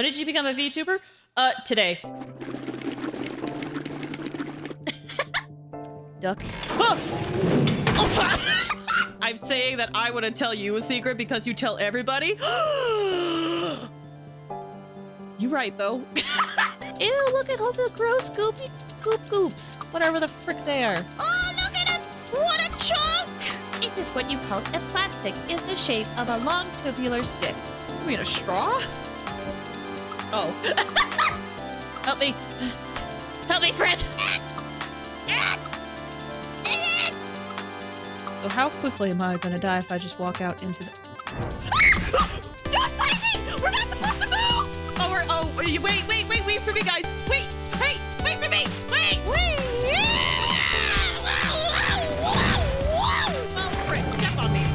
When did you become a VTuber? Today. Duck. Oh, I'm saying that I wouldn't tell you a secret because you tell everybody. You right, though. Ew, look at all the gross goopy goops. Whatever the frick they are. Oh, look at him! What a chunk! It is what you call a plastic in the shape of a long tubular stick. You mean a straw? Oh. Help me. Help me, friend! So how quickly am I gonna die if I just walk out into the... Don't fight me! We're not supposed to move! Wait for me, guys! Wait for me! Wait! Well, frick, step on me.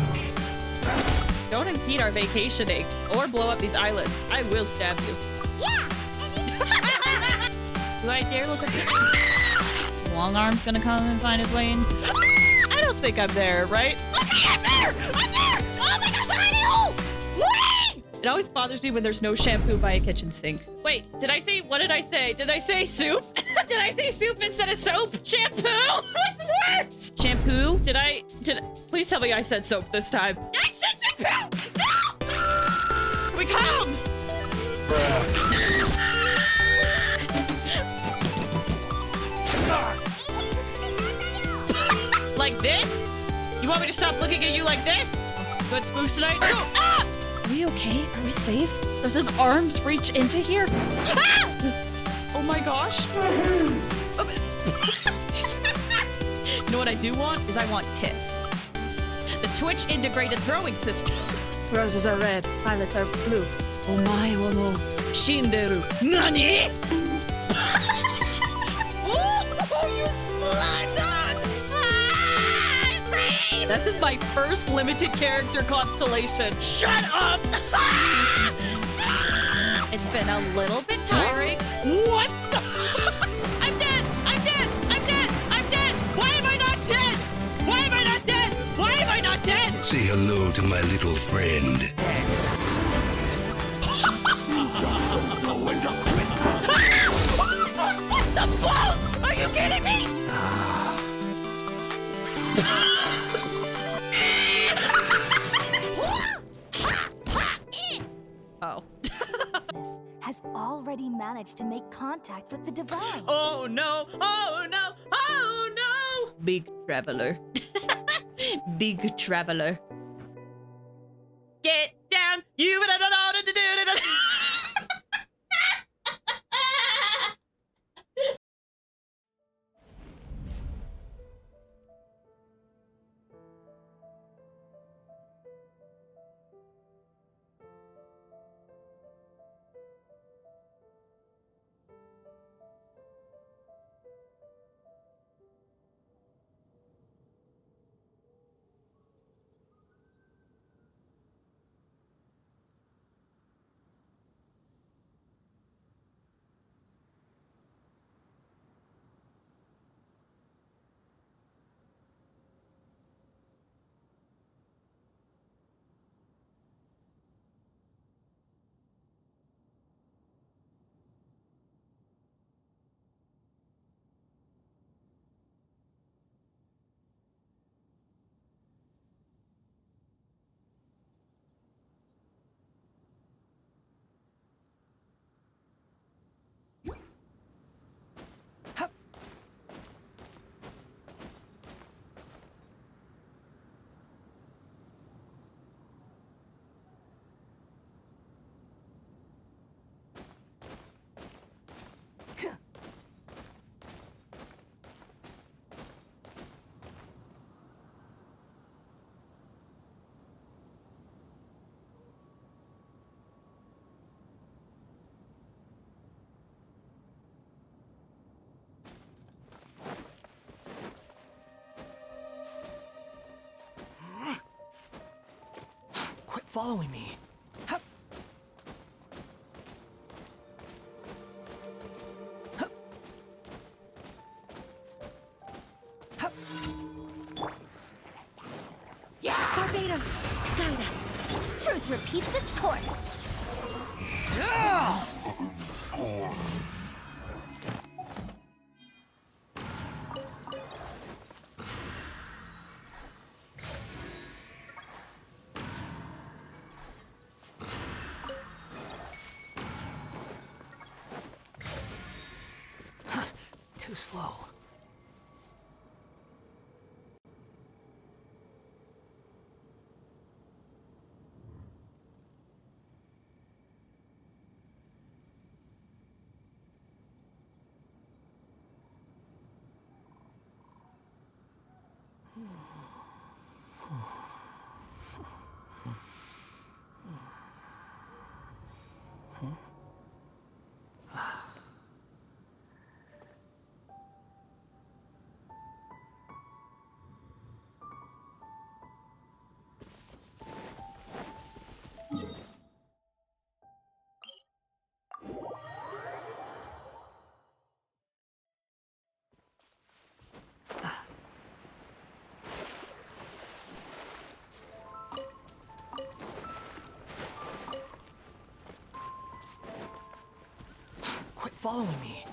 Don't impede our vacationing, or blow up these islands. I will stab you. Yeah! Do I dare look at you? Long arm's gonna come and find his way in. I don't think I'm there, right? Okay, I'm there! Oh my gosh, a hidey hole! Wait! It always bothers me when there's no shampoo by a kitchen sink. Wait, what did I say? Did I say soup? Did I say soup instead of soap? Shampoo? What's worse? Shampoo? Please tell me I said soap this time. I said shampoo! No! We come! Like this? You want me to stop looking at you like this? Good spooks tonight? No! Ah! Are we okay? Are we safe? Does his arms reach into here? Ah! Oh my gosh. You know what I do want? I want tits. The Twitch integrated throwing system. Roses are red, violets are blue. Omae wa mo shinderu. Nani? Oh, you slime! This is my first limited character constellation. Shut up! It's been a little bit tiring. What the? I'm dead! Why am I not dead? Why am I not dead? Say hello to my little friend. What the balls? Are you kidding me? Oh. Has already managed to make contact with the divine. Oh no! Big traveler. Big traveler. Get down! You don't know what to do. Quit following me. Hup. Hup. Hup. Barbados, guide us. Truth repeats its course. Yeah! Too slow. Quit following me.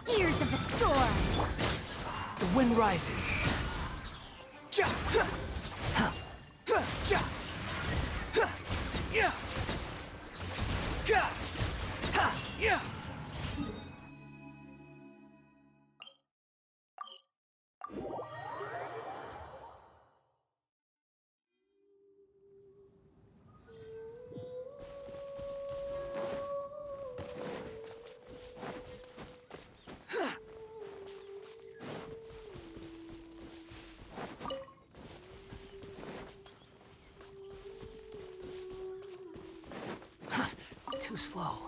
Gears of the storm! The wind rises. Ja! Ha! Ha! Ha! Ja! Ha! Yeah! Ga! Ha! Yeah! Too slow.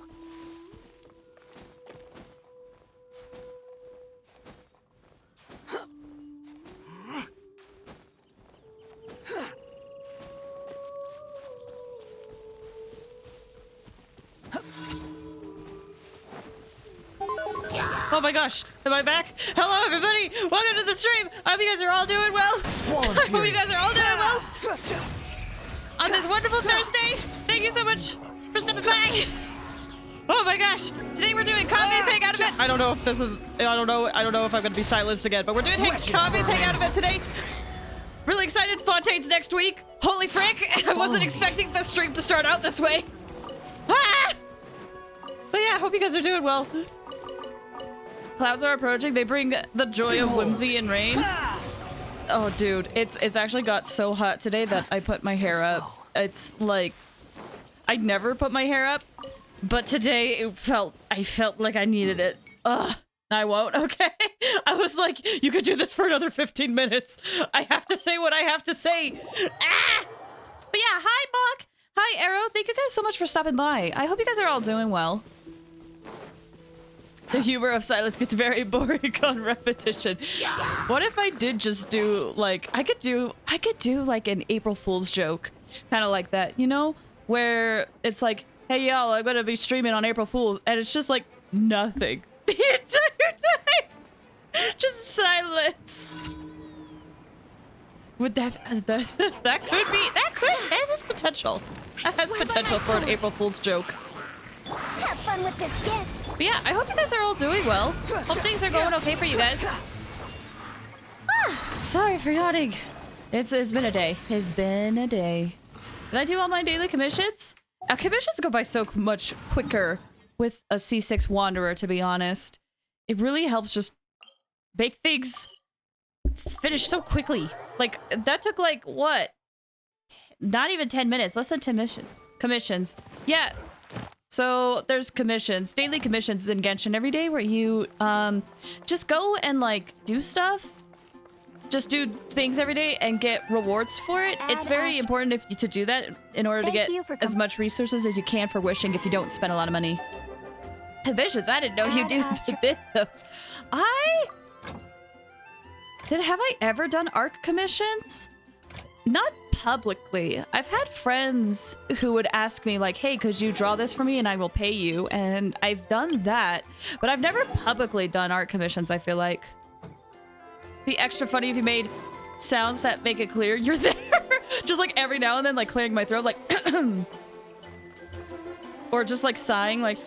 Oh my gosh, am I back? Hello everybody, welcome to the stream. I hope you guys are all doing well. I hope you guys are all doing well on this wonderful Thursday. Thank you so much for stepping by. Oh my gosh, today we're doing Kave's Hangout event. I don't know if this is, I don't know if I'm gonna be silenced again, but we're doing Kave's Hangout event today. Really excited, Fontaine's next week. Holy frick, I wasn't expecting the stream to start out this way. Ah! But yeah, I hope you guys are doing well. Clouds are approaching. They bring the joy of whimsy and rain. Oh, dude, it's actually got so hot today that I put my hair up. It's like I never put my hair up, but today I felt like I needed it. Ugh. I won't. Okay. I was like, you could do this for another 15 minutes. I have to say what I have to say. Ah! But yeah, hi Bach. Hi Arrow. Thank you guys so much for stopping by. I hope you guys are all doing well. The humor of silence gets very boring on repetition. What if I did just do like I could do like an April Fool's joke, kind of like that, you know, where it's like, hey y'all, I'm gonna be streaming on April Fool's, and it's just like nothing the entire time, just silence. Would that has potential. That has potential for an April Fool's joke. Have fun with this gift! But yeah, I hope you guys are all doing well. Hope things are going okay for you guys. Sorry for yawning. It's been a day. It's been a day. Did I do all my daily commissions? Commissions go by so much quicker with a C6 Wanderer, to be honest. It really helps just make things finish so quickly. Like, that took like, what? Not even 10 minutes. Less than 10 commissions. Yeah. So there's commissions, daily commissions in Genshin every day where you just go and like do stuff. Just do things every day and get rewards for it. It's very important to do that in order to get as much resources as you can for wishing if you don't spend a lot of money. Commissions, I didn't know you did those. Have I ever done ARC commissions? Not publicly. I've had friends who would ask me like, hey, could you draw this for me and I will pay you? And I've done that, but I've never publicly done art commissions, I feel like. Be extra funny if you made sounds that make it clear you're there. Just like every now and then, like clearing my throat, like or just like sighing, like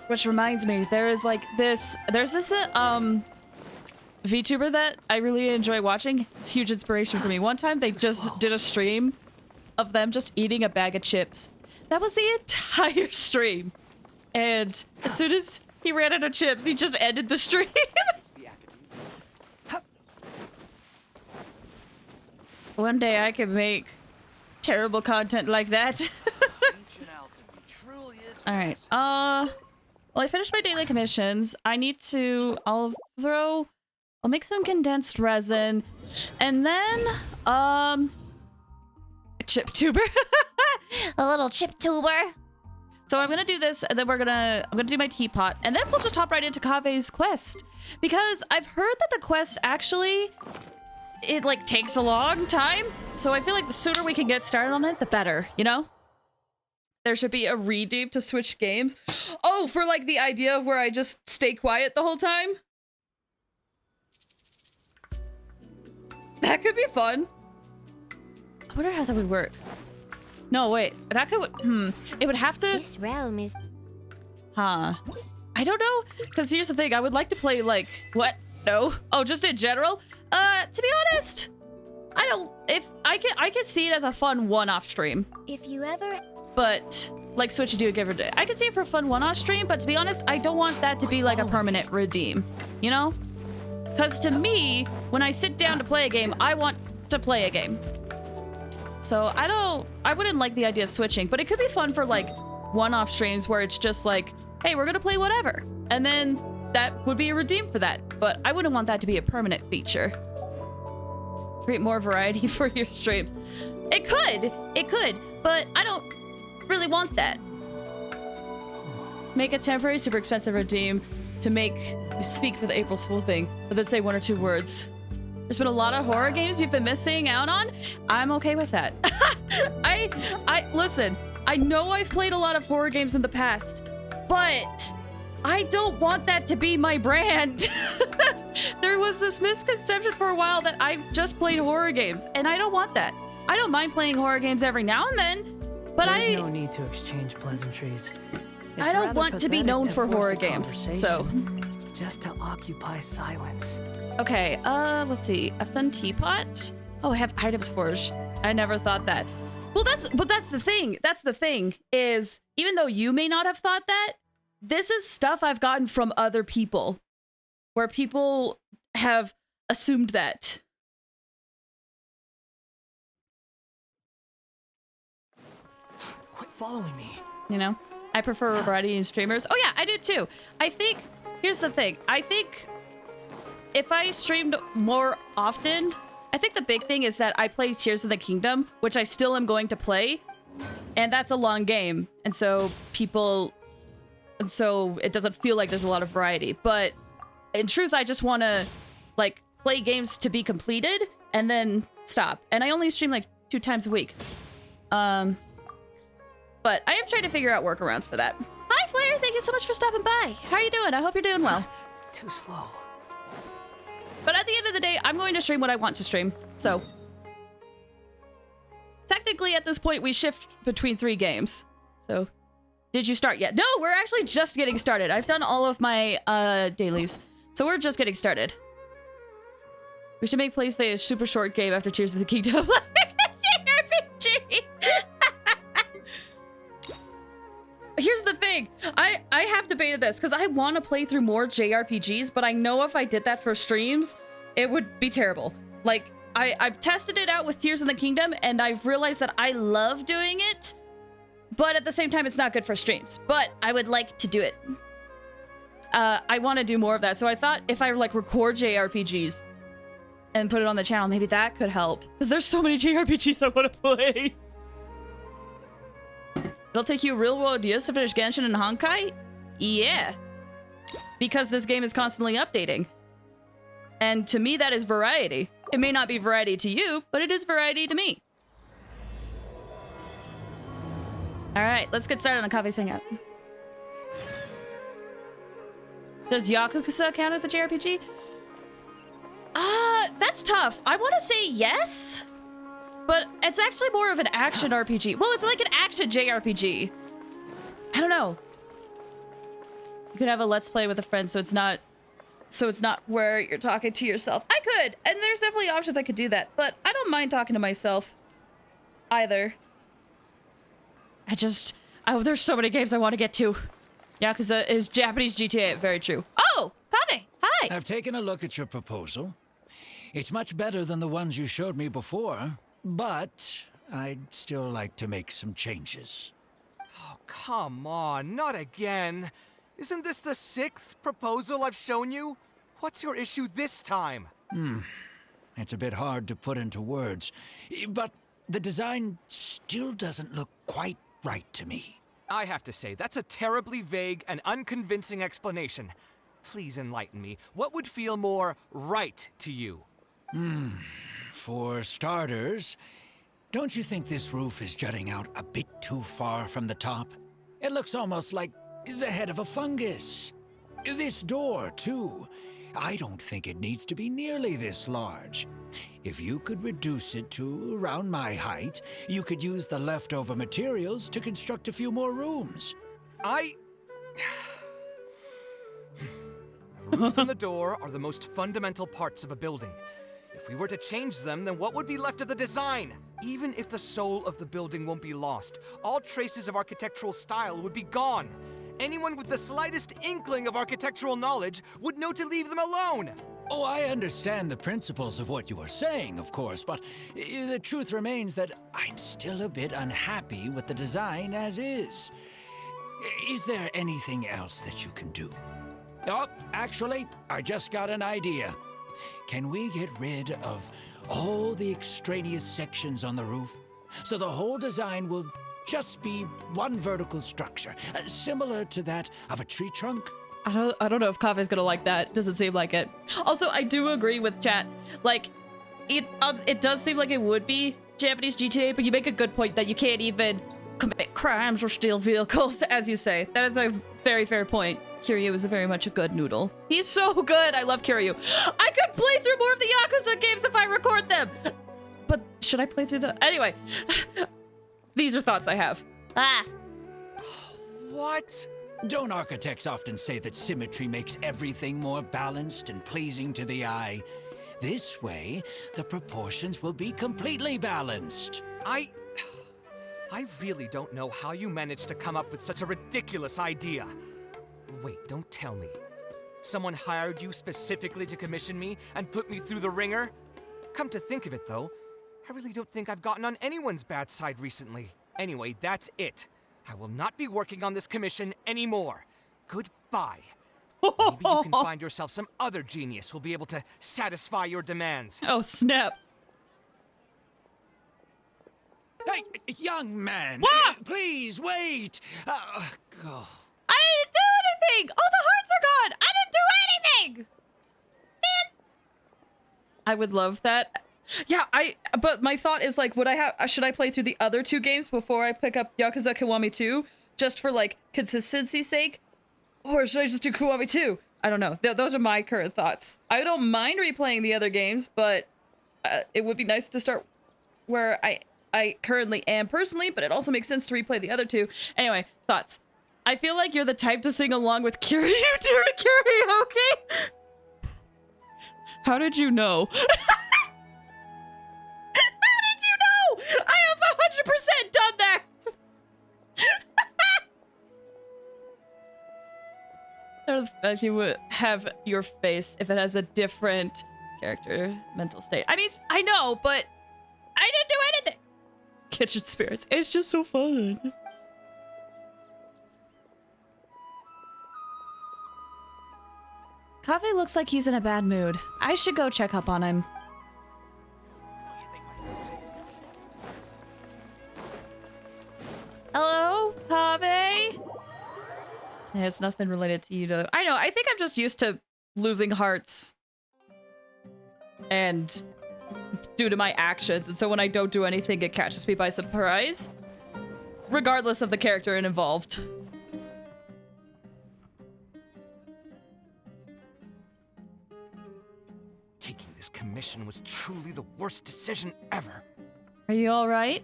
which reminds me, there's this VTuber that I really enjoy watching. It's a huge inspiration for me. One time they just did a stream of them just eating a bag of chips. That was the entire stream. And as soon as he ran out of chips, he just ended the stream. One day I can make terrible content like that. All right. Well, I finished my daily commissions. I need to, I'll make some condensed resin and then, a chip tuber. A little chip tuber. So I'm gonna do this, and then I'm gonna do my teapot, and then we'll just hop right into Kaveh's quest. Because I've heard that the quest actually, it like takes a long time. So I feel like the sooner we can get started on it, the better, you know? There should be a redeem to switch games. Oh, for like the idea of where I just stay quiet the whole time? That could be fun. I wonder how that would work. No, wait. That could... It would have to... This realm is... Huh. I don't know. Because here's the thing. I would like to play, like... What? No? Oh, just in general? To be honest, I don't... I could see it as a fun one-off stream. If you ever... But... Like, switch to do a give or day. I could see it for a fun one-off stream, but to be honest, I don't want that to be, like, a permanent redeem. You know? Because to me, when I sit down to play a game, I want to play a game. So I wouldn't like the idea of switching, but it could be fun for like one-off streams where it's just like, hey, we're gonna play whatever. And then that would be a redeem for that. But I wouldn't want that to be a permanent feature. Create more variety for your streams. It could, but I don't really want that. Make a temporary, super expensive redeem to make you speak for the April Fool thing, but then say one or two words. There's been a lot of horror games you've been missing out on. I'm okay with that. Listen, I know I've played a lot of horror games in the past, but I don't want that to be my brand. There was this misconception for a while that I just played horror games, and I don't want that. I don't mind playing horror games every now and then, but There's no need to exchange pleasantries. I don't want to be known for horror games, so... Just to occupy silence. Okay, let's see. I've done teapot. Oh, I have items forged. I never thought that. Well, that's the thing. That's the thing is, even though you may not have thought that, this is stuff I've gotten from other people, where people have assumed that. Quit following me. You know, I prefer variety in streamers. Oh yeah, I do too. I think, here's the thing. I think if I streamed more often, I think the big thing is that I play Tears of the Kingdom, which I still am going to play, and that's a long game, and so it doesn't feel like there's a lot of variety. But in truth, I just want to like play games to be completed and then stop. And I only stream like 2 times a week. But I am trying to figure out workarounds for that. Hi, Flair. Thank you so much for stopping by. How are you doing? I hope you're doing well. Too slow. But at the end of the day, I'm going to stream what I want to stream. So technically at this point, we shift between 3 games. So did you start yet? No, we're actually just getting started. I've done all of my dailies. So we're just getting started. We should make Play a super short game after Tears of the Kingdom. RPG. Here's the thing. I have debated this because I want to play through more JRPGs, but I know if I did that for streams, it would be terrible. Like, I've tested it out with Tears in the Kingdom, and I've realized that I love doing it, but at the same time, it's not good for streams. But I would like to do it. I want to do more of that, so I thought if I like record JRPGs and put it on the channel, maybe that could help. Because there's so many JRPGs I want to play. It'll take you real-world years to finish Genshin and Honkai? Yeah. Because this game is constantly updating. And to me, that is variety. It may not be variety to you, but it is variety to me. Alright, let's get started on Kave's Hangout. Does Yakuza count as a JRPG? That's tough. I want to say yes, but it's actually more of an action RPG. Well, it's like an action JRPG. I don't know. You could have a let's play with a friend, so it's not where you're talking to yourself. I could, and there's definitely options I could do that, but I don't mind talking to myself either. There's so many games I want to get to. Yakuza is Japanese GTA, very true. Oh, Kaveh, hi. I've taken a look at your proposal. It's much better than the ones you showed me before, but I'd still like to make some changes. Oh, come on, not again. Isn't this the 6th proposal I've shown you? What's your issue this time? It's a bit hard to put into words, but the design still doesn't look quite right to me. I have to say, that's a terribly vague and unconvincing explanation. Please enlighten me. What would feel more right to you? For starters, don't you think this roof is jutting out a bit too far from the top? It looks almost like the head of a fungus. This door, too. I don't think it needs to be nearly this large. If you could reduce it to around my height, you could use the leftover materials to construct a few more rooms. The roof and the door are the most fundamental parts of a building. If we were to change them, then what would be left of the design? Even if the soul of the building won't be lost, all traces of architectural style would be gone. Anyone with the slightest inkling of architectural knowledge would know to leave them alone. Oh, I understand the principles of what you are saying, of course, but the truth remains that I'm still a bit unhappy with the design as is. Is there anything else that you can do? Oh, actually, I just got an idea. Can we get rid of all the extraneous sections on the roof so the whole design will just be one vertical structure, similar to that of a tree trunk? I don't know if Kaveh's gonna like that. Doesn't seem like it. Also, I do agree with chat. Like, it does seem like it would be Japanese GTA, but you make a good point that you can't even commit crimes or steal vehicles, as you say. That is a very fair point. Kiryu is very much a good noodle. He's so good. I love Kiryu. I could play through more of the Yakuza games if I record them. But should I play through the... Anyway, these are thoughts I have. What? Don't architects often say that symmetry makes everything more balanced and pleasing to the eye? This way, the proportions will be completely balanced. I really don't know how you managed to come up with such a ridiculous idea. Wait, don't tell me. Someone hired you specifically to commission me and put me through the ringer? Come to think of it, though, I really don't think I've gotten on anyone's bad side recently. Anyway, that's it. I will not be working on this commission anymore. Goodbye. Maybe you can find yourself some other genius who'll be able to satisfy your demands. Oh, snap. Hey, young man, please wait. I didn't do anything! All the hearts are gone! I didn't do anything! Man! I would love that. Yeah, but my thought is, like, should I play through the other two games before I pick up Yakuza Kiwami 2? Just for, like, consistency's sake? Or should I just do Kiwami 2? I don't know. Those are my current thoughts. I don't mind replaying the other games, but it would be nice to start where I currently am personally, but it also makes sense to replay the other two. Anyway, thoughts. I feel like you're the type to sing along with Kiryu during karaoke. How did you know? How did you know? I have 100% done that. Or the fact you would have your face if it has a different character mental state. I mean, I know, but I didn't do anything. Kitchen spirits. It's just so fun. Kaveh looks like he's in a bad mood. I should go check up on him. Hello, Kaveh? It's nothing related to you, though. I know, I think I'm just used to losing hearts. And due to my actions, and so when I don't do anything, it catches me by surprise. Regardless of the character involved. Taking this commission was truly the worst decision ever. Are you alright?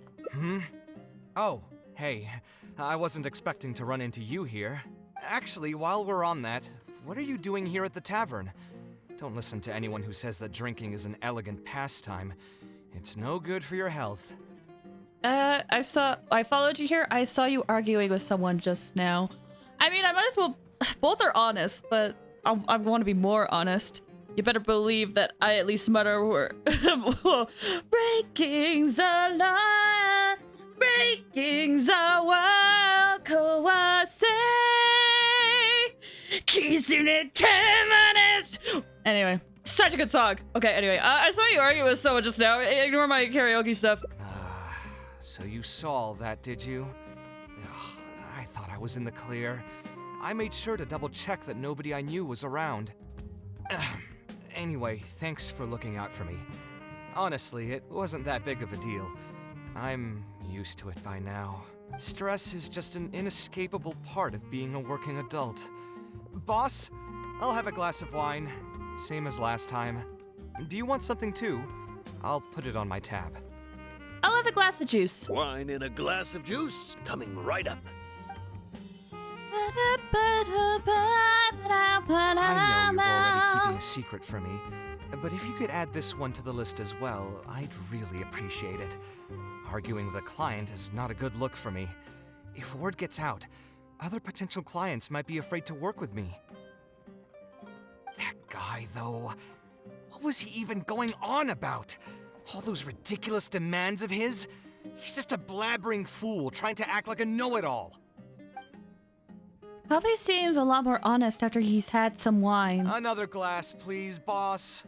Oh, hey. I wasn't expecting to run into you here. Actually, while we're on that, what are you doing here at the tavern? Don't listen to anyone who says that drinking is an elegant pastime. It's no good for your health. I followed you here. I saw you arguing with someone just now. I mean, I might as well, both are honest, but I want to be more honest. You better believe that I at least mutter word. Breaking's a lie, breaking's a wild kawase. Kizune temanest. Anyway, such a good song. Okay, anyway, I saw you argue with someone just now. Ignore my karaoke stuff. So you saw all that, did you? Ugh, I thought I was in the clear. I made sure to double check that nobody I knew was around. Anyway, thanks for looking out for me. Honestly, it wasn't that big of a deal. I'm used to it by now. Stress is just an inescapable part of being a working adult. Boss, I'll have a glass of wine. Same as last time. Do you want something too? I'll put it on my tab. I'll have a glass of juice. Wine in a glass of juice, coming right up. I know you're already keeping a secret from me, but if you could add this one to the list as well, I'd really appreciate it. Arguing with a client is not a good look for me. If word gets out, other potential clients might be afraid to work with me. That guy, though, what was he even going on about? All those ridiculous demands of his? He's just a blabbering fool trying to act like a know-it-all. Kaveh seems a lot more honest after he's had some wine. Another glass, please, boss.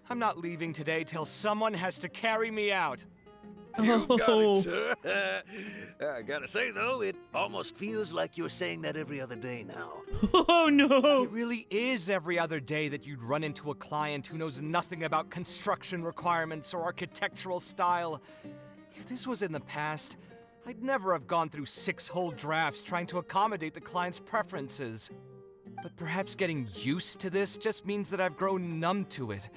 I'm not leaving today till someone has to carry me out. You've got it, sir. I gotta say, though, it almost feels like you're saying that every other day now. Oh no! It really is every other day that you'd run into a client who knows nothing about construction requirements or architectural style. If this was in the past, I'd never have gone through 6 whole drafts trying to accommodate the client's preferences. But perhaps getting used to this just means that I've grown numb to it.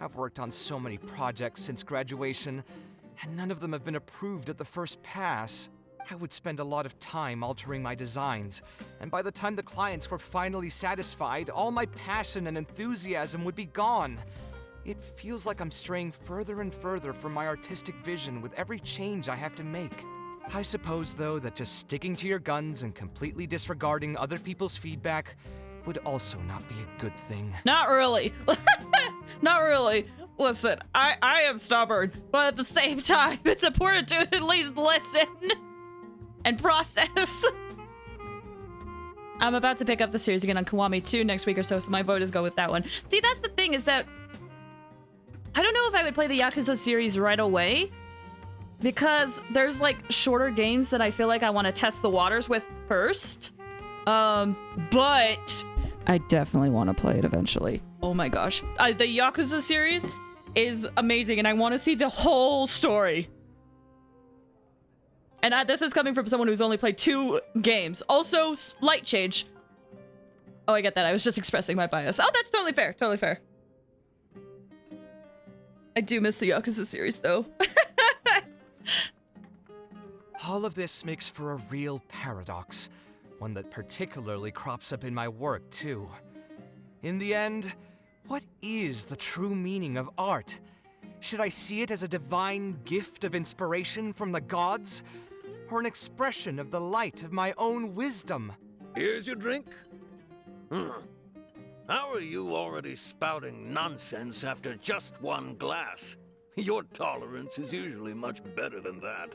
I've worked on so many projects since graduation, and none of them have been approved at the first pass. I would spend a lot of time altering my designs, and by the time the clients were finally satisfied, all my passion and enthusiasm would be gone. It feels like I'm straying further and further from my artistic vision with every change I have to make. I suppose, though, that just sticking to your guns and completely disregarding other people's feedback would also not be a good thing. Not really. Not really. Listen, I am stubborn, but at the same time, it's important to at least listen and process. I'm about to pick up the series again on Kiwami 2 next week or so my vote is go with that one. See, that's the thing, is that I don't know if I would play the Yakuza series right away, because there's like shorter games that I feel like I want to test the waters with first. But I definitely want to play it eventually. Oh my gosh. The Yakuza series is amazing, and I want to see the whole story. And this is coming from someone who's only played 2 games. Also, light change. Oh, I get that. I was just expressing my bias. Oh, that's totally fair. Totally fair. I do miss the Yakuza series, though. All of this makes for a real paradox, one that particularly crops up in my work, too. In the end, what is the true meaning of art? Should I see it as a divine gift of inspiration from the gods, or an expression of the light of my own wisdom? Here's your drink. How are you already spouting nonsense after just one glass? Your tolerance is usually much better than that.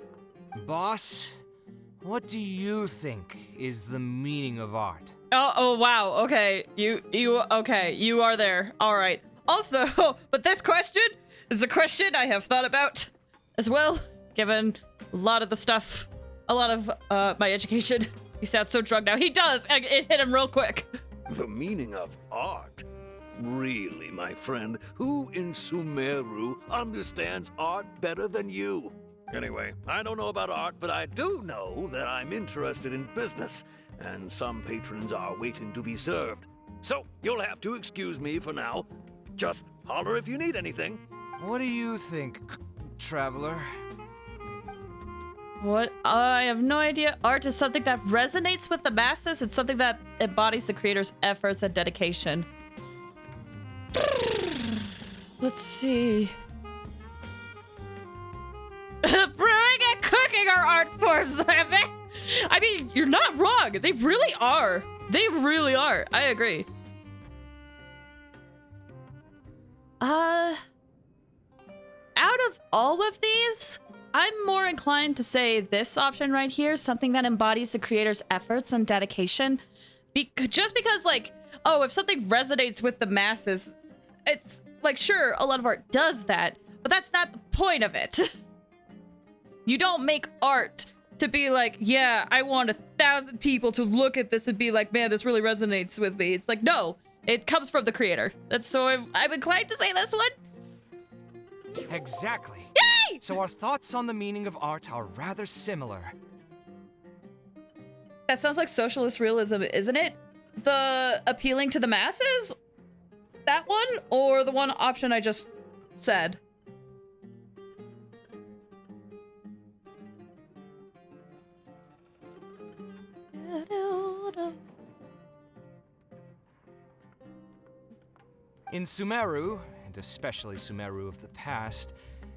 Boss, what do you think is the meaning of art? Oh, wow. Okay. Okay. You are there. All right. Also, but this question is a question I have thought about as well, given a lot of the stuff, a lot of my education. He sounds so drunk now. He does. It hit him real quick. The meaning of art? Really, my friend, who in Sumeru understands art better than you? Anyway, I don't know about art, but I do know that I'm interested in business, and some patrons are waiting to be served. So, you'll have to excuse me for now. Just holler if you need anything. What do you think, traveler? What? I have no idea. Art is something that resonates with the masses. It's something that embodies the creator's efforts and dedication. Let's see. Brewing and cooking are art forms. I mean, you're not wrong. They really are. They really are. I agree. Out of all of these, I'm more inclined to say this option right here, something that embodies the creator's efforts and dedication. Just because, like, oh, if something resonates with the masses, it's like, sure, a lot of art does that, but that's not the point of it. You don't make art to be like, yeah, I want 1,000 people to look at this and be like, man, this really resonates with me. It's like, no, it comes from the creator. That's so I'm inclined to say this one. Exactly. Yay! So our thoughts on the meaning of art are rather similar. That sounds like socialist realism, isn't it? The appealing to the masses? That one? Or the one option I just said? In Sumeru, and especially Sumeru of the past,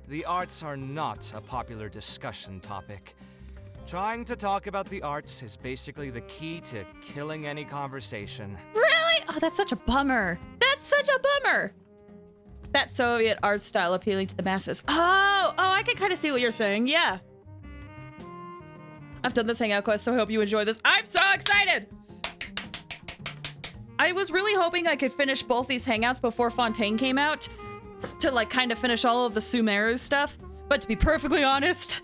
the arts are not a popular discussion topic. Trying to talk about the arts is basically the key to killing any conversation. Really? Oh, that's such a bummer. That's such a bummer. That Soviet art style appealing to the masses. Oh, I can kind of see what you're saying. Yeah. I've done this Hangout quest, so I hope you enjoy this. I'm so excited! I was really hoping I could finish both these Hangouts before Fontaine came out to, like, kind of finish all of the Sumeru stuff. But to be perfectly honest,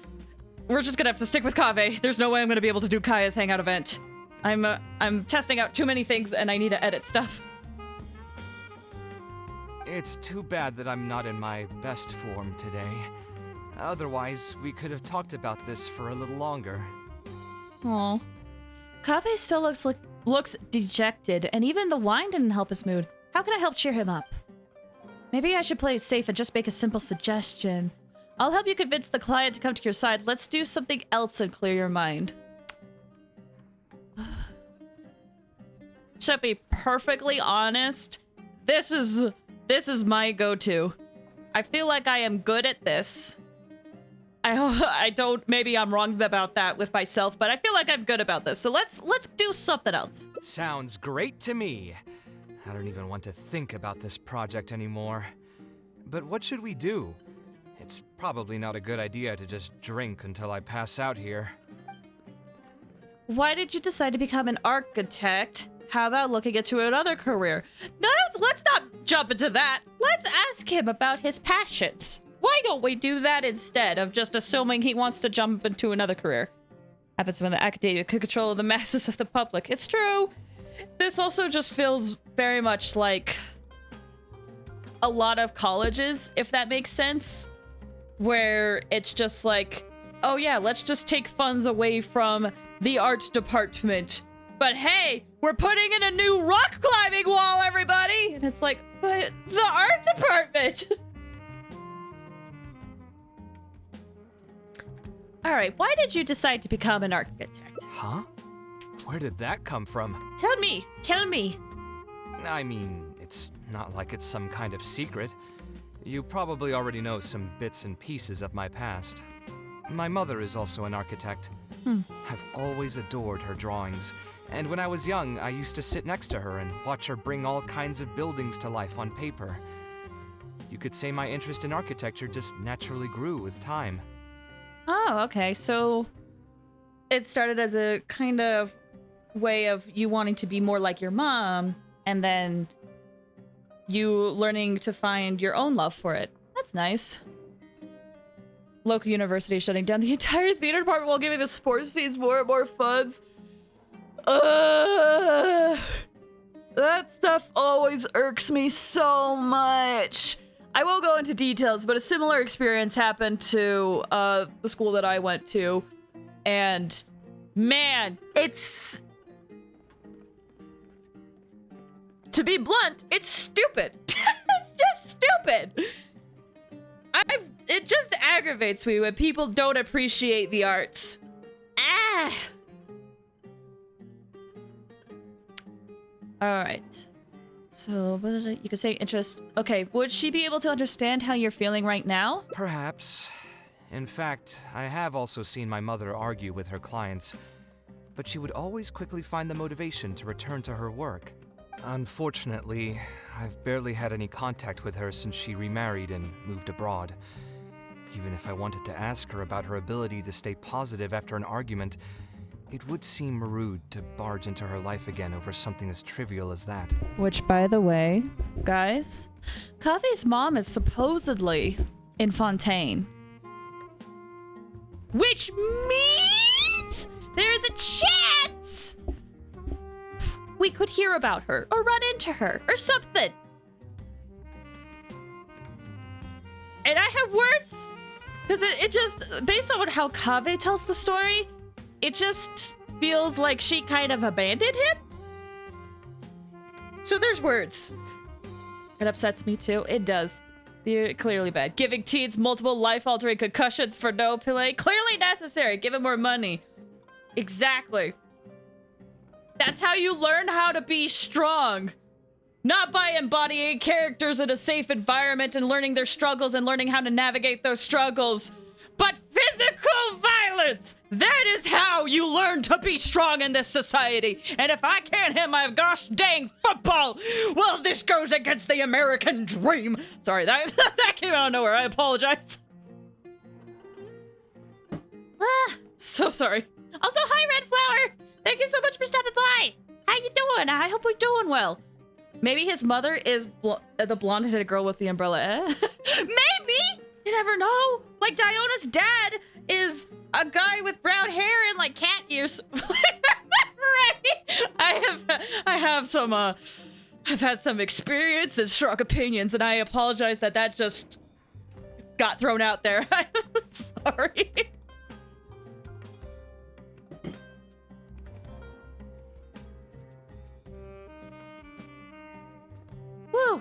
we're just gonna have to stick with Kaveh. There's no way I'm gonna be able to do Kaeya's Hangout event. I'm testing out too many things and I need to edit stuff. It's too bad that I'm not in my best form today. Otherwise, we could have talked about this for a little longer. Aw. Kaveh still looks dejected, and even the wine didn't help his mood. How can I help cheer him up? Maybe I should play it safe and just make a simple suggestion. I'll help you convince the client to come to your side. Let's do something else and clear your mind. To be perfectly honest, this is my go-to. I feel like I am good at this. I don't, maybe I'm wrong about that with myself, but I feel like I'm good about this. So let's do something else. Sounds great to me. I don't even want to think about this project anymore. But what should we do? It's probably not a good idea to just drink until I pass out here. Why did you decide to become an architect? How about looking into another career? No, let's not jump into that. Let's ask him about his passions. Why don't we do that instead of just assuming he wants to jump into another career? Happens when the academia could control the masses of the public. It's true. This also just feels very much like a lot of colleges, if that makes sense, where it's just like, oh yeah, let's just take funds away from the art department. But hey, we're putting in a new rock climbing wall, everybody! And it's like, but the art department! Alright, why did you decide to become an architect? Huh? Where did that come from? Tell me. I mean, it's not like it's some kind of secret. You probably already know some bits and pieces of my past. My mother is also an architect. I've always adored her drawings. And when I was young, I used to sit next to her and watch her bring all kinds of buildings to life on paper. You could say my interest in architecture just naturally grew with time. Oh, okay. So it started as a kind of way of you wanting to be more like your mom, and then you learning to find your own love for it. That's nice. Local university shutting down the entire theater department while giving the sports teams more and more funds. That stuff always irks me so much. I won't go into details, but a similar experience happened to the school that I went to. And man, it's... to be blunt, it's stupid. It's just stupid. It just aggravates me when people don't appreciate the arts. Ah. Alright. So, you could say interest. Okay, would she be able to understand how you're feeling right now? Perhaps. In fact, I have also seen my mother argue with her clients, but she would always quickly find the motivation to return to her work. Unfortunately, I've barely had any contact with her since she remarried and moved abroad. Even if I wanted to ask her about her ability to stay positive after an argument, it would seem rude to barge into her life again over something as trivial as that. Which, by the way, guys, Kaveh's mom is supposedly in Fontaine. Which means there's a chance we could hear about her or run into her or something. And I have words because it just, based on how Kaveh tells the story, it just feels like she kind of abandoned him. So there's words. It upsets me too. It does. They're clearly bad. Giving teens multiple life-altering concussions for no play. Clearly necessary. Give them more money. Exactly. That's how you learn how to be strong. Not by embodying characters in a safe environment and learning their struggles and learning how to navigate those struggles. But physical violence! That is how you learn to be strong in this society. And if I can't hit my gosh dang football, well, this goes against the American dream. Sorry, that came out of nowhere. I apologize. So sorry. Also, hi, Red Flower. Thank you so much for stopping by. How you doing? I hope we're doing well. Maybe his mother is the blonde-headed girl with the umbrella. Maybe! You never know. Like, Diona's dad is a guy with brown hair and, like, cat ears. Right? I have some, I've had some experience and strong opinions, and I apologize that just got thrown out there. I'm sorry. Woo.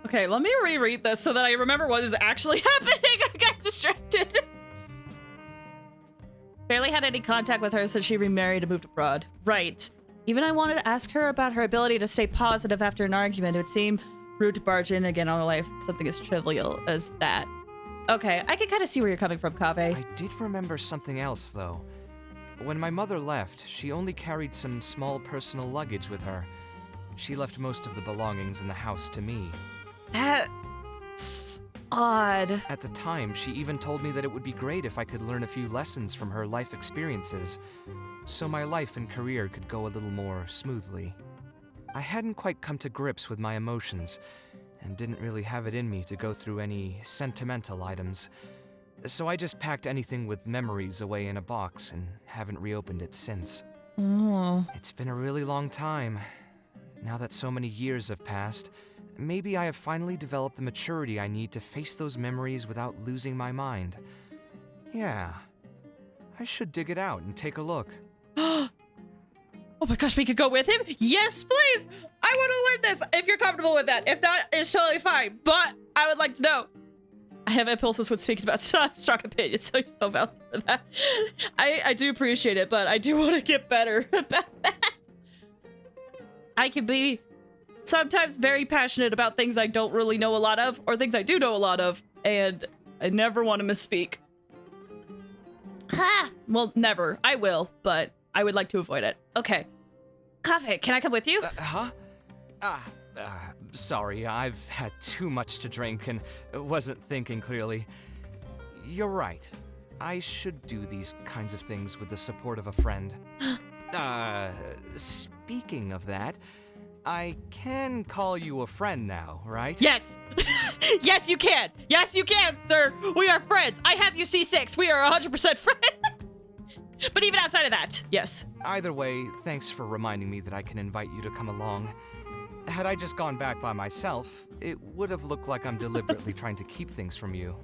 Okay, let me reread this so that I remember what is actually happening. I got distracted. Barely had any contact with her since she remarried and moved abroad. Right. Even I wanted to ask her about her ability to stay positive after an argument. It would seem rude to barge in again on her life. Something as trivial as that. Okay, I can kind of see where you're coming from, Kaveh. I did remember something else, though. When my mother left, she only carried some small personal luggage with her. She left most of the belongings in the house to me. That's odd. At the time, she even told me that it would be great if I could learn a few lessons from her life experiences, so my life and career could go a little more smoothly. I hadn't quite come to grips with my emotions, and didn't really have it in me to go through any sentimental items, so I just packed anything with memories away in a box and haven't reopened it since. Oh. It's been a really long time. Now that so many years have passed, maybe I have finally developed the maturity I need to face those memories without losing my mind. Yeah, I should dig it out and take a look. Oh my gosh, we could go with him? Yes, please! I want to learn this if you're comfortable with that. If not, it's totally fine, but I would like to know. I have impulses when speaking about strong opinions, so you're so valid for that. I do appreciate it, but I do want to get better about that. I can be sometimes very passionate about things I don't really know a lot of, or things I do know a lot of, and I never want to misspeak. Ha! Well, never. I will, but I would like to avoid it. Okay. Kaveh, can I come with you? Huh? Sorry, I've had too much to drink and wasn't thinking clearly. You're right. I should do these kinds of things with the support of a friend. Speaking of that, I can call you a friend now, right? Yes! Yes, you can! Yes, you can, sir! We are friends! I have you C6! We are 100% friends! But even outside of that, yes. Either way, thanks for reminding me that I can invite you to come along. Had I just gone back by myself, it would have looked like I'm deliberately trying to keep things from you.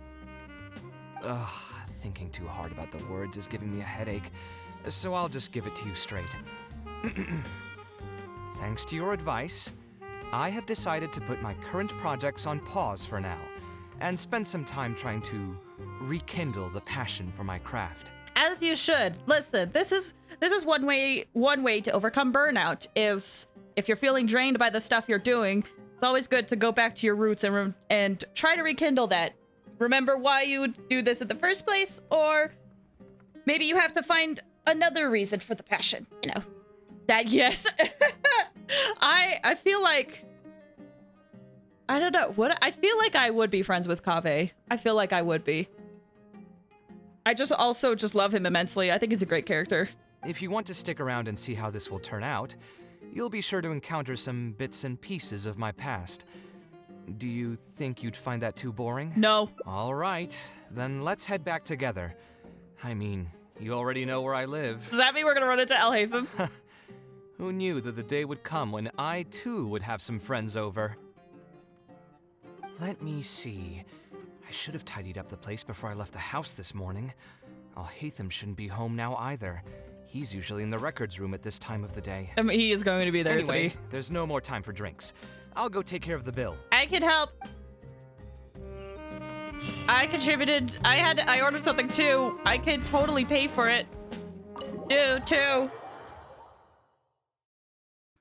Ugh, thinking too hard about the words is giving me a headache, so I'll just give it to you straight. Thanks to your advice, I have decided to put my current projects on pause for now, and spend some time trying to rekindle the passion for my craft. As you should. Listen, this is one way to overcome burnout is if you're feeling drained by the stuff you're doing, it's always good to go back to your roots and try to rekindle that. Remember why you would do this in the first place, or maybe you have to find another reason for the passion, you know. That, yes. I feel like, I don't know, I feel like I would be friends with Kaveh. I feel like I would be. I just love him immensely. I think he's a great character. If you want to stick around and see how this will turn out, you'll be sure to encounter some bits and pieces of my past. Do you think you'd find that too boring? No. All right, then let's head back together. I mean, you already know where I live. Does that mean we're gonna run into Alhaitham? Who knew that the day would come when I too would have some friends over? Let me see. I should have tidied up the place before I left the house this morning. Alhaitham shouldn't be home now either. He's usually in the records room at this time of the day. I mean, he is going to be there, Anyway, isn't he? there's no more time for drinks. I'll go take care of the bill. I can help. I contributed. I ordered something too. I could totally pay for it. Too.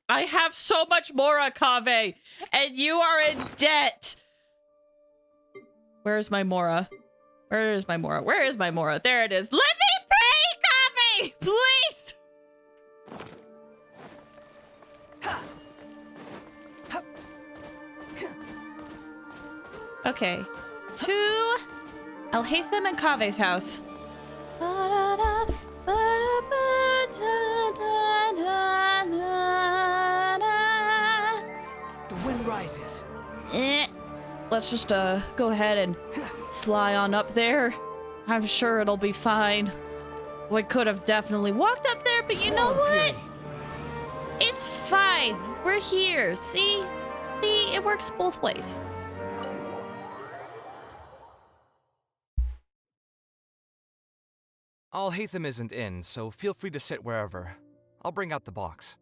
I have so much more, Kaveh, and you are in debt. Where's my Mora? Where is my Mora? Where is my Mora? There it is. Let me pay, Kaveh! Please! Okay. To Alhaitham and Kaveh's house. The wind rises. Let's just go ahead and fly on up there. I'm sure it'll be fine. We could have definitely walked up there, but you know what? It's fine. We're here. See? See, it works both ways. Alhaitham isn't in, so feel free to sit wherever. I'll bring out the box.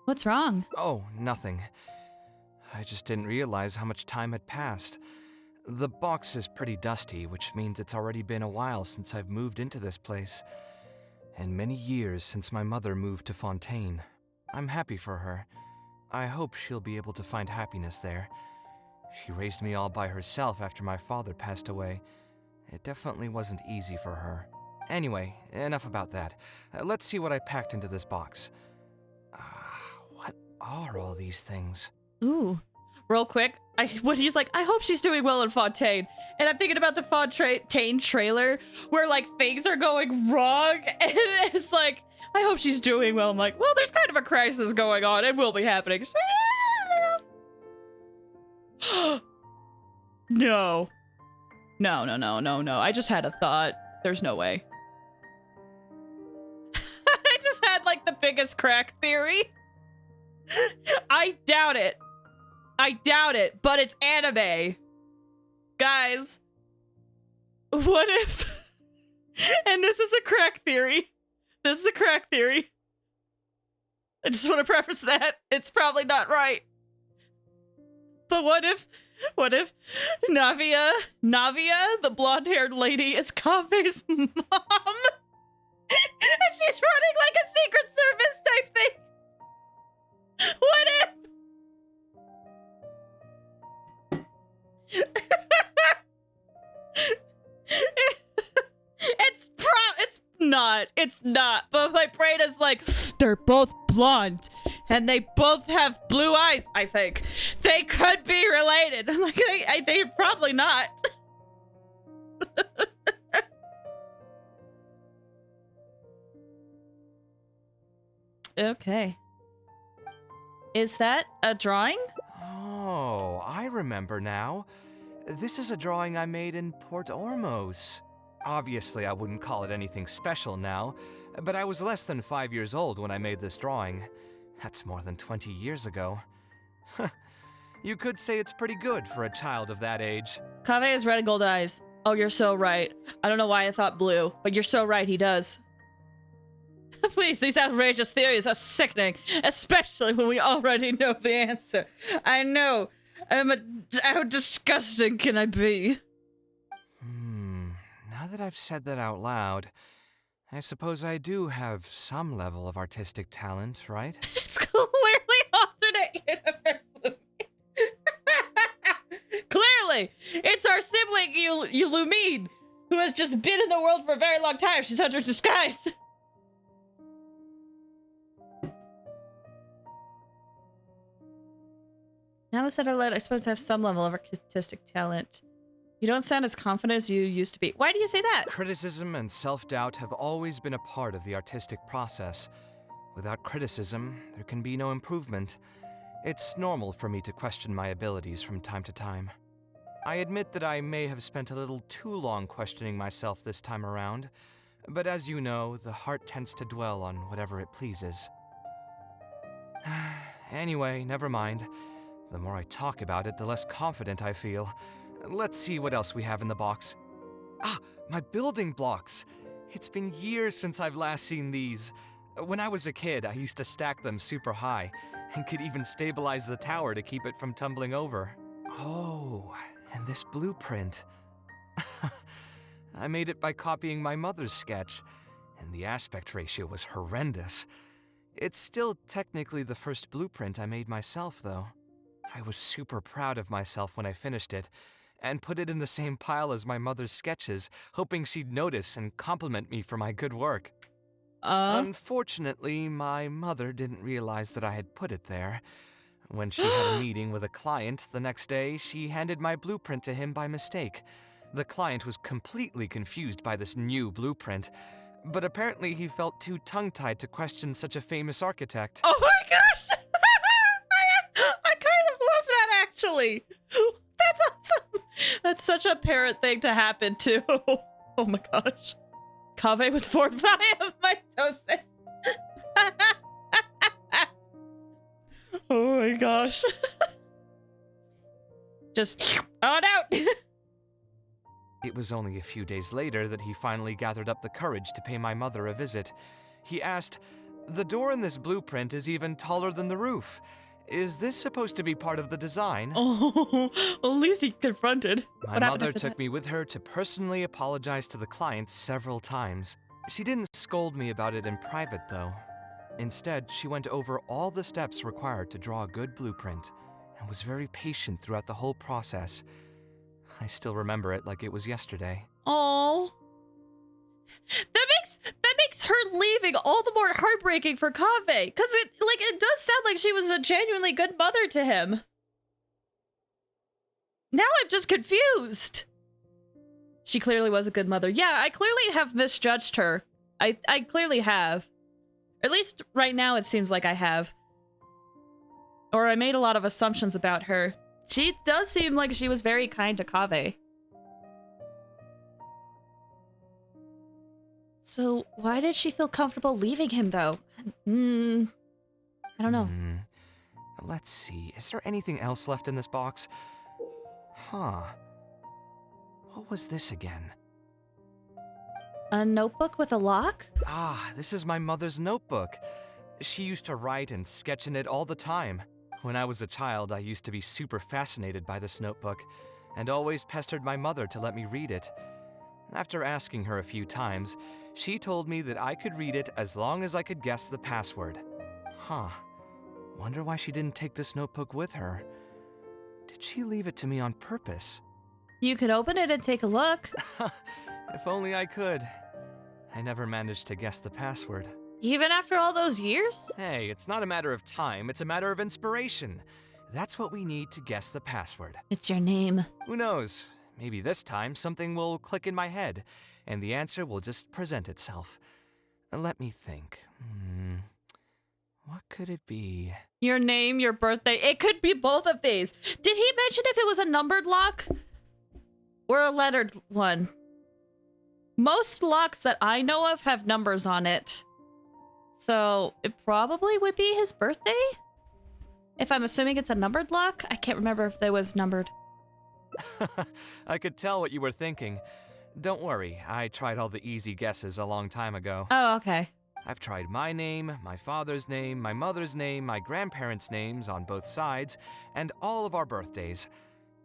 What's wrong? Oh, nothing. I just didn't realize how much time had passed. The box is pretty dusty, which means it's already been a while since I've moved into this place. And many years since my mother moved to Fontaine. I'm happy for her. I hope she'll be able to find happiness there. She raised me all by herself after my father passed away. It definitely wasn't easy for her. Anyway, enough about that. Let's see what I packed into this box. What are all these things? Ooh. Real quick, when he's like, I hope she's doing well in Fontaine. And I'm thinking about the Fontaine trailer where like things are going wrong. And it's like, I hope she's doing well. I'm like, well, there's kind of a crisis going on. It will be happening. No. No. I just had a thought. There's no way. I just had like the biggest crack theory. I doubt it, but it's anime. Guys, what if... And this is a crack theory. I just want to preface that. It's probably not right. But what if Navia, the blonde-haired lady, is Kaveh's mom? And she's running like a Secret Service type thing? What if It's not. But my brain is like, they're both blonde and they both have blue eyes, I think. They could be related. I'm like, they're probably not. Okay. Is that a drawing? Oh, I remember now. This is a drawing I made in Port Ormos. Obviously, I wouldn't call it anything special now, but I was less than 5 years old when I made this drawing. That's more than 20 years ago. You could say it's pretty good for a child of that age. Kaveh has red and gold eyes. Oh, you're so right. I don't know why I thought blue, but you're so right, he does. Please, these outrageous theories are sickening, especially when we already know the answer. I know. How disgusting can I be? Now that I've said that out loud, I suppose I do have some level of artistic talent, right? It's clearly alternate universe. Clearly! It's our sibling, Lumine, who has just been in the world for a very long time. She's under disguise. Now that said out loud, I suppose I have some level of artistic talent. You don't sound as confident as you used to be. Why do you say that? Criticism and self-doubt have always been a part of the artistic process. Without criticism, there can be no improvement. It's normal for me to question my abilities from time to time. I admit that I may have spent a little too long questioning myself this time around, but as you know, the heart tends to dwell on whatever it pleases. Anyway, never mind. The more I talk about it, the less confident I feel. Let's see what else we have in the box. Ah, my building blocks! It's been years since I've last seen these. When I was a kid, I used to stack them super high, and could even stabilize the tower to keep it from tumbling over. Oh, and this blueprint. I made it by copying my mother's sketch, and the aspect ratio was horrendous. It's still technically the first blueprint I made myself, though. I was super proud of myself when I finished it, and put it in the same pile as my mother's sketches, hoping she'd notice and compliment me for my good work. Unfortunately, my mother didn't realize that I had put it there. When she had a meeting with a client the next day, she handed my blueprint to him by mistake. The client was completely confused by this new blueprint, but apparently he felt too tongue-tied to question such a famous architect. Oh my gosh! I kind of love that, actually. That's awesome. That's such a parent thing to happen, too. Oh my gosh. Kaveh was formed by a mitosis. Oh my gosh. Just on out. It was only a few days later that he finally gathered up the courage to pay my mother a visit. He asked, "The door in this blueprint is even taller than the roof. Is this supposed to be part of the design?" Oh, well, at least he confronted. My mother took me with her to personally apologize to the client several times. She didn't scold me about it in private, though. Instead, she went over all the steps required to draw a good blueprint, and was very patient throughout the whole process. I still remember it like it was yesterday. Oh, that makes her leaving all the more heartbreaking for Kaveh, because it does sound like she was a genuinely good mother to him. Now I'm just confused. She clearly was a good mother. Yeah, I clearly have misjudged her. I clearly have. At least right now it seems like I have. Or I made a lot of assumptions about her. She does seem like she was very kind to Kaveh. So why did she feel comfortable leaving him, though? I don't know. Let's see. Is there anything else left in this box? Huh. What was this again? A notebook with a lock? Ah, this is my mother's notebook. She used to write and sketch in it all the time. When I was a child, I used to be super fascinated by this notebook, and always pestered my mother to let me read it. After asking her a few times, she told me that I could read it as long as I could guess the password. Huh. Wonder why she didn't take this notebook with her. Did she leave it to me on purpose? You could open it and take a look. If only I could. I never managed to guess the password. Even after all those years? Hey, it's not a matter of time, it's a matter of inspiration. That's what we need to guess the password. It's your name. Who knows? Maybe this time something will click in my head, and the answer will just present itself. Let me think. What could it be? Your name, your birthday. It could be both of these. Did he mention if it was a numbered lock or a lettered one? Most locks that I know of have numbers on it. So it probably would be his birthday? If I'm assuming it's a numbered lock? I can't remember if it was numbered. I could tell what you were thinking. Don't worry, I tried all the easy guesses a long time ago. Oh, okay. I've tried my name, my father's name, my mother's name, my grandparents' names on both sides, and all of our birthdays.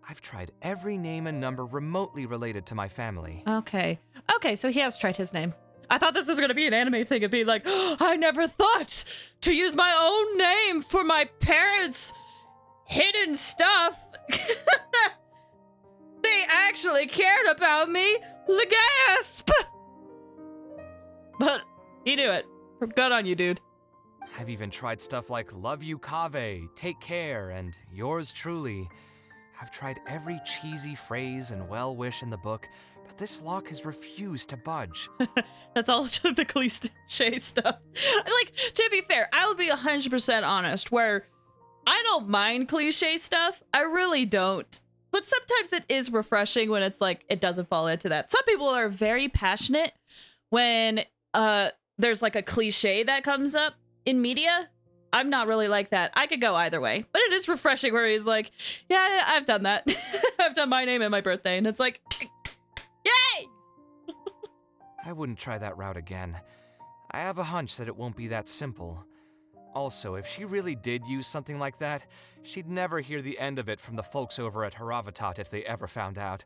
I've tried every name and number remotely related to my family. Okay. Okay, so he has tried his name. I thought this was going to be an anime thing. It'd be like, oh, I never thought to use my own name for my parents' hidden stuff. They actually cared about me. The gasp! But he knew it. Good on you, dude. I've even tried stuff like Love You Kaveh, Take Care, and Yours Truly. I've tried every cheesy phrase and well-wish in the book, but this lock has refused to budge. That's all the cliche stuff. Like, to be fair, I will be 100% honest, where I don't mind cliche stuff. I really don't. But sometimes it is refreshing when it's like, it doesn't fall into that. Some people are very passionate when there's like a cliche that comes up in media. I'm not really like that. I could go either way. But it is refreshing where he's like, yeah, I've done that. I've done my name and my birthday. And it's like, yay! I wouldn't try that route again. I have a hunch that it won't be that simple. Also, if she really did use something like that, she'd never hear the end of it from the folks over at Haravatat if they ever found out.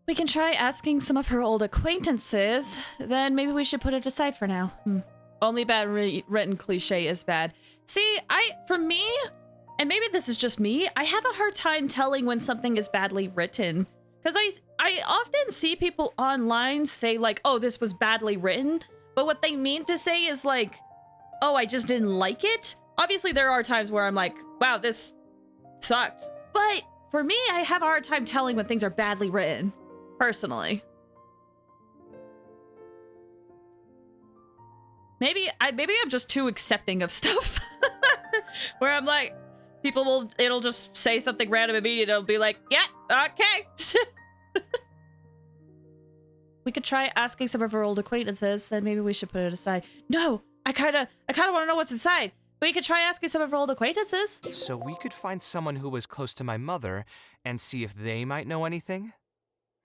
We can try asking some of her old acquaintances. Then maybe we should put it aside for now. Only bad written cliche is bad. See, for me, and maybe this is just me, I have a hard time telling when something is badly written. Because I often see people online say like, oh, this was badly written. But what they mean to say is like, oh, I just didn't like it. Obviously, there are times where I'm like, wow, this sucked. But for me, I have a hard time telling when things are badly written, personally. Maybe I'm just too accepting of stuff. Where I'm like, it'll just say something random immediately. It'll be like, yeah, okay. We could try asking some of our old acquaintances, then maybe we should put it aside. No, I kinda want to know what's inside. We could try asking some of our old acquaintances. So we could find someone who was close to my mother and see if they might know anything?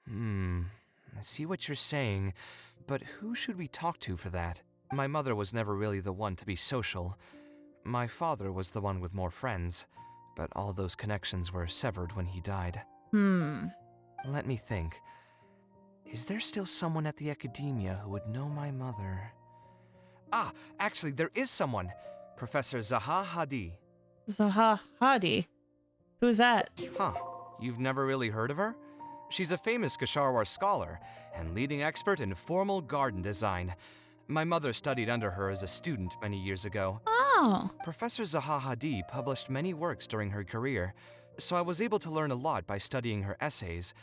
I see what you're saying, but who should we talk to for that? My mother was never really the one to be social. My father was the one with more friends, but all those connections were severed when he died. Let me think. Is there still someone at the academia who would know my mother? Ah, actually, there is someone. Professor Zaha Hadi. Zaha Hadi? Who's that? Huh. You've never really heard of her? She's a famous Gasharwar scholar and leading expert in formal garden design. My mother studied under her as a student many years ago. Oh. Professor Zaha Hadi published many works during her career, so I was able to learn a lot by studying her essays.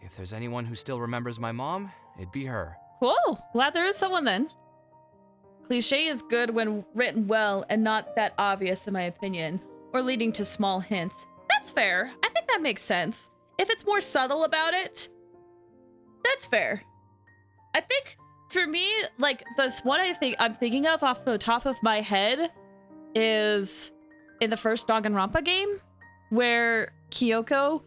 If there's anyone who still remembers my mom, it'd be her. Cool. Glad there is someone then. Cliche is good when written well and not that obvious in my opinion, or leading to small hints. That's fair. I think that makes sense. If it's more subtle about it, that's fair. I think for me, like this one I'm thinking of off the top of my head is in the first Danganronpa game where Kyoko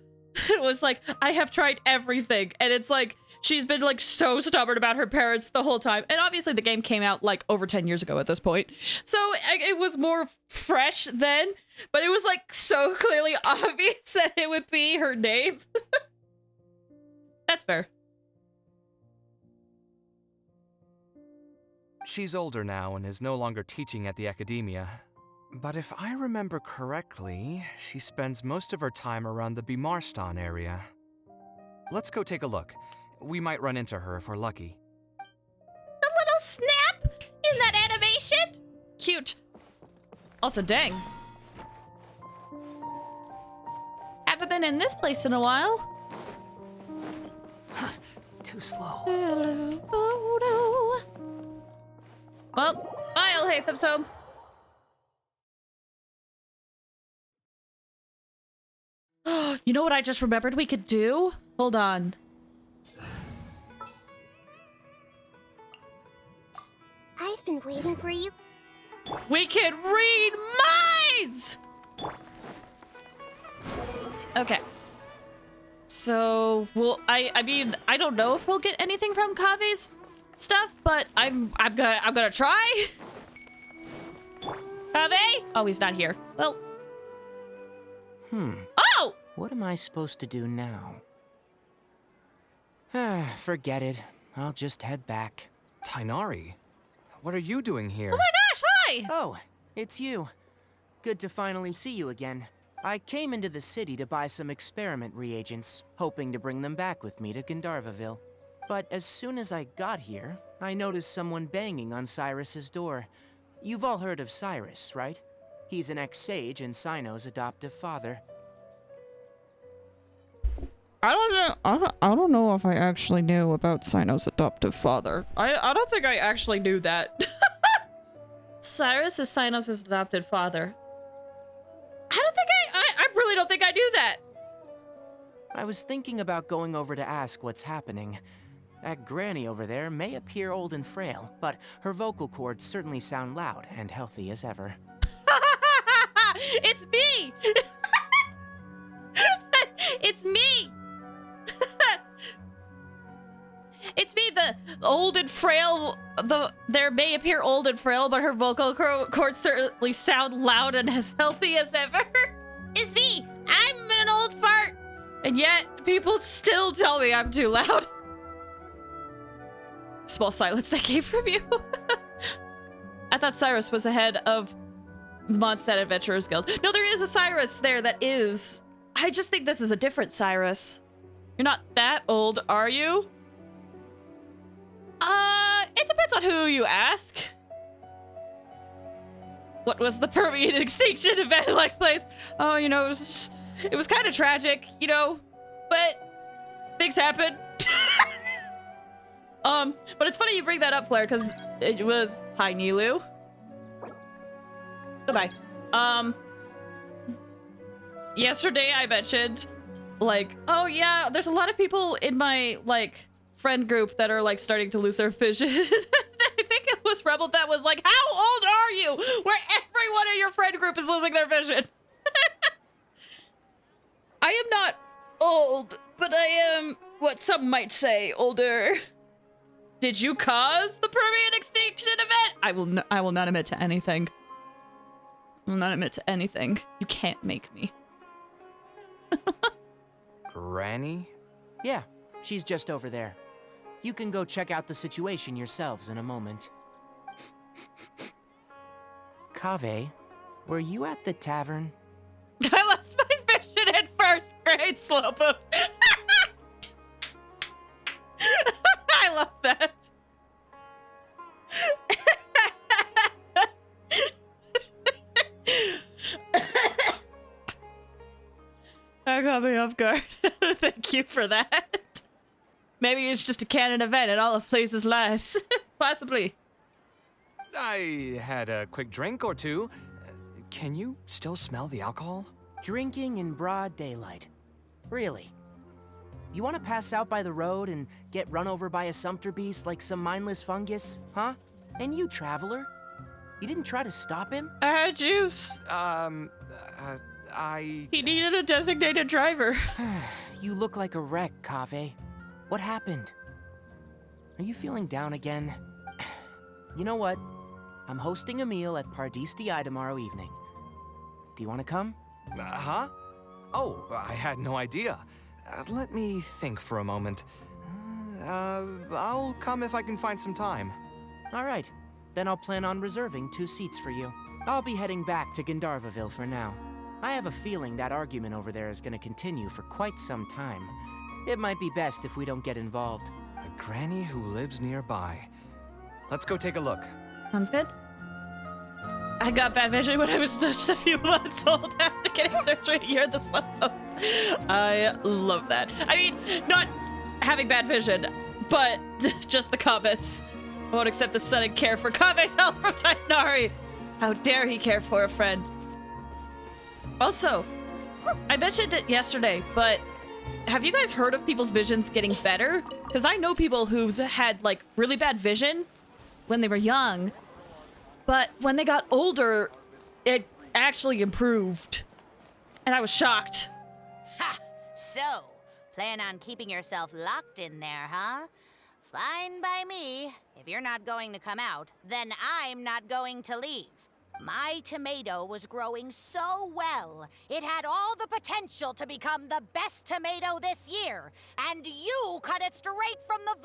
was like, I have tried everything. And it's like, she's been like so stubborn about her parents the whole time. And obviously the game came out like over 10 years ago at this point. So it was more fresh then, but it was like so clearly obvious that it would be her name. That's fair. She's older now and is no longer teaching at the academia. But if I remember correctly, she spends most of her time around the Bimarstan area. Let's go take a look. We might run into her if we're lucky. The little snap in that animation? Cute. Also, dang. Haven't been in this place in a while. Too slow. Hello, oh no. Well, bye, Alhatham's home. You know what I just remembered we could do? Hold on. I've been waiting for you. We can read minds! Okay. So, well, I mean, I don't know if we'll get anything from Kaveh's stuff, but I'm gonna try. Kaveh? Oh, he's not here. Well. Oh! What am I supposed to do now? Forget it. I'll just head back. Tainari, what are you doing here? Oh my gosh, hi! Oh, it's you. Good to finally see you again. I came into the city to buy some experiment reagents, hoping to bring them back with me to Gandharvaville. But as soon as I got here, I noticed someone banging on Cyrus's door. You've all heard of Cyrus, right? He's an ex-sage and Cyno's adoptive father. I don't know if I actually knew about Cyno's adoptive father. I don't think I actually knew that. Cyrus is Cyno's adopted father. I really don't think I knew that. I was thinking about going over to ask what's happening. That granny over there may appear old and frail, but her vocal cords certainly sound loud and healthy as ever. It's me! It's me! It's me, the old and frail. There may appear old and frail, but her vocal cords certainly sound loud and as healthy as ever. It's me! I'm an old fart! And yet, people still tell me I'm too loud. Small silence that came from you. I thought Cyrus was ahead of the Mondstadt Adventurers Guild. No, there is a Cyrus there that is. I just think this is a different Cyrus. You're not that old, are you? It depends on who you ask. What was the Permian extinction event like place? Oh, you know, it was kind of tragic, you know, but things happen. But it's funny you bring that up, Flair, because it was hi, Nilu. Goodbye. Yesterday I mentioned, like, oh yeah, there's a lot of people in my, like, friend group that are, like, starting to lose their vision. I think it was Rebel that was like, how old are you? Where everyone in your friend group is losing their vision. I am not old, but I am what some might say older. Did you cause the Permian extinction event? I will not admit to anything. I will not admit to anything. You can't make me. Granny? Yeah, she's just over there. You can go check out the situation yourselves in a moment. Kaveh, were you at the tavern? I lost my vision in first grade, Slowpoke. I love that. That caught me off guard. Thank you for that. Maybe it's just a canon event in all of Blaze's lives. Possibly. I had a quick drink or two. Can you still smell the alcohol? Drinking in broad daylight. Really? You want to pass out by the road and get run over by a sumpter beast like some mindless fungus, huh? And you, traveler? You didn't try to stop him? I had juice. He needed a designated driver. You look like a wreck, Kaveh. What happened? Are you feeling down again? You know what? I'm hosting a meal at Pardistii tomorrow evening. Do you want to come? Huh? Oh, I had no idea. Let me think for a moment. I'll come if I can find some time. All right. Then I'll plan on reserving 2 seats for you. I'll be heading back to Gandharvaville for now. I have a feeling that argument over there is going to continue for quite some time. It might be best if we don't get involved. A granny who lives nearby. Let's go take a look. Sounds good. I got bad vision when I was just a few months old after getting surgery. You're the slowpoke. I love that. I mean, not having bad vision, but just the comments. I won't accept the sudden care for Kaveh's help from Tainari. How dare he care for a friend? Also, I mentioned it yesterday, but have you guys heard of people's visions getting better? Because I know people who've had, like, really bad vision when they were young, but when they got older, it actually improved. And I was shocked. Ha! So, plan on keeping yourself locked in there, huh? Fine by me. If you're not going to come out, then I'm not going to leave. My tomato was growing so well. It had all the potential to become the best tomato this year. And you cut it straight from the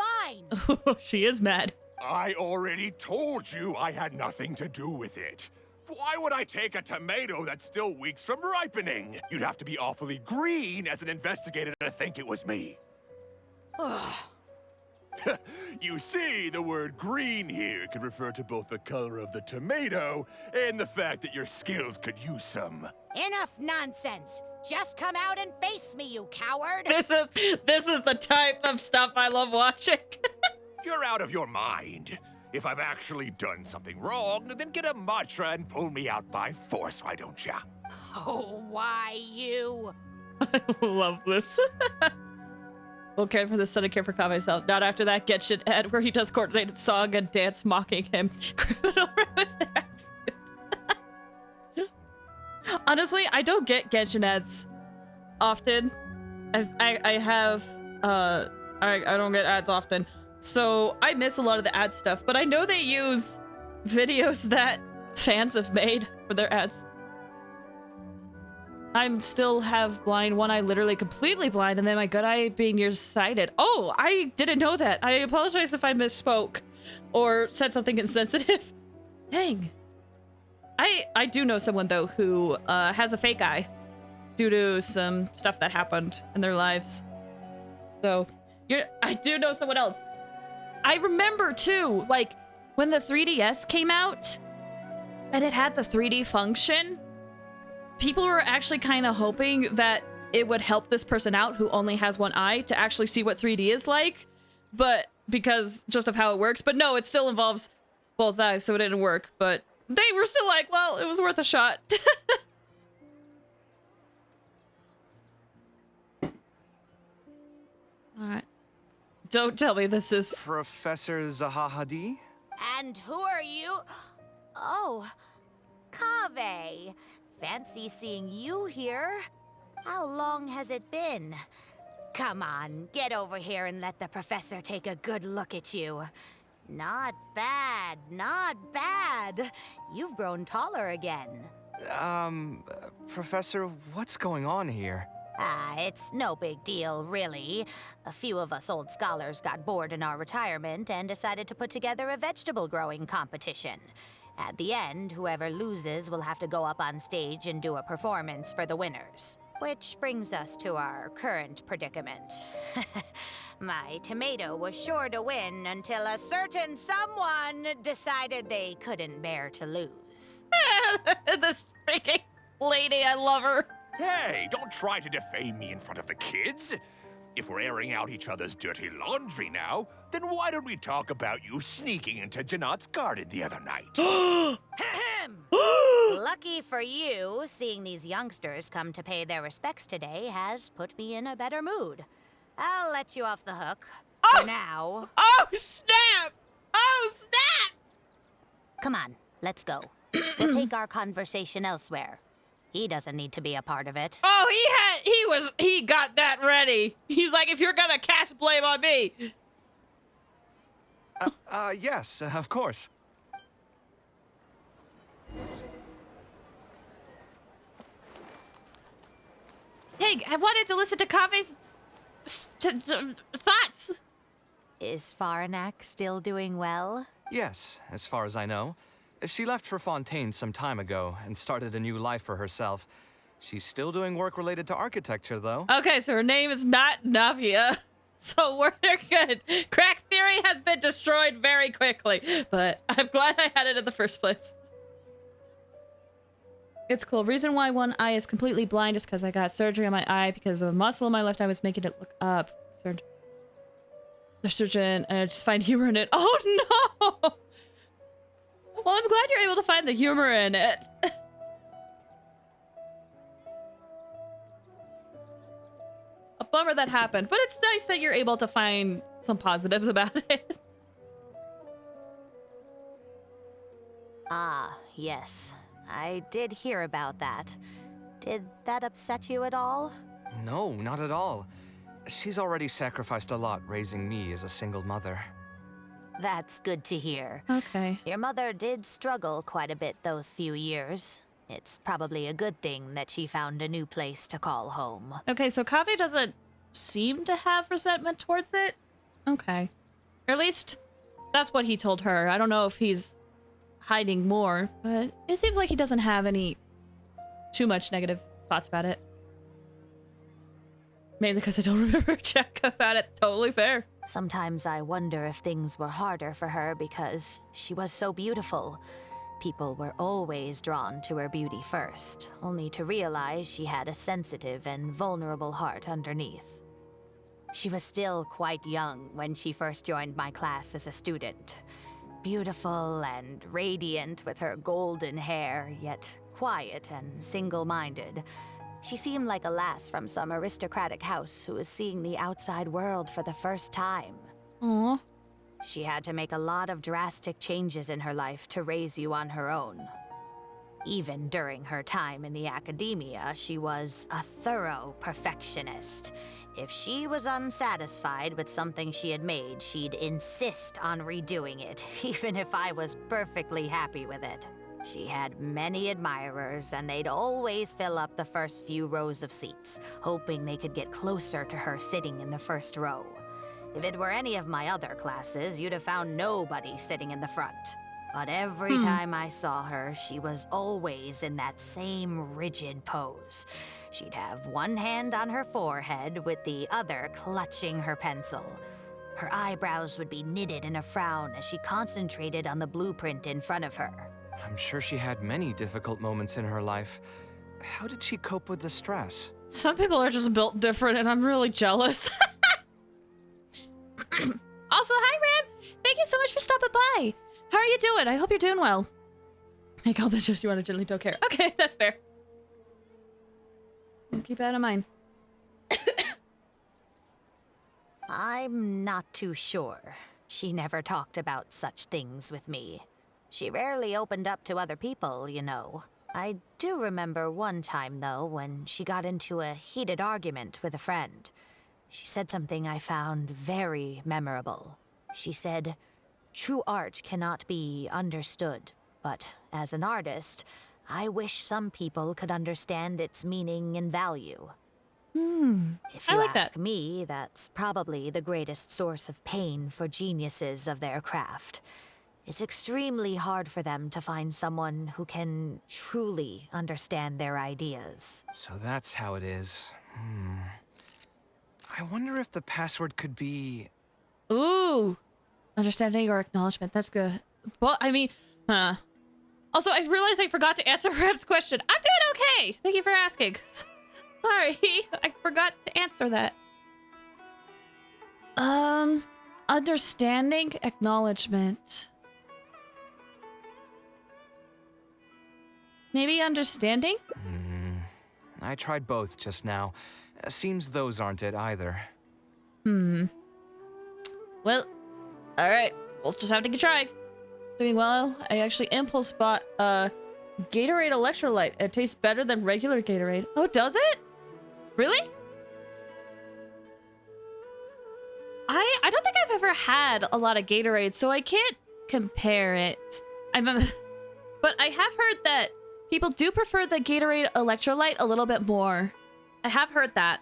vine. She is mad. I already told you I had nothing to do with it. Why would I take a tomato that's still weeks from ripening? You'd have to be awfully green as an investigator to think it was me. You see, the word green here could refer to both the color of the tomato and the fact that your skills could use some. Enough nonsense. Just come out and face me, you coward. This is the type of stuff I love watching. You're out of your mind. If I've actually done something wrong, then get a mantra and pull me out by force, why don't ya? Oh, why you? I love this. We'll care for the son and care for Kaveh's health. Not after that Genshin ad where he does coordinated song and dance mocking him. Criminal with their Honestly, I don't get Genshin ads often. I don't get ads often. So I miss a lot of the ad stuff, but I know they use videos that fans have made for their ads. I'm still have blind, one eye literally completely blind, and then my good eye being nearsighted. Oh, I didn't know that. I apologize if I misspoke or said something insensitive. Dang. I do know someone, though, who has a fake eye due to some stuff that happened in their lives. So, I do know someone else. I remember, too, like, when the 3DS came out, and it had the 3D function, people were actually kind of hoping that it would help this person out who only has one eye to actually see what 3D is like, but because just of how it works. But no, it still involves both eyes, so it didn't work. But they were still like, well, it was worth a shot. All right. Don't tell me this is... Professor Zahahadi? And who are you? Oh, Kaveh. Fancy seeing you here. How long has it been? Come on, get over here and let the professor take a good look at you. Not bad, not bad. You've grown taller again. Professor, what's going on here? It's no big deal, really. A few of us old scholars got bored in our retirement and decided to put together a vegetable growing competition. At the end, whoever loses will have to go up on stage and do a performance for the winners. Which brings us to our current predicament. My tomato was sure to win until a certain someone decided they couldn't bear to lose. This freaking lady, I love her. Hey, don't try to defame me in front of the kids. If we're airing out each other's dirty laundry now, then why don't we talk about you sneaking into Janat's garden the other night? Lucky for you, seeing these youngsters come to pay their respects today has put me in a better mood. I'll let you off the hook. For now. Oh, snap! Oh, snap! Come on, let's go. We'll take our conversation elsewhere. He doesn't need to be a part of it. Oh, he got that ready. He's like, if you're gonna cast blame on me. Yes, of course. Hey, I wanted to listen to Kaveh's thoughts. Is Faranak still doing well? Yes, as far as I know. She left for Fontaine some time ago and started a new life for herself. She's still doing work related to architecture, though. Okay, so her name is not Navia. So we're good. Crack theory has been destroyed very quickly, but I'm glad I had it in the first place. It's cool. Reason why one eye is completely blind is because I got surgery on my eye because a muscle in my left eye was making it look up. The surgeon, and I just find humor in it. Oh no! Well, I'm glad you're able to find the humor in it. A bummer that happened, but it's nice that you're able to find some positives about it. Ah, yes. I did hear about that. Did that upset you at all? No, not at all. She's already sacrificed a lot raising me as a single mother. That's good to hear. Okay. Your mother did struggle quite a bit those few years. It's probably a good thing that she found a new place to call home. Okay, so Kaveh doesn't seem to have resentment towards it. Okay. Or at least that's what he told her. I don't know if he's hiding more, but it seems like he doesn't have any too much negative thoughts about it. Maybe because I don't remember Jack about it. Totally fair. Sometimes I wonder if things were harder for her because she was so beautiful. People were always drawn to her beauty first, only to realize she had a sensitive and vulnerable heart underneath. She was still quite young when she first joined my class as a student. Beautiful and radiant with her golden hair, yet quiet and single-minded. She seemed like a lass from some aristocratic house who was seeing the outside world for the first time. Aww. She had to make a lot of drastic changes in her life to raise you on her own. Even during her time in the academia, she was a thorough perfectionist. If she was unsatisfied with something she had made, she'd insist on redoing it, even if I was perfectly happy with it. She had many admirers, and they'd always fill up the first few rows of seats, hoping they could get closer to her sitting in the first row. If it were any of my other classes, you'd have found nobody sitting in the front. But every time I saw her, she was always in that same rigid pose. She'd have one hand on her forehead with the other clutching her pencil. Her eyebrows would be knitted in a frown as she concentrated on the blueprint in front of her. I'm sure she had many difficult moments in her life. How did she cope with the stress? Some people are just built different, and I'm really jealous. Also, hi, Ram. Thank you so much for stopping by. How are you doing? I hope you're doing well. I call that just you want to gently don't care. Okay, that's fair. I'll keep that in mind. I'm not too sure. She never talked about such things with me. She rarely opened up to other people, you know. I do remember one time, though, when she got into a heated argument with a friend. She said something I found very memorable. She said, "True art cannot be understood, but as an artist, I wish some people could understand its meaning and value." If you ask me, that's probably the greatest source of pain for geniuses of their craft. It's extremely hard for them to find someone who can truly understand their ideas. So that's how it is. I wonder if the password could be... Ooh. Understanding or acknowledgement. That's good. Well, I mean, Also, I realized I forgot to answer Ram's question. I'm doing okay. Thank you for asking. Sorry, I forgot to answer that. Understanding, acknowledgement. Maybe understanding? I tried both just now. Seems those aren't it either. Well, alright. We'll just have to get trying. Doing well. I actually impulse bought Gatorade electrolyte. It tastes better than regular Gatorade. Oh, does it? Really? I don't think I've ever had a lot of Gatorade, so I can't compare it. But I have heard that people do prefer the Gatorade electrolyte a little bit more. I have heard that.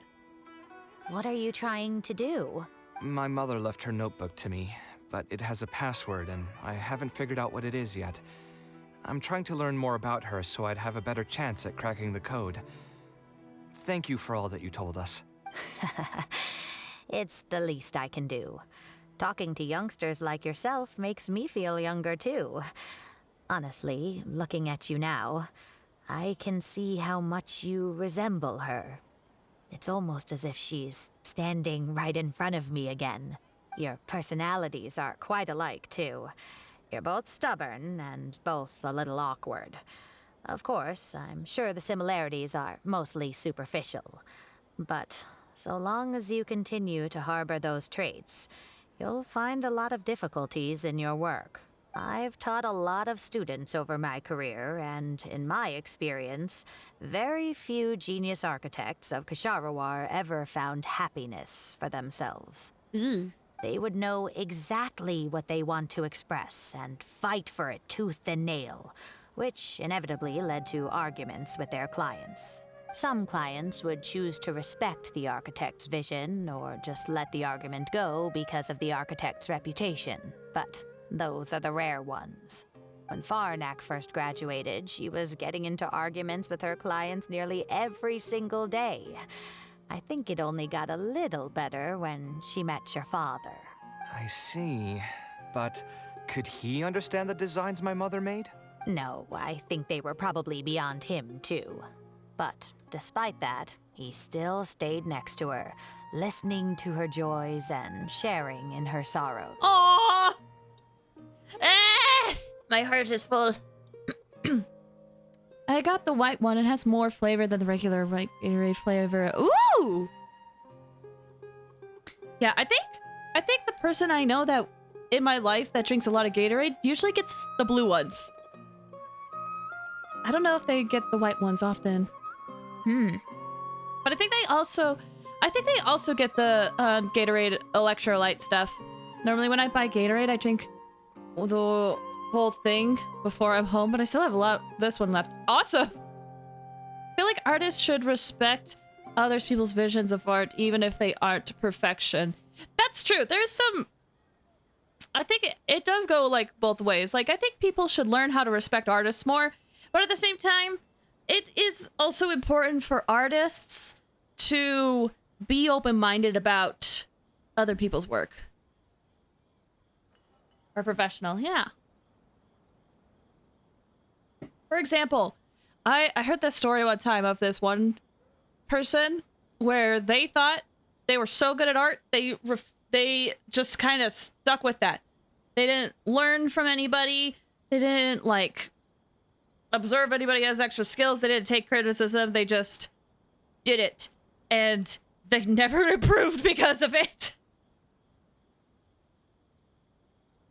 What are you trying to do? My mother left her notebook to me, but it has a password and I haven't figured out what it is yet. I'm trying to learn more about her so I'd have a better chance at cracking the code. Thank you for all that you told us. It's the least I can do. Talking to youngsters like yourself makes me feel younger too. Honestly, looking at you now, I can see how much you resemble her. It's almost as if she's standing right in front of me again. Your personalities are quite alike too. You're both stubborn and both a little awkward. Of course, I'm sure the similarities are mostly superficial. But so long as you continue to harbor those traits, you'll find a lot of difficulties in your work. I've taught a lot of students over my career, and in my experience, very few genius architects of Ksharawar ever found happiness for themselves. They would know exactly what they want to express and fight for it tooth and nail, which inevitably led to arguments with their clients. Some clients would choose to respect the architect's vision or just let the argument go because of the architect's reputation, but those are the rare ones. When Farnak first graduated, she was getting into arguments with her clients nearly every single day. I think it only got a little better when she met your father. I see. But could he understand the designs my mother made? No, I think they were probably beyond him, too. But despite that, he still stayed next to her, listening to her joys and sharing in her sorrows. Aww! My heart is full. I got the white one. It has more flavor than the regular white Gatorade flavor. Ooh! Yeah, I think the person I know that in my life that drinks a lot of Gatorade usually gets the blue ones. I don't know if they get the white ones often. But I think they also get the Gatorade electrolyte stuff. Normally when I buy Gatorade, I drink the whole thing before I'm home, but I still have this one left. Awesome! I feel like artists should respect other people's visions of art, even if they aren't perfection. That's true. There's some... I think it does go, like, both ways. Like, I think people should learn how to respect artists more, but at the same time, it is also important for artists to be open-minded about other people's work. Or professional, yeah. For example, I heard this story one time of this one person where they thought they were so good at art, they just kind of stuck with that. They didn't learn from anybody. They didn't, like, observe anybody has extra skills. They didn't take criticism. They just did it. And they never improved because of it.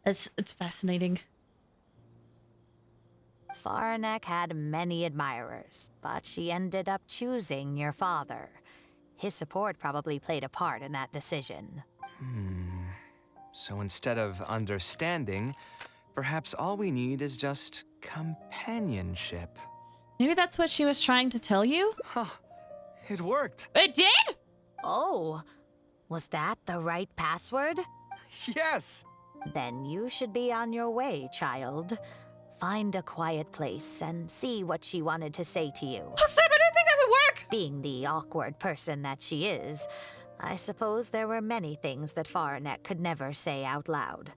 It's fascinating. Farnak had many admirers, but she ended up choosing your father. His support probably played a part in that decision. So instead of understanding, perhaps all we need is just companionship. Maybe that's what she was trying to tell you? Huh. It worked. It did? Oh, was that the right password? Yes! Then you should be on your way, child. Find a quiet place and see what she wanted to say to you. Oh, Sam, I didn't think that would work! Being the awkward person that she is, I suppose there were many things that Farnak could never say out loud.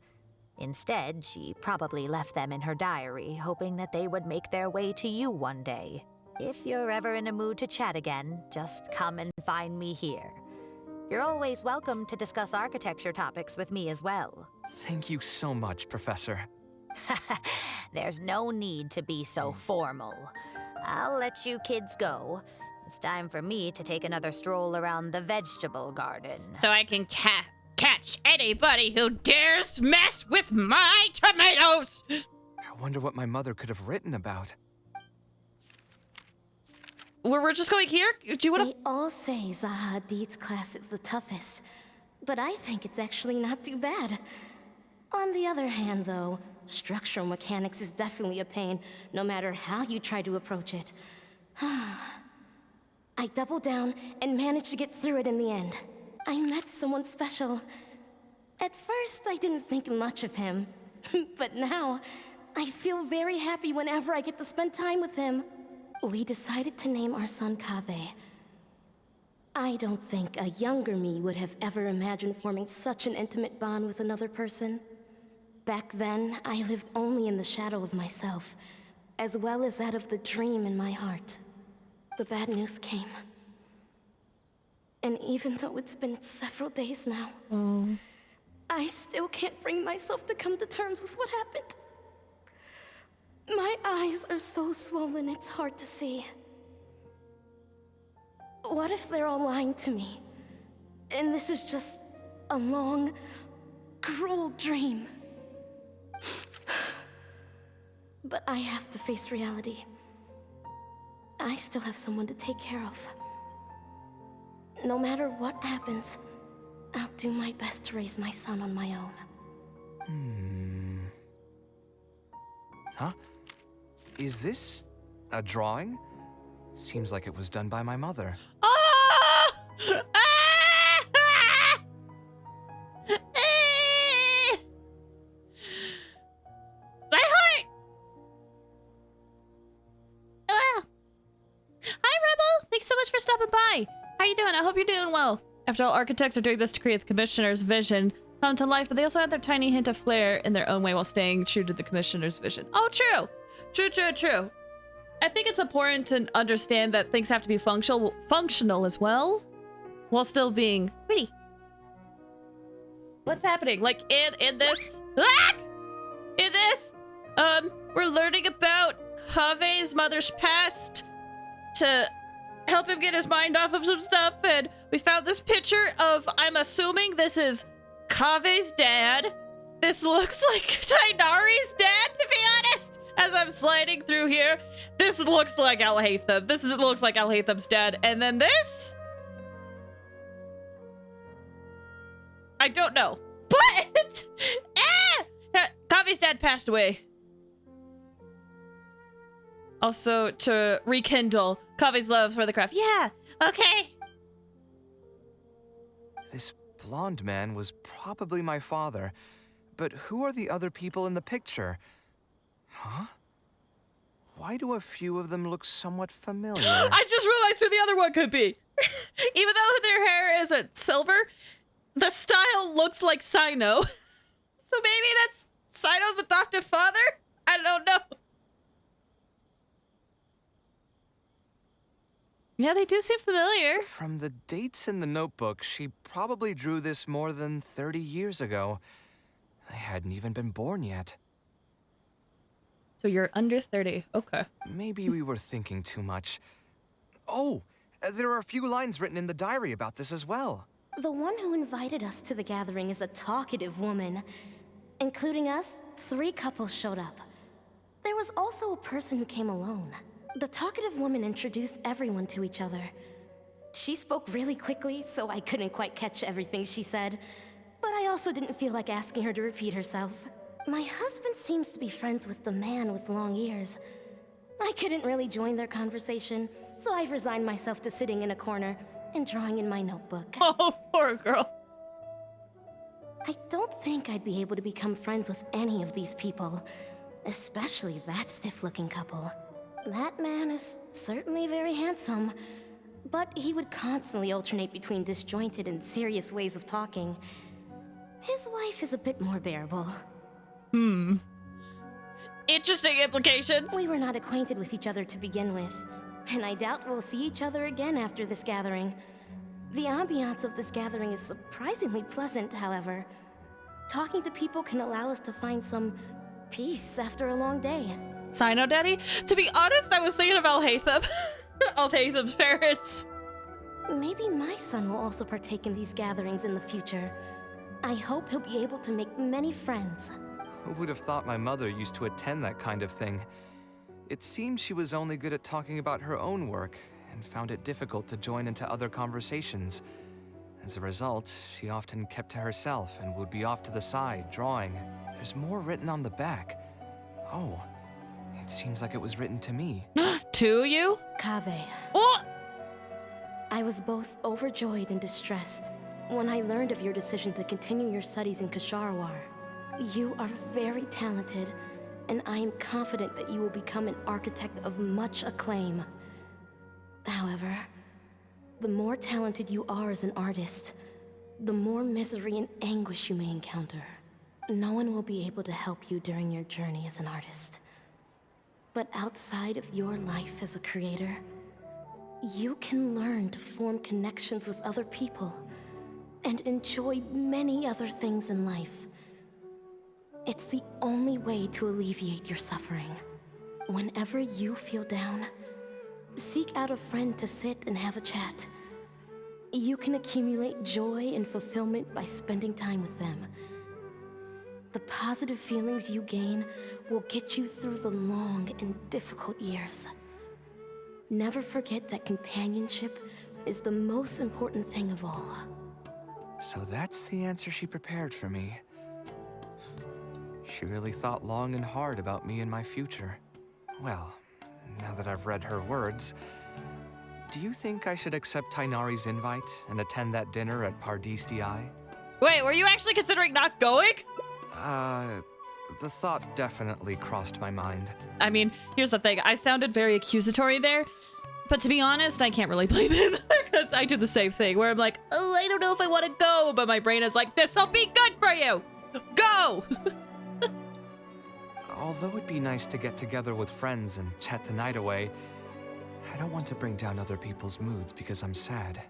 Instead, she probably left them in her diary, hoping that they would make their way to you one day. If you're ever in a mood to chat again, just come and find me here. You're always welcome to discuss architecture topics with me as well. Thank you so much, Professor. There's no need to be so formal. I'll let you kids go. It's time for me to take another stroll around the vegetable garden. So I can catch anybody who dares mess with my tomatoes! I wonder what my mother could have written about. We're just going here? Do you want to... They all say Zaha Hadid's class is the toughest, but I think it's actually not too bad. On the other hand, though, structural mechanics is definitely a pain, no matter how you try to approach it. I doubled down and managed to get through it in the end. I met someone special. At first, I didn't think much of him, but now, I feel very happy whenever I get to spend time with him. We decided to name our son Kaveh. I don't think a younger me would have ever imagined forming such an intimate bond with another person. Back then, I lived only in the shadow of myself, as well as that of the dream in my heart. The bad news came. And even though it's been several days now, I still can't bring myself to come to terms with what happened. My eyes are so swollen it's hard to see. What if they're all lying to me? And this is just a long, cruel dream. But I have to face reality. I still have someone to take care of. No matter what happens, I'll do my best to raise my son on my own. Huh? Is this a drawing? Seems like it was done by my mother. Ah! My heart! Hi, Rebel! Thanks so much for stopping by. How you doing? I hope you're doing well. After all, architects are doing this to create the Commissioner's vision come to life, but they also add their tiny hint of flair in their own way while staying true to the Commissioner's vision. Oh, true! True. I think it's important to understand that things have to be functional as well, while still being pretty. What's happening? Like in this? Ah! In this, we're learning about Kaveh's mother's past to help him get his mind off of some stuff, and we found this picture of, I'm assuming this is Kaveh's dad. This looks like Tainari's dad, to be honest. As I'm sliding through here, this looks like Al-Haytham. Looks like Al-Haytham's dad. And then this? I don't know. But Kaveh's dad passed away. Also, to rekindle Kaveh's love for the craft. Yeah, okay. This blonde man was probably my father. But who are the other people in the picture? Huh? Why do a few of them look somewhat familiar? I just realized who the other one could be. Even though their hair isn't silver, the style looks like Sino. So maybe that's Sino's adoptive father? I don't know. Yeah, they do seem familiar. From the dates in the notebook, she probably drew this more than 30 years ago. I hadn't even been born yet. So you're under 30. Okay. Maybe we were thinking too much. Oh, there are a few lines written in the diary about this as well. The one who invited us to the gathering is a talkative woman. Including us, 3 couples showed up. There was also a person who came alone. The talkative woman introduced everyone to each other. She spoke really quickly, so I couldn't quite catch everything she said. But I also didn't feel like asking her to repeat herself. My husband seems to be friends with the man with long ears. I couldn't really join their conversation, so I've resigned myself to sitting in a corner and drawing in my notebook. Oh, poor girl. I don't think I'd be able to become friends with any of these people, especially that stiff-looking couple. That man is certainly very handsome, but he would constantly alternate between disjointed and serious ways of talking. His wife is a bit more bearable. Interesting implications. We were not acquainted with each other to begin with, and I doubt we'll see each other again after this gathering. The ambiance of this gathering is surprisingly pleasant, however. Talking to people can allow us to find some peace after a long day. Sino Daddy? To be honest, I was thinking of Al-Haytham. Al-Haytham's parents. Maybe my son will also partake in these gatherings in the future. I hope he'll be able to make many friends. Who would have thought my mother used to attend that kind of thing? It seems she was only good at talking about her own work, and found it difficult to join into other conversations. As a result, she often kept to herself and would be off to the side, drawing. There's more written on the back. Oh, it seems like it was written to me. To you? Kaveh. Oh! I was both overjoyed and distressed when I learned of your decision to continue your studies in Kasharwar. You are very talented, and I am confident that you will become an architect of much acclaim. However, the more talented you are as an artist, the more misery and anguish you may encounter. No one will be able to help you during your journey as an artist. But outside of your life as a creator, you can learn to form connections with other people and enjoy many other things in life. It's the only way to alleviate your suffering. Whenever you feel down, seek out a friend to sit and have a chat. You can accumulate joy and fulfillment by spending time with them. The positive feelings you gain will get you through the long and difficult years. Never forget that companionship is the most important thing of all. So that's the answer she prepared for me. She really thought long and hard about me and my future. Well, now that I've read her words, do you think I should accept Tainari's invite and attend that dinner at Pardis Di? Wait, were you actually considering not going? The thought definitely crossed my mind. I mean, here's the thing. I sounded very accusatory there. But to be honest, I can't really blame him. Because I do the same thing. Where I'm like, oh, I don't know if I want to go. But my brain is like, this'll be good for you. Go! Although it'd be nice to get together with friends and chat the night away, I don't want to bring down other people's moods because I'm sad.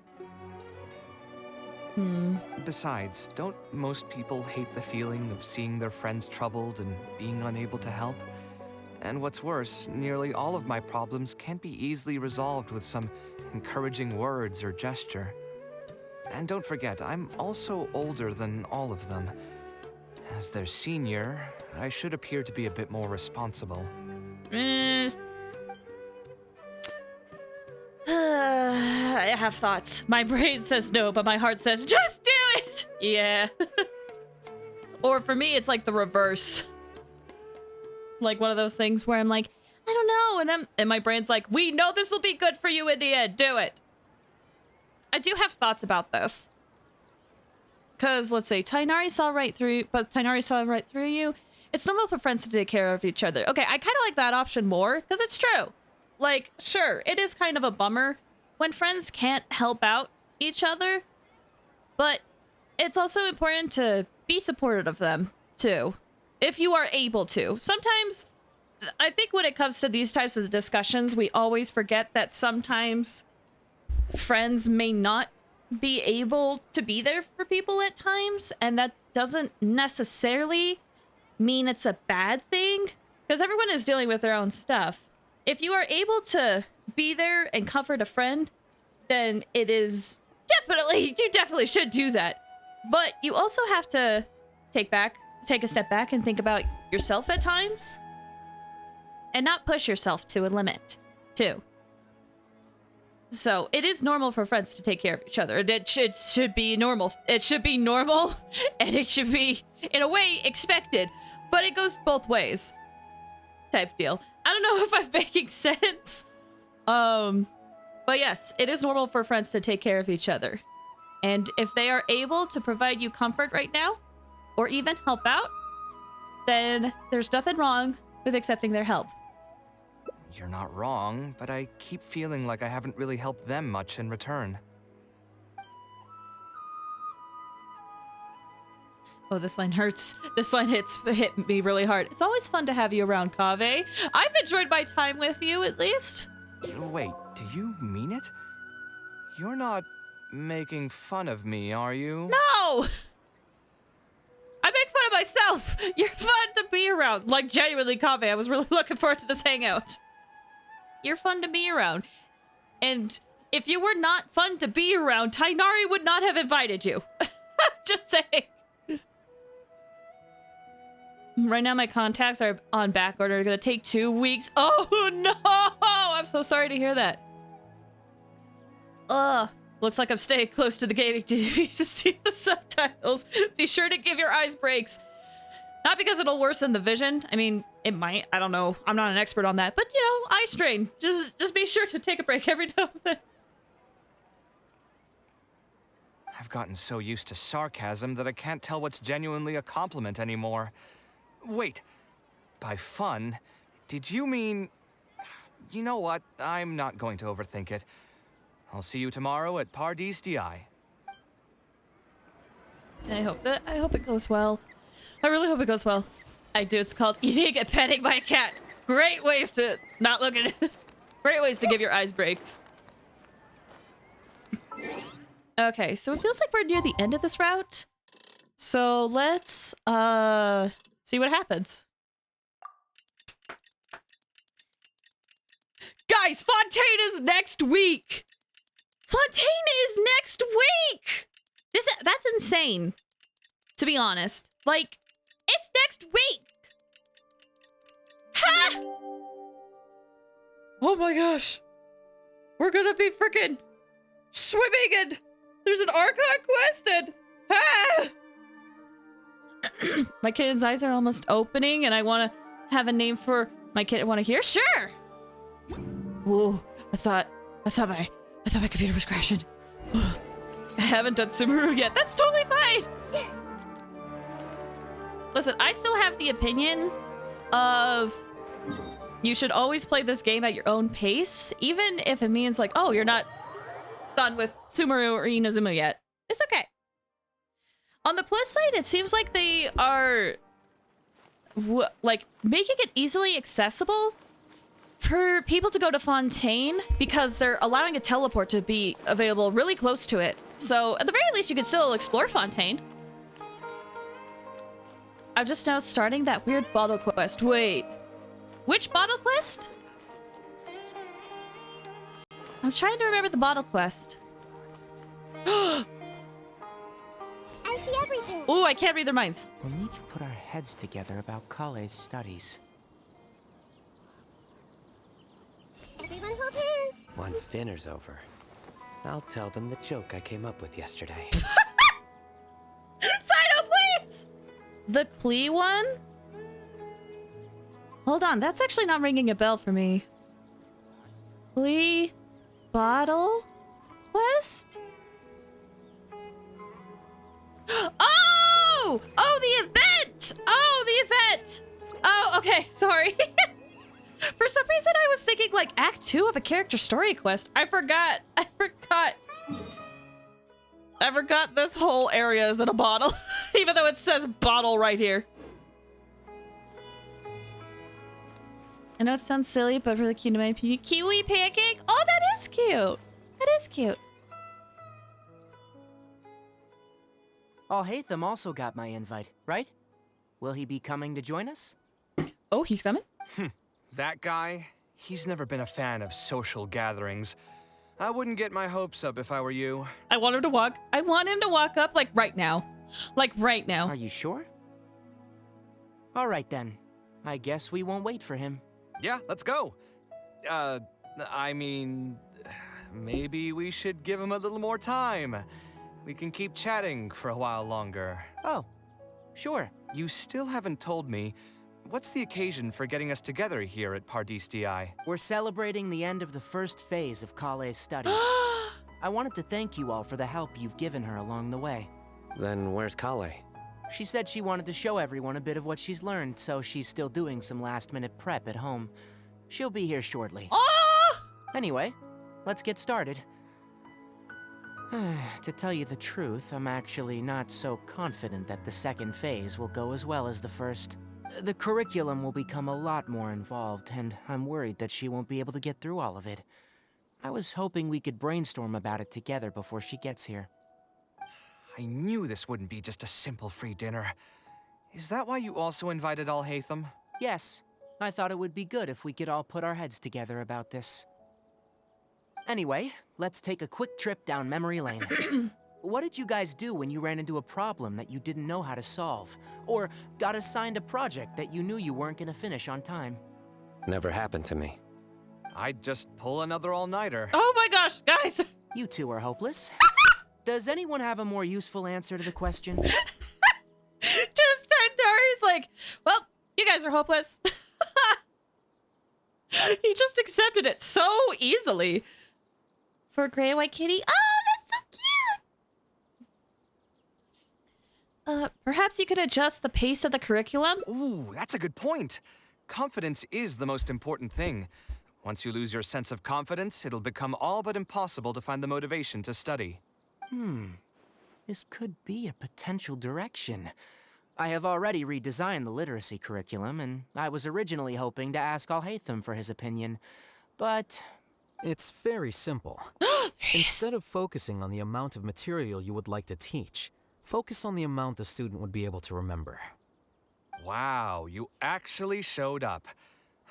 Besides, don't most people hate the feeling of seeing their friends troubled and being unable to help? And what's worse, nearly all of my problems can't be easily resolved with some encouraging words or gesture. And don't forget, I'm also older than all of them. As their senior, I should appear to be a bit more responsible. I have thoughts. My brain says no, but my heart says, just do it! Yeah. Or for me, it's like the reverse. Like one of those things where I'm like, I don't know. And my brain's like, we know this will be good for you in the end. Do it. I do have thoughts about this. Because, let's say, Tainari saw right through you. It's normal for friends to take care of each other. Okay, I kind of like that option more, because it's true. Like, sure, it is kind of a bummer when friends can't help out each other, but it's also important to be supportive of them, too, if you are able to. Sometimes, I think when it comes to these types of discussions, we always forget that sometimes friends may not be able to be there for people at times, and that doesn't necessarily mean it's a bad thing, because everyone is dealing with their own stuff. If you are able to be there and comfort a friend, then it is you definitely should do that. But you also have to take a step back and think about yourself at times, and not push yourself to a limit, too. So, it is normal for friends to take care of each other. It should be normal. It should be normal, and it should be, in a way, expected. But it goes both ways. Type deal. I don't know if I'm making sense. But yes, it is normal for friends to take care of each other. And if they are able to provide you comfort right now, or even help out, then there's nothing wrong with accepting their help. You're not wrong, but I keep feeling like I haven't really helped them much in return. Oh, this line hurts. This line hit me really hard. It's always fun to have you around, Kaveh. I've enjoyed my time with you, at least. Wait, do you mean it? You're not making fun of me, are you? No! I make fun of myself. You're fun to be around. Like, genuinely, Kaveh, I was really looking forward to this hangout. You're fun to be around. And if you were not fun to be around, Tainari would not have invited you. Just saying. Right now, my contacts are on back order. They're gonna take 2 weeks. Oh, no! I'm so sorry to hear that. Looks like I'm staying close to the gaming TV to see the subtitles. Be sure to give your eyes breaks. Not because it'll worsen the vision. I mean, it might. I don't know. I'm not an expert on that. But, you know, eye strain. Just be sure to take a break every now and then. I've gotten so used to sarcasm that I can't tell what's genuinely a compliment anymore. Wait, by fun, did you mean... You know what? I'm not going to overthink it. I'll see you tomorrow at Pardis DI. I hope it goes well. I really hope it goes well. I do. It's called eating and petting my cat. Great ways to not look at it. Great ways to give your eyes breaks. Okay, so it feels like we're near the end of this route. So let's see what happens. Guys, Fontaine is next week. Fontaine is next week. That's insane. To be honest, like, it's next week. Ha! Oh my gosh. We're gonna be freaking swimming and there's an Archon quest and ah! My kitten's eyes are almost opening and I want to have a name for my kitten. Want to hear? Sure. Ooh, I thought my computer was crashing. I haven't done Sumeru yet. That's totally fine. Listen, I still have the opinion of you should always play this game at your own pace, even if it means like, oh, you're not done with Sumeru or Inazuma yet. It's okay. On the plus side, it seems like they are like making it easily accessible for people to go to Fontaine because they're allowing a teleport to be available really close to it. So at the very least, you could still explore Fontaine. I'm just now starting that weird bottle quest. Wait, which bottle quest? I'm trying to remember the bottle quest. I see everything. Ooh, I can't read their minds. We'll need to put our heads together about Kaeya's studies. Everyone hold hands. Once dinner's over, I'll tell them the joke I came up with yesterday. Sino, please! The Klee one? Hold on, that's actually not ringing a bell for me. Klee bottle quest? Oh! Oh, the event! Oh, the event! Oh, okay, sorry. For some reason, I was thinking like Act 2 of a character story quest. I forgot this whole area is in a bottle, even though it says bottle right here. I know it sounds silly, but really cute in my opinion. Kiwi pancake? Oh, that is cute. That is cute. Alhaitham also got my invite, right? Will he be coming to join us? Oh, he's coming? That guy, he's never been a fan of social gatherings. I wouldn't get my hopes up if I were you. I want him to walk up like right now. Like right now. Are you sure? All right then. I guess we won't wait for him. Yeah, let's go. I mean, maybe we should give him a little more time. We can keep chatting for a while longer. Oh, sure. You still haven't told me, what's the occasion for getting us together here at Pardis DI? We're celebrating the end of the first phase of Kaeya's studies. I wanted to thank you all for the help you've given her along the way. Then where's Kaeya? She said she wanted to show everyone a bit of what she's learned, so she's still doing some last-minute prep at home. She'll be here shortly. Oh! Anyway, let's get started. To tell you the truth, I'm actually not so confident that the second phase will go as well as the first. The curriculum will become a lot more involved, and I'm worried that she won't be able to get through all of it. I was hoping we could brainstorm about it together before she gets here. I knew this wouldn't be just a simple free dinner. Is that why you also invited Alhaitham? Yes, I thought it would be good if we could all put our heads together about this. Anyway, let's take a quick trip down memory lane. What did you guys do when you ran into a problem that you didn't know how to solve? Or got assigned a project that you knew you weren't gonna finish on time? Never happened to me. I'd just pull another all-nighter. Oh my gosh, guys! You two are hopeless. Does anyone have a more useful answer to the question? Just Nari's like, well, you guys are hopeless. He just accepted it so easily. For a gray and white kitty. Oh, that's so cute! Perhaps you could adjust the pace of the curriculum? Ooh, that's a good point. confidence is the most important thing. Once you lose your sense of confidence, it'll become all but impossible to find the motivation to study. This could be a potential direction. I have already redesigned the literacy curriculum, and I was originally hoping to ask Alhaitham for his opinion. But it's very simple. Instead of focusing on the amount of material you would like to teach, focus on the amount the student would be able to remember. Wow, you actually showed up.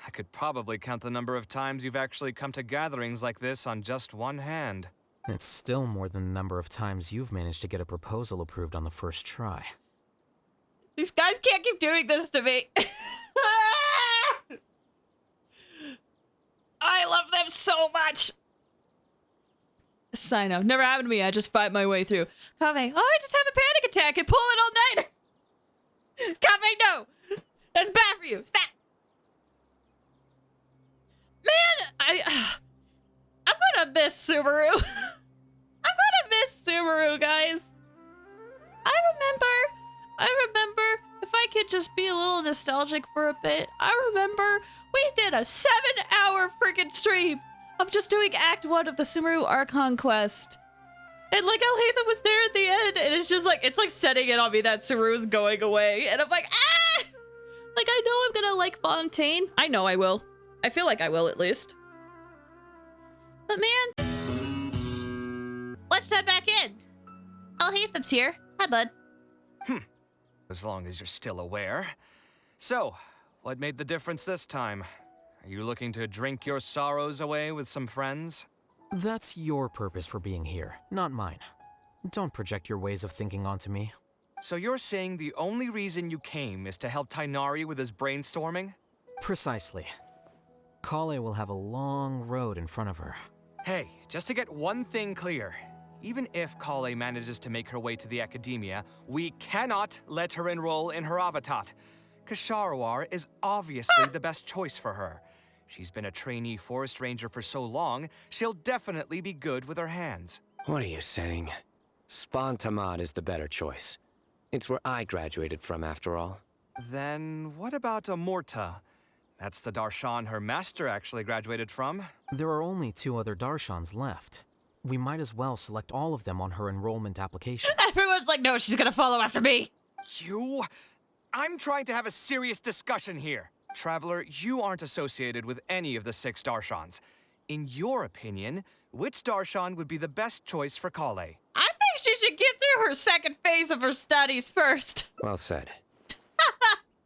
I could probably count the number of times you've actually come to gatherings like this on just one hand. It's still more than the number of times you've managed to get a proposal approved on the first try. These guys can't keep doing this to me. I love them so much. Sign up. Never happened to me. I just fight my way through. Kaveh, oh, I just have a panic attack and pull it all nighter. Kaveh, no. That's bad for you. Stop. Man, I'm gonna miss Sumeru. I'm gonna miss Sumeru, guys. I remember, if I could just be a little nostalgic for a bit, I remember we did a 7-hour freaking stream of just doing Act 1 of the Sumeru Archon quest. And like Alhaitham was there at the end, and it's just like, it's like setting it on me that Sumeru's going away. And I'm like, ah! Like, I know I'm gonna like Fontaine. I know I will. I feel like I will, at least. But man, let's head back in. Alhaitham's here. Hi, bud. As long as you're still aware. So, what made the difference this time? Are you looking to drink your sorrows away with some friends? That's your purpose for being here, not mine. Don't project your ways of thinking onto me. So you're saying the only reason you came is to help Tighnari with his brainstorming? Precisely. Kaeya will have a long road in front of her. Hey, just to get one thing clear. Even if Kaeya manages to make her way to the academia, we cannot let her enroll in her avatat. Ksharawar is obviously the best choice for her. She's been a trainee forest ranger for so long, she'll definitely be good with her hands. What are you saying? Spontamad is the better choice. It's where I graduated from, after all. Then what about Amorta? That's the Darshan her master actually graduated from. There are only 2 other Darshans left. We might as well select all of them on her enrollment application. Everyone's like, no, she's gonna follow after me. You? I'm trying to have a serious discussion here. Traveler, you aren't associated with any of the 6 Darshans. In your opinion, which Darshan would be the best choice for Kaeya? I think she should get through her second phase of her studies first. Well said.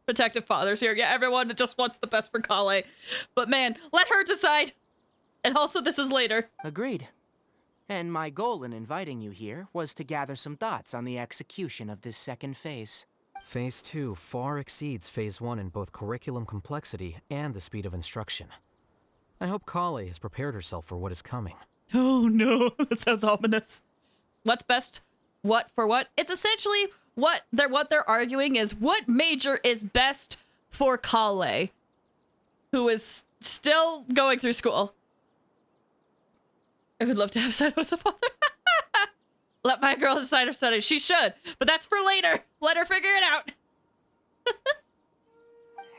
Protective fathers here. Yeah, everyone just wants the best for Kaeya. But man, let her decide. And also, this is later. agreed. And my goal in inviting you here was to gather some thoughts on the execution of this second phase. Phase 2 far exceeds Phase 1 in both curriculum complexity and the speed of instruction. I hope Kaeya has prepared herself for what is coming. Oh no, that sounds ominous. What's best? What for what? It's essentially what they're arguing is what major is best for Kaeya, who is still going through school. I would love to have side with a father. Let my girl decide her studies. She should, but that's for later. Let her figure it out.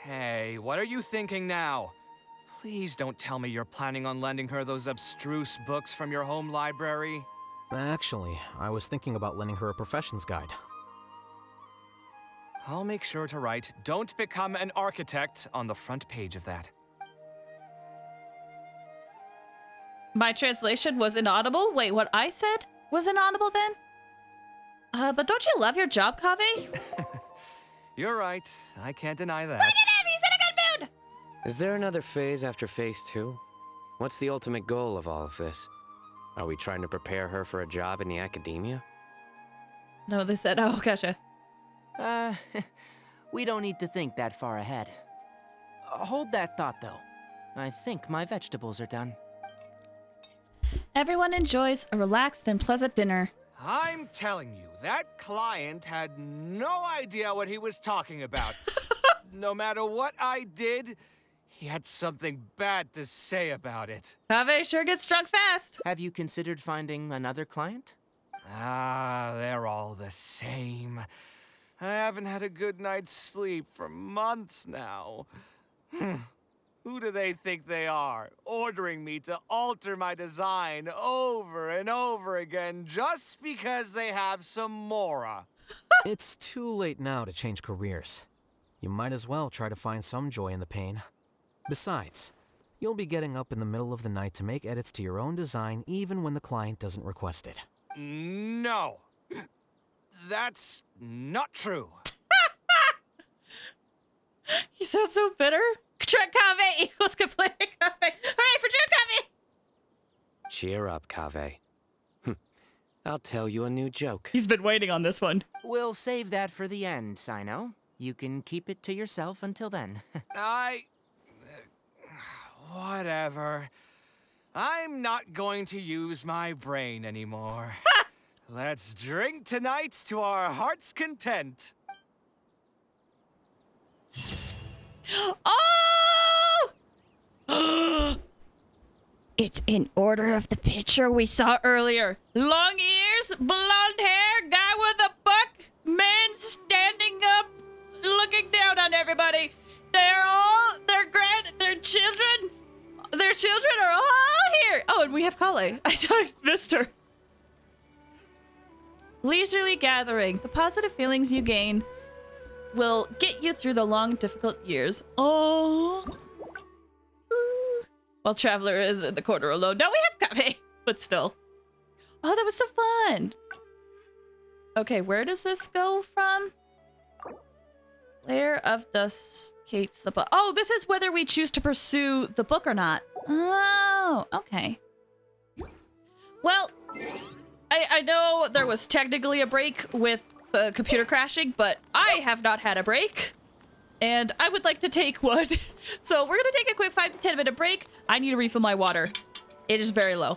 Hey, what are you thinking now? Please don't tell me you're planning on lending her those abstruse books from your home library. Actually, I was thinking about lending her a professions guide. I'll make sure to write, "Don't become an architect" on the front page of that. My translation was inaudible? Wait, what I said was inaudible then? But don't you love your job, Kaveh? You're right. I can't deny that. Look at him! He's in a good mood! Is there another phase after Phase 2? What's the ultimate goal of all of this? Are we trying to prepare her for a job in the academia? No, they said, oh, gotcha. We don't need to think that far ahead. Hold that thought, though. I think my vegetables are done. Everyone enjoys a relaxed and pleasant dinner. I'm telling you, that client had no idea what he was talking about. No matter what I did, he had something bad to say about it. Kaveh sure gets drunk fast. Have you considered finding another client? They're all the same. I haven't had a good night's sleep for months now. Who do they think they are, ordering me to alter my design over and over again just because they have some mora? It's too late now to change careers. You might as well try to find some joy in the pain. Besides, you'll be getting up in the middle of the night to make edits to your own design even when the client doesn't request it. No. That's not true. You sound so bitter. Kaveh equals complete Kaveh. Hooray for Kaveh! Cheer up, Kaveh. I'll tell you a new joke. He's been waiting on this one. We'll save that for the end, Sino. You can keep it to yourself until then. Whatever. I'm not going to use my brain anymore. Let's drink tonight to our heart's content. Oh! It's in order of the picture we saw earlier. Long ears, blonde hair, guy with a book, man standing up, looking down on everybody. Their children are all here. Oh, and we have Kale. I missed her. Leisurely gathering. The positive feelings you gain will get you through the long, difficult years. Oh. While Traveler is in the corner alone. Now we have Kaveh, but still. Oh, that was so fun. Okay, where does this go from? Layer of dust gates the book. Oh, this is whether we choose to pursue the book or not. Oh, okay. Well, I know there was technically a break with the computer crashing, but I have not had a break. And I would like to take one. So we're gonna take a quick 5 to 10 minute break. I need to refill my water. It is very low.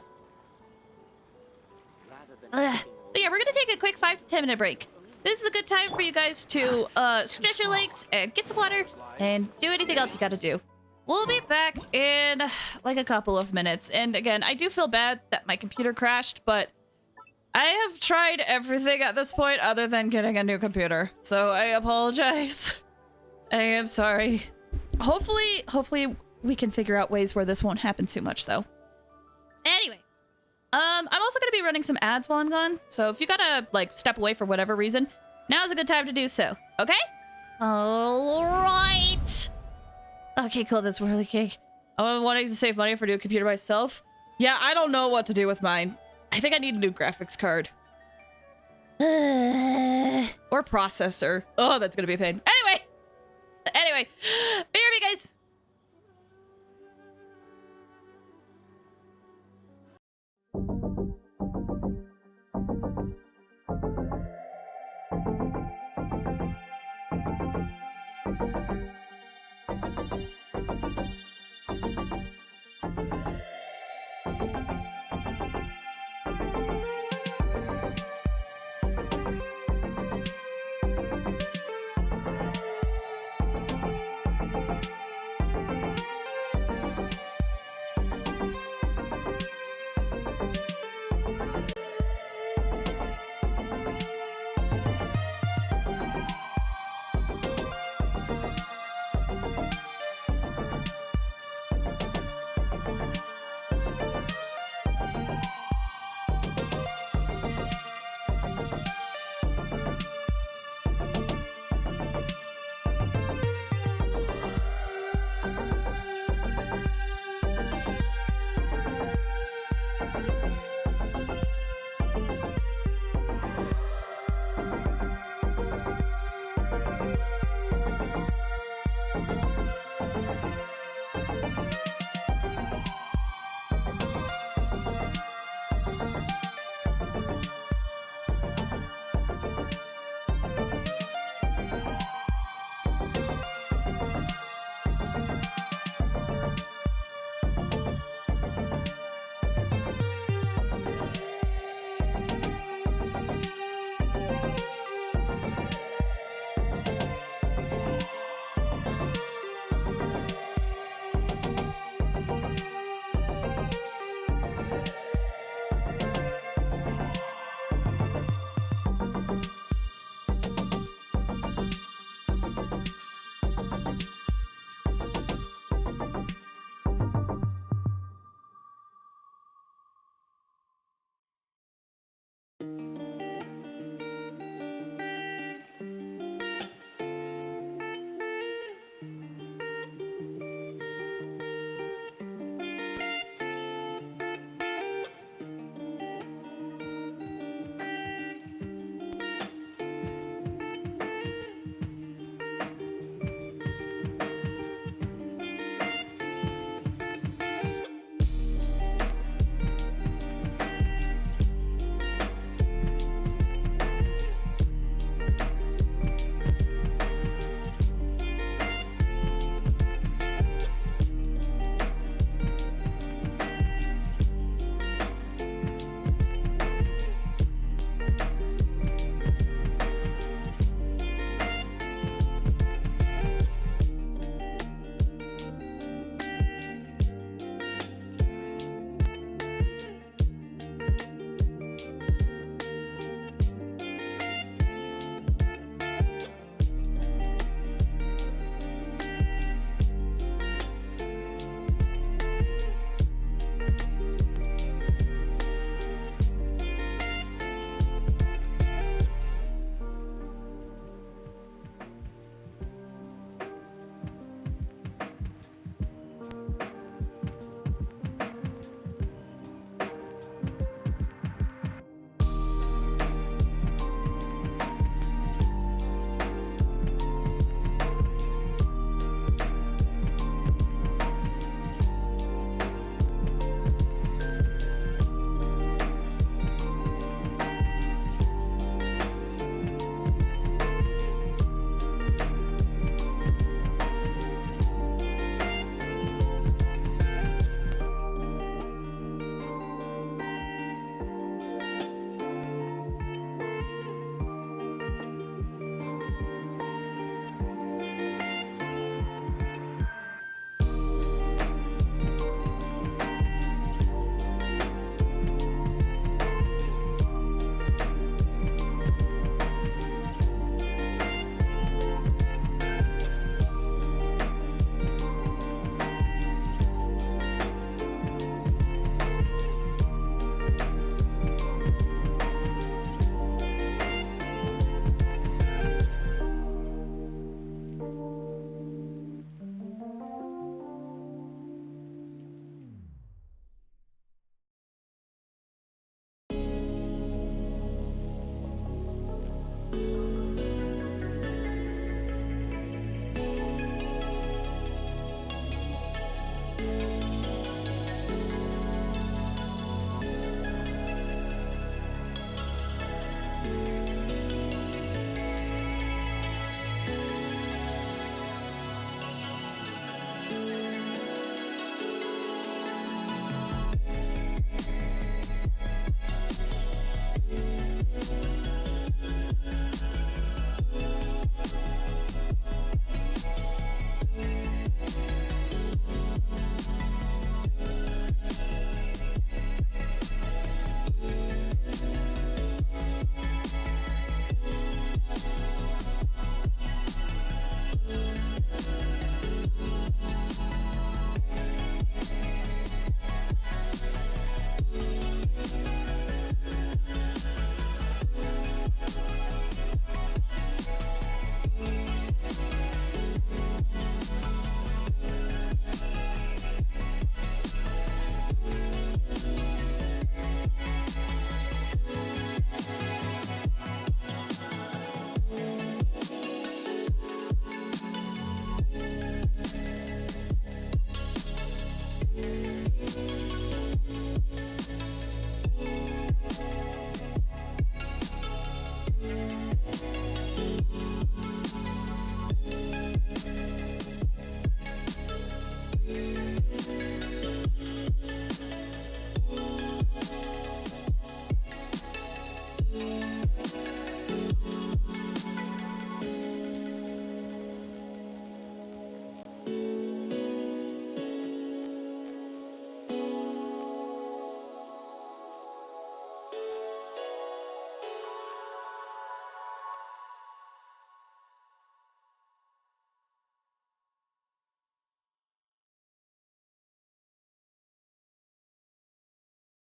So yeah, we're gonna take a quick 5 to 10 minute break. This is a good time for you guys to stretch your legs and get some water and do anything else you gotta do. We'll be back in like a couple of minutes. And again, I do feel bad that my computer crashed, but I have tried everything at this point other than getting a new computer. So I apologize. I am sorry. Hopefully we can figure out ways where this won't happen too much though. Anyway, I'm also gonna be running some ads while I'm gone. So if you gotta like step away for whatever reason, now's a good time to do so. Okay? All right. Okay, cool. That's really cake. I'm wanting to save money for a new computer myself. Yeah, I don't know what to do with mine. I think I need a new graphics card. Or processor. Oh, that's gonna be a pain. Anyway, BRB guys.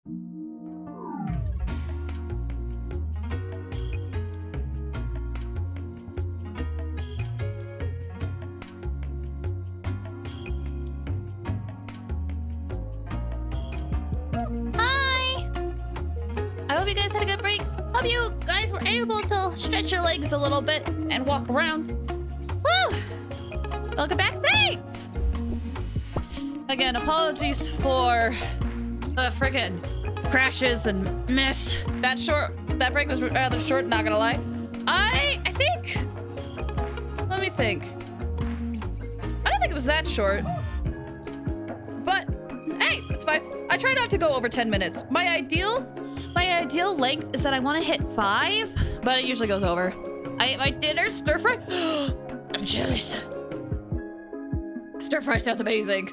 Hi! I hope you guys had a good break. Hope you guys were able to stretch your legs a little bit and walk around. Woo! Welcome back. Thanks! Again, apologies for the frickin' crashes and mess. That break was rather short, not gonna lie. I think... Let me think. I don't think it was that short. But, hey, that's fine. I try not to go over 10 minutes. My ideal length is that I want to hit 5, but it usually goes over. I ate my dinner, stir fry. I'm jealous. Stir fry sounds amazing.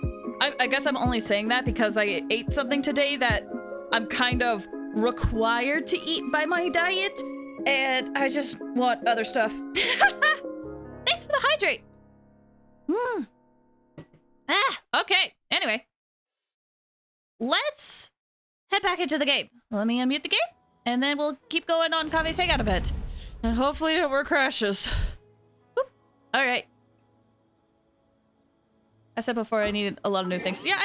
I guess I'm only saying that because I ate something today that I'm kind of required to eat by my diet, and I just want other stuff. Thanks for the hydrate. Okay. Anyway. Let's head back into the game. Let me unmute the game, and then we'll keep going on Kave's Hangout a bit. And hopefully no more crashes. Whoop. All right. I said before I needed a lot of new things. Yeah,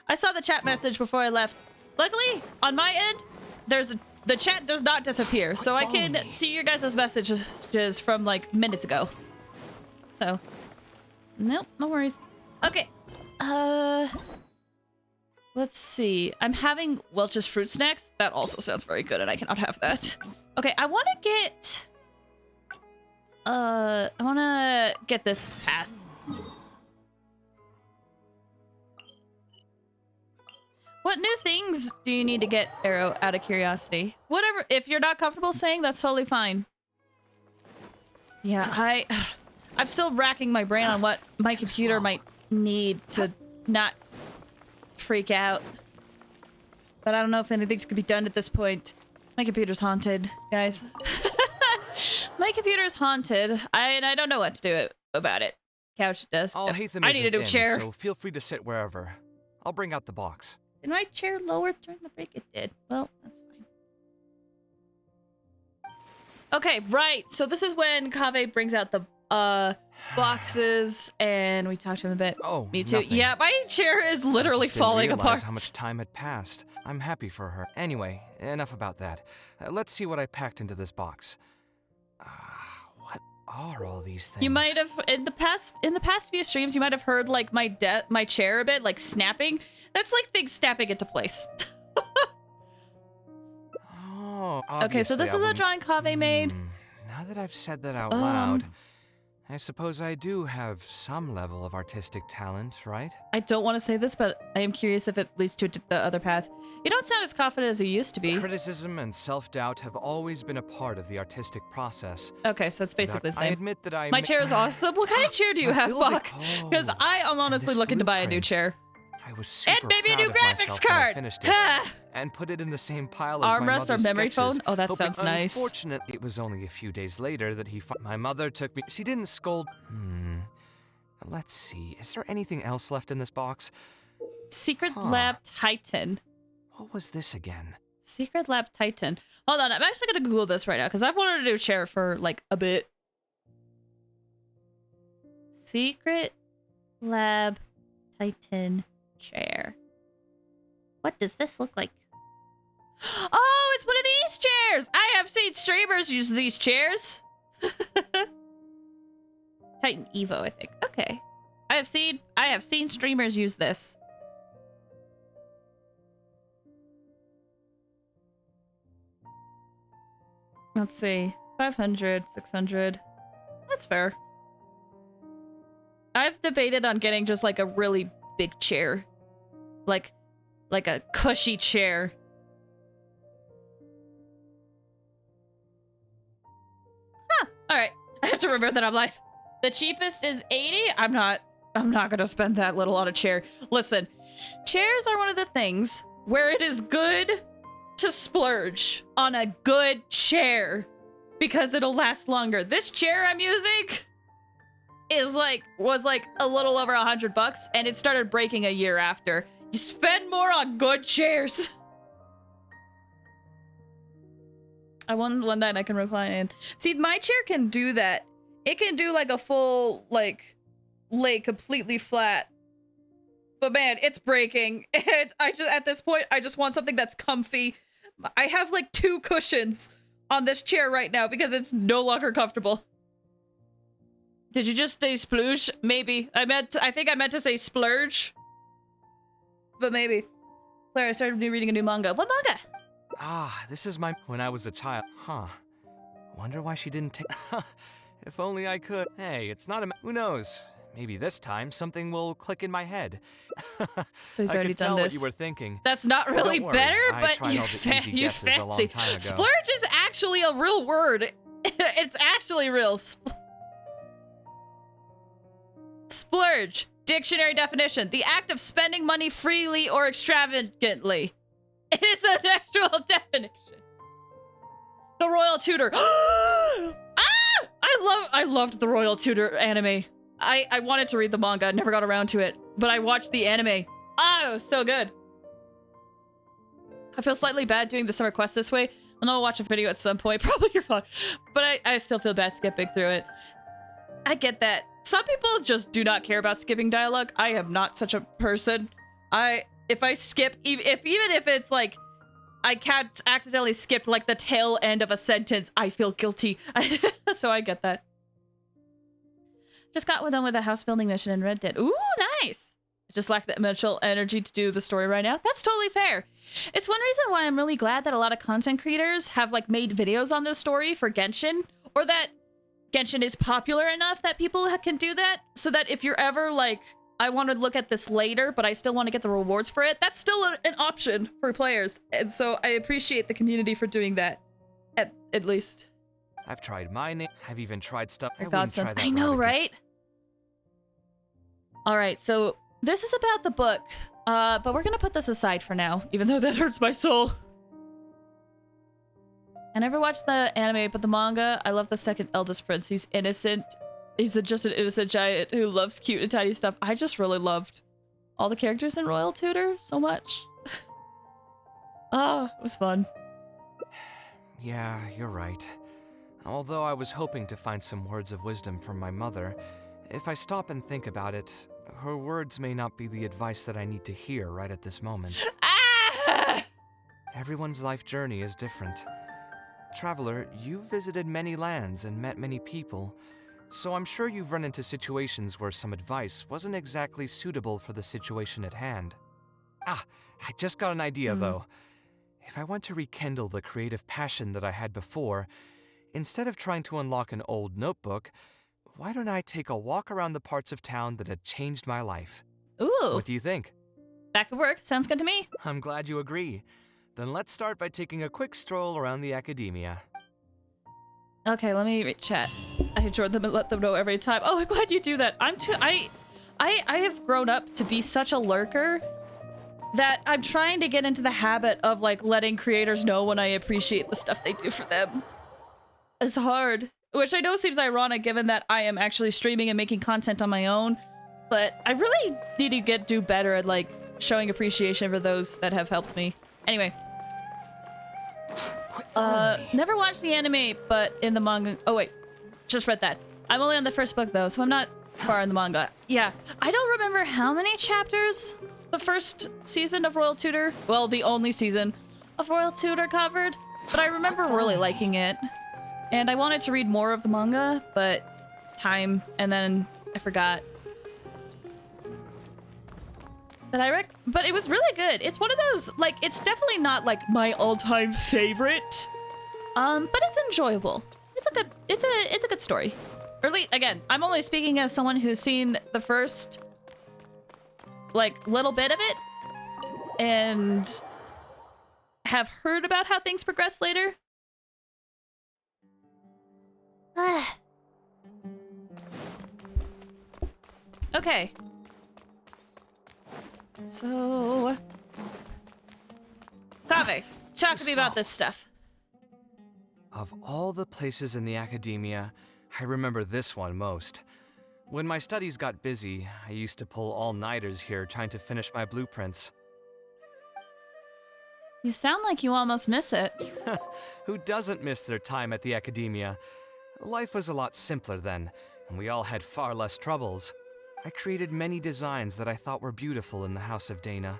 I saw the chat message before I left. Luckily, on my end, the chat does not disappear, so I can see your guys' messages from like minutes ago. So, nope, no worries. Okay, let's see. I'm having Welch's fruit snacks. That also sounds very good, and I cannot have that. Okay, I want to get this path. What new things do you need to get, Arrow, out of curiosity? Whatever, if you're not comfortable saying, that's totally fine. Yeah, I'm still racking my brain on what my computer might need to not freak out. But I don't know if anything's gonna be done at this point. My computer's haunted, guys. My computer's haunted. I don't know what to do about it. Couch does. I need a new chair. So feel free to sit wherever. I'll bring out the box. Did my chair lower during the break? It did. Well, that's fine. Okay, right. So this is when Kaveh brings out the boxes, and we talked to him a bit. Oh, me too. nothing. Yeah, my chair is literally falling apart. How much time had passed? I'm happy for her. Anyway, enough about that. Let's see what I packed into this box. What are all these things? You might have in the past few streams, you might have heard like my chair a bit like snapping. That's like things snapping into place. Oh, okay, so this is a drawing Kaveh made. Now that I've said that out loud, I suppose I do have some level of artistic talent, right? I don't want to say this, but I am curious if it leads to the other path. You don't sound as confident as you used to be. Criticism and self-doubt have always been a part of the artistic process. Okay, so it's basically the same. I admit that My chair is awesome. What kind of chair do you have, Buck? Because I am honestly looking to buy a new chair. I was super and maybe a new graphics card. And put it in the same pile as my armrest or mother's memory sketches, phone. Oh, that sounds nice. Unfortunately, it was only a few days later that my mother took me. She didn't scold. Let's see. Is there anything else left in this box? Secret Lab Titan. What was this again? Secret Lab Titan. Hold on, I'm actually gonna Google this right now because I've wanted a new chair for like a bit. Secret Lab Titan chair. What does this look like? Oh, it's one of these chairs! I have seen streamers use these chairs. Titan Evo, I think. Okay. I have seen streamers use this. Let's see. 500, 600. That's fair. I've debated on getting just like a really big chair. Like a cushy chair. Huh. Alright. I have to remember that I'm live. The cheapest is 80. I'm not gonna spend that little on a chair. Listen, chairs are one of the things where it is good to splurge on a good chair because it'll last longer. This chair I'm using was like a little over $100 and it started breaking a year after. You spend more on good chairs. I want one that I can recline in. See, my chair can do that. It can do like a full, like, lay completely flat. But man, it's breaking. And at this point, I just want something that's comfy. I have like 2 cushions on this chair right now because it's no longer comfortable. Did you just say splooge? Maybe. I think I meant to say splurge. But maybe. Claire, I started reading a new manga. What manga? Ah, this is my... When I was a child. Huh. Wonder why she didn't take... If only I could. Hey, it's not a... Who knows? Maybe this time something will click in my head. So he's already I could done tell this. what you were thinking. That's not really Don't worry, better, I but tried you, all the easy you guesses a long fancy. time ago. Splurge is actually a real word. It's actually real. Splurge. Dictionary definition. The act of spending money freely or extravagantly. It is an actual definition. The Royal Tutor. Ah! I loved the Royal Tutor anime. I wanted to read the manga, never got around to it, but I watched the anime. Ah, it was so good. I feel slightly bad doing the summer quest this way. I know I'll watch a video at some point, probably your phone, but I still feel bad skipping through it. I get that. Some people just do not care about skipping dialogue. I am not such a person. If I skip, even if it's like, I can't accidentally skip like the tail end of a sentence, I feel guilty. So I get that. Just got done with a house building mission in Red Dead. Ooh, nice. I just lack the mental energy to do the story right now. That's totally fair. It's one reason why I'm really glad that a lot of content creators have like made videos on this story for Genshin, or that Genshin is popular enough that people can do that, so that if you're ever like, I want to look at this later, but I still want to get the rewards for it, that's still an option for players. And so I appreciate the community for doing that, at least. I've tried mining. I've even tried stuff. I God wouldn't try sense. that I know, route again. right? All right, so this is about the book, but we're gonna put this aside for now, even though that hurts my soul. I never watched the anime, but the manga, I love the second eldest prince. He's innocent. He's just an innocent giant who loves cute and tiny stuff. I just really loved all the characters in Royal Tutor so much. It was fun. Yeah, you're right. Although I was hoping to find some words of wisdom from my mother, if I stop and think about it, her words may not be the advice that I need to hear right at this moment. Everyone's life journey is different. Traveler, you've visited many lands and met many people, so I'm sure you've run into situations where some advice wasn't exactly suitable for the situation at hand. I just got an idea though. If I want to rekindle the creative passion that I had before, instead of trying to unlock an old notebook, why don't I take a walk around the parts of town that had changed my life? Ooh. What do you think? That could work. Sounds good to me. I'm glad you agree. Then let's start by taking a quick stroll around the academia. Okay, let me chat. I join them and let them know every time. Oh, I'm glad you do that. I have grown up to be such a lurker that I'm trying to get into the habit of like letting creators know when I appreciate the stuff they do for them. It's hard, which I know seems ironic given that I am actually streaming and making content on my own, but I really need to do better at like showing appreciation for those that have helped me. Anyway. Never watched the anime, but in the manga... Oh, wait. Just read that. I'm only on the first book, though, so I'm not far in the manga. Yeah. I don't remember how many chapters the first season of Royal Tutor... Well, the only season of Royal Tutor covered, but I remember really liking it. And I wanted to read more of the manga, but time, and then I forgot. But it was really good. It's one of those, like, it's definitely not like my all-time favorite, but it's enjoyable. It's a good story. Or at least, again, I'm only speaking as someone who's seen the first, like, little bit of it, and have heard about how things progress later. Okay. So, Kaveh, talk to me about this stuff. Of all the places in the academia, I remember this one most. When my studies got busy, I used to pull all-nighters here trying to finish my blueprints. You sound like you almost miss it. Who doesn't miss their time at the academia? Life was a lot simpler then, and we all had far less troubles. I created many designs that I thought were beautiful in the House of Dana.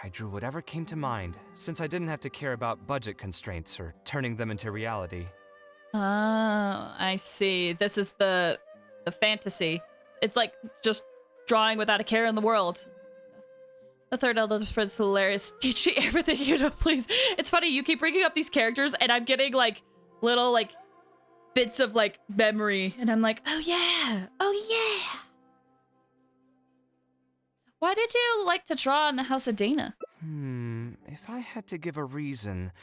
I drew whatever came to mind, since I didn't have to care about budget constraints or turning them into reality. Oh, I see. This is the fantasy. It's like just drawing without a care in the world. The third eldest prince is hilarious. Teach me everything you know, please. It's funny, you keep bringing up these characters, and I'm getting, like, little, like, bits of, like, memory. And I'm like, oh, yeah. Oh, yeah. Why did you like to draw in the House of Dana? If I had to give a reason,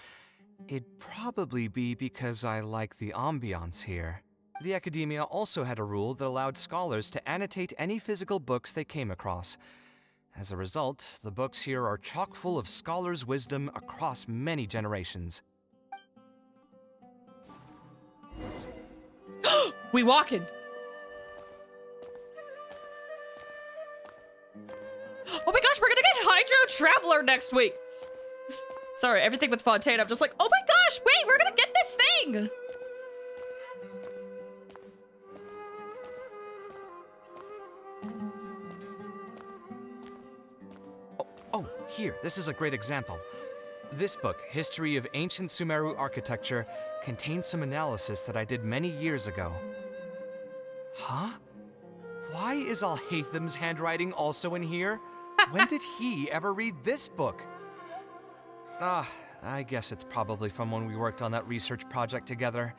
it'd probably be because I like the ambiance here. The academia also had a rule that allowed scholars to annotate any physical books they came across. As a result, the books here are chock full of scholars' wisdom across many generations. We walking. Oh my gosh, we're gonna get Hydro Traveler next week. Sorry, everything with Fontaine, I'm just like, oh my gosh, wait, we're gonna get this thing. Oh, here, this is a great example. This book, History of Ancient Sumeru Architecture, contains some analysis that I did many years ago. Huh? Why is Alhaitham's handwriting also in here? When did he ever read this book? I guess it's probably from when we worked on that research project together.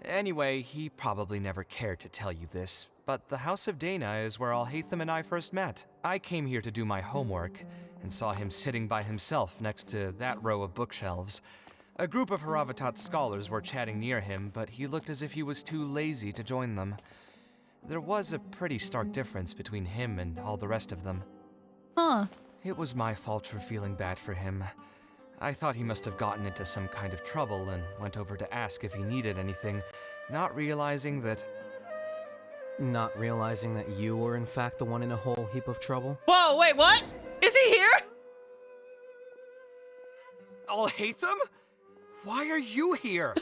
Anyway, he probably never cared to tell you this, but the House of Dana is where Alhaitham and I first met. I came here to do my homework, and saw him sitting by himself next to that row of bookshelves. A group of Haravatat scholars were chatting near him, but he looked as if he was too lazy to join them. There was a pretty stark difference between him and all the rest of them. Huh. It was my fault for feeling bad for him. I thought he must have gotten into some kind of trouble and went over to ask if he needed anything, not realizing that... Not realizing that you were in fact the one in a whole heap of trouble? Whoa, wait, what? Is he here? Alhaitham? Why are you here?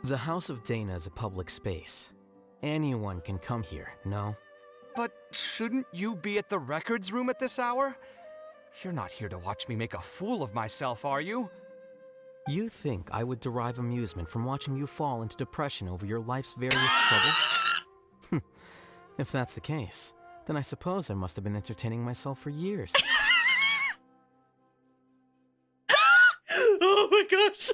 The House of Dana is a public space. Anyone can come here, no? But shouldn't you be at the records room at this hour? You're not here to watch me make a fool of myself, are you? You think I would derive amusement from watching you fall into depression over your life's various troubles? If that's the case, then I suppose I must have been entertaining myself for years. Oh my gosh.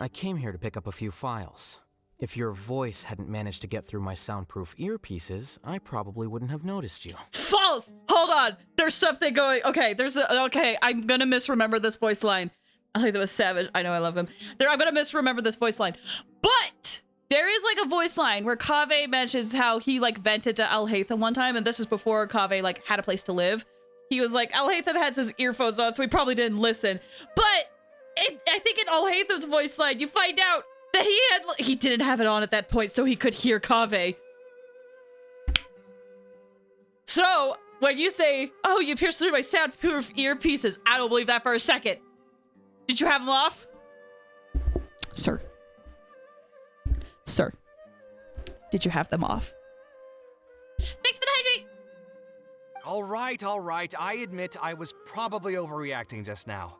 I came here to pick up a few files. If your voice hadn't managed to get through my soundproof earpieces, I probably wouldn't have noticed you. False! Hold on. There's something going... Okay, okay, I'm gonna misremember this voice line. I think that was savage. I know I love him. I'm gonna misremember this voice line. But there is like a voice line where Kaveh mentions how he like vented to Alhaitham one time, and this is before Kaveh like had a place to live. He was like, Alhaitham has his earphones on, so he probably didn't listen. But I think in Alhaitham's voice line, you find out that he didn't have it on at that point, so he could hear Kaveh. So when you say, "Oh, you pierced through my soundproof earpieces," I don't believe that for a second. Did you have them off? Sir. Sir. Did you have them off? Thanks for the hydrate! All right. I admit I was probably overreacting just now.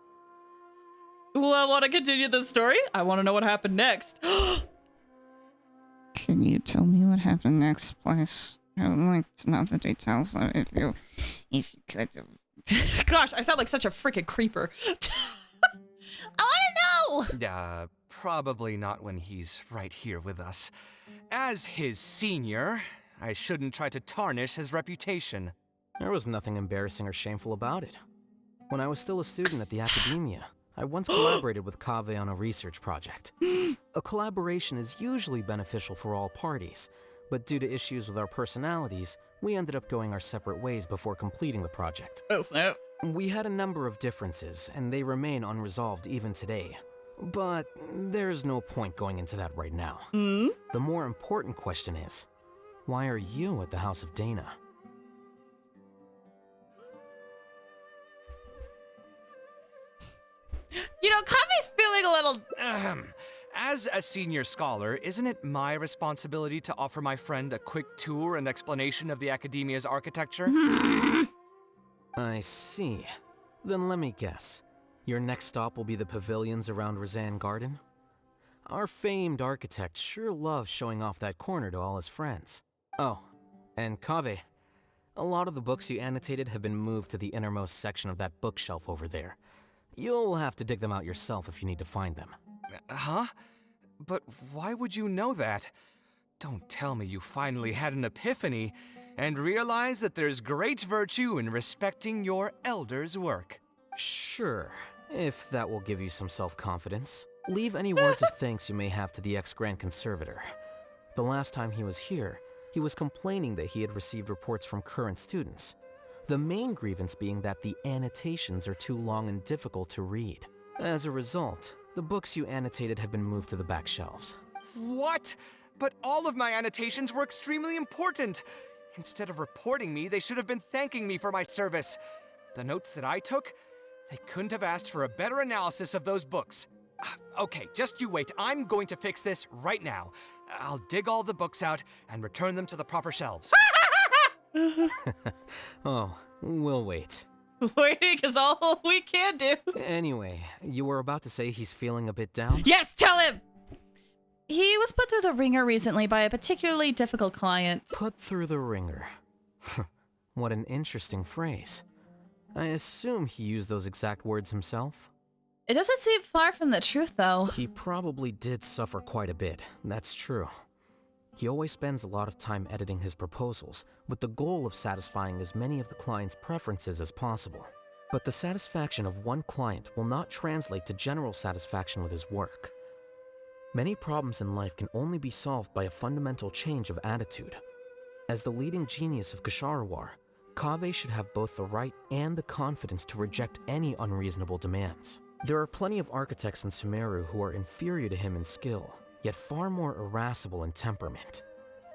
Well, want to continue the story? I want to know what happened next. Can you tell me what happened next, please? I would like to know the details if you could. Gosh, I sound like such a freaking creeper. I want to know! Probably not when he's right here with us. As his senior, I shouldn't try to tarnish his reputation. There was nothing embarrassing or shameful about it. When I was still a student at the academia, I once collaborated with Kaveh on a research project. A collaboration is usually beneficial for all parties, but due to issues with our personalities, we ended up going our separate ways before completing the project. Oh, snap. We had a number of differences, and they remain unresolved even today. But there's no point going into that right now. The more important question is, why are you at the House of Dana? You know, Kave's feeling a little... As a senior scholar, isn't it my responsibility to offer my friend a quick tour and explanation of the Academia's architecture? I see. Then let me guess. Your next stop will be the pavilions around Razan Garden? Our famed architect sure loves showing off that corner to all his friends. Oh, and Kaveh, a lot of the books you annotated have been moved to the innermost section of that bookshelf over there. You'll have to dig them out yourself if you need to find them. Huh? But why would you know that? Don't tell me you finally had an epiphany and realized that there's great virtue in respecting your elder's work. Sure, if that will give you some self-confidence. Leave any words of thanks you may have to the ex-Grand Conservator. The last time he was here, he was complaining that he had received reports from current students. The main grievance being that the annotations are too long and difficult to read. As a result, the books you annotated have been moved to the back shelves. What? But all of my annotations were extremely important. Instead of reporting me, they should have been thanking me for my service. The notes that I took, they couldn't have asked for a better analysis of those books. Okay, just you wait. I'm going to fix this right now. I'll dig all the books out and return them to the proper shelves. Oh, we'll wait. Waiting is all we can do. Anyway, you were about to say he's feeling a bit down? Yes, tell him! He was put through the ringer recently by a particularly difficult client. Put through the ringer. What an interesting phrase. I assume he used those exact words himself? It doesn't seem far from the truth, though. He probably did suffer quite a bit, that's true. He always spends a lot of time editing his proposals, with the goal of satisfying as many of the client's preferences as possible. But the satisfaction of one client will not translate to general satisfaction with his work. Many problems in life can only be solved by a fundamental change of attitude. As the leading genius of Ksharawar, Kaveh should have both the right and the confidence to reject any unreasonable demands. There are plenty of architects in Sumeru who are inferior to him in skill, yet far more irascible in temperament.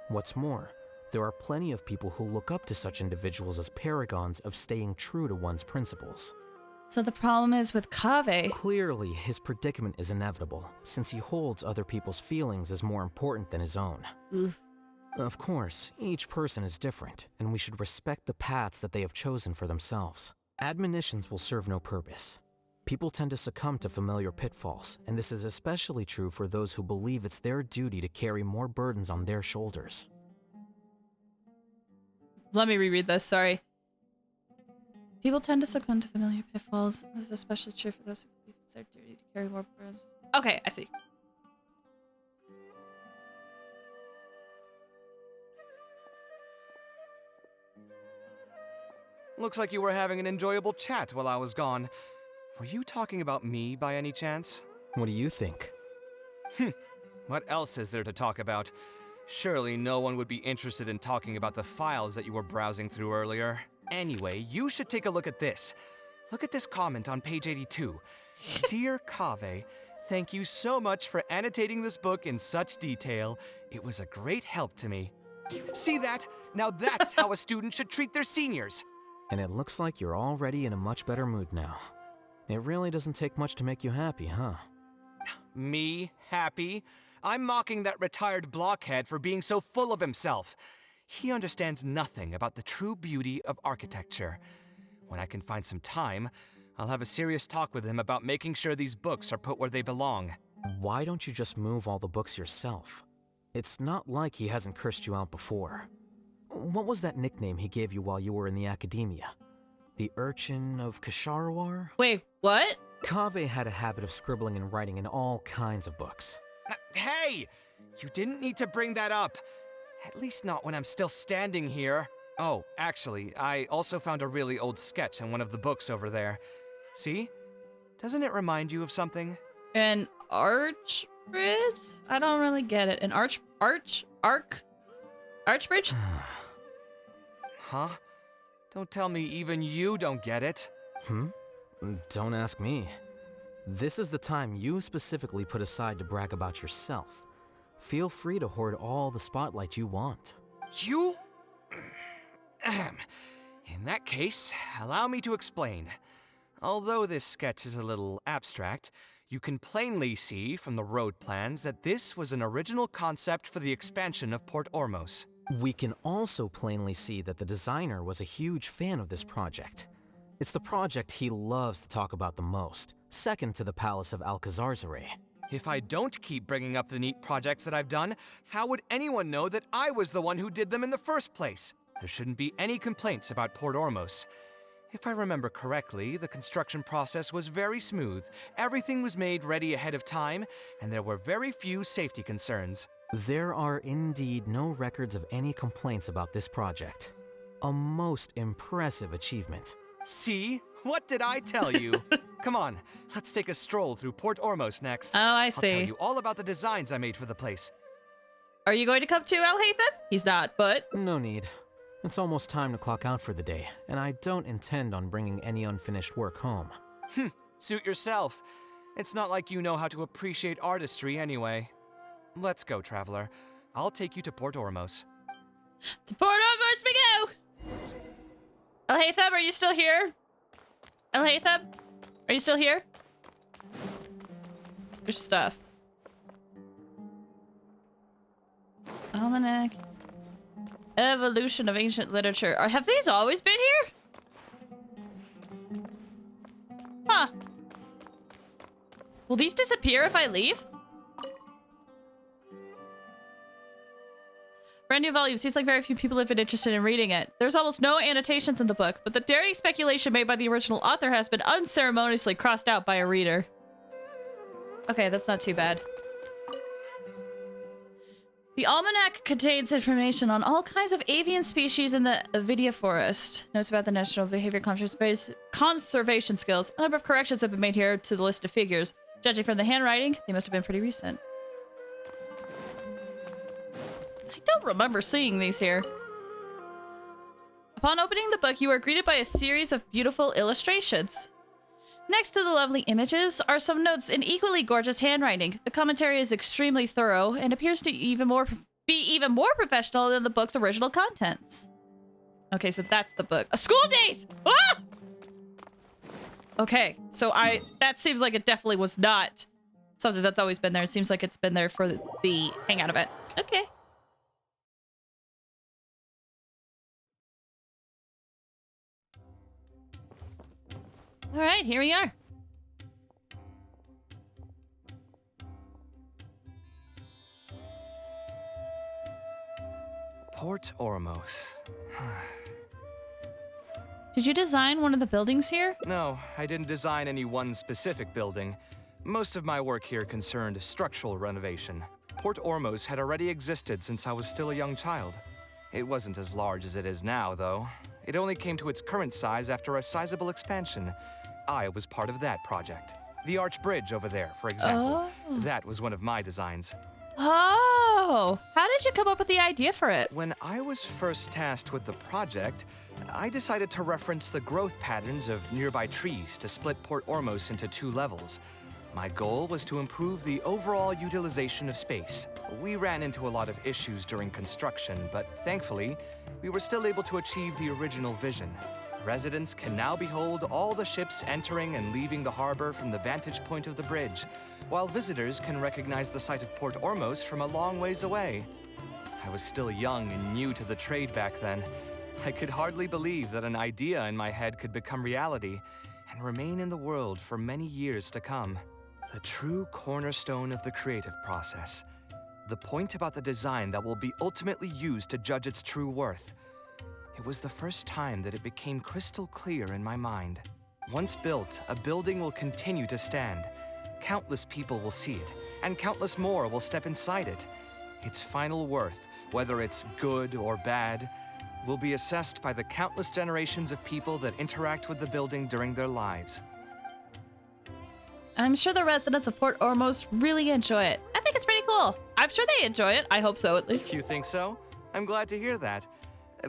What's more, there are plenty of people who look up to such individuals as paragons of staying true to one's principles. So the problem is with Kaveh. Clearly, his predicament is inevitable, since he holds other people's feelings as more important than his own. Of course, each person is different, and we should respect the paths that they have chosen for themselves. Admonitions will serve no purpose. People tend to succumb to familiar pitfalls, and this is especially true for those who believe it's their duty to carry more burdens on their shoulders. Let me reread this, sorry. People tend to succumb to familiar pitfalls. This is especially true for those who believe it's their duty to carry more burdens. Okay, I see. Looks like you were having an enjoyable chat while I was gone. Were you talking about me by any chance? What do you think? What else is there to talk about? Surely no one would be interested in talking about the files that you were browsing through earlier. Anyway, you should take a look at this. Look at this comment on page 82. Dear Kaveh, thank you so much for annotating this book in such detail. It was a great help to me. See that? Now that's how a student should treat their seniors. And it looks like you're already in a much better mood now. It really doesn't take much to make you happy, huh? Me? Happy? I'm mocking that retired blockhead for being so full of himself. He understands nothing about the true beauty of architecture. When I can find some time, I'll have a serious talk with him about making sure these books are put where they belong. Why don't you just move all the books yourself? It's not like he hasn't cursed you out before. What was that nickname he gave you while you were in the academia? The Urchin of Ksharawar? Wait, what? Kaveh had a habit of scribbling and writing in all kinds of books. Hey! You didn't need to bring that up. At least not when I'm still standing here. Oh, actually, I also found a really old sketch in one of the books over there. See? Doesn't it remind you of something? An arch bridge? I don't really get it. An arch bridge? Huh? Don't tell me even you don't get it. Don't ask me. This is the time you specifically put aside to brag about yourself. Feel free to hoard all the spotlight you want. You? In that case, allow me to explain. Although this sketch is a little abstract, you can plainly see from the road plans that this was an original concept for the expansion of Port Ormos. We can also plainly see that the designer was a huge fan of this project. It's the project he loves to talk about the most, second to the Palace of Alcazarzaray. If I don't keep bringing up the neat projects that I've done, how would anyone know that I was the one who did them in the first place? There shouldn't be any complaints about Port Ormos. If I remember correctly, the construction process was very smooth, everything was made ready ahead of time, and there were very few safety concerns. There are indeed no records of any complaints about this project. A most impressive achievement. See? What did I tell you? Come on, let's take a stroll through Port Ormos next. Oh, I I'll see. tell you all about the designs I made for the place. Are you going to come too, Alhaitham? He's not, but... No need. It's almost time to clock out for the day, and I don't intend on bringing any unfinished work home. Suit yourself. It's not like you know how to appreciate artistry anyway. Let's go, traveler. I'll take you to Port Ormos. To Port Ormos we go! Alhaitham, are you still here? Alhaitham? Are you still here? There's stuff. Almanac. Evolution of ancient literature. Have these always been here? Huh. Will these disappear if I leave? Brand new volume. Seems like very few people have been interested in reading it. There's almost no annotations in the book, but the daring speculation made by the original author has been unceremoniously crossed out by a reader. Okay, that's not too bad. The almanac contains information on all kinds of avian species in the Avidia forest. Notes about the national behavior conservation skills. A number of corrections have been made here to the list of figures. Judging from the handwriting, they must have been pretty recent. I don't remember seeing these here. Upon opening the book, you are greeted by a series of beautiful illustrations. Next to the lovely images are some notes in equally gorgeous handwriting. The commentary is extremely thorough and appears to be even more professional than the book's original contents. Okay, so that's the book. School days! Ah! Okay, so that seems like it definitely was not something that's always been there. It seems like it's been there for the Hangout event. Okay. All right, here we are. Port Ormos. Did you design one of the buildings here? No, I didn't design any one specific building. Most of my work here concerned structural renovation. Port Ormos had already existed since I was still a young child. It wasn't as large as it is now, though. It only came to its current size after a sizable expansion. I was part of that project. The arch bridge over there, for example. Oh. That was one of my designs. Oh! How did you come up with the idea for it? When I was first tasked with the project, I decided to reference the growth patterns of nearby trees to split Port Ormos into 2 levels. My goal was to improve the overall utilization of space. We ran into a lot of issues during construction, but thankfully, we were still able to achieve the original vision. Residents can now behold all the ships entering and leaving the harbor from the vantage point of the bridge, while visitors can recognize the site of Port Ormos from a long ways away. I was still young and new to the trade back then. I could hardly believe that an idea in my head could become reality and remain in the world for many years to come. The true cornerstone of the creative process. The point about the design that will be ultimately used to judge its true worth. It was the first time that it became crystal clear in my mind. Once built, a building will continue to stand. Countless people will see it, and countless more will step inside it. Its final worth, whether it's good or bad, will be assessed by the countless generations of people that interact with the building during their lives. I'm sure the residents of Port Ormos really enjoy it. I think it's pretty cool. I'm sure they enjoy it. I hope so, at least. You think so? I'm glad to hear that.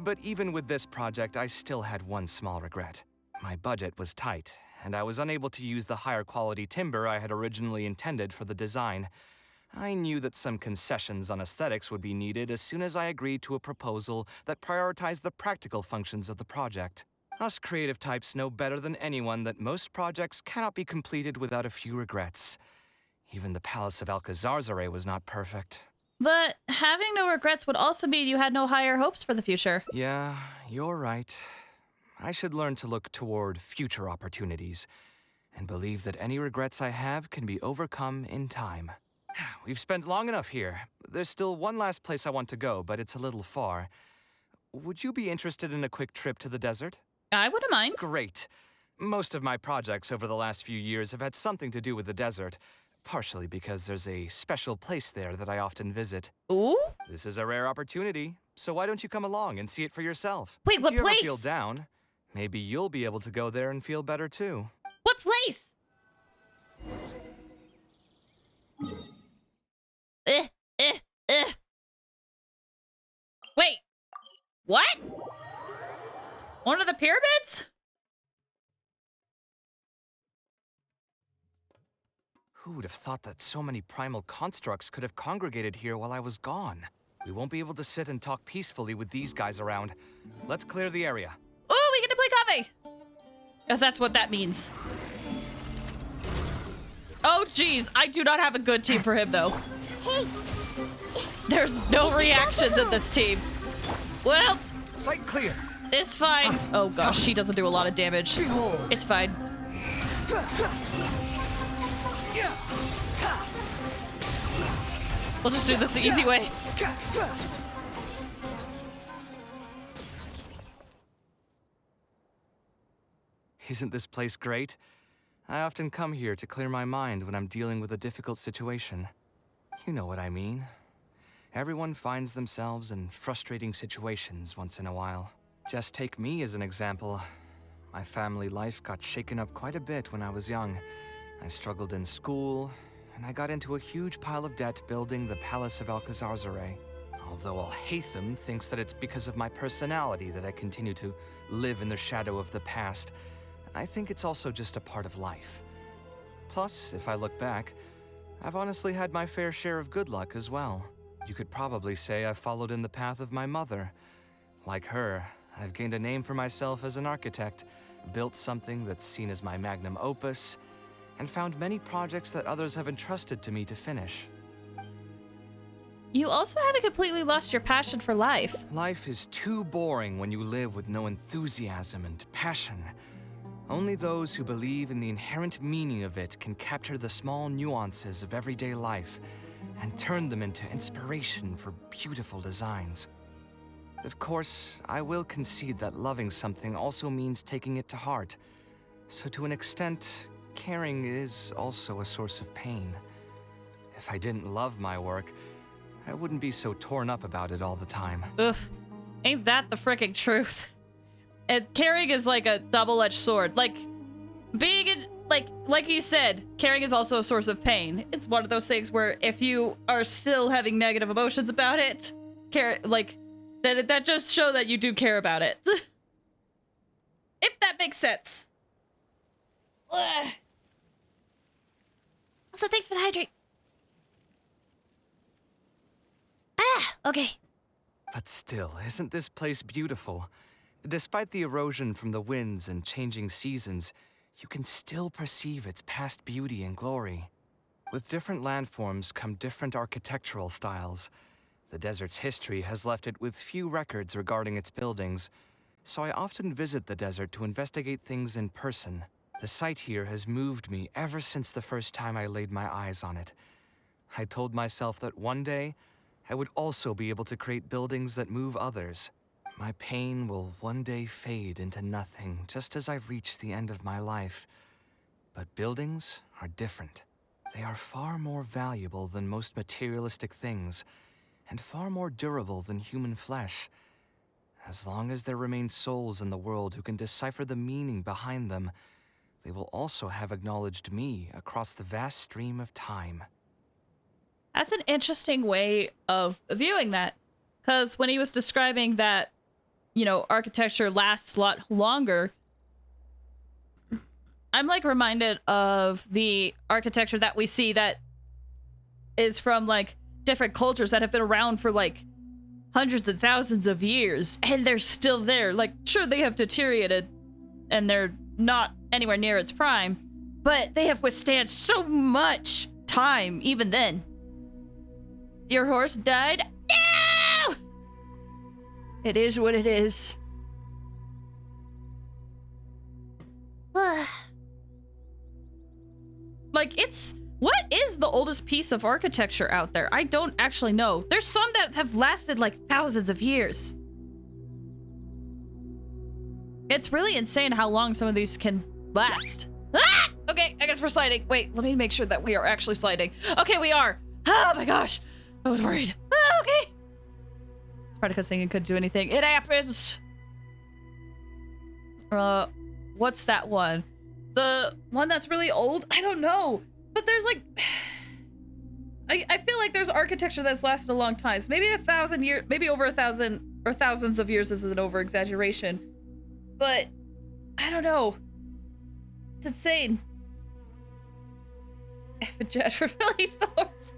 But even with this project, I still had one small regret. My budget was tight, and I was unable to use the higher quality timber I had originally intended for the design. I knew that some concessions on aesthetics would be needed as soon as I agreed to a proposal that prioritized the practical functions of the project. Us creative types know better than anyone that most projects cannot be completed without a few regrets. Even the Palace of Alcazarzare was not perfect. But having no regrets would also mean you had no higher hopes for the future. Yeah, you're right. I should learn to look toward future opportunities and believe that any regrets I have can be overcome in time. We've spent long enough here. There's still one last place I want to go, but it's a little far. Would you be interested in a quick trip to the desert? I wouldn't mind. Great. Most of my projects over the last few years have had something to do with the desert, partially because there's a special place there that I often visit. Ooh? This is a rare opportunity, so why don't you come along and see it for yourself? Wait, what if you place? Ever feel down, maybe you'll be able to go there and feel better too. What place? Wait. What? One of the pyramids? Who would have thought that so many primal constructs could have congregated here while I was gone? We won't be able to sit and talk peacefully with these guys around. Let's clear the area. Oh, we get to play Kaveh! If that's what that means. Oh, geez. I do not have a good team for him, though. Hey! There's no reactions in this team. Well... Site clear. It's fine. Oh, gosh. She doesn't do a lot of damage. It's fine. We'll just do this the easy way. Isn't this place great? I often come here to clear my mind when I'm dealing with a difficult situation. You know what I mean. Everyone finds themselves in frustrating situations once in a while. Just take me as an example. My family life got shaken up quite a bit when I was young. I struggled in school, and I got into a huge pile of debt building the Palace of Alcazarzare. Although Alhaitham thinks that it's because of my personality that I continue to live in the shadow of the past, I think it's also just a part of life. Plus, if I look back, I've honestly had my fair share of good luck as well. You could probably say I've followed in the path of my mother. Like her, I've gained a name for myself as an architect, built something that's seen as my magnum opus, and found many projects that others have entrusted to me to finish. You also haven't completely lost your passion for life. Life is too boring when you live with no enthusiasm and passion. Only those who believe in the inherent meaning of it can capture the small nuances of everyday life and turn them into inspiration for beautiful designs. Of course, I will concede that loving something also means taking it to heart. So to an extent, caring is also a source of pain. If I didn't love my work, I wouldn't be so torn up about it all the time. Oof. Ain't that the frickin' truth? And caring is like a double-edged sword. Like, being in, like he said, caring is also a source of pain. It's one of those things where if you are still having negative emotions about it, that just show that you do care about it. If that makes sense. Ugh. Also, thanks for the hydrate. Ah, okay. But still, isn't this place beautiful? Despite the erosion from the winds and changing seasons, you can still perceive its past beauty and glory. With different landforms come different architectural styles. The desert's history has left it with few records regarding its buildings, so I often visit the desert to investigate things in person. The site here has moved me ever since the first time I laid my eyes on it. I told myself that one day, I would also be able to create buildings that move others. My pain will one day fade into nothing, just as I reach the end of my life. But buildings are different. They are far more valuable than most materialistic things, and far more durable than human flesh. As long as there remain souls in the world who can decipher the meaning behind them, they will also have acknowledged me across the vast stream of time. That's an interesting way of viewing that. Because when he was describing that, you know, architecture lasts a lot longer, I'm like reminded of the architecture that we see that is from like different cultures that have been around for like hundreds and thousands of years, and they're still there. Like, sure, they have deteriorated and they're not anywhere near its prime, but they have withstood so much time even then. Your horse died? No! It is what it is. Like, it's... What is the oldest piece of architecture out there? I don't actually know. There's some that have lasted like thousands of years. It's really insane how long some of these can last. Ah! Okay, I guess we're sliding. Wait, let me make sure that we are actually sliding. Okay, we are. Oh my gosh. I was worried. Ah, okay. Spartacus thinking couldn't do anything. It happens. What's that one? The one that's really old? I don't know. But there's like... I feel like there's architecture that's lasted a long time. So maybe 1,000 years, maybe over 1,000 or thousands of years is an over-exaggeration. But I don't know. It's insane. F a jet for Philly's the horse.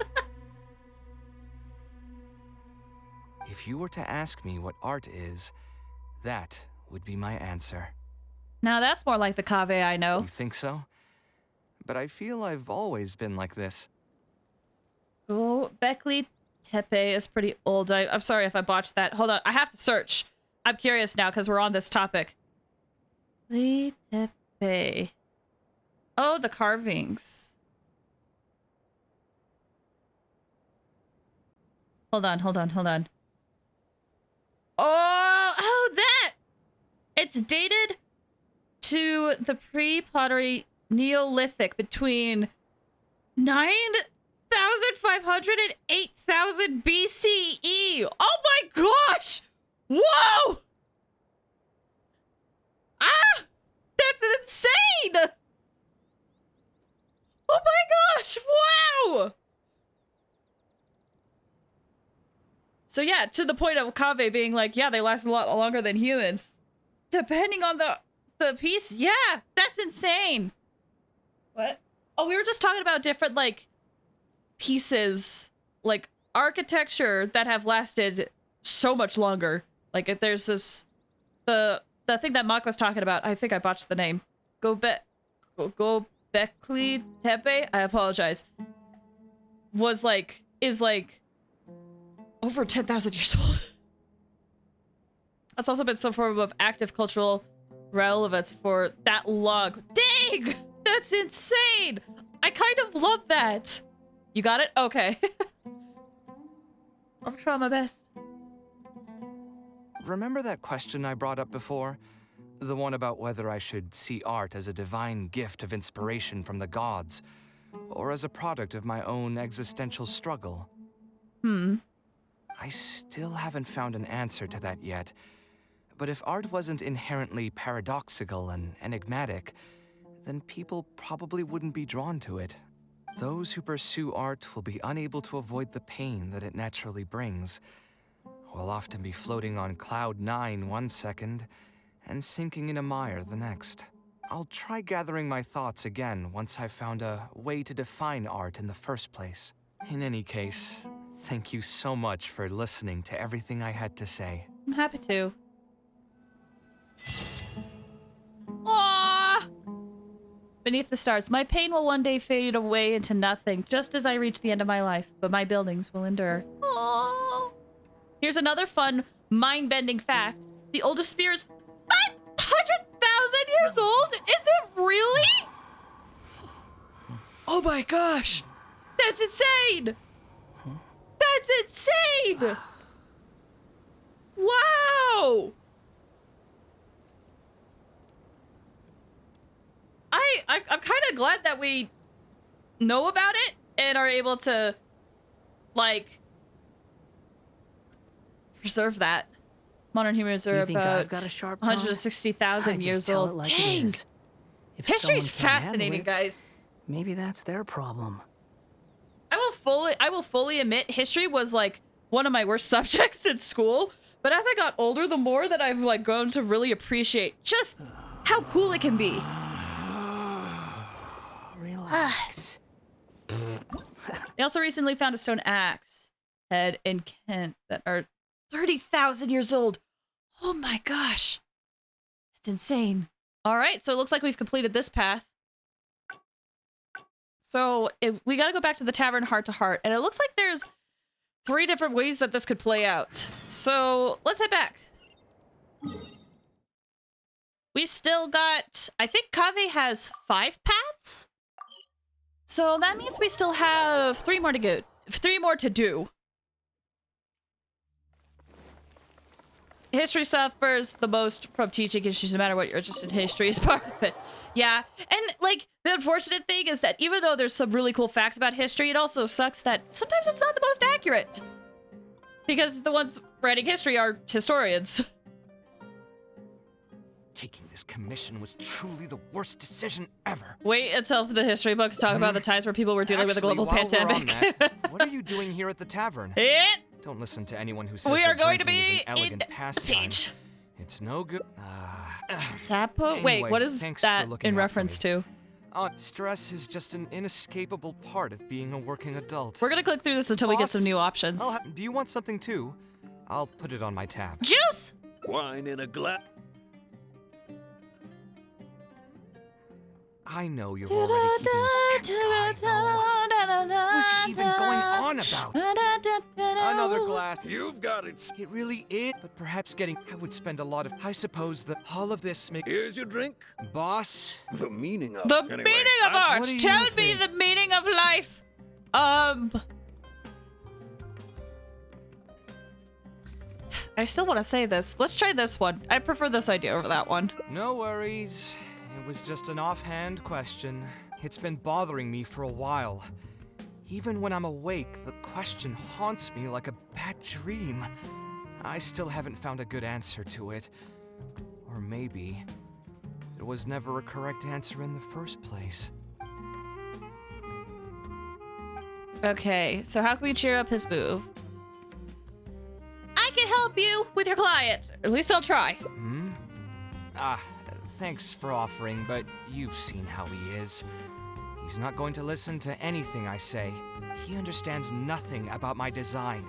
If you were to ask me what art is, that would be my answer. Now that's more like the Kaveh I know. You think so? But I feel I've always been like this. Oh, Beckley Tepe is pretty old. I'm sorry if I botched that. Hold on, I have to search. I'm curious now because we're on this topic. Beckley Tepe. Oh, the carvings. Hold on. Oh, that! It's dated to the pre-pottery Neolithic between 9,500 and 8,000 BCE. Oh my gosh! Whoa! Ah! That's insane! Oh my gosh! Wow! So yeah, to the point of Kaveh being like, yeah, they last a lot longer than humans. Depending on the piece, yeah, that's insane. What? Oh, we were just talking about different, like, pieces, like, architecture that have lasted so much longer. Like, if there's this, the thing that Mock was talking about, I think I botched the name. Gobekli Tepe? I apologize. Is like, over 10,000 years old. That's also been some form of active cultural relevance for that long. Dang! That's insane! I kind of love that. You got it? Okay. I'll try my best. Remember that question I brought up before? The one about whether I should see art as a divine gift of inspiration from the gods, or as a product of my own existential struggle? I still haven't found an answer to that yet. But if art wasn't inherently paradoxical and enigmatic, then people probably wouldn't be drawn to it. Those who pursue art will be unable to avoid the pain that it naturally brings. Will often be floating on cloud 9 one second and sinking in a mire the next. I'll try gathering my thoughts again once I've found a way to define art in the first place. In any case, thank you so much for listening to everything I had to say. I'm happy to. Aww! Beneath the stars, my pain will one day fade away into nothing, just as I reach the end of my life, but my buildings will endure. Aww. Here's another fun, mind-bending fact. The oldest spear is 500,000 years old? Is it really? Oh my gosh! That's insane! That's insane! Wow! I'm kind of glad that we know about it and are able to, like, preserve that. Modern humans are about 160,000 years old. Like Dang! History's fascinating, guys. Maybe that's their problem. I will fully admit history was like one of my worst subjects in school, but as I got older, the more that I've like grown to really appreciate just how cool it can be. Relax. They also recently found a stone axe head in Kent that are 30,000 years old. Oh my gosh. It's insane. All right, so it looks like we've completed this path. So we got to go back to the tavern heart to heart, and it looks like there's 3 different ways that this could play out. So let's head back. We still got, I think Kaveh has 5 paths. So that means we still have 3 more to go. 3 more to do. History suffers the most from teaching issues, no matter what you're interested in. History is part of it. Yeah, and like the unfortunate thing is that even though there's some really cool facts about history, it also sucks that sometimes it's not the most accurate. Because the ones writing history are historians. Taking this commission was truly the worst decision ever. Wait until the history books talk about the times where people were dealing with a global pandemic. What are you doing here at the tavern? Don't listen to anyone who says we are that going to drinking is be an elegant in pastime. It's no good. Sapo? Anyway, Wait, what is thanks that for looking in out reference for me. to? Stress is just an inescapable part of being a working adult. We're gonna click through this until we get Boss, some new options. do you want something too? I'll put it on my tab. Juice! Wine in a glass. I know you're already keeping us. What was he even going on about? Another glass. You've got it. It really is, but perhaps I would spend a lot of. I suppose that all of this makes. Here's your drink. Boss. The meaning of. The Anyway, meaning of art. What do you Tell me think? the meaning of life. I still want to say this. Let's try this one. I prefer this idea over that one. No worries. It was just an offhand question. It's been bothering me for a while. Even when I'm awake, the question haunts me like a bad dream. I still haven't found a good answer to it. Or maybe there was never a correct answer in the first place. Okay, so how can we cheer up his move? I can help you with your client. At least I'll try. Thanks for offering, but you've seen how he is. He's not going to listen to anything I say. He understands nothing about my design.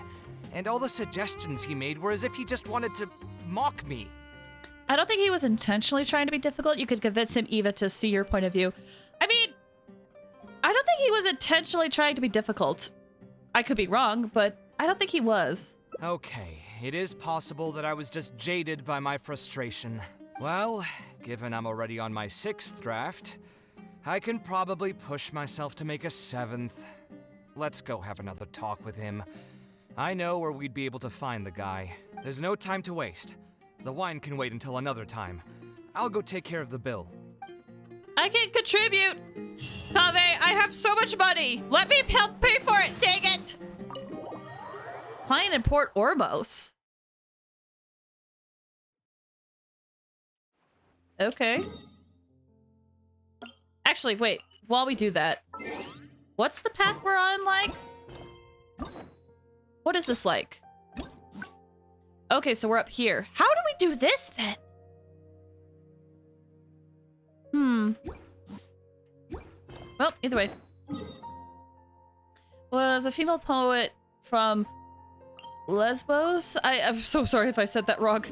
And all the suggestions he made were as if he just wanted to mock me. I don't think he was intentionally trying to be difficult. You could convince him, Eva, to see your point of view. I mean, I don't think he was intentionally trying to be difficult. I could be wrong, but I don't think he was. Okay, it is possible that I was just jaded by my frustration. Well, given I'm already on my 6th draft, I can probably push myself to make a 7th. Let's go have another talk with him. I know where we'd be able to find the guy. There's no time to waste. The wine can wait until another time. I'll go take care of the bill. I can contribute! Kaveh, I have so much money! Let me help pay for it, dang it! Client in Port Ormos. Okay. Actually, wait. While we do that, what's the path we're on like? What is this like? Okay, so we're up here. How do we do this then? Well, either way. Was a female poet from Lesbos? I'm so sorry if I said that wrong.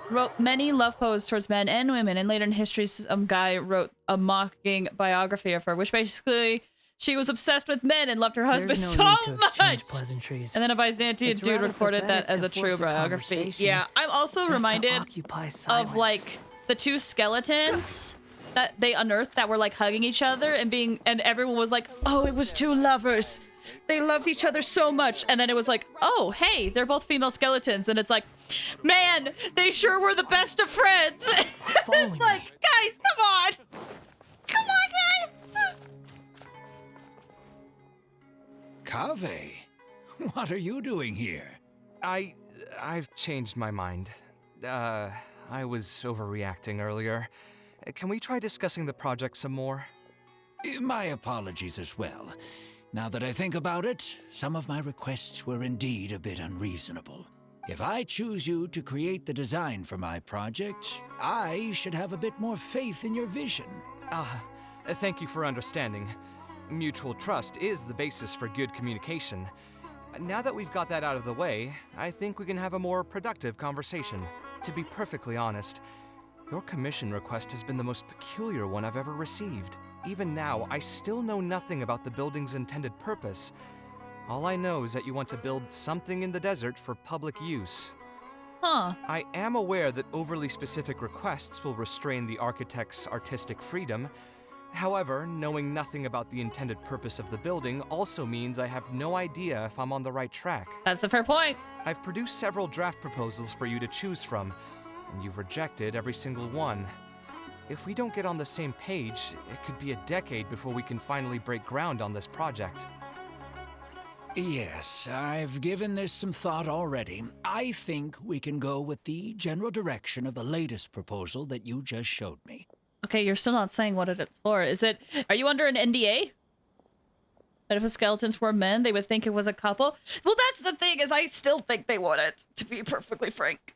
Wrote many love poems towards men and women, and later in history some guy wrote a mocking biography of her, which basically she was obsessed with men and loved her husband so much. Pleasantries. And then a Byzantine It's dude rather recorded that pathetic as to a true force a biography. conversation Yeah, I'm also just to reminded occupy of silence. like the 2 skeletons that they unearthed that were like hugging each other and everyone was like, oh, it was 2 lovers. They loved each other so much. And then it was like, oh, hey, they're both female skeletons. And it's like, man, they sure were the best of friends. It's like, guys, come on. Come on, guys. Kaveh, what are you doing here? I've changed my mind. I was overreacting earlier. Can we try discussing the project some more? My apologies as well. Now that I think about it, some of my requests were indeed a bit unreasonable. If I choose you to create the design for my project, I should have a bit more faith in your vision. Thank you for understanding. Mutual trust is the basis for good communication. Now that we've got that out of the way, I think we can have a more productive conversation. To be perfectly honest, Your commission request has been the most peculiar one I've ever received. Even now, I still know nothing about the building's intended purpose. All I know is that you want to build something in the desert for public use. Huh. I am aware that overly specific requests will restrain the architect's artistic freedom. However, knowing nothing about the intended purpose of the building also means I have no idea if I'm on the right track. That's a fair point. I've produced several draft proposals for you to choose from, and you've rejected every single one. If we don't get on the same page, it could be a decade before we can finally break ground on this project. Yes, I've given this some thought already. I think we can go with the general direction of the latest proposal that you just showed me. Okay, you're still not saying what it's for. Are you under an NDA? But if the skeletons were men, they would think it was a couple? Well, that's the thing, is I still think they would it, to be perfectly frank.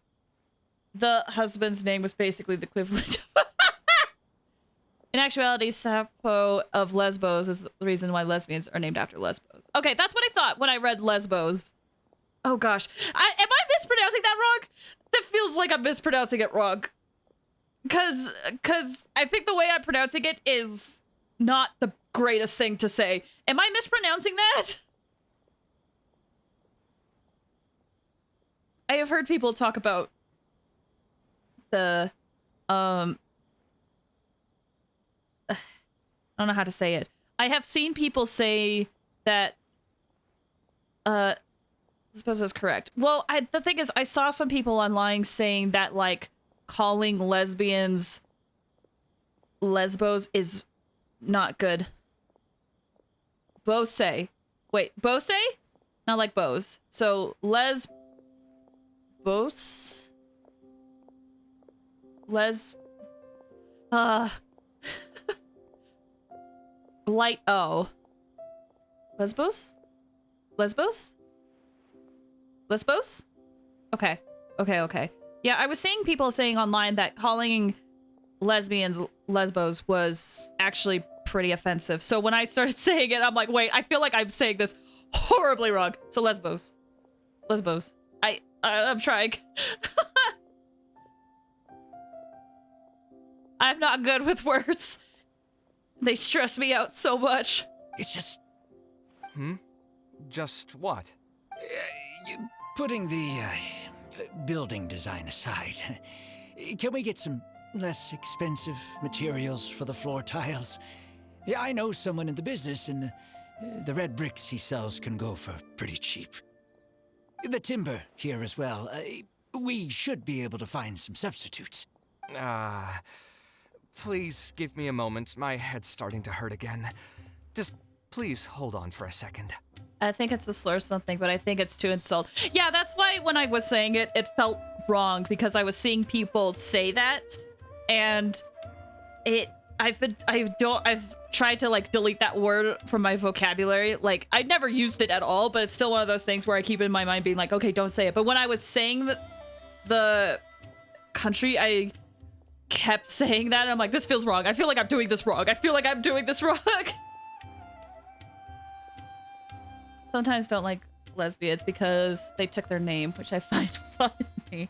The husband's name was basically the equivalent of... In actuality, Sappho of Lesbos is the reason why lesbians are named after Lesbos. Okay, that's what I thought when I read Lesbos. Oh gosh. Am I mispronouncing that wrong? That feels like I'm mispronouncing it wrong. Cause I think the way I'm pronouncing it is not the greatest thing to say. Am I mispronouncing that? I have heard people talk about the, I don't know how to say it. I have seen people say that, I suppose that's correct. Well, the thing is, I saw some people online saying that, like, calling lesbians lesbos is not good. Bose. Wait, bose? Not like bows. So, lesbos? Light O. Lesbos? Lesbos? Lesbos? Okay. Okay. Yeah, I was seeing people saying online that calling lesbians lesbos was actually pretty offensive. So when I started saying it, I'm like, wait, I feel like I'm saying this horribly wrong. So lesbos. Lesbos. I'm trying. I'm not good with words. They stress me out so much. It's just... Just what? Putting the building design aside, can we get some less expensive materials for the floor tiles? Yeah, I know someone in the business, and the red bricks he sells can go for pretty cheap. The timber here as well. We should be able to find some substitutes. Please give me a moment. My head's starting to hurt again. Just please hold on for a second. I think it's a slur or something, but I think it's to insult. Yeah, that's why when I was saying it, it felt wrong, because I was seeing people say that, and I've tried to, like, delete that word from my vocabulary. Like, I never used it at all, but it's still one of those things where I keep in my mind being like, okay, don't say it. But when I was saying the country, I kept saying that, and I'm like, this feels wrong. I feel like I'm doing this wrong. I feel like I'm doing this wrong. Sometimes don't like lesbians because they took their name, which I find funny.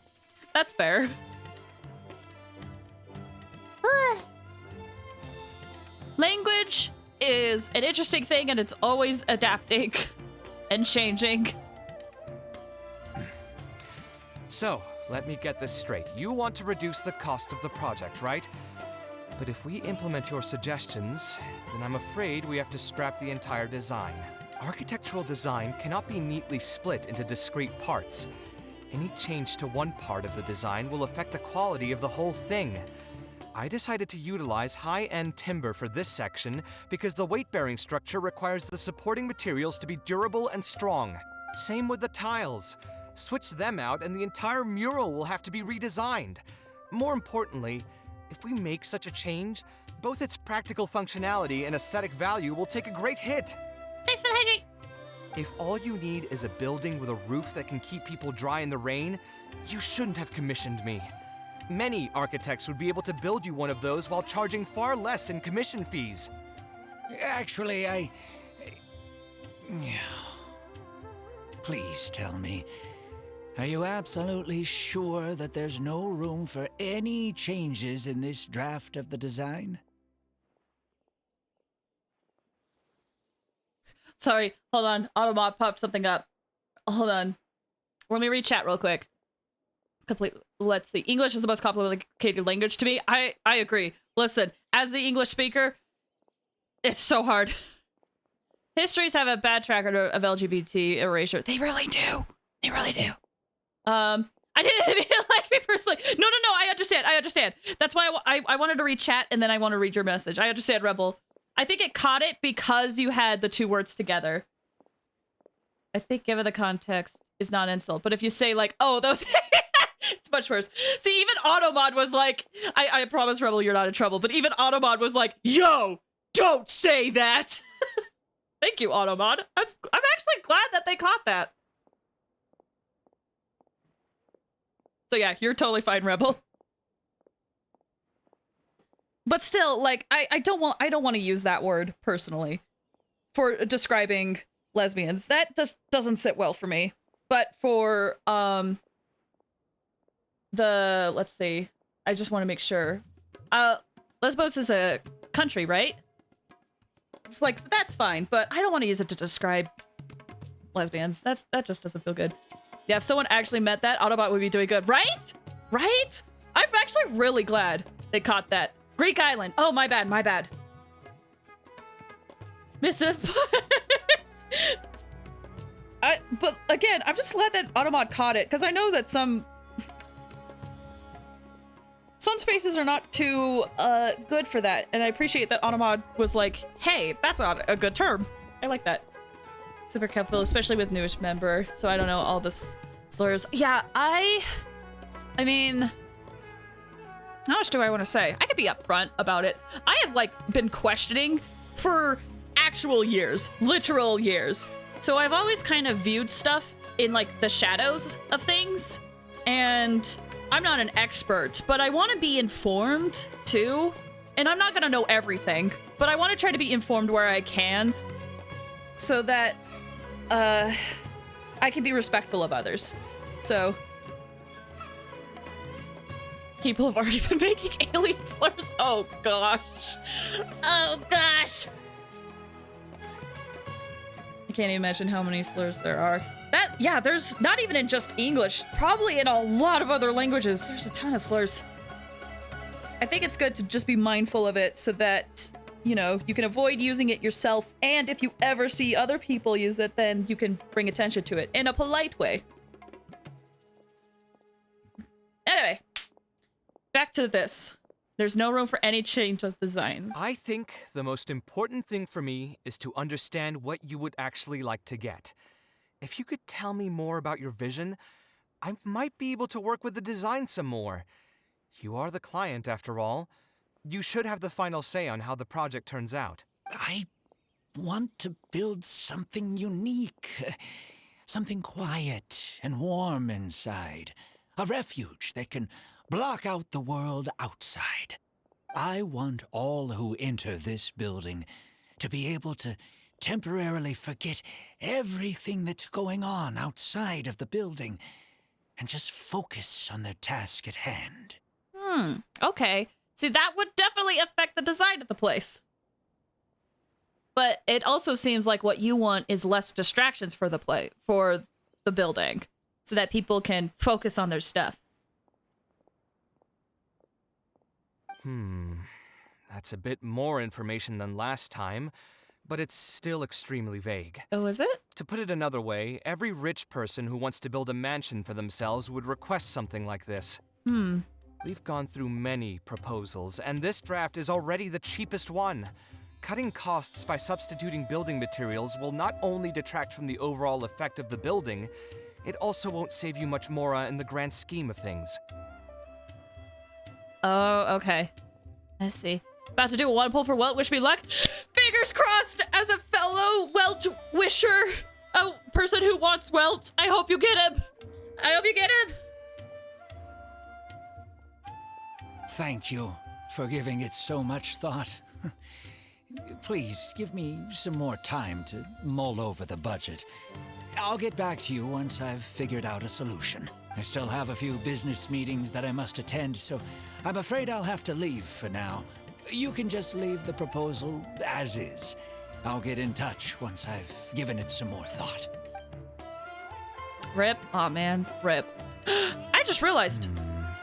That's fair. Language is an interesting thing, and it's always adapting and changing. So, let me get this straight. You want to reduce the cost of the project, right? But if we implement your suggestions, then I'm afraid we have to scrap the entire design. Architectural design cannot be neatly split into discrete parts. Any change to one part of the design will affect the quality of the whole thing. I decided to utilize high-end timber for this section because the weight-bearing structure requires the supporting materials to be durable and strong. Same with the tiles. Switch them out and the entire mural will have to be redesigned. More importantly, if we make such a change, both its practical functionality and aesthetic value will take a great hit. Thanks for the hydrate. If all you need is a building with a roof that can keep people dry in the rain, you shouldn't have commissioned me. Many architects would be able to build you one of those while charging far less in commission fees. Actually, Please tell me, Are you absolutely sure that there's no room for any changes in this draft of the design? Sorry, hold on. Autobot popped something up. Hold on. Let me read chat real quick. Let's see. English is the most complicated language to me. I agree. Listen, as the English speaker, it's so hard. Histories have a bad track record of LGBT erasure. They really do. They really do. I didn't like me personally. No, I understand. That's why I wanted to read chat and then I want to read your message. I understand, Rebel. I think it caught it because you had the two words together. I think given the context is not insult, but if you say like, oh, those, it's much worse. See, even Automod was like, I promise, Rebel, you're not in trouble, but even Automod was like, yo, don't say that. Thank you, Automod. I'm actually glad that they caught that. So yeah, you're totally fine, Rebel. But still, like, I don't want to use that word personally for describing lesbians. That just doesn't sit well for me. But for let's see, I just want to make sure. Lesbos is a country, right? Like, that's fine, but I don't want to use it to describe lesbians. That just doesn't feel good. Yeah, if someone actually meant that, Autobot would be doing good, right? Right? I'm actually really glad they caught that. Greek island. Oh, my bad. Missive. But again, I'm just glad that Automod caught it, because I know that some spaces are not too good for that, and I appreciate that Automod was like, hey, that's not a good term. I like that. Super careful, especially with newish member, so I don't know all the slurs. Yeah, I mean, how much do I want to say? I could be upfront about it. I have, like, been questioning for actual years, literal years. So I've always kind of viewed stuff in, like, the shadows of things, and I'm not an expert, but I want to be informed, too. And I'm not going to know everything, but I want to try to be informed where I can, so that, I can be respectful of others. So people have already been making alien slurs. Oh gosh. I can't even imagine how many slurs there are. Yeah, there's not even in just English, probably in a lot of other languages. There's a ton of slurs. I think it's good to just be mindful of it so that, you know, you can avoid using it yourself, and if you ever see other people use it, then you can bring attention to it in a polite way. Anyway, back to this. There's no room for any change of designs. I think the most important thing for me is to understand what you would actually like to get. If you could tell me more about your vision, I might be able to work with the design some more. You are the client, after all. You should have the final say on how the project turns out. I want to build something unique. Something quiet and warm inside. A refuge that can block out the world outside. I want all who enter this building to be able to temporarily forget everything that's going on outside of the building and just focus on their task at hand. Okay. See, that would definitely affect the design of the place. But it also seems like what you want is less distractions for the building, so that people can focus on their stuff. That's a bit more information than last time, but it's still extremely vague. Oh, is it? To put it another way, every rich person who wants to build a mansion for themselves would request something like this. We've gone through many proposals, and this draft is already the cheapest one. Cutting costs by substituting building materials will not only detract from the overall effect of the building, it also won't save you much more in the grand scheme of things. Oh, okay. Let's see. About to do a one pull for Welt. Wish me luck. Fingers crossed as a fellow Welt wisher. A person who wants Welt. I hope you get him. I hope you get him. Thank you for giving it so much thought. Please give me some more time to mull over the budget. I'll get back to you once I've figured out a solution. I still have a few business meetings that I must attend, so I'm afraid I'll have to leave for now. You can just leave the proposal as is. I'll get in touch once I've given it some more thought. Rip. Aw, man. Rip. I just realized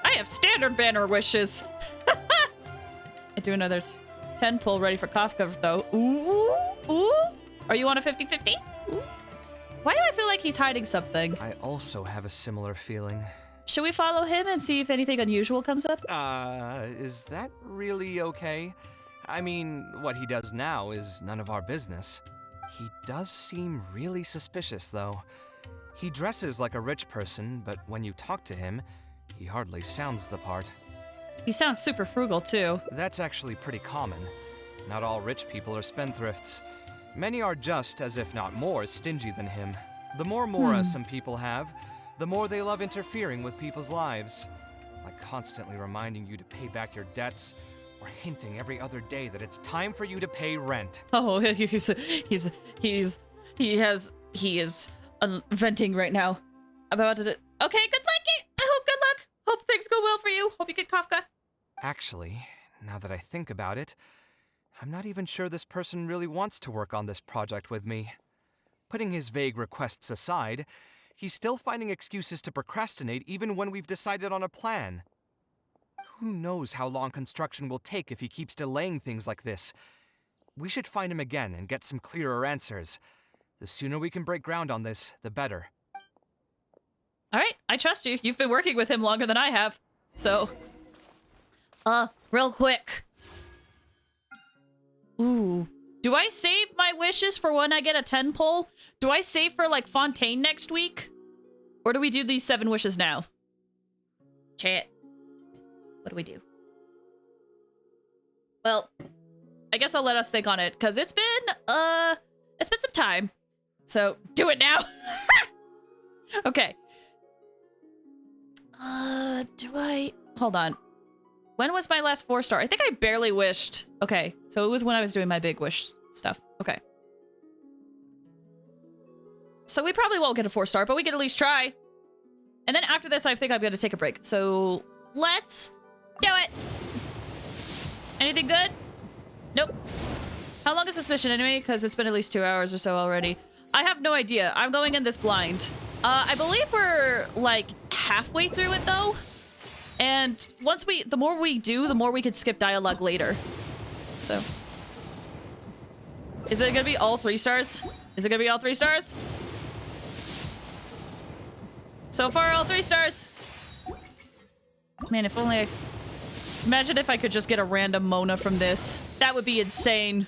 I have standard banner wishes. I do another 10 pull ready for Kafka, though. Ooh. Ooh. Are you on a 50-50? Why do I feel like he's hiding something? I also have a similar feeling. Should we follow him and see if anything unusual comes up? Is that really okay? I mean, what he does now is none of our business. He does seem really suspicious, though. He dresses like a rich person, but when you talk to him, he hardly sounds the part. He sounds super frugal, too. That's actually pretty common. Not all rich people are spendthrifts. Many are just, as if not more, stingy than him. The more mora some people have, the more they love interfering with people's lives. Like constantly reminding you to pay back your debts, or hinting every other day that it's time for you to pay rent. Oh, he is venting right now. I'm about to. Okay, good luck. I hope good luck. Hope things go well for you. Hope you get Kafka. Actually, now that I think about it, I'm not even sure this person really wants to work on this project with me. Putting his vague requests aside, he's still finding excuses to procrastinate even when we've decided on a plan. Who knows how long construction will take if he keeps delaying things like this? We should find him again and get some clearer answers. The sooner we can break ground on this, the better. All right, I trust you. You've been working with him longer than I have. So, real quick. Ooh. Do I save my wishes for when I get a 10 pull? Do I save for, like, Fontaine next week? Or do we do these 7 wishes now? Chat. What do we do? Well, I guess I'll let us think on it, because it's been some time. So, do it now. Okay. Hold on. When was my last 4-star? I think I barely wished. Okay, so it was when I was doing my big wish stuff. Okay. So we probably won't get a 4-star, but we can at least try. And then after this, I think I'm going to take a break. So let's do it. Anything good? Nope. How long is this mission anyway? Because it's been at least 2 hours or so already. I have no idea. I'm going in this blind. I believe we're like halfway through it though. And the more we do, the more we could skip dialogue later. So. Is it gonna be all 3 stars? Is it gonna be all 3 stars? So far, all 3 stars. Man, if only imagine if I could just get a random Mona from this. That would be insane.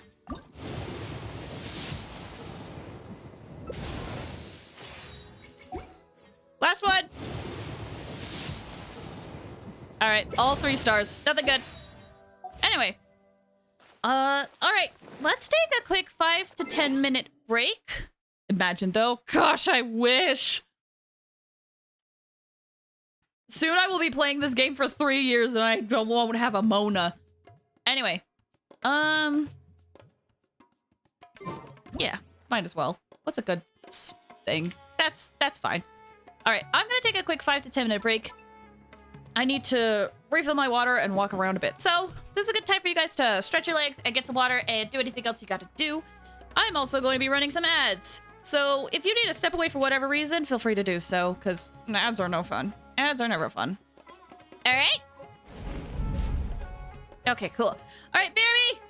Last one. All right, all 3 stars. Nothing good. Anyway. All right. Let's take a quick 5 to 10 minute break. Imagine though. Gosh, I wish. Soon I will be playing this game for 3 years and I won't have a Mona. Anyway. Yeah, might as well. What's a good thing? That's fine. All right, I'm gonna take a quick 5 to 10 minute break. I need to refill my water and walk around a bit. So this is a good time for you guys to stretch your legs and get some water and do anything else you gotta do. I'm also going to be running some ads. So if you need to step away for whatever reason, feel free to do so, because ads are no fun. Ads are never fun. All right. Okay, cool. All right, Barry.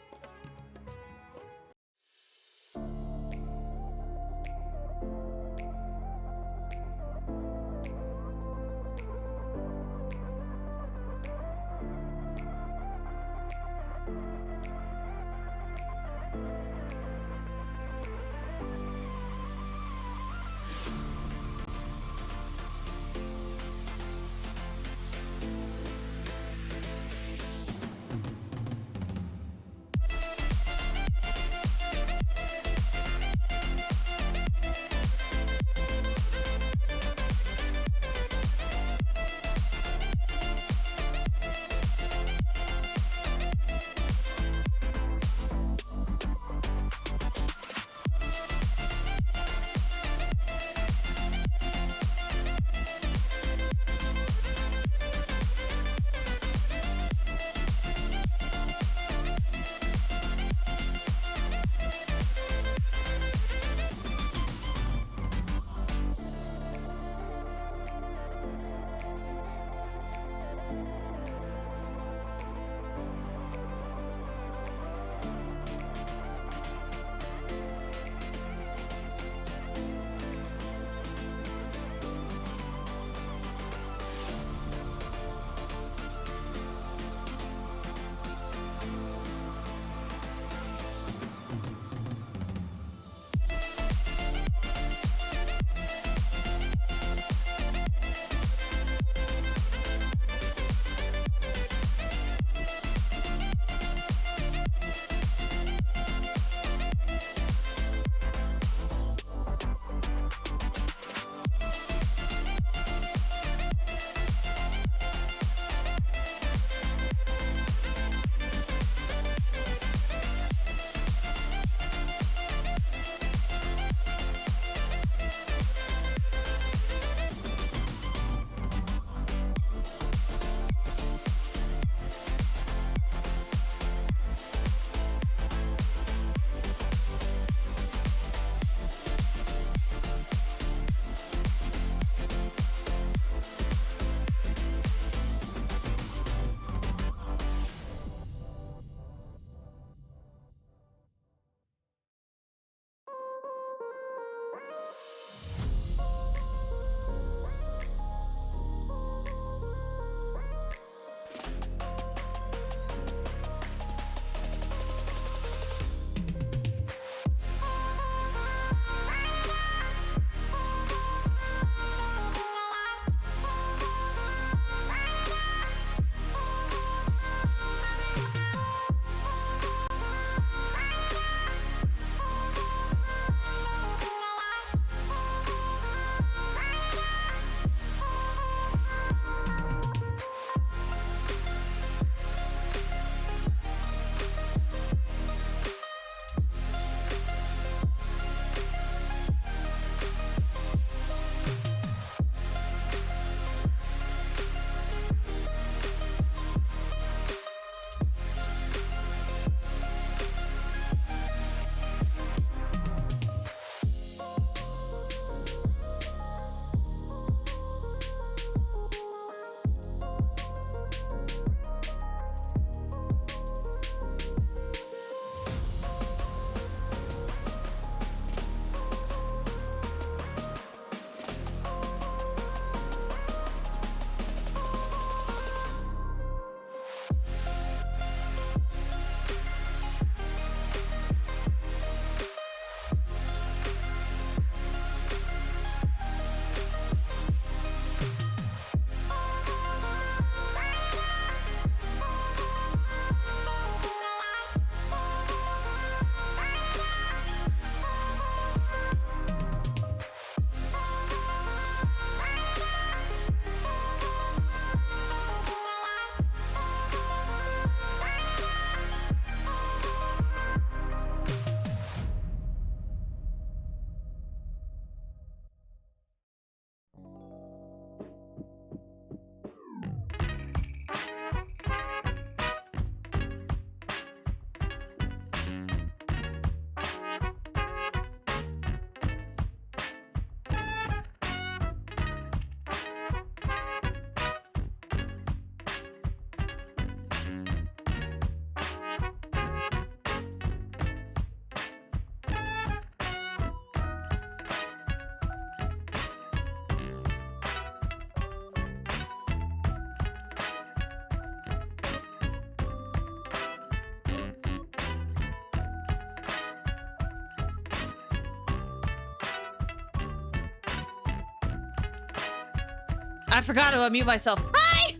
I forgot to unmute myself. Hi!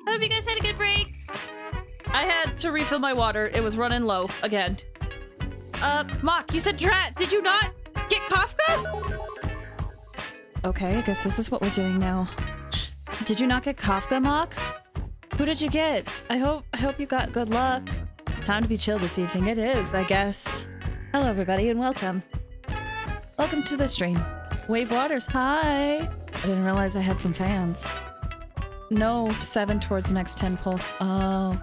I hope you guys had a good break. I had to refill my water. It was running low again. Mock, you said Drat. Did you not get Kafka? Okay, I guess this is what we're doing now. Did you not get Kafka, Mock? Who did you get? I hope you got good luck. Time to be chill this evening. It is, I guess. Hello, everybody, and welcome. Welcome to the stream. Wave Waters, hi! I didn't realize I had some fans. No, 7 towards next 10 pull. Oh,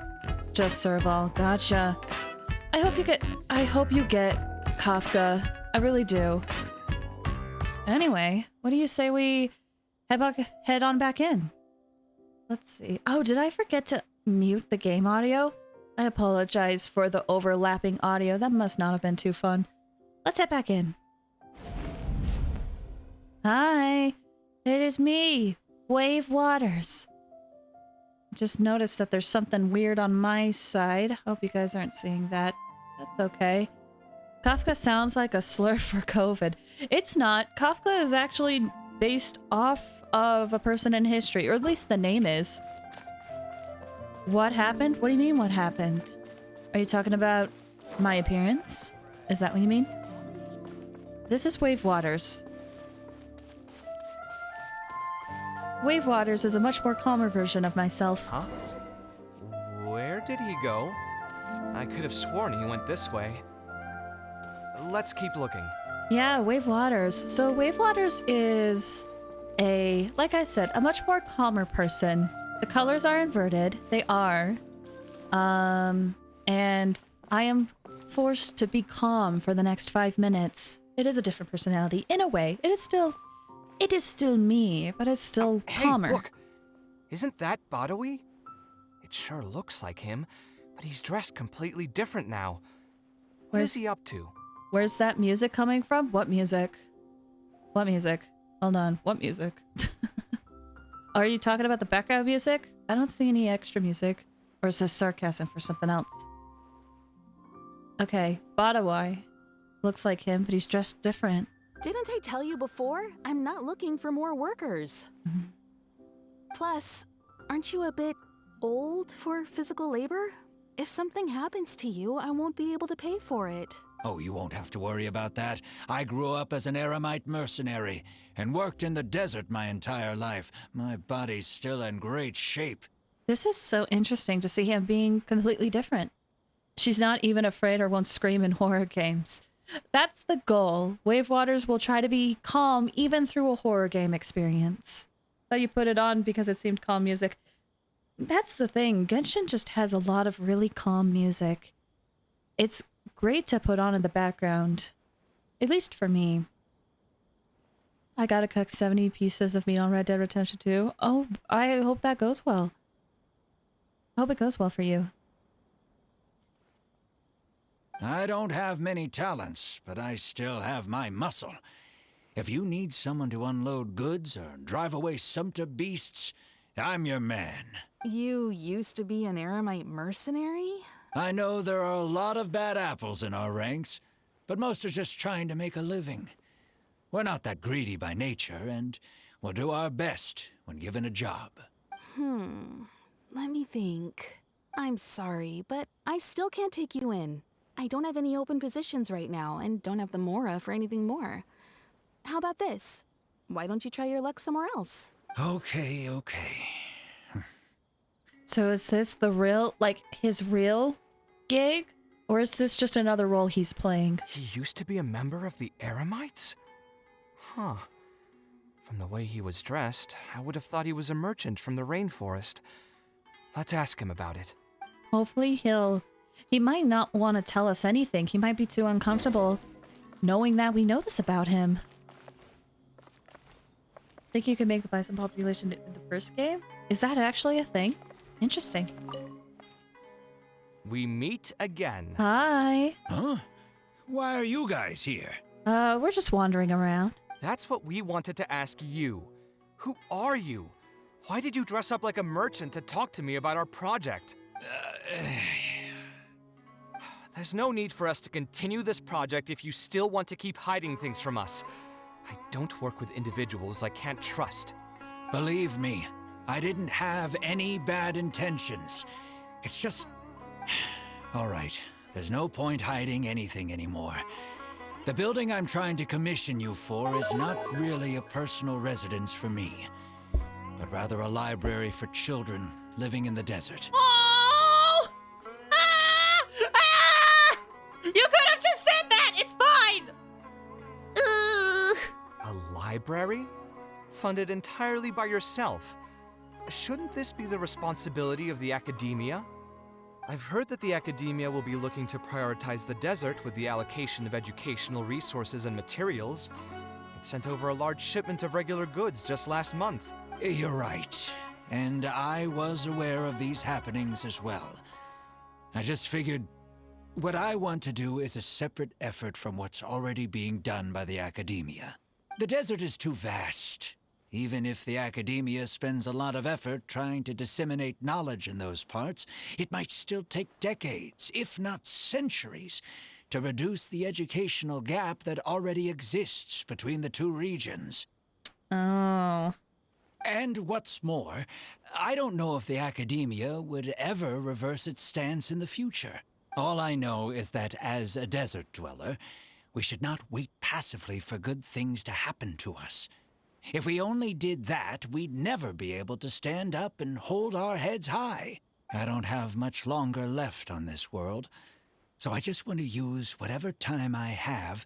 just serve all. Gotcha. I hope you get Kafka. I really do. Anyway, what do you say we head on back in? Let's see. Oh, did I forget to mute the game audio? I apologize for the overlapping audio. That must not have been too fun. Let's head back in. Hi, it is me, Wave Waters. Just noticed that there's something weird on my side. Hope you guys aren't seeing that. That's okay. Kafka sounds like a slur for COVID. It's not. Kafka is actually based off of a person in history, or at least the name is. What happened? What do you mean, what happened? Are you talking about my appearance? Is that what you mean? This is Wave Waters. Wave Waters is a much more calmer version of myself. Huh? Where did he go? I could have sworn he went this way. Let's keep looking. Yeah, Wave Waters. So Wave Waters is like I said, a much more calmer person. The colors are inverted. They are. And I am forced to be calm for the next 5 minutes. It is a different personality. In a way, it is still me, but it's still calmer. Hey, look! Isn't that Badawi? It sure looks like him, but he's dressed completely different now. What is he up to? Where's that music coming from? What music? What music? Hold on. What music? Are you talking about the background music? I don't see any extra music. Or is this sarcasm for something else? Okay, Badawi. Looks like him, but he's dressed different. Didn't I tell you before? I'm not looking for more workers. Plus, aren't you a bit old for physical labor? If something happens to you, I won't be able to pay for it. Oh, you won't have to worry about that. I grew up as an eremite mercenary and worked in the desert my entire life. My body's still in great shape. This is so interesting to see him being completely different. She's not even afraid or won't scream in horror games. That's the goal. Wave Waters will try to be calm even through a horror game experience. So you put it on because it seemed calm music. That's the thing. Genshin just has a lot of really calm music. It's great to put on in the background. At least for me. I gotta cook 70 pieces of meat on Red Dead Redemption 2. Oh, I hope that goes well. I hope it goes well for you. I don't have many talents, but I still have my muscle. If you need someone to unload goods or drive away sumpter beasts, I'm your man. You used to be an eremite mercenary? I know there are a lot of bad apples in our ranks, but most are just trying to make a living. We're not that greedy by nature, and we'll do our best when given a job. Let me think. I'm sorry, but I still can't take you in. I don't have any open positions right now, and don't have the Mora for anything more. How about this? Why don't you try your luck somewhere else? Okay. So is this the real, like, his real gig? Or is this just another role he's playing? He used to be a member of the Eremites? Huh. From the way he was dressed, I would have thought he was a merchant from the rainforest. Let's ask him about it. Hopefully he might not want to tell us anything. He might be too uncomfortable knowing that we know this about him. Think you could make the bison population in the first game? Is that actually a thing? Interesting. We meet again. Hi. Huh? Why are you guys here? We're just wandering around. That's what we wanted to ask you. Who are you? Why did you dress up like a merchant to talk to me about our project? There's no need for us to continue this project if you still want to keep hiding things from us. I don't work with individuals I can't trust. Believe me, I didn't have any bad intentions. It's just... All right, there's no point hiding anything anymore. The building I'm trying to commission you for is not really a personal residence for me, but rather a library for children living in the desert. Oh! Ah! Ah! You could have just said that! It's fine! A library? Funded entirely by yourself? Shouldn't this be the responsibility of the academia? I've heard that the academia will be looking to prioritize the desert with the allocation of educational resources and materials. It sent over a large shipment of regular goods just last month. You're right. And I was aware of these happenings as well. I just figured what I want to do is a separate effort from what's already being done by the academia. The desert is too vast. Even if the academia spends a lot of effort trying to disseminate knowledge in those parts, it might still take decades, if not centuries, to reduce the educational gap that already exists between the two regions. Oh. And what's more, I don't know if the academia would ever reverse its stance in the future. All I know is that as a desert dweller, we should not wait passively for good things to happen to us. If we only did that, we'd never be able to stand up and hold our heads high. I don't have much longer left on this world, so I just want to use whatever time I have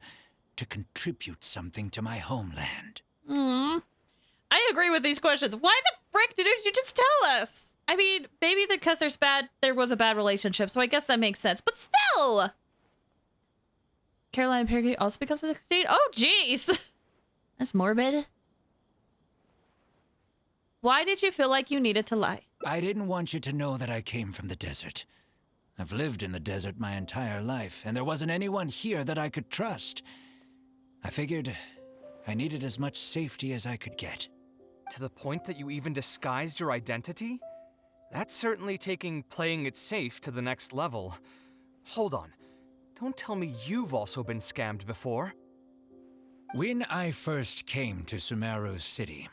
to contribute something to my homeland. I agree with these questions. Why the frick didn't you just tell us? I mean, maybe because there was a bad relationship, so I guess that makes sense. But still! Caroline Perry also becomes a 16? Oh, jeez! That's morbid. Why did you feel like you needed to lie? I didn't want you to know that I came from the desert. I've lived in the desert my entire life, and there wasn't anyone here that I could trust. I figured I needed as much safety as I could get. To the point that you even disguised your identity? That's certainly taking playing it safe to the next level. Hold on. Don't tell me you've also been scammed before. When I first came to Sumeru City,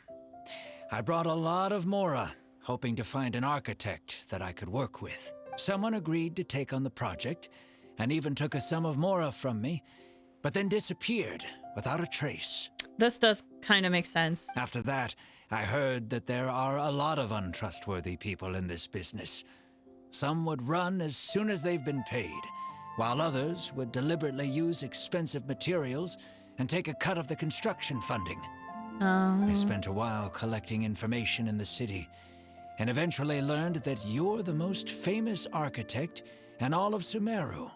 I brought a lot of Mora, hoping to find an architect that I could work with. Someone agreed to take on the project, and even took a sum of Mora from me, but then disappeared without a trace. This does kind of make sense. After that, I heard that there are a lot of untrustworthy people in this business. Some would run as soon as they've been paid, while others would deliberately use expensive materials and take a cut of the construction funding. I spent a while collecting information in the city, and eventually learned that you're the most famous architect in all of Sumeru.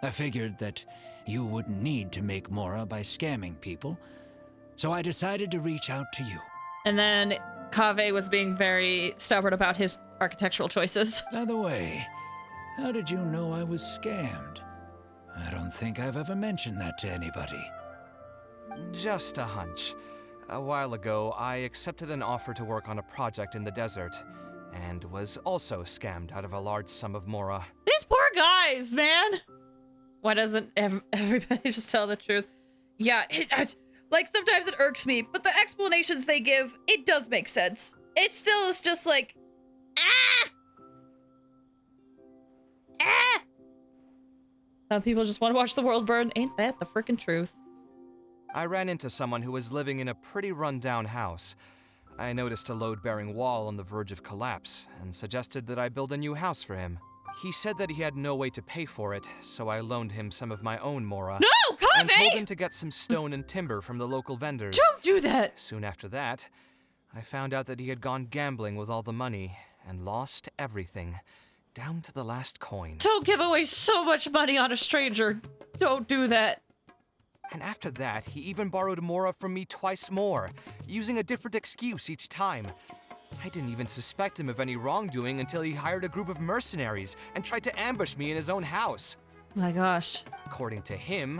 I figured that you wouldn't need to make Mora by scamming people, so I decided to reach out to you. And then Kaveh was being very stubborn about his architectural choices. By the way, how did you know I was scammed? I don't think I've ever mentioned that to anybody. Just a hunch. A while ago, I accepted an offer to work on a project in the desert, and was also scammed out of a large sum of Mora. These poor guys, man! Why doesn't everybody just tell the truth? Yeah, like, sometimes it irks me, but the explanations they give, it does make sense. It still is just like, Some people just want to watch the world burn. Ain't that the frickin' truth? I ran into someone who was living in a pretty run-down house. I noticed a load-bearing wall on the verge of collapse, and suggested that I build a new house for him. He said that he had no way to pay for it, so I loaned him some of my own Mora. No, Kaveh! And told him to get some stone and timber from the local vendors. Don't do that! Soon after that, I found out that he had gone gambling with all the money, and lost everything, down to the last coin. Don't give away so much money on a stranger. Don't do that. And after that, he even borrowed Mora from me twice more, using a different excuse each time. I didn't even suspect him of any wrongdoing until he hired a group of mercenaries and tried to ambush me in his own house. My gosh. According to him,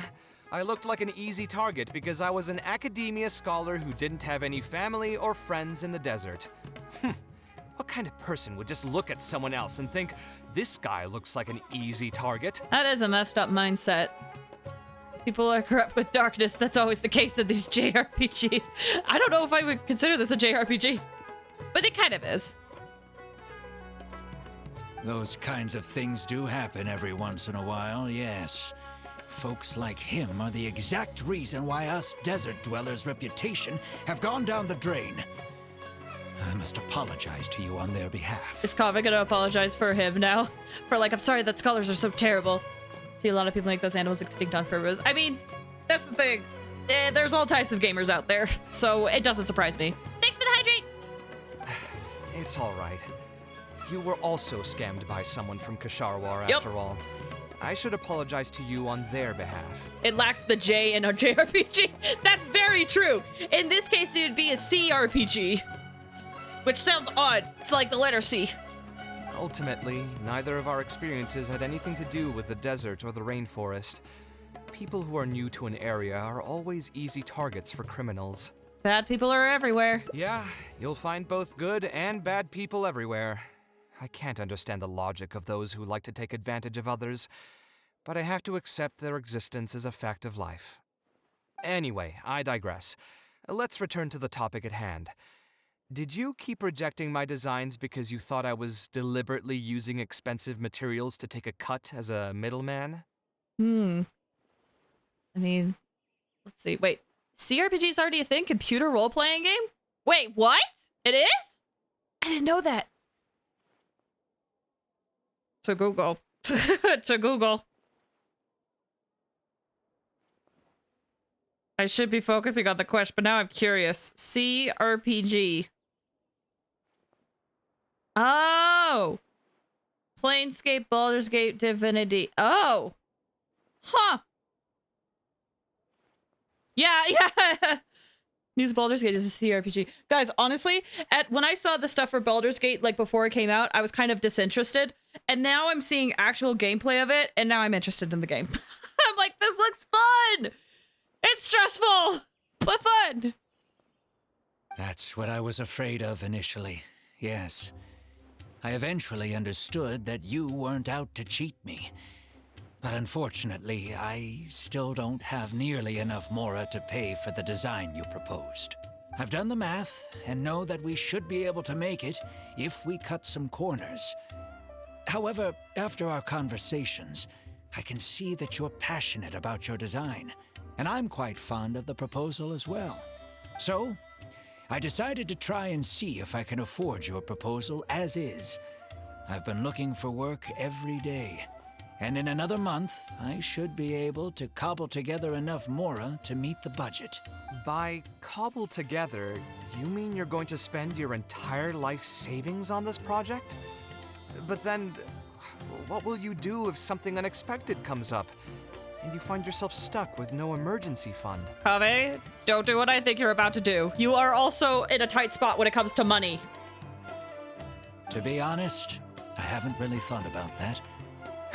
I looked like an easy target because I was an academia scholar who didn't have any family or friends in the desert. What kind of person would just look at someone else and think, this guy looks like an easy target? That is a messed up mindset. People are corrupt with darkness. That's always the case in these JRPGs. I don't know if I would consider this a JRPG. but it kind of is. Those kinds of things do happen every once in a while, yes. Folks like him are the exact reason why us desert dwellers' reputation have gone down the drain. I must apologize to you on their behalf. Is Kaveh gonna apologize for him now? For like, I'm sorry that scholars are so terrible. See, a lot of people make those animals extinct on purpose. I mean, that's the thing. There's all types of gamers out there, so it doesn't surprise me. Thanks for the hydrate! It's alright. You were also scammed by someone from Kasharwar Yep. after all. I should apologize to you on their behalf. It lacks the J in a JRPG. That's very true. In this case, it would be a CRPG. Which sounds odd. It's like the letter C. Ultimately, neither of our experiences had anything to do with the desert or the rainforest. People who are new to an area are always easy targets for criminals. Bad people are everywhere. Yeah, you'll find both good and bad people everywhere. I can't understand the logic of those who like to take advantage of others, but I have to accept their existence as a fact of life. Anyway, I digress. Let's return to the topic at hand. Did you keep rejecting my designs because you thought I was deliberately using expensive materials to take a cut as a middleman? I mean, let's see. Wait, CRPG is already a thing? Computer role-playing game? Wait, what? It is? I didn't know that. To Google. To Google. I should be focusing on the question, but now I'm curious. CRPG. Oh! Planescape, Baldur's Gate, Divinity. Oh! Huh! Yeah. News Baldur's Gate is a CRPG. Guys, honestly, when I saw the stuff for Baldur's Gate, like before it came out, I was kind of disinterested. And now I'm seeing actual gameplay of it, and now I'm interested in the game. I'm like, this looks fun! It's stressful, but fun! That's what I was afraid of initially, yes. I eventually understood that you weren't out to cheat me. But unfortunately, I still don't have nearly enough Mora to pay for the design you proposed. I've done the math and know that we should be able to make it if we cut some corners. However, after our conversations, I can see that you're passionate about your design, and I'm quite fond of the proposal as well. So, I decided to try and see if I can afford your proposal as is. I've been looking for work every day, and in another month, I should be able to cobble together enough Mora to meet the budget. By cobble together, you mean you're going to spend your entire life savings on this project? But then, what will you do if something unexpected comes up, and you find yourself stuck with no emergency fund? Kaveh, don't do what I think you're about to do. You are also in a tight spot when it comes to money. To be honest, I haven't really thought about that.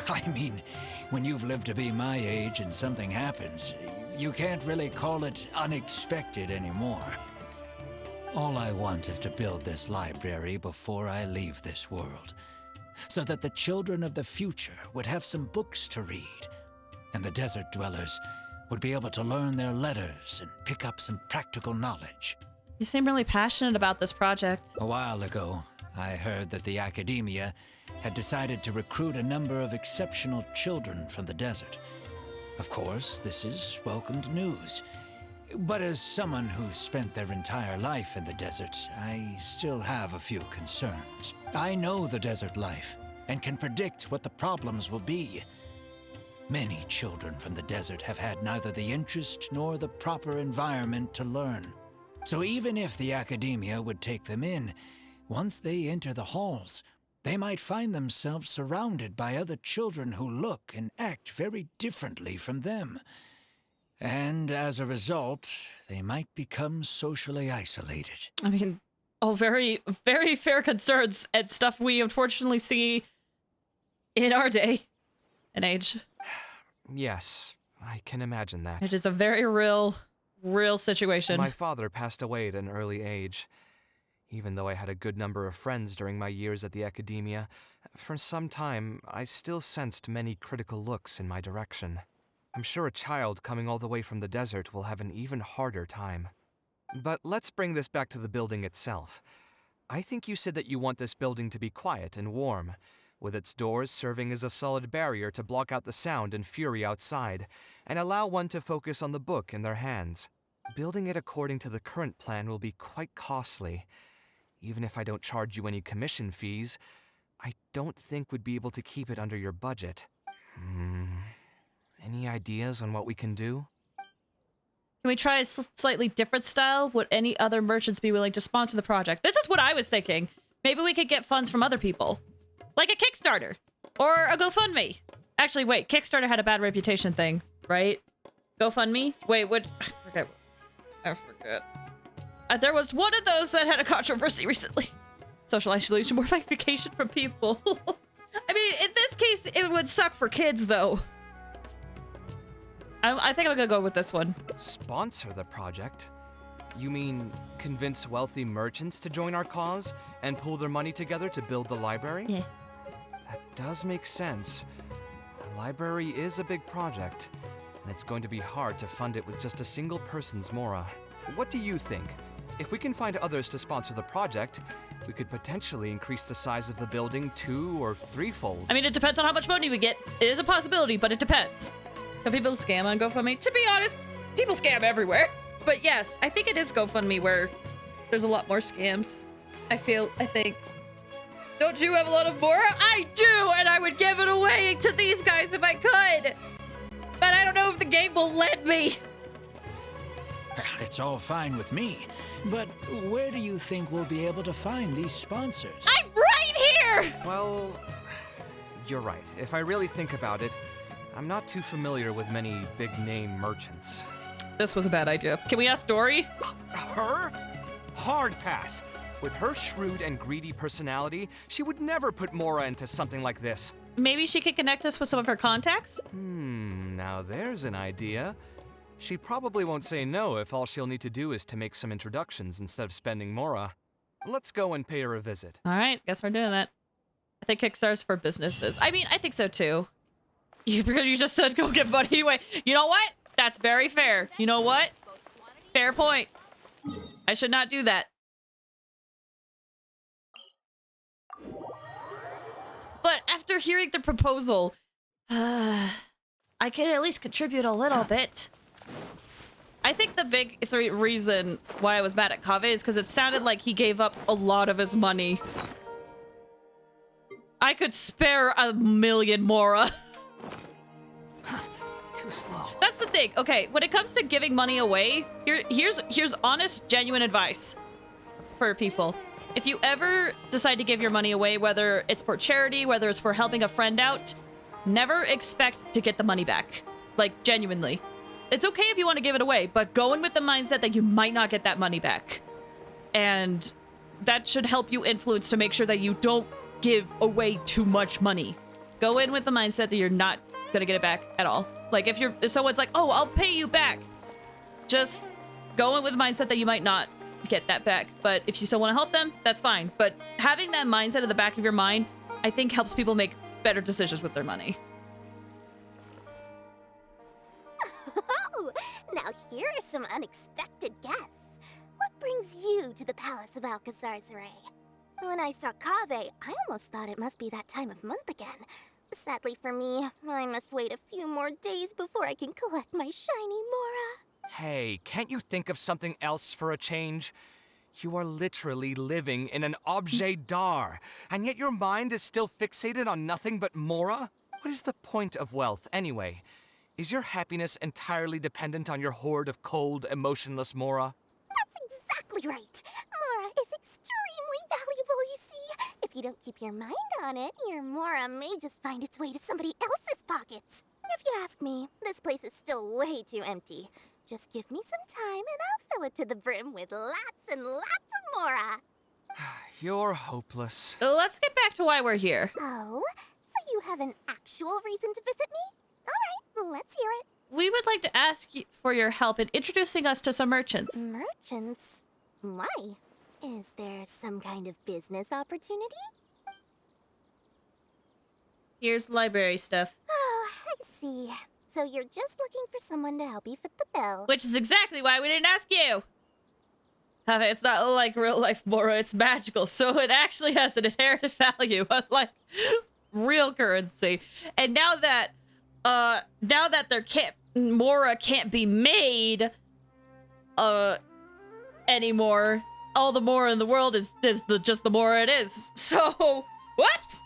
I mean, when you've lived to be my age and something happens, you can't really call it unexpected anymore. All I want is to build this library before I leave this world, so that the children of the future would have some books to read, and the desert dwellers would be able to learn their letters and pick up some practical knowledge. You seem really passionate about this project. A while ago, I heard that the academia had decided to recruit a number of exceptional children from the desert. Of course, this is welcomed news. But as someone who's spent their entire life in the desert, I still have a few concerns. I know the desert life, and can predict what the problems will be. Many children from the desert have had neither the interest nor the proper environment to learn. So even if the academia would take them in, once they enter the halls, they might find themselves surrounded by other children who look and act very differently from them. And as a result, they might become socially isolated. I mean, all very, very fair concerns and stuff we unfortunately see in our day and age. Yes, I can imagine that. It is a very real situation. My father passed away at an early age. Even though I had a good number of friends during my years at the academia, for some time I still sensed many critical looks in my direction. I'm sure a child coming all the way from the desert will have an even harder time. But let's bring this back to the building itself. I think you said that you want this building to be quiet and warm, with its doors serving as a solid barrier to block out the sound and fury outside, and allow one to focus on the book in their hands. Building it according to the current plan will be quite costly. Even if I don't charge you any commission fees, I don't think we'd be able to keep it under your budget. Any ideas on what we can do? Can we try a slightly different style? Would any other merchants be willing to sponsor the project? This is what I was thinking. Maybe we could get funds from other people. Like a Kickstarter. Or a GoFundMe. Actually, wait. Kickstarter had a bad reputation thing, right? GoFundMe? Wait, what? I forget. There was one of those that had a controversy recently. Social isolation, mortification from people. I mean, in this case, it would suck for kids, though. I think I'm gonna go with this one. Sponsor the project? You mean convince wealthy merchants to join our cause and pool their money together to build the library? Yeah. That does make sense. The library is a big project, and it's going to be hard to fund it with just a single person's mora. What do you think? If we can find others to sponsor the project, we could potentially increase the size of the building 2- or 3-fold. I mean, it depends on how much money we get. It is a possibility, but it depends. Can people scam on GoFundMe? To be honest, people scam everywhere. But yes, I think it is GoFundMe where there's a lot more scams. I think. Don't you have a lot of more? I do, and I would give it away to these guys if I could. But I don't know if the game will let me. It's all fine with me. But where do you think we'll be able to find these sponsors? I'm right here! Well, you're right. If I really think about it, I'm not too familiar with many big-name merchants. This was a bad idea. Can we ask Dory? Her? Hard pass. With her shrewd and greedy personality, she would never put Mora into something like this. Maybe she could connect us with some of her contacts? Now there's an idea. She probably won't say no if all she'll need to do is to make some introductions instead of spending Mora. Let's go and pay her a visit. All right, guess we're doing that. I think Kickstarter's for businesses. I mean, I think so too. You just said go get money anyway. You know what? That's very fair. You know what? Fair point. I should not do that. But after hearing the proposal, I can at least contribute a little bit. I think the big reason why I was mad at Kaveh is because it sounded like he gave up a lot of his money. I could spare 1,000,000 Mora. Too slow. That's the thing. Okay, when it comes to giving money away, here's honest, genuine advice for people. If you ever decide to give your money away, whether it's for charity, whether it's for helping a friend out, never expect to get the money back. Like, genuinely. It's okay if you want to give it away, but go in with the mindset that you might not get that money back. And that should help you influence to make sure that you don't give away too much money. Go in with the mindset that you're not gonna get it back at all. Like, if someone's like, oh, I'll pay you back, just go in with the mindset that you might not get that back. But if you still want to help them, that's fine. But having that mindset at the back of your mind, I think helps people make better decisions with their money. Oh, now here are some unexpected guests. What brings you to the Palace of Alcazar's Ray? When I saw Kaveh, I almost thought it must be that time of month again. Sadly for me, I must wait a few more days before I can collect my shiny Mora. Hey, can't you think of something else for a change? You are literally living in an objet d'art, and yet your mind is still fixated on nothing but Mora? What is the point of wealth, anyway? Is your happiness entirely dependent on your hoard of cold, emotionless Mora? That's exactly right. Mora is extremely valuable, you see. If you don't keep your mind on it, your Mora may just find its way to somebody else's pockets. If you ask me, this place is still way too empty. Just give me some time and I'll fill it to the brim with lots and lots of Mora. You're hopeless. Let's get back to why we're here. Oh, so you have an actual reason to visit me? All right, let's hear it. We would like to ask you for your help in introducing us to some merchants. Merchants? Why? Is there some kind of business opportunity? Here's library stuff. Oh, I see. So you're just looking for someone to help you fit the bill. Which is exactly why we didn't ask you. Kaveh, it's not like real life Mora, it's magical, so it actually has an inherent value, unlike real currency. And now that Mora can't be made anymore, all the Mora in the world is just the Mora it is. So, whoops!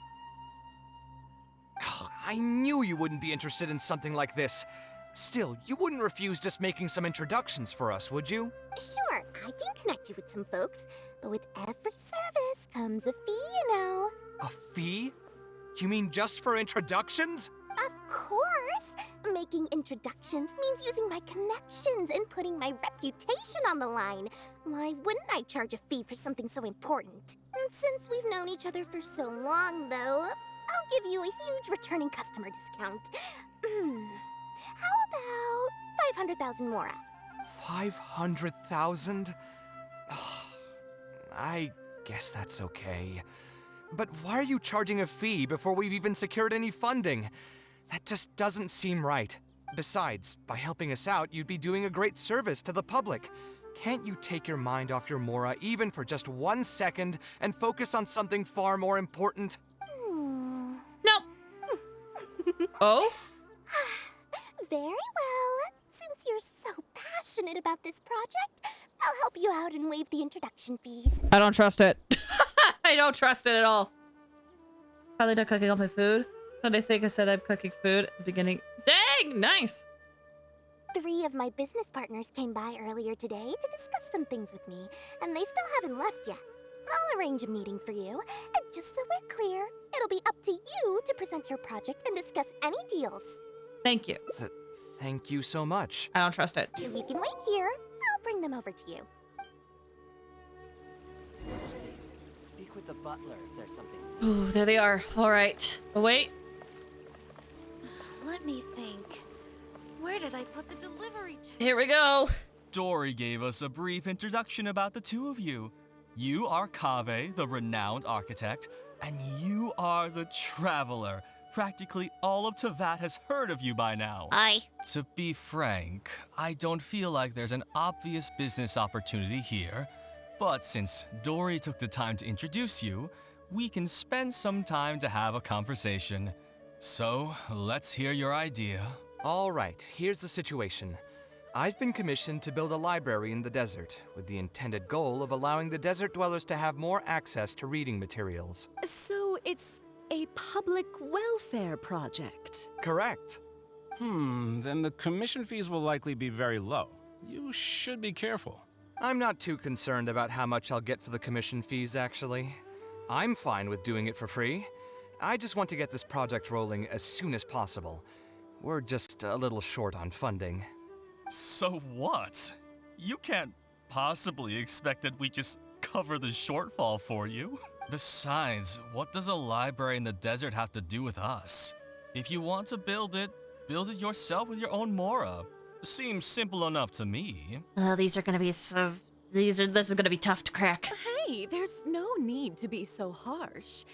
I knew you wouldn't be interested in something like this. Still, you wouldn't refuse just making some introductions for us, would you? Sure, I can connect you with some folks, but with every service comes a fee, you know. A fee? You mean just for introductions? Of course! Making introductions means using my connections and putting my reputation on the line. Why wouldn't I charge a fee for something so important? And since we've known each other for so long, though, I'll give you a huge returning customer discount. How about 500,000 Mora? 500,000? I guess that's okay. But why are you charging a fee before we've even secured any funding? That just doesn't seem right. Besides, by helping us out, you'd be doing a great service to the public. Can't you take your mind off your Mora even for just 1 second and focus on something far more important? No. Oh? Very well. Since you're so passionate about this project, I'll help you out and waive the introduction fees. I don't trust it. I don't trust it at all. Probably done cooking all my food. So they think I said I'm cooking food at the beginning. Dang, nice. 3 of my business partners came by earlier today to discuss some things with me, and they still haven't left yet. I'll arrange a meeting for you, and just so we're clear, it'll be up to you to present your project and discuss any deals. Thank you. Thank you so much. I don't trust it. You can wait here. I'll bring them over to you. Please, speak with the butler if there's something. Ooh, there they are. All right. Oh, wait. Let me think. Where did I put the delivery check? Here we go. Dory gave us a brief introduction about the two of you. You are Kaveh, the renowned architect, and you are the traveler. Practically all of Teyvat has heard of you by now. To be frank, I don't feel like there's an obvious business opportunity here. But since Dory took the time to introduce you, we can spend some time to have a conversation. So, let's hear your idea. All right, here's the situation. I've been commissioned to build a library in the desert, with the intended goal of allowing the desert dwellers to have more access to reading materials. So it's a public welfare project? Correct. Then the commission fees will likely be very low. You should be careful. I'm not too concerned about how much I'll get for the commission fees, actually. I'm fine with doing it for free. I just want to get this project rolling as soon as possible. We're just a little short on funding. So what? You can't possibly expect that we just cover the shortfall for you. Besides, what does a library in the desert have to do with us? If you want to build it yourself with your own Mora. Seems simple enough to me. These are gonna be so... This is gonna be tough to crack. Hey, there's no need to be so harsh.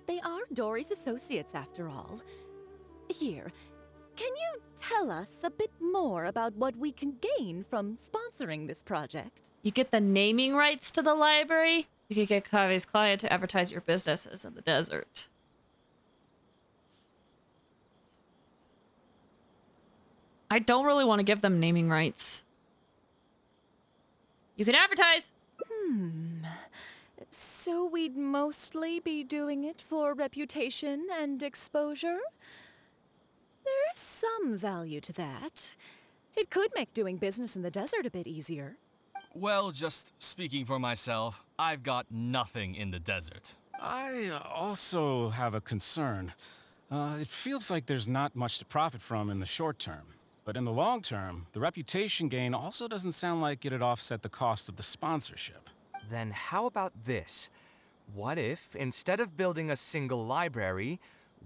They are Dory's associates after all. Here, can you tell us a bit more about what we can gain from sponsoring this project? You get the naming rights to the library. You can get Kaveh's client to advertise your businesses in the desert. I don't really want to give them naming rights. You can advertise! So we'd mostly be doing it for reputation and exposure? There is some value to that. It could make doing business in the desert a bit easier. Well, just speaking for myself, I've got nothing in the desert. I also have a concern. It feels like there's not much to profit from in the short term. But in the long term, the reputation gain also doesn't sound like it'd offset the cost of the sponsorship. Then how about this? What if, instead of building a single library,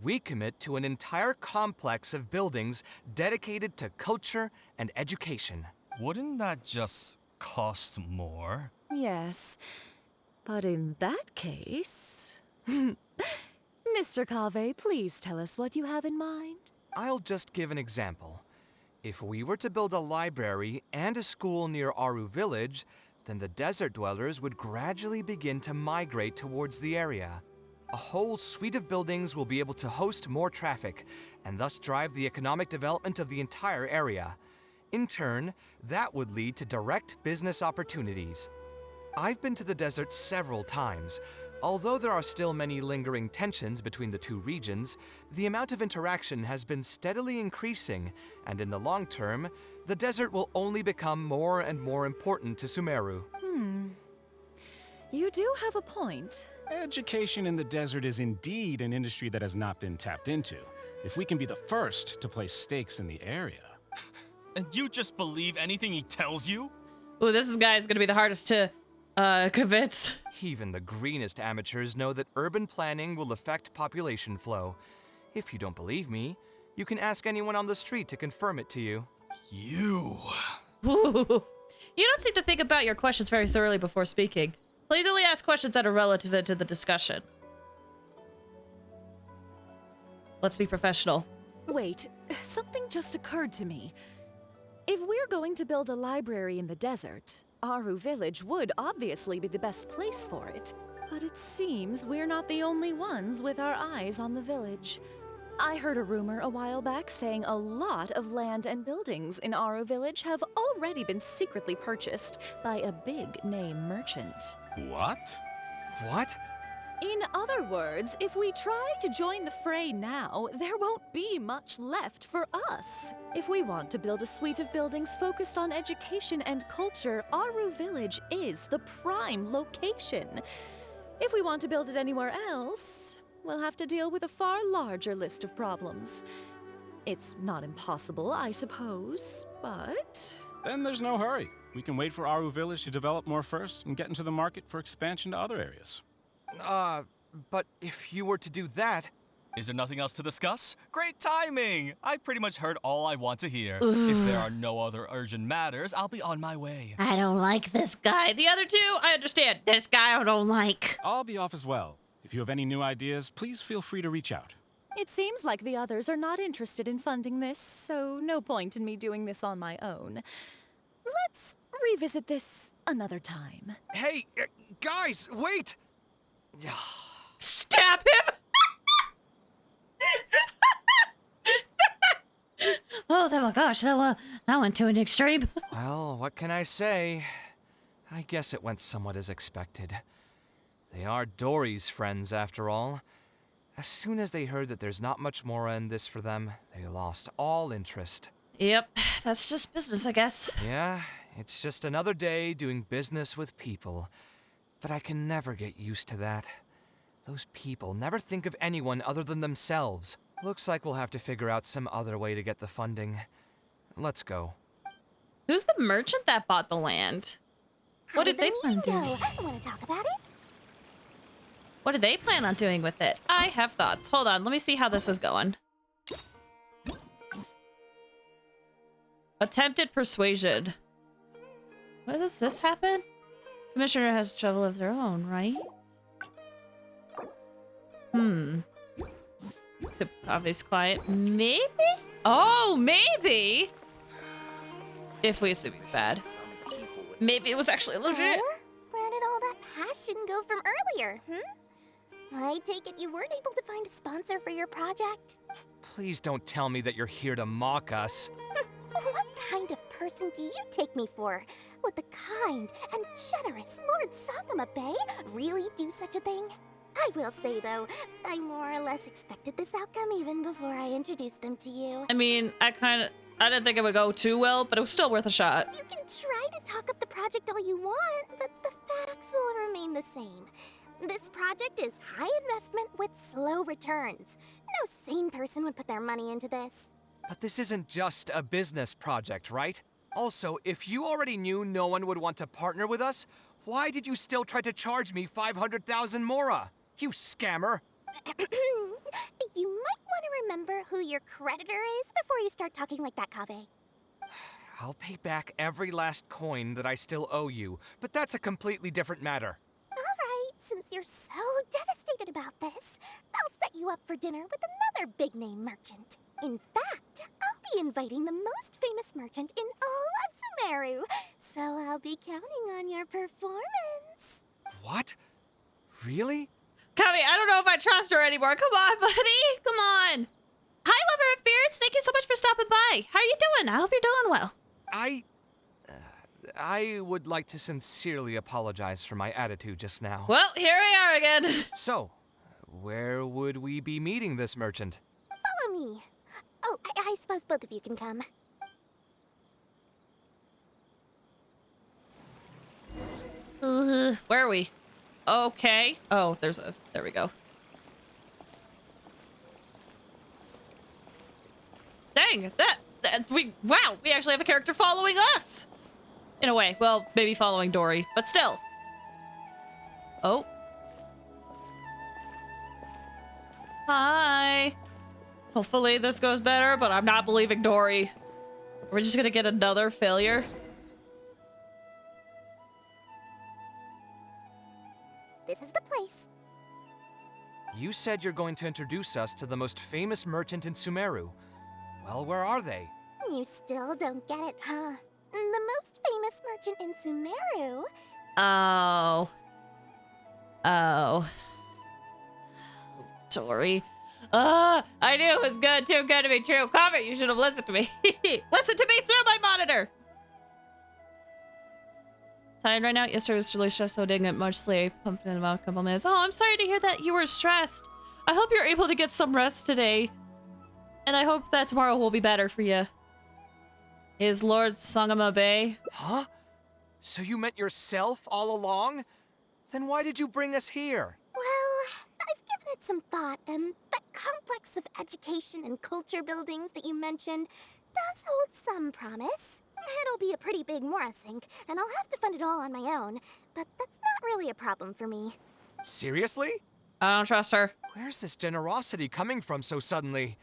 we commit to an entire complex of buildings dedicated to culture and education? Wouldn't that just cost more? Yes, but in that case... Mr. Kaveh, please tell us what you have in mind. I'll just give an example. If we were to build a library and a school near Aru Village, then the desert dwellers would gradually begin to migrate towards the area. A whole suite of buildings will be able to host more traffic, and thus drive the economic development of the entire area. In turn, that would lead to direct business opportunities. I've been to the desert several times. Although there are still many lingering tensions between the two regions, the amount of interaction has been steadily increasing, and in the long term, the desert will only become more and more important to Sumeru. You do have a point. Education in the desert is indeed an industry that has not been tapped into. If we can be the first to place stakes in the area. And you just believe anything he tells you? Ooh, this guy's gonna be the hardest to convince. Even the greenest amateurs know that urban planning will affect population flow. If you don't believe me, you can ask anyone on the street to confirm it to you. You. Ooh. You don't seem to think about your questions very thoroughly before speaking. Please only ask questions that are relevant to the discussion. Let's be professional. Wait, something just occurred to me. If we're going to build a library in the desert, Aru Village would obviously be the best place for it. But it seems we're not the only ones with our eyes on the village. I heard a rumor a while back saying a lot of land and buildings in Aru Village have already been secretly purchased by a big-name merchant. What? What? In other words, if we try to join the fray now, there won't be much left for us. If we want to build a suite of buildings focused on education and culture, Aru Village is the prime location. If we want to build it anywhere else, we'll have to deal with a far larger list of problems. It's not impossible, I suppose, but... Then there's no hurry. We can wait for Aru Village to develop more first and get into the market for expansion to other areas. But if you were to do that... Is there nothing else to discuss? Great timing! I pretty much heard all I want to hear. If there are no other urgent matters, I'll be on my way. I don't like this guy. The other two, I understand. This guy I don't like. I'll be off as well. If you have any new ideas, please feel free to reach out. It seems like the others are not interested in funding this, so no point in me doing this on my own. Let's revisit this another time. Hey, guys, wait! Stab him! Oh my gosh, that went to an extreme. Well, what can I say? I guess it went somewhat as expected. They are Dory's friends, after all. As soon as they heard that there's not much more in this for them, they lost all interest. Yep, that's just business, I guess. Yeah, it's just another day doing business with people. But I can never get used to that. Those people never think of anyone other than themselves. Looks like we'll have to figure out some other way to get the funding. Let's go. Who's the merchant that bought the land? What did they plan to do? Want to talk about it? What did they plan on doing with it? I have thoughts. Hold on, let me see how this is going. Attempted persuasion. Why does this happen? Commissioner has trouble of their own, right? Kave's client, maybe? Oh, maybe! If we assume he's bad. Maybe it was actually legit. Huh? Where did all that passion go from earlier, I take it you weren't able to find a sponsor for your project? Please don't tell me that you're here to mock us. What kind of person do you take me for? Would the kind and generous Lord Sangama Bay really do such a thing? I will say, though, I more or less expected this outcome even before I introduced them to you. I mean, I didn't think it would go too well, but it was still worth a shot. You can try to talk up the project all you want, but the facts will remain the same. This project is high investment with slow returns. No sane person would put their money into this. But this isn't just a business project, right? Also, if you already knew no one would want to partner with us, why did you still try to charge me 500,000 mora? You scammer! You might want to remember who your creditor is before you start talking like that, Kaveh. I'll pay back every last coin that I still owe you, but that's a completely different matter. Alright, since you're so devastated about this, I'll set you up for dinner with another big-name merchant. In fact, I'll be inviting the most famous merchant in all of Sumeru, so I'll be counting on your performance. What? Really? Kaveh, I don't know if I trust her anymore. Come on, buddy. Come on. Hi, Lover of Beards. Thank you so much for stopping by. How are you doing? I hope you're doing well. I would like to sincerely apologize for my attitude just now. Well, here we are again. So, where would we be meeting this merchant? Follow me. Oh, I suppose both of you can come. Where are we? Okay. Oh, there we go. Dang, we actually have a character following us. In a way. Well, maybe following Dory, but still. Oh. Hi. Hopefully this goes better, but I'm not believing Dory. We're just gonna get another failure. This is the place. You said you're going to introduce us to the most famous merchant in Sumeru. Well, where are they? You still don't get it, huh? The most famous merchant in Sumeru. Oh. Oh. Dory. I knew it was good, too good to be true. Kaveh, you should have listened to me. Listen to me through my monitor. Tired right now? Yesterday was really stressed, so didn't get much sleep. Pumped in about a couple minutes. Oh, I'm sorry to hear that you were stressed. I hope you're able to get some rest today. And I hope that tomorrow will be better for you. Is Lord Sangama Bay? Huh? So you meant yourself all along? Then why did you bring us here? Well, I've given it some thought, and that complex of education and culture buildings that you mentioned does hold some promise. It'll be a pretty big Mora sink, and I'll have to fund it all on my own, but that's not really a problem for me. Seriously? I don't trust her. Where's this generosity coming from so suddenly?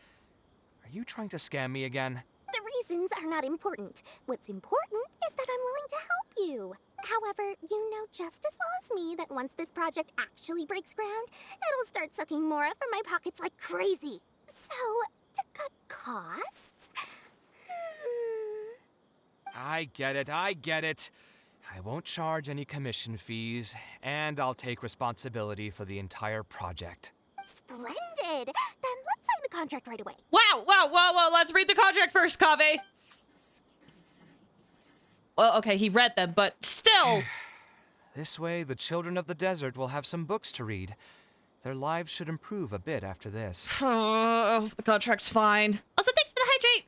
Are you trying to scam me again? The reasons are not important. What's important is that I'm willing to help you. However, you know just as well as me that once this project actually breaks ground, it'll start sucking Mora from my pockets like crazy. So, to cut costs... I get it. I won't charge any commission fees, and I'll take responsibility for the entire project. Splendid! Then let's sign the contract right away. Wow, whoa, let's read the contract first, Kaveh. Well, okay, he read them, but still. This way, the children of the desert will have some books to read. Their lives should improve a bit after this. The contract's fine. Also, thanks for the hydrate.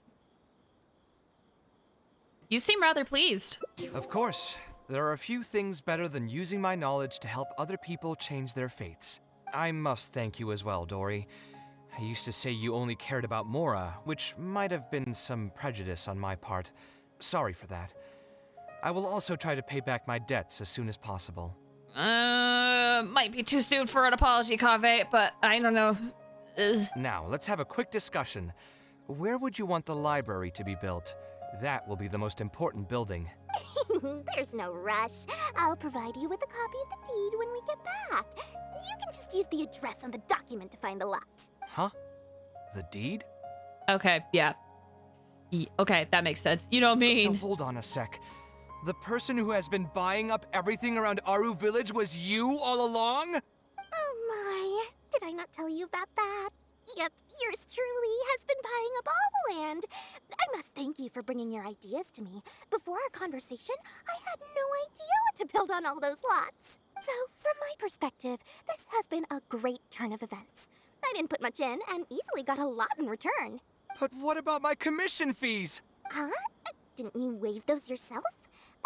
You seem rather pleased. Of course. There are a few things better than using my knowledge to help other people change their fates. I must thank you as well, Dory. I used to say you only cared about Mora, which might have been some prejudice on my part. Sorry for that. I will also try to pay back my debts as soon as possible. Might be too soon for an apology, Kaveh, but I don't know. Now, let's have a quick discussion. Where would you want the library to be built? That will be the most important building. There's no rush. I'll provide you with a copy of the deed when we get back. You can just use the address on the document to find the lot. Huh? The deed? Okay, yeah. Okay, that makes sense. You know what I mean? So hold on a sec. The person who has been buying up everything around Aru Village was you all along? Oh my, did I not tell you about that? Yep, yours truly has been buying up all the land. I must thank you for bringing your ideas to me. Before our conversation, I had no idea what to build on all those lots. So, from my perspective, this has been a great turn of events. I didn't put much in and easily got a lot in return. But what about my commission fees? Huh? Didn't you waive those yourself?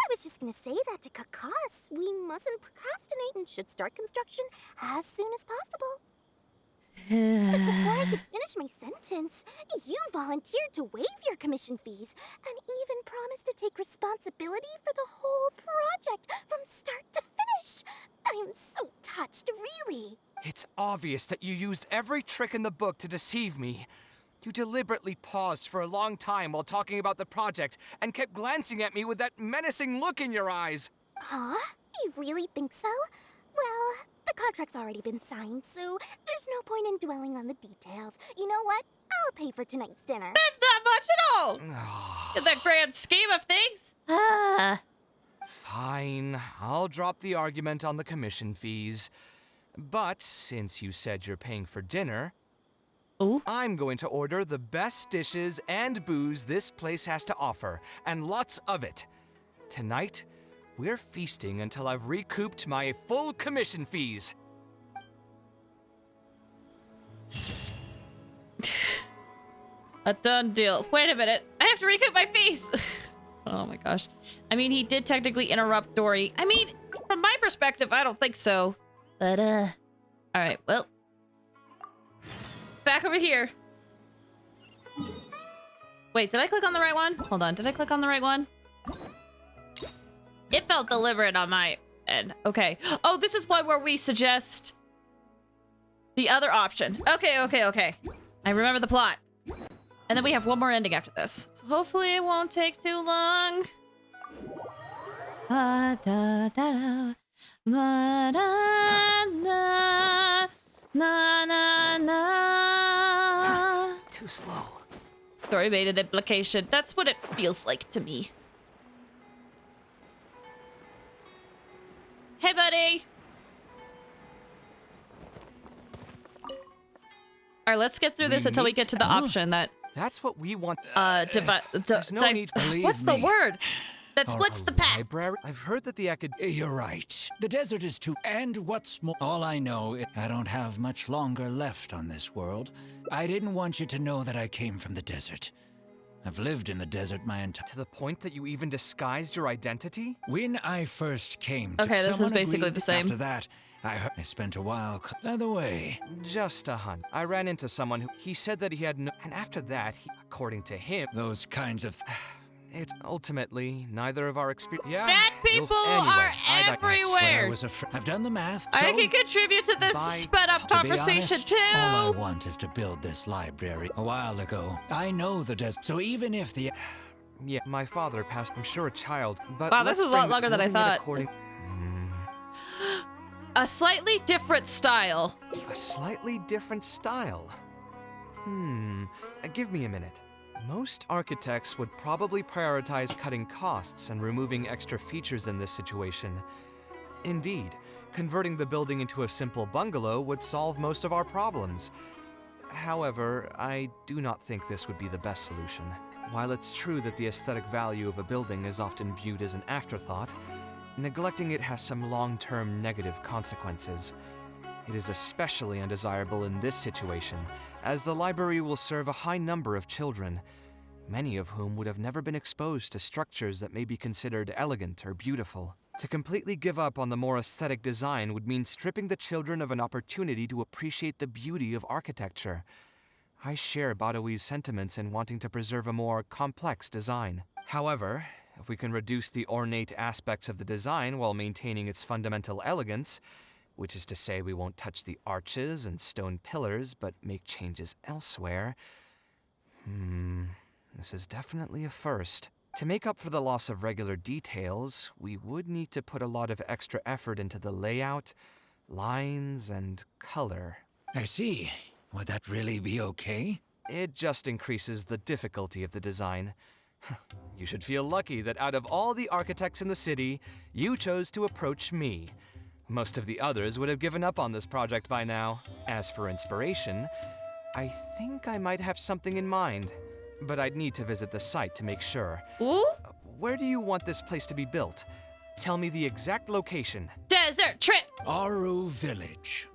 I was just gonna say that to cut costs. We mustn't procrastinate and should start construction as soon as possible. But before I could finish my sentence, you volunteered to waive your commission fees and even promised to take responsibility for the whole project from start to finish. I am so touched, really. It's obvious that you used every trick in the book to deceive me. You deliberately paused for a long time while talking about the project and kept glancing at me with that menacing look in your eyes. Huh? You really think so? Well, the contract's already been signed, so there's no point in dwelling on the details. You know what? I'll pay for tonight's dinner. That's not much at all! In the grand scheme of things. Fine, I'll drop the argument on the commission fees. But since you said you're paying for dinner, I'm going to order the best dishes and booze this place has to offer, and lots of it. Tonight, we're feasting until I've recouped my full commission fees. A done deal. Wait a minute. I have to recoup my fees. Oh my gosh. I mean, he did technically interrupt Dory. I mean, from my perspective, I don't think so. But, alright, well. Back over here. Wait, did I click on the right one? Hold on, did I click on the right one? It felt deliberate on my end. Okay. Oh, this is one where we suggest the other option. Okay. I remember the plot. And then we have one more ending after this. So hopefully it won't take too long. Too slow. Story made an implication. That's what it feels like to me. Hey, buddy. All right, let's get through this until we get to the option that. That's what we want. There's no need. What's the word that splits the path? Library? I've heard that the You're right. The desert is too. And what's more, all I know is I don't have much longer left on this world. I didn't want you to know that I came from the desert. I've lived in the desert my entire. To the point that you even disguised your identity? When I first came. Okay, this is basically the same. After that, I spent a while the other way. Just a hunt. I ran into someone who he said that he had no. And after that, according to him, those kinds of. It's ultimately neither of our experience. Yeah. Bad people are everywhere. I've done the math. I can contribute to this sped up conversation honest, too. All I want is to build this library. A while ago, I know the desert. So even if the. Yeah, my father passed. I'm sure a child. But wow, this is a lot longer than I thought. A slightly different style. A slightly different style. Give me a minute. Most architects would probably prioritize cutting costs and removing extra features in this situation. Indeed, converting the building into a simple bungalow would solve most of our problems. However, I do not think this would be the best solution. While it's true that the aesthetic value of a building is often viewed as an afterthought, neglecting it has some long-term negative consequences. It is especially undesirable in this situation, as the library will serve a high number of children, many of whom would have never been exposed to structures that may be considered elegant or beautiful. To completely give up on the more aesthetic design would mean stripping the children of an opportunity to appreciate the beauty of architecture. I share Badawi's sentiments in wanting to preserve a more complex design. However, if we can reduce the ornate aspects of the design while maintaining its fundamental elegance, which is to say we won't touch the arches and stone pillars, but make changes elsewhere. This is definitely a first. To make up for the loss of regular details, we would need to put a lot of extra effort into the layout, lines, and color. I see. Would that really be okay? It just increases the difficulty of the design. You should feel lucky that out of all the architects in the city, you chose to approach me. Most of the others would have given up on this project by now. As for inspiration, I think I might have something in mind, but I'd need to visit the site to make sure. Ooh? Where do you want this place to be built? Tell me the exact location. Desert trip! Aru Village.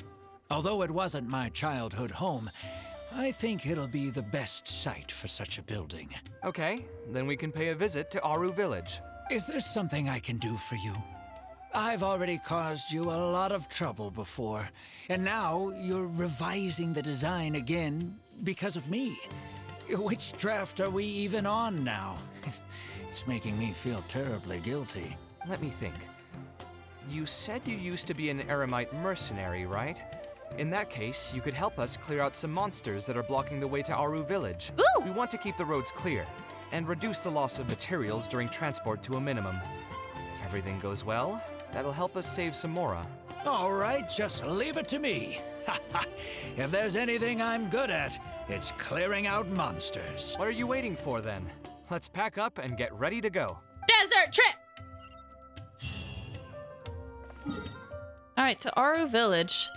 Although it wasn't my childhood home, I think it'll be the best site for such a building. Okay, then we can pay a visit to Aru Village. Is there something I can do for you? I've already caused you a lot of trouble before, and now you're revising the design again because of me. Which draft are we even on now? It's making me feel terribly guilty. Let me think. You said you used to be an Eremite mercenary, right? In that case, you could help us clear out some monsters that are blocking the way to Aru Village. Ooh. We want to keep the roads clear, and reduce the loss of materials during transport to a minimum. If everything goes well, that'll help us save some Mora. All right, just leave it to me. If there's anything I'm good at, it's clearing out monsters. What are you waiting for then? Let's pack up and get ready to go. Desert Start trip! Alright, to Aru Village.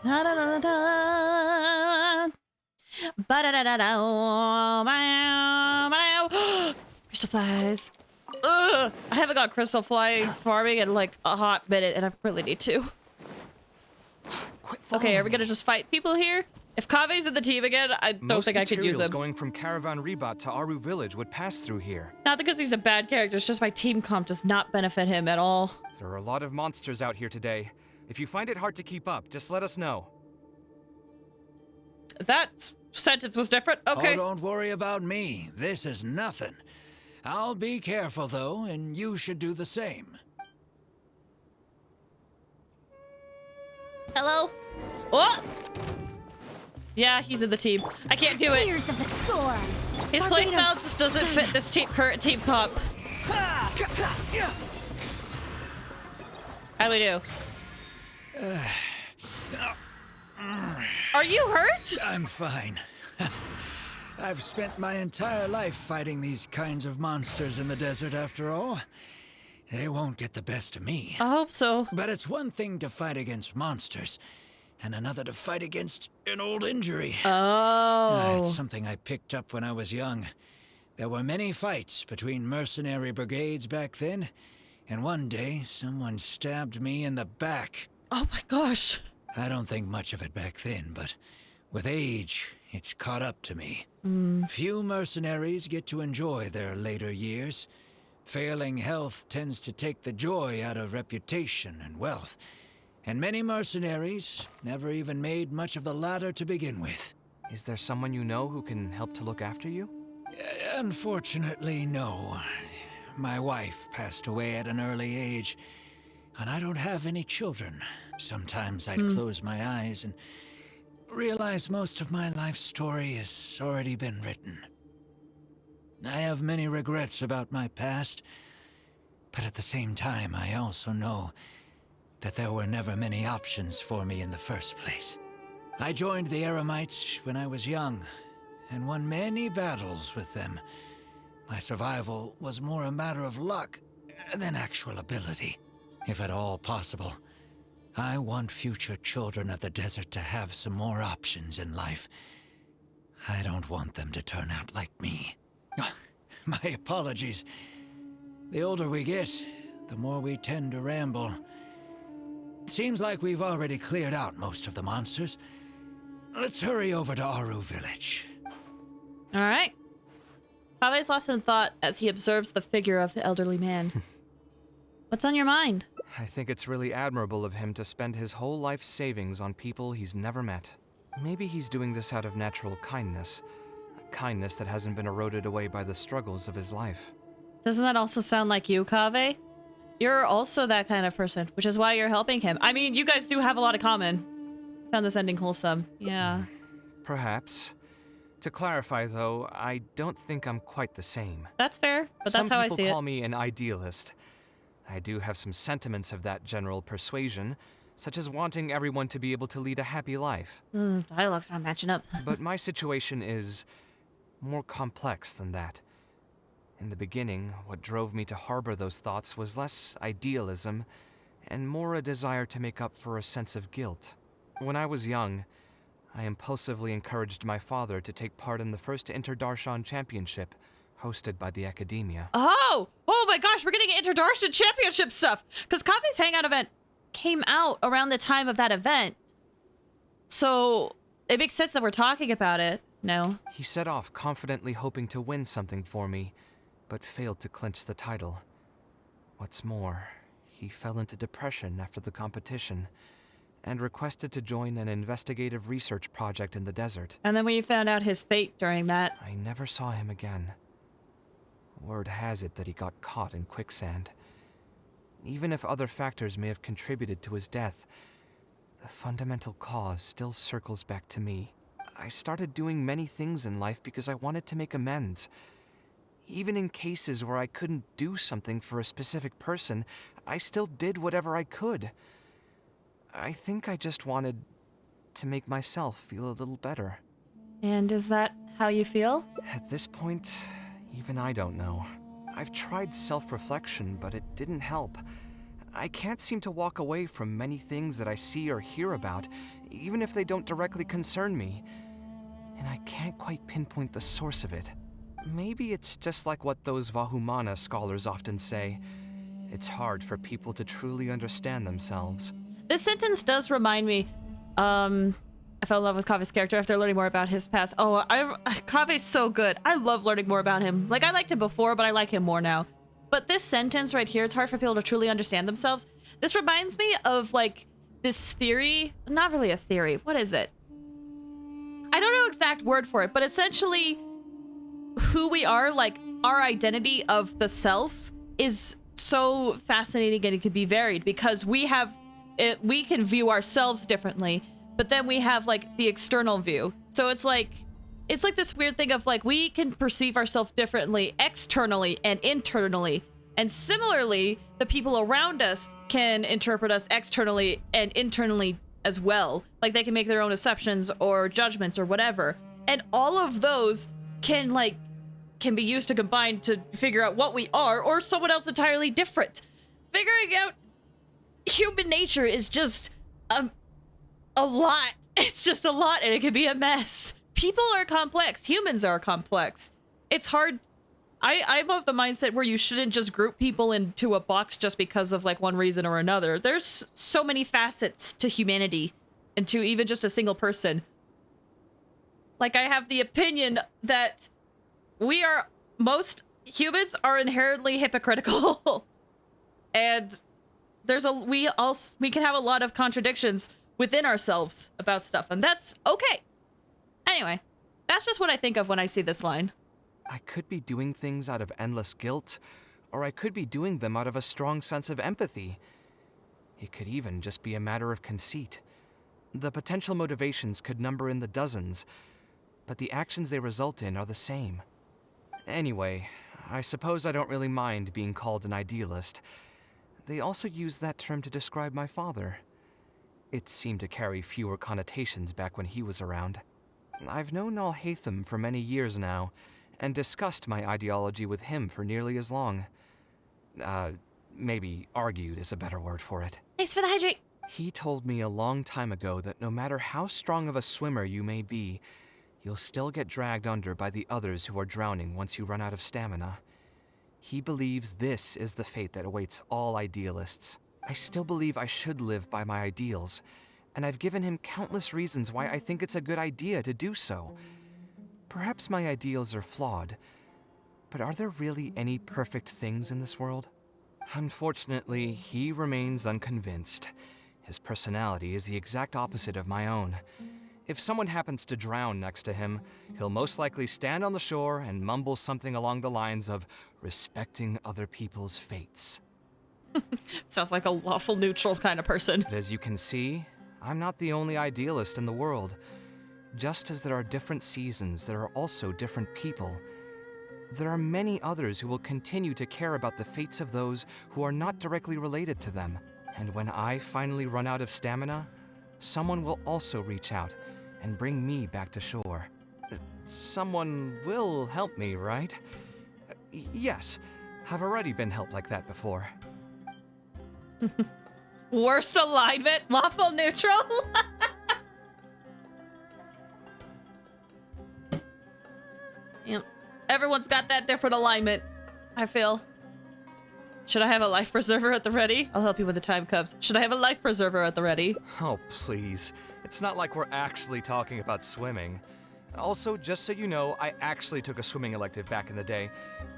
Da da da da da. Ba da da da da. Crystal flies. Ugh! I haven't got crystal fly farming in like a hot minute, and I really need to. Okay, are we gonna just fight people here? If Kave's in the team again, I don't think I could use him. Going from Caravan Rebat to Aru Village would pass through here. Not because he's a bad character, it's just my team comp does not benefit him at all. There are a lot of monsters out here today. If you find it hard to keep up, just let us know. That sentence was different. Okay. Oh, don't worry about me. This is nothing. I'll be careful, though, and you should do the same. Hello? What? Yeah, he's in the team. I can't do it. Fears of the storm. His playstyle just doesn't fit this current team comp. How do we do? Are you hurt? I'm fine. I've spent my entire life fighting these kinds of monsters in the desert, after all. They won't get the best of me. I hope so. But it's one thing to fight against monsters, and another to fight against an old injury. Oh. It's something I picked up when I was young. There were many fights between mercenary brigades back then, and one day someone stabbed me in the back. Oh my gosh. I don't think much of it back then, but with age, it's caught up to me. Few mercenaries get to enjoy their later years. Failing health tends to take the joy out of reputation and wealth. And many mercenaries never even made much of the latter to begin with. Is there someone you know who can help to look after you? Unfortunately, no. My wife passed away at an early age, and I don't have any children. Sometimes I'd close my eyes and realize most of my life story has already been written. I have many regrets about my past, but at the same time, I also know that there were never many options for me in the first place. I joined the Eremites when I was young, and won many battles with them. My survival was more a matter of luck than actual ability. If at all possible, I want future children of the desert to have some more options in life. I don't want them to turn out like me. My apologies. The older we get, the more we tend to ramble. Seems like we've already cleared out most of the monsters. Let's hurry over to Aru Village. All right. Kave's lost in thought as he observes the figure of the elderly man. What's on your mind? I think it's really admirable of him to spend his whole life savings on people he's never met. Maybe he's doing this out of natural kindness. A kindness that hasn't been eroded away by the struggles of his life. Doesn't that also sound like you, Kaveh? You're also that kind of person, which is why you're helping him. I mean, you guys do have a lot in common. Found this ending wholesome. Yeah. Perhaps. To clarify, though, I don't think I'm quite the same. That's fair, but that's how I see it. Some people call me an idealist. I do have some sentiments of that general persuasion, such as wanting everyone to be able to lead a happy life. Dialogue's not matching up. But my situation is more complex than that. In the beginning, what drove me to harbor those thoughts was less idealism and more a desire to make up for a sense of guilt. When I was young, I impulsively encouraged my father to take part in the first Inter-Darshan Championship, hosted by the Academia. Oh my gosh, we're getting Inter-Darshan Championship stuff! Because Kaveh's Hangout event came out around the time of that event. So, it makes sense that we're talking about it. No. He set off confidently hoping to win something for me, but failed to clinch the title. What's more, he fell into depression after the competition, and requested to join an investigative research project in the desert. And then we found out his fate during that. I never saw him again. Word has it that he got caught in quicksand. Even if other factors may have contributed to his death, the fundamental cause still circles back to me. I started doing many things in life because I wanted to make amends. Even in cases where I couldn't do something for a specific person, I still did whatever I could. I think I just wanted to make myself feel a little better. And is that how you feel? At this point, even I don't know. I've tried self-reflection, but it didn't help. I can't seem to walk away from many things that I see or hear about, even if they don't directly concern me. And I can't quite pinpoint the source of it. Maybe it's just like what those Vahumana scholars often say. It's hard for people to truly understand themselves. This sentence does remind me, I fell in love with Kave's character after learning more about his past. Oh, Kave's so good. I love learning more about him. Like, I liked him before, but I like him more now. But this sentence right here, it's hard for people to truly understand themselves. This reminds me of, like, this theory. Not really a theory. What is it? I don't know exact word for it, but essentially who we are, like, our identity of the self is so fascinating and it can be varied because we can view ourselves differently, but then we have, like, the external view. So it's like this weird thing of, like, we can perceive ourselves differently externally and internally. And similarly, the people around us can interpret us externally and internally as well. Like, they can make their own assumptions or judgments or whatever. And all of those can be used to combine to figure out what we are or someone else entirely different. Figuring out human nature is just a lot. It's just a lot, and it can be a mess. People are complex. Humans are complex. It's hard. I'm of the mindset where you shouldn't just group people into a box just because of, like, one reason or another. There's so many facets to humanity and to even just a single person. Like, I have the opinion that most humans are inherently hypocritical. And we can have a lot of contradictions within ourselves about stuff, and that's okay. Anyway, that's just what I think of when I see this line. I could be doing things out of endless guilt, or I could be doing them out of a strong sense of empathy. It could even just be a matter of conceit. The potential motivations could number in the dozens, but the actions they result in are the same. Anyway, I suppose I don't really mind being called an idealist. They also use that term to describe my father. It seemed to carry fewer connotations back when he was around. I've known Al-Haytham for many years now, and discussed my ideology with him for nearly as long. Maybe argued is a better word for it. Thanks for the hydrate. He told me a long time ago that no matter how strong of a swimmer you may be, you'll still get dragged under by the others who are drowning once you run out of stamina. He believes this is the fate that awaits all idealists. I still believe I should live by my ideals, and I've given him countless reasons why I think it's a good idea to do so. Perhaps my ideals are flawed, but are there really any perfect things in this world? Unfortunately, he remains unconvinced. His personality is the exact opposite of my own. If someone happens to drown next to him, he'll most likely stand on the shore and mumble something along the lines of respecting other people's fates. Sounds like a lawful neutral kind of person. But as you can see, I'm not the only idealist in the world. Just as there are different seasons, there are also different people. There are many others who will continue to care about the fates of those who are not directly related to them. And when I finally run out of stamina, someone will also reach out and bring me back to shore. Someone will help me, right? Yes, I've already been helped like that before. Worst alignment, lawful neutral. Yep. Everyone's got that different alignment, I feel. Should I have a life preserver at the ready? I'll help you when the time comes. Should I have a life preserver at the ready? Oh, please. It's not like we're actually talking about swimming. Also, just so you know, I actually took a swimming elective back in the day.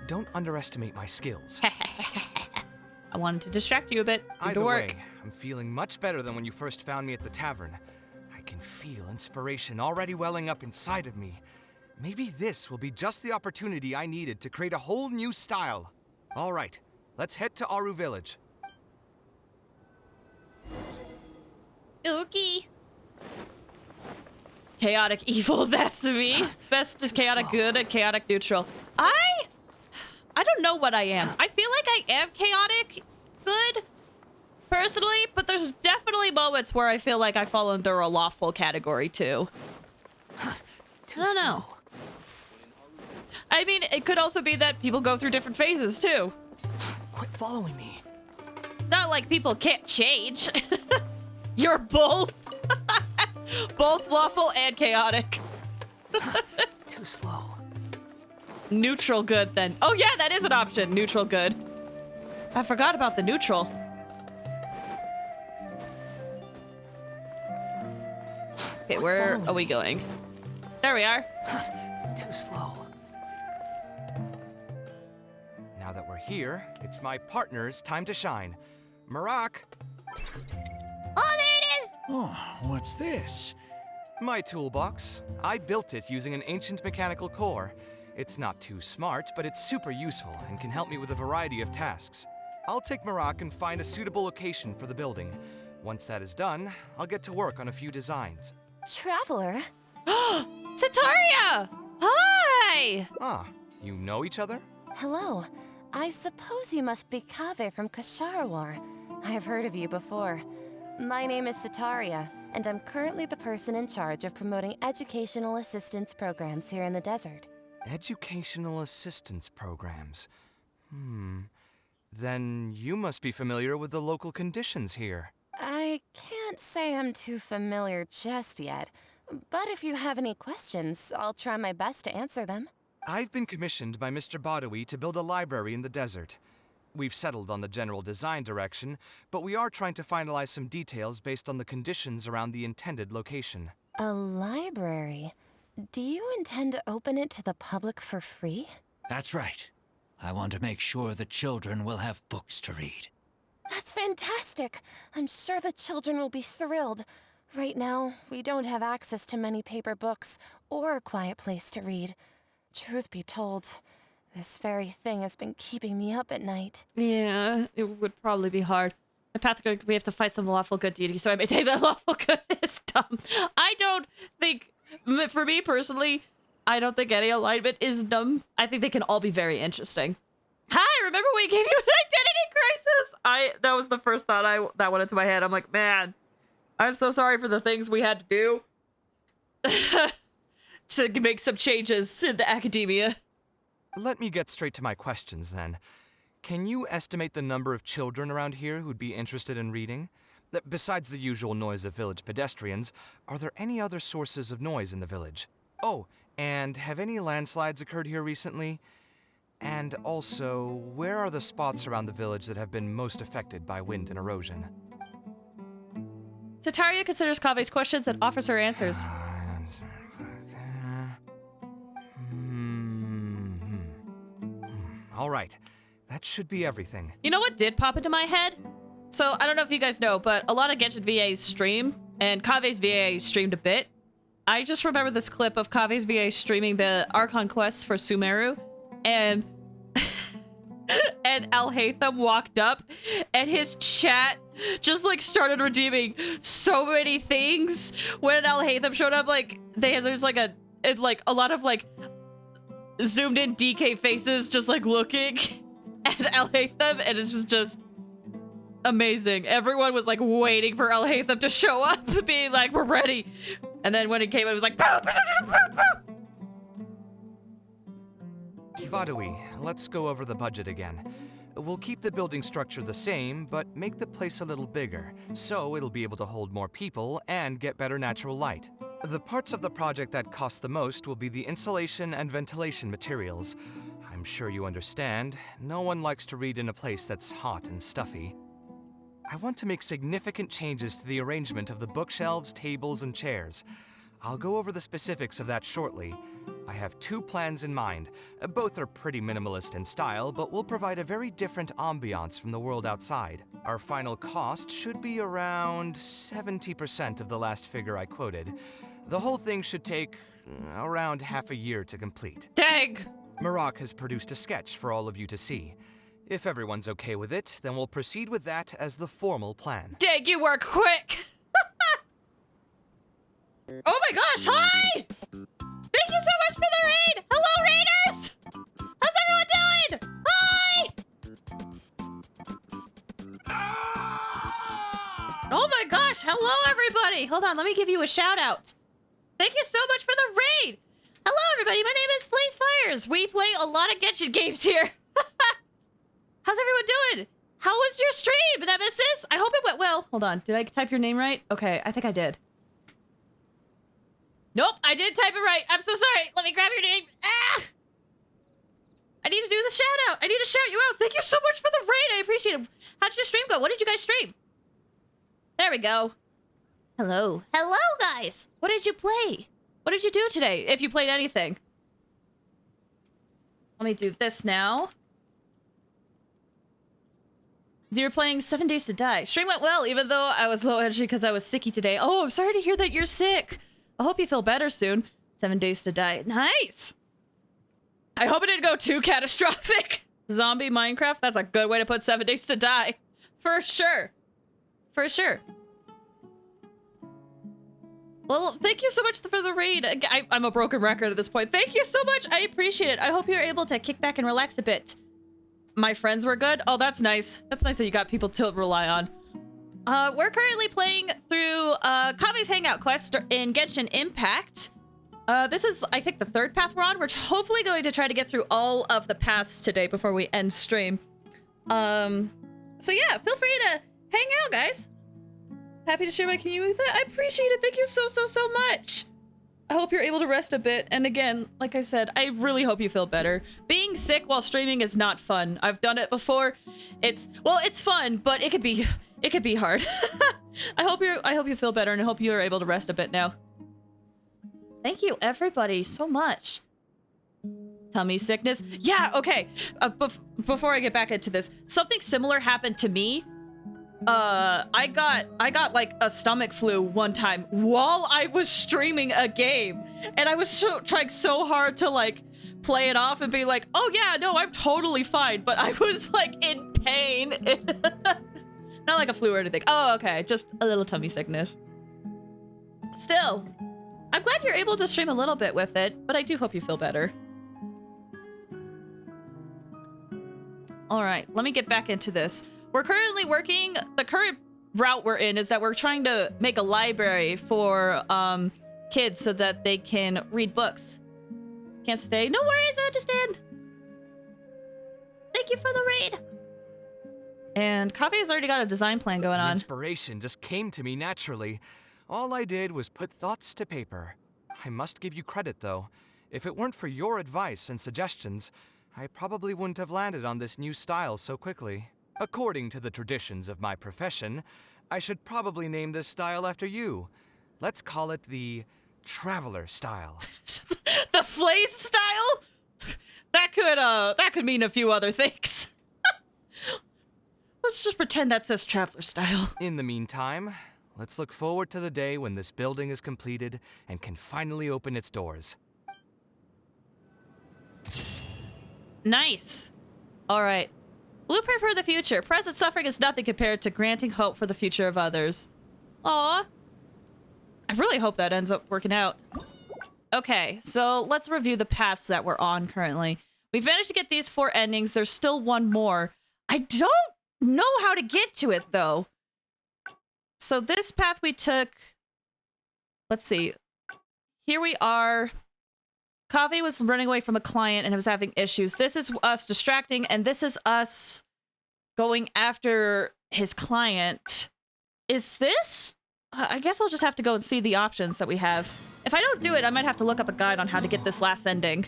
Don't underestimate my skills. I wanted to distract you a bit. Either way, I'm feeling much better than when you first found me at the tavern. I can feel inspiration already welling up inside of me. Maybe this will be just the opportunity I needed to create a whole new style. All right, let's head to Aru Village. Okay. Chaotic evil, that's me. Best is chaotic good and chaotic neutral. I don't know what I am. I feel like I am chaotic good, personally, but there's definitely moments where I feel like I fall under a lawful category, too. I don't know. I mean, it could also be that people go through different phases, too. Quit following me. It's not like people can't change. You're both. Both lawful and chaotic. Too slow. Neutral good, then. Oh, yeah, that is an option. Neutral good. I forgot about the neutral. Okay, where are we going? There we are. Too slow. Now that we're here, it's my partner's time to shine. Marak! Oh, there it is! Oh, what's this? My toolbox. I built it using an ancient mechanical core. It's not too smart, but it's super useful and can help me with a variety of tasks. I'll take Marak and find a suitable location for the building. Once that is done, I'll get to work on a few designs. Traveler? Sataria! Hi! Ah, you know each other? Hello. I suppose you must be Kaveh from Kasharawar. I have heard of you before. My name is Sataria, and I'm currently the person in charge of promoting educational assistance programs here in the desert. Educational assistance programs. Then you must be familiar with the local conditions here. I can't say I'm too familiar just yet, but if you have any questions, I'll try my best to answer them. I've been commissioned by Mr. Badawi to build a library in the desert. We've settled on the general design direction, but we are trying to finalize some details based on the conditions around the intended location. A library? Do you intend to open it to the public for free? That's right. I want to make sure the children will have books to read. That's fantastic! I'm sure the children will be thrilled. Right now, we don't have access to many paper books or a quiet place to read. Truth be told, this very thing has been keeping me up at night. Yeah, it would probably be hard. My path, we have to fight some lawful good deity, so I may take that lawful good is dumb. I don't think, for me personally, I don't think any alignment is dumb. I think they can all be very interesting. Hi, remember we gave you an identity crisis? That was the first thought that went into my head. I'm like, man, I'm so sorry for the things we had to do to make some changes in the academia. Let me get straight to my questions then. Can you estimate the number of children around here who'd be interested in reading? Besides the usual noise of village pedestrians, are there any other sources of noise in the village? Oh, and have any landslides occurred here recently? And also, where are the spots around the village that have been most affected by wind and erosion? Sataria considers Kaveh's questions and offers her answers. All right, that should be everything. You know what did pop into my head? So, I don't know if you guys know, but a lot of Genshin VAs stream, and Kaveh's VA streamed a bit. I just remember this clip of Kaveh's VA streaming the Archon quests for Sumeru, and Al Haytham walked up, and his chat just like started redeeming so many things. When Al Haytham showed up, like there's like a lot of like zoomed in DK faces just like looking at Al Haytham, and it was just amazing. Everyone was like waiting for Al Haytham to show up, being like, we're ready. And then when it came, it was like, Badawi, let's go over the budget again. We'll keep the building structure the same, but make the place a little bigger, so it'll be able to hold more people and get better natural light. The parts of the project that cost the most will be the insulation and ventilation materials. I'm sure you understand, no one likes to read in a place that's hot and stuffy. I want to make significant changes to the arrangement of the bookshelves, tables, and chairs. I'll go over the specifics of that shortly. I have two plans in mind. Both are pretty minimalist in style, but will provide a very different ambiance from the world outside. Our final cost should be around 70% of the last figure I quoted. The whole thing should take around half a year to complete. Dang! Marak has produced a sketch for all of you to see. If everyone's okay with it, then we'll proceed with that as the formal plan. Dang, you were quick! Oh my gosh, hi! Thank you so much for the raid! Hello, raiders! How's everyone doing? Hi! Oh my gosh, hello everybody! Hold on, let me give you a shout out. Thank you so much for the raid! Hello everybody. My name is Blaze Fires. We play a lot of Genshin games here. How's everyone doing? How was your stream, Nemesis? I hope it went well. Hold on. Did I type your name right? Okay, I think I did. Nope, I did type it right. I'm so sorry. Let me grab your name. Ah! I need to do the shout out. I need to shout you out. Thank you so much for the raid. I appreciate it. How did your stream go? What did you guys stream? There we go. Hello. Hello, guys. What did you play? What did you do today, if you played anything? Let me do this now. You're playing 7 Days to Die. Stream went well, even though I was low energy because I was sicky today. Oh, I'm sorry to hear that you're sick. I hope you feel better soon. 7 Days to Die. Nice. I hope it didn't go too catastrophic. Zombie Minecraft, that's a good way to put 7 Days to Die. For sure. For sure. Well, thank you so much for the raid. I'm a broken record at this point. Thank you so much. I appreciate it. I hope you're able to kick back and relax a bit. My friends were good. Oh, that's nice. That's nice that you got people to rely on. We're currently playing through Kaveh's Hangout quest in Genshin Impact. This is, I think, the third path we're on. We're hopefully going to try to get through all of the paths today before we end stream. So yeah, feel free to hang out, guys. Happy to share my community with it. I appreciate it. Thank you so much. I hope you're able to rest a bit. And again, like I said, I really hope you feel better. Being sick while streaming is not fun. I've done it before. It's fun, but it could be hard. I hope you feel better, and I hope you are able to rest a bit now. Thank you, everybody, so much. Tummy sickness. Yeah, okay. Before I get back into this, something similar happened to me. I got like a stomach flu one time while I was streaming a game, and I was trying so hard to like play it off and be like, oh yeah, no, I'm totally fine, but I was like in pain. Not like a flu or anything. Oh, okay, just a little tummy sickness. Still, I'm glad you're able to stream a little bit with it, but I do hope you feel better. All right, let me get back into this. We're currently working, the current route we're in is that we're trying to make a library for kids so that they can read books. Can't stay? No worries, I understand. Thank you for the raid. And Kaveh's already got a design plan going on. Inspiration just came to me naturally. All I did was put thoughts to paper. I must give you credit, though. If it weren't for your advice and suggestions, I probably wouldn't have landed on this new style so quickly. According to the traditions of my profession, I should probably name this style after you. Let's call it the Traveler style. The Flaze style? That could mean a few other things. Let's just pretend that says Traveler style. In the meantime, let's look forward to the day when this building is completed and can finally open its doors. Nice. All right. Blueprint for the future. Present suffering is nothing compared to granting hope for the future of others. Aw. I really hope that ends up working out. Okay, so let's review the paths that we're on currently. We've managed to get these 4 endings. There's still one more. I don't know how to get to it, though. So this path we took... Let's see. Here we are. Kaveh was running away from a client and was having issues. This is us distracting, and this is us going after his client. Is this? I guess I'll just have to go and see the options that we have. If I don't do it, I might have to look up a guide on how to get this last ending.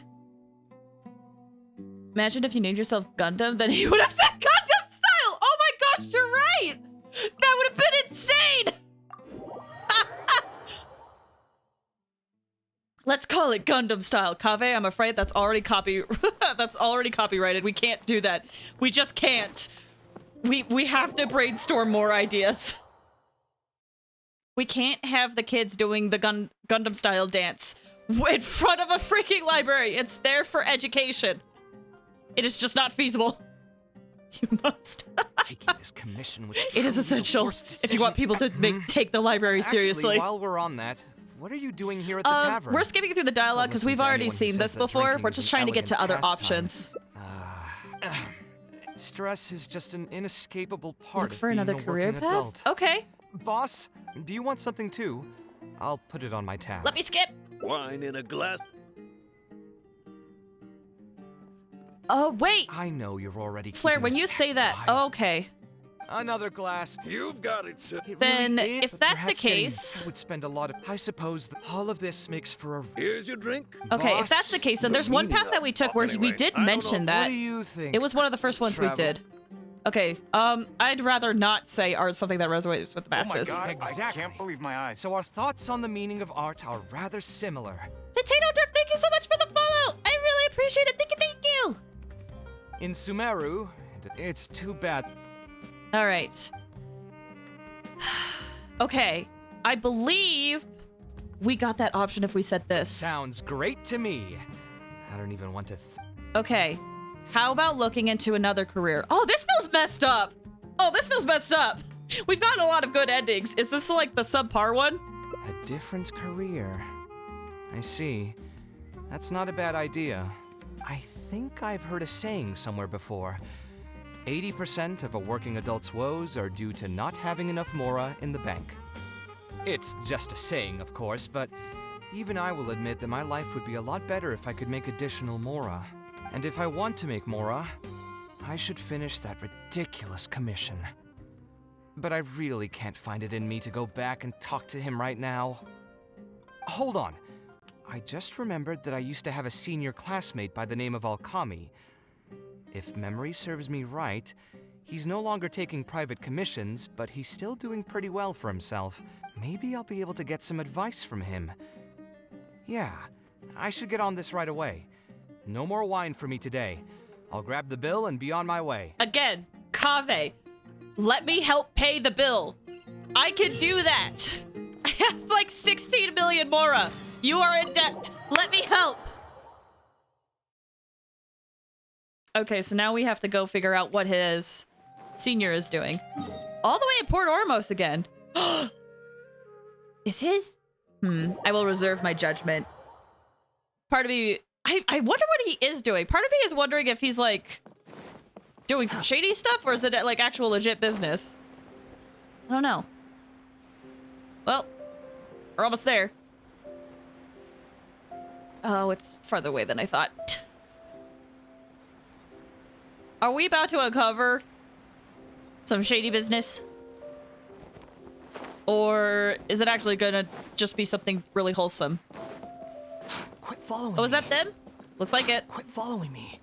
Imagine if you named yourself Gundam, then he would have said Gundam style! Oh my gosh, you're right! That would have been insane! Let's call it Gundam style. Kaveh, I'm afraid that's already that's already copyrighted. We can't do that. We just can't. We have to brainstorm more ideas. We can't have the kids doing the Gundam style dance in front of a freaking library. It's there for education. It is just not feasible. You must. Taking this commission was it is essential if you want people to take the library seriously. Actually, while we're on that, what are you doing here at the tavern? We're skipping through the dialogue because we've already seen this before. We're just trying to get to other options. Stress is just an inescapable part Look for of being another a career working path? adult. Okay. Boss, do you want something too? I'll put it on my tab. Let me skip. Wine in a glass. Oh, wait! I know you're already Flair, keeping when it you say that, oh, okay. Another glass. You've got it, sir. It Then, really is, if but that's the perhaps getting- case... I would spend a lot of... I suppose all of this makes for a... Here's your drink. Okay, Boss, if that's the case, then there's one path that we took where we Anyway, did I don't mention know. that. What do you think? It was one of the first ones we Travel? did. Okay, I'd rather not say art something that resonates with the masses. Exactly. I can't believe my eyes. So our thoughts on the meaning of art are rather similar. Potato Derp, thank you so much for the follow! I really appreciate it. Thank you! In Sumeru, it's too bad. All right. Okay, I believe we got that option if we said this. Sounds great to me. I don't even want to... Okay, how about looking into another career? Oh, this feels messed up. Oh, this feels messed up. We've gotten a lot of good endings. Is this like the subpar one? A different career. I see. That's not a bad idea. I think I've heard a saying somewhere before. 80% of a working adult's woes are due to not having enough mora in the bank. It's just a saying, of course, but even I will admit that my life would be a lot better if I could make additional mora. And if I want to make mora, I should finish that ridiculous commission. But I really can't find it in me to go back and talk to him right now. Hold on. I just remembered that I used to have a senior classmate by the name of Alkami. If memory serves me right, he's no longer taking private commissions, but he's still doing pretty well for himself. Maybe I'll be able to get some advice from him. Yeah, I should get on this right away. No more wine for me today. I'll grab the bill and be on my way. Again, Kaveh, let me help pay the bill. I can do that. I have like 16 million mora. You are in debt. Let me help. Okay, so now we have to go figure out what his senior is doing. All the way in Port Ormos again. Is his? I will reserve my judgment. Part of me, I wonder what he is doing. Part of me is wondering if he's like doing some shady stuff or is it like actual legit business? I don't know. Well, we're almost there. Oh, it's farther away than I thought. Are we about to uncover some shady business? Or is it actually gonna just be something really wholesome? Quit following Oh, is me. that them? Looks like it. Quit following me.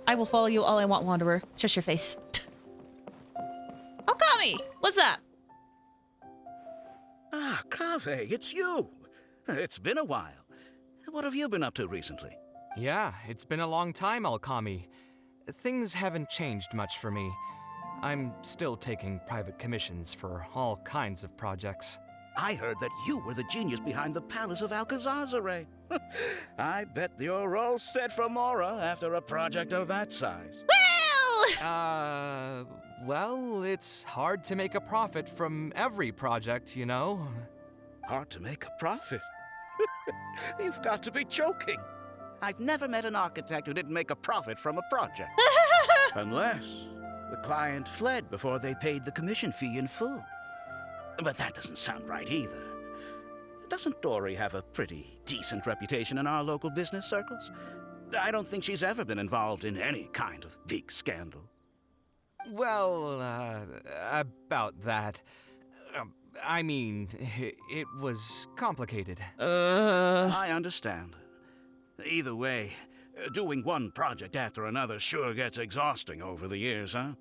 I will follow you all I want, Wanderer. Shush your face. Okami! What's up? Ah, Kaveh, it's you. It's been a while. What have you been up to recently? Yeah, it's been a long time, Alkami. Things haven't changed much for me. I'm still taking private commissions for all kinds of projects. I heard that you were the genius behind the Palace of Alcazarzaray. I bet you're all set for Mora after a project of that size. Well, it's hard to make a profit from every project, you know? Hard to make a profit? You've got to be joking. I've never met an architect who didn't make a profit from a project. Unless the client fled before they paid the commission fee in full. But that doesn't sound right either. Doesn't Dory have a pretty decent reputation in our local business circles? I don't think she's ever been involved in any kind of big scandal. Well, about that. I mean, it was complicated. I understand. Either way, doing one project after another sure gets exhausting over the years, huh?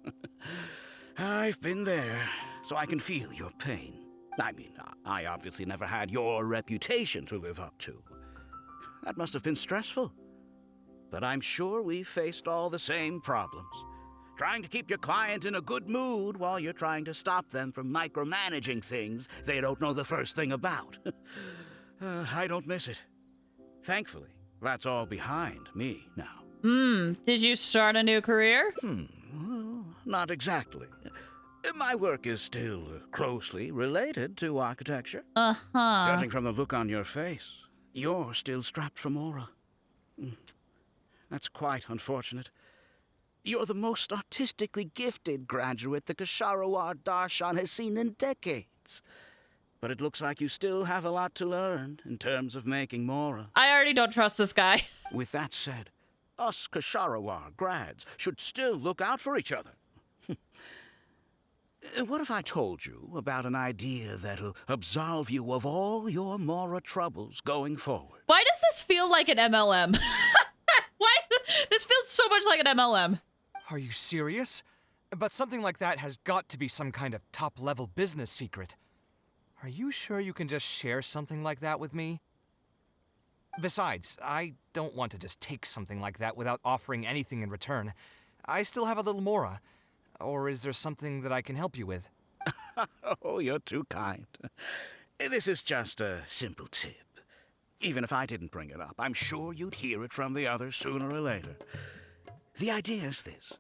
I've been there, so I can feel your pain. I mean, I obviously never had your reputation to live up to. That must have been stressful. But I'm sure we've faced all the same problems. Trying to keep your client in a good mood while you're trying to stop them from micromanaging things they don't know the first thing about. I don't miss it. Thankfully, that's all behind me now. Did you start a new career? Not exactly. My work is still closely related to architecture. Judging from the look on your face, you're still strapped for Mora. That's quite unfortunate. You're the most artistically gifted graduate the Kasharawar Darshan has seen in decades. But it looks like you still have a lot to learn in terms of making Mora. I already don't trust this guy. With that said, Us Kasharawar grads should still look out for each other. What if I told you about an idea that'll absolve you of all your Mora troubles going forward? Why does this feel like an MLM? Why? This feels so much like an MLM. Are you serious? But something like that has got to be some kind of top-level business secret. Are you sure you can just share something like that with me? Besides, I don't want to just take something like that without offering anything in return. I still have a little Mora. Or is there something that I can help you with? Oh, you're too kind. This is just a simple tip. Even if I didn't bring it up, I'm sure you'd hear it from the others sooner or later. The idea is this.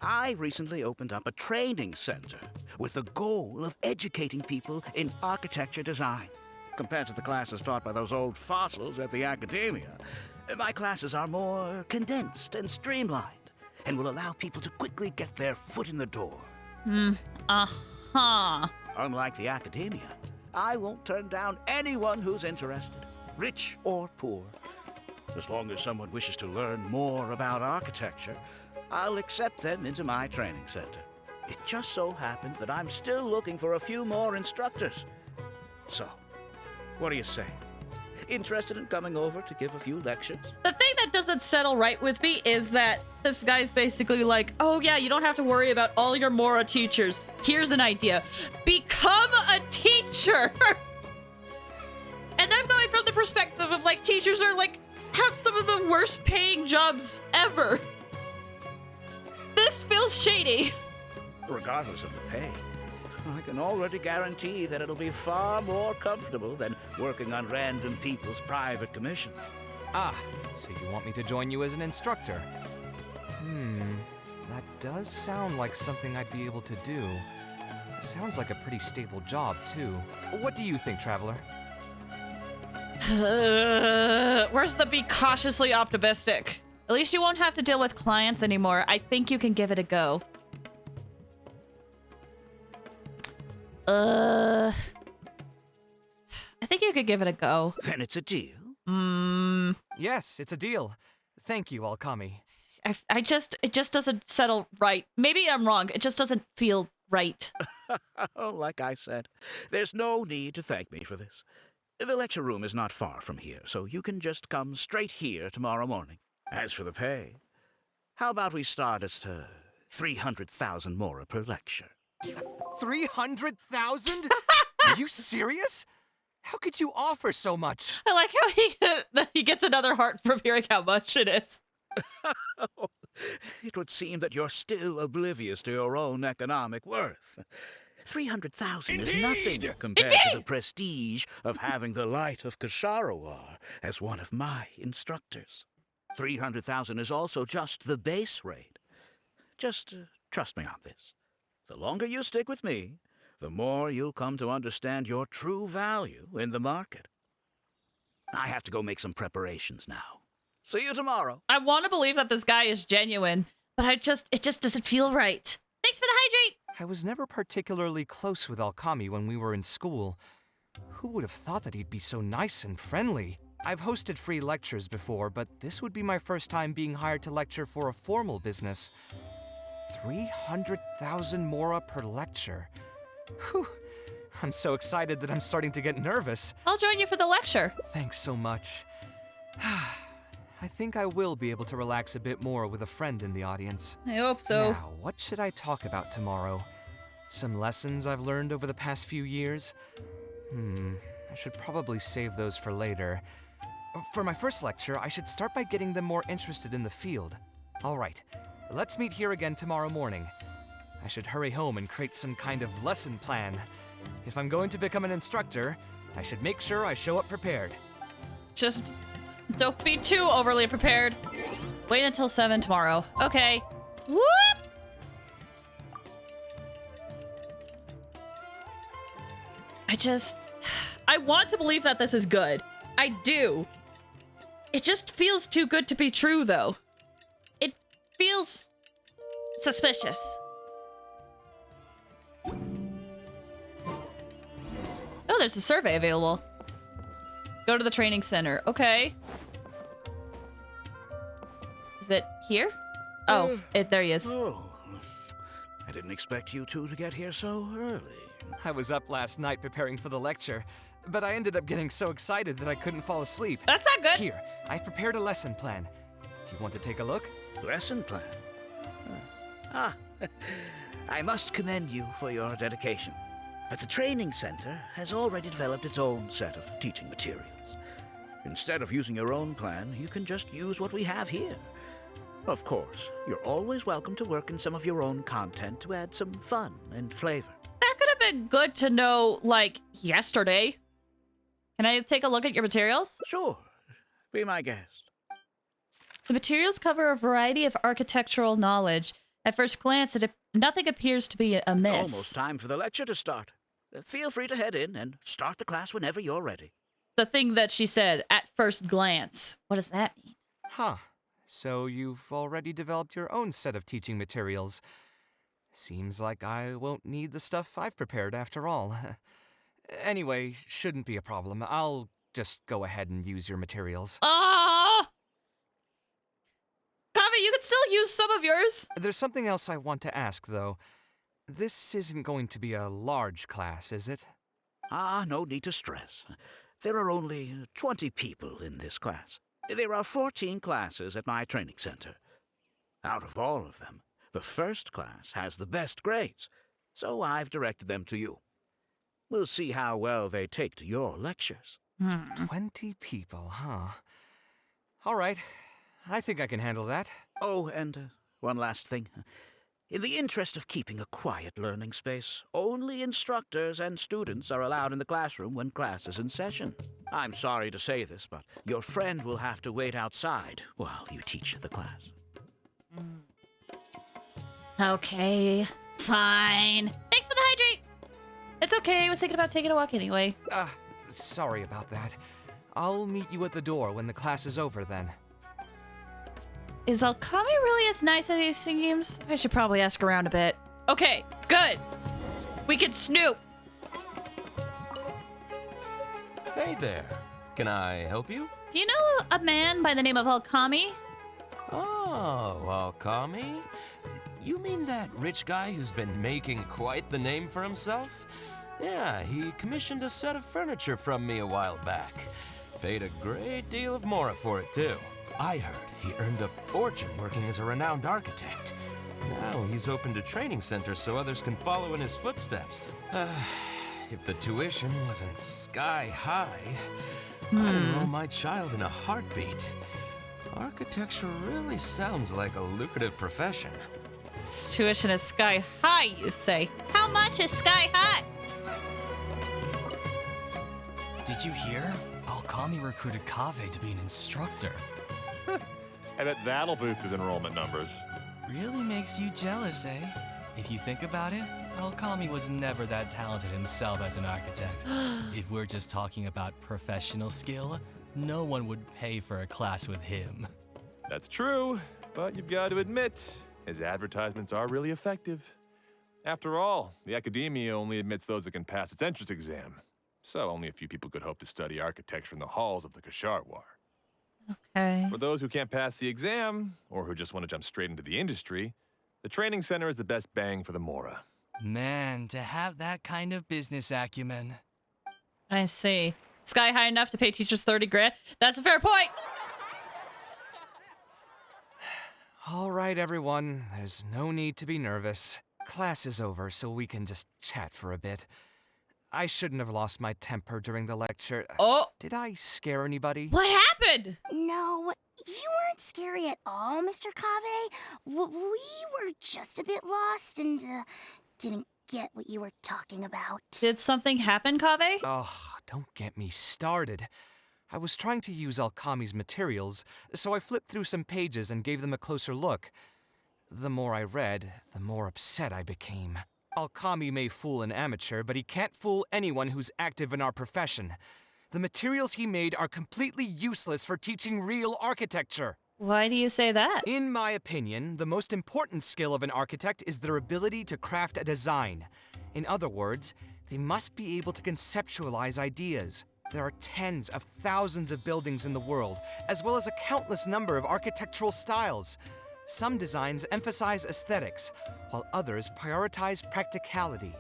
I recently opened up a training center with the goal of educating people in architecture design. Compared to the classes taught by those old fossils at the academia, my classes are more condensed and streamlined and will allow people to quickly get their foot in the door. Uh-huh. Unlike the academia, I won't turn down anyone who's interested, rich or poor. As long as someone wishes to learn more about architecture, I'll accept them into my training center. It just so happens that I'm still looking for a few more instructors. So, what do you say? Interested in coming over to give a few lectures? The thing that doesn't settle right with me is that this guy's basically like, oh yeah, you don't have to worry about all your Mora teachers. Here's an idea. Become a teacher! And I'm going from the perspective of like, teachers are like, have some of the worst paying jobs ever. This feels shady. Regardless of the pay, I can already guarantee that it'll be far more comfortable than working on random people's private commissions. Ah, so you want me to join you as an instructor? That does sound like something I'd be able to do. It sounds like a pretty stable job, too. What do you think, Traveler? Where's the be cautiously optimistic? At least you won't have to deal with clients anymore. I think you can give it a go. I think you could give it a go. Then it's a deal. Yes, it's a deal. Thank you, Alkami. It just doesn't settle right. Maybe I'm wrong. It just doesn't feel right. Like I said, there's no need to thank me for this. The lecture room is not far from here, so you can just come straight here tomorrow morning. As for the pay, how about we start at 300,000 Mora per lecture? 300,000? Are you serious? How could you offer so much? I like how he gets another heart from hearing how much it is. It would seem that you're still oblivious to your own economic worth. 300,000 is nothing compared to the prestige of having the Light of Kasharawar as one of my instructors. 300,000 is also just the base rate. Just trust me on this. The longer you stick with me, the more you'll come to understand your true value in the market. I have to go make some preparations now. See you tomorrow. I want to believe that this guy is genuine, but it just doesn't feel right. Thanks for the hydrate! I was never particularly close with Alkami when we were in school. Who would have thought that he'd be so nice and friendly? I've hosted free lectures before, but this would be my first time being hired to lecture for a formal business. 300,000 Mora per lecture. Whew. I'm so excited that I'm starting to get nervous. I'll join you for the lecture. Thanks so much. I think I will be able to relax a bit more with a friend in the audience. I hope so. Now, what should I talk about tomorrow? Some lessons I've learned over the past few years? I should probably save those for later. For my first lecture, I should start by getting them more interested in the field. All right, let's meet here again tomorrow morning. I should hurry home and create some kind of lesson plan. If I'm going to become an instructor, I should make sure I show up prepared. Just don't be too overly prepared. Wait until 7 tomorrow. Okay. Whoop! I want to believe that this is good. I do. It just feels too good to be true, though. It feels suspicious. Oh, there's a survey available. Go to the training center. Okay. Is it here? Oh, there he is. Oh, I didn't expect you two to get here so early. I was up last night preparing for the lecture, but I ended up getting so excited that I couldn't fall asleep. That's not good. Here, I've prepared a lesson plan. Do you want to take a look? Lesson plan? I must commend you for your dedication. But the training center has already developed its own set of teaching materials. Instead of using your own plan, you can just use what we have here. Of course, you're always welcome to work in some of your own content to add some fun and flavor. That could have been good to know, like, yesterday. Can I take a look at your materials? Sure. Be my guest. The materials cover a variety of architectural knowledge. At first glance, nothing appears to be amiss. It's almost time for the lecture to start. Feel free to head in and start the class whenever you're ready. The thing that she said, at first glance. What does that mean? Huh. So you've already developed your own set of teaching materials. Seems like I won't need the stuff I've prepared after all. Anyway, shouldn't be a problem. I'll just go ahead and use your materials. Kaveh, you could still use some of yours. There's something else I want to ask, though. This isn't going to be a large class, is it? No need to stress. There are only 20 people in this class. There are 14 classes at my training center. Out of all of them, the first class has the best grades, so I've directed them to you. We'll see how well they take to your lectures. 20 people, huh? All right. I think I can handle that. Oh, and one last thing. In the interest of keeping a quiet learning space, only instructors and students are allowed in the classroom when class is in session. I'm sorry to say this, but your friend will have to wait outside while you teach the class. Okay, fine. Thanks for the hydrate. It's okay. I was thinking about taking a walk anyway. Sorry about that. I'll meet you at the door when the class is over then. Is Alkami really as nice as he seems? I should probably ask around a bit. Okay, good. We can snoop. Hey there. Can I help you? Do you know a man by the name of Alkami? Oh, Alkami? You mean that rich guy who's been making quite the name for himself? Yeah, he commissioned a set of furniture from me a while back. Paid a great deal of mora for it, too. I heard he earned a fortune working as a renowned architect. Now he's opened a training center so others can follow in his footsteps. If the tuition wasn't sky high, I'd enroll my child in a heartbeat. Architecture really sounds like a lucrative profession. This tuition is sky high, you say? How much is sky high? Did you hear? Alkami recruited Kaveh to be an instructor. I bet that'll boost his enrollment numbers. Really makes you jealous, eh? If you think about it, Alkami was never that talented himself as an architect. If we're just talking about professional skill, no one would pay for a class with him. That's true, but you've got to admit, his advertisements are really effective. After all, the academia only admits those that can pass its entrance exam. So only a few people could hope to study architecture in the halls of the Kasharwar. Okay. For those who can't pass the exam, or who just want to jump straight into the industry, the training center is the best bang for the mora. Man, to have that kind of business acumen. I see. Sky high enough to pay teachers 30 grand? That's a fair point! All right, everyone. There's no need to be nervous. Class is over, so we can just chat for a bit. I shouldn't have lost my temper during the lecture. Oh! Did I scare anybody? What happened? No, you weren't scary at all, Mr. Kaveh. We were just a bit lost and didn't get what you were talking about. Did something happen, Kaveh? Oh, don't get me started. I was trying to use Alkami's materials, so I flipped through some pages and gave them a closer look. The more I read, the more upset I became. Alkami may fool an amateur, but he can't fool anyone who's active in our profession. The materials he made are completely useless for teaching real architecture. Why do you say that? In my opinion, the most important skill of an architect is their ability to craft a design. In other words, they must be able to conceptualize ideas. There are tens of thousands of buildings in the world, as well as a countless number of architectural styles. Some designs emphasize aesthetics, while others prioritize practicality.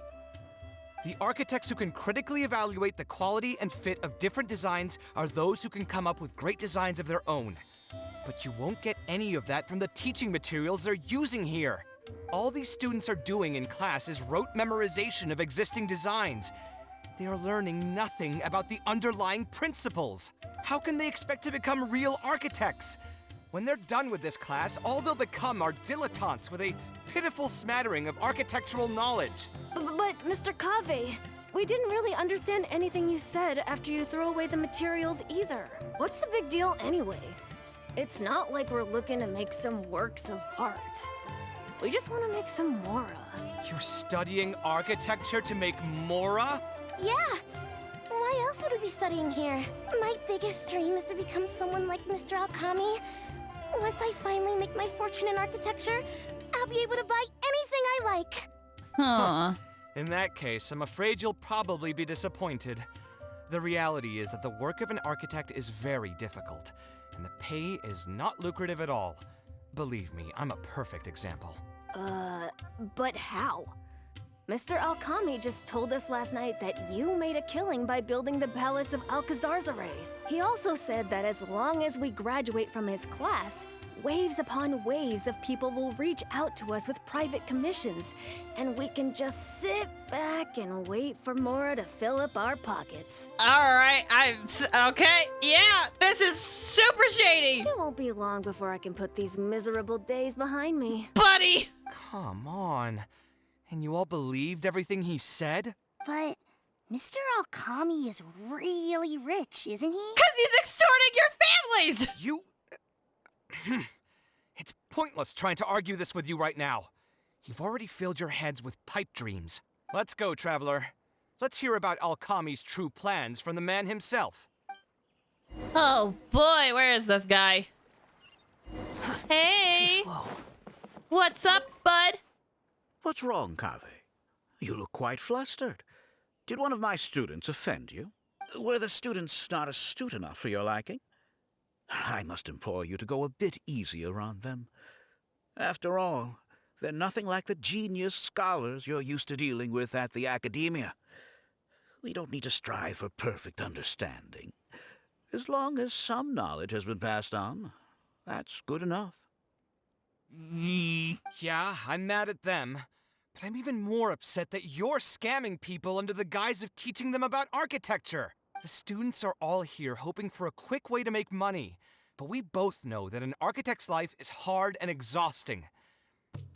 The architects who can critically evaluate the quality and fit of different designs are those who can come up with great designs of their own. But you won't get any of that from the teaching materials they're using here. All these students are doing in class is rote memorization of existing designs. They are learning nothing about the underlying principles. How can they expect to become real architects? When they're done with this class, all they'll become are dilettantes with a pitiful smattering of architectural knowledge. But Mr. Kaveh, we didn't really understand anything you said after you threw away the materials either. What's the big deal anyway? It's not like we're looking to make some works of art. We just want to make some Mora. You're studying architecture to make Mora? Yeah! Why else would we be studying here? My biggest dream is to become someone like Mr. Alkami. Once I finally make my fortune in architecture, I'll be able to buy anything I like. Huh. In that case, I'm afraid you'll probably be disappointed. The reality is that the work of an architect is very difficult, and the pay is not lucrative at all. Believe me, I'm a perfect example. But how? Mr. Alkami just told us last night that you made a killing by building the Palace of Alcazarzare. He also said that as long as we graduate from his class, waves upon waves of people will reach out to us with private commissions, and we can just sit back and wait for Mora to fill up our pockets. Alright, okay. Yeah, this is super shady. It won't be long before I can put these miserable days behind me. Buddy! Come on. And you all believed everything he said? But Mr. Alkami is really rich, isn't he? 'Cause he's extorting your families! You... It's pointless trying to argue this with you right now. You've already filled your heads with pipe dreams. Let's go, traveler. Let's hear about Alkami's true plans from the man himself. Oh boy, where is this guy? Hey! Too slow. What's up, bud? What's wrong, Kaveh? You look quite flustered. Did one of my students offend you? Were the students not astute enough for your liking? I must implore you to go a bit easier on them. After all, they're nothing like the genius scholars you're used to dealing with at the academia. We don't need to strive for perfect understanding. As long as some knowledge has been passed on, that's good enough. Yeah, I'm mad at them. But I'm even more upset that you're scamming people under the guise of teaching them about architecture. The students are all here hoping for a quick way to make money, but we both know that an architect's life is hard and exhausting.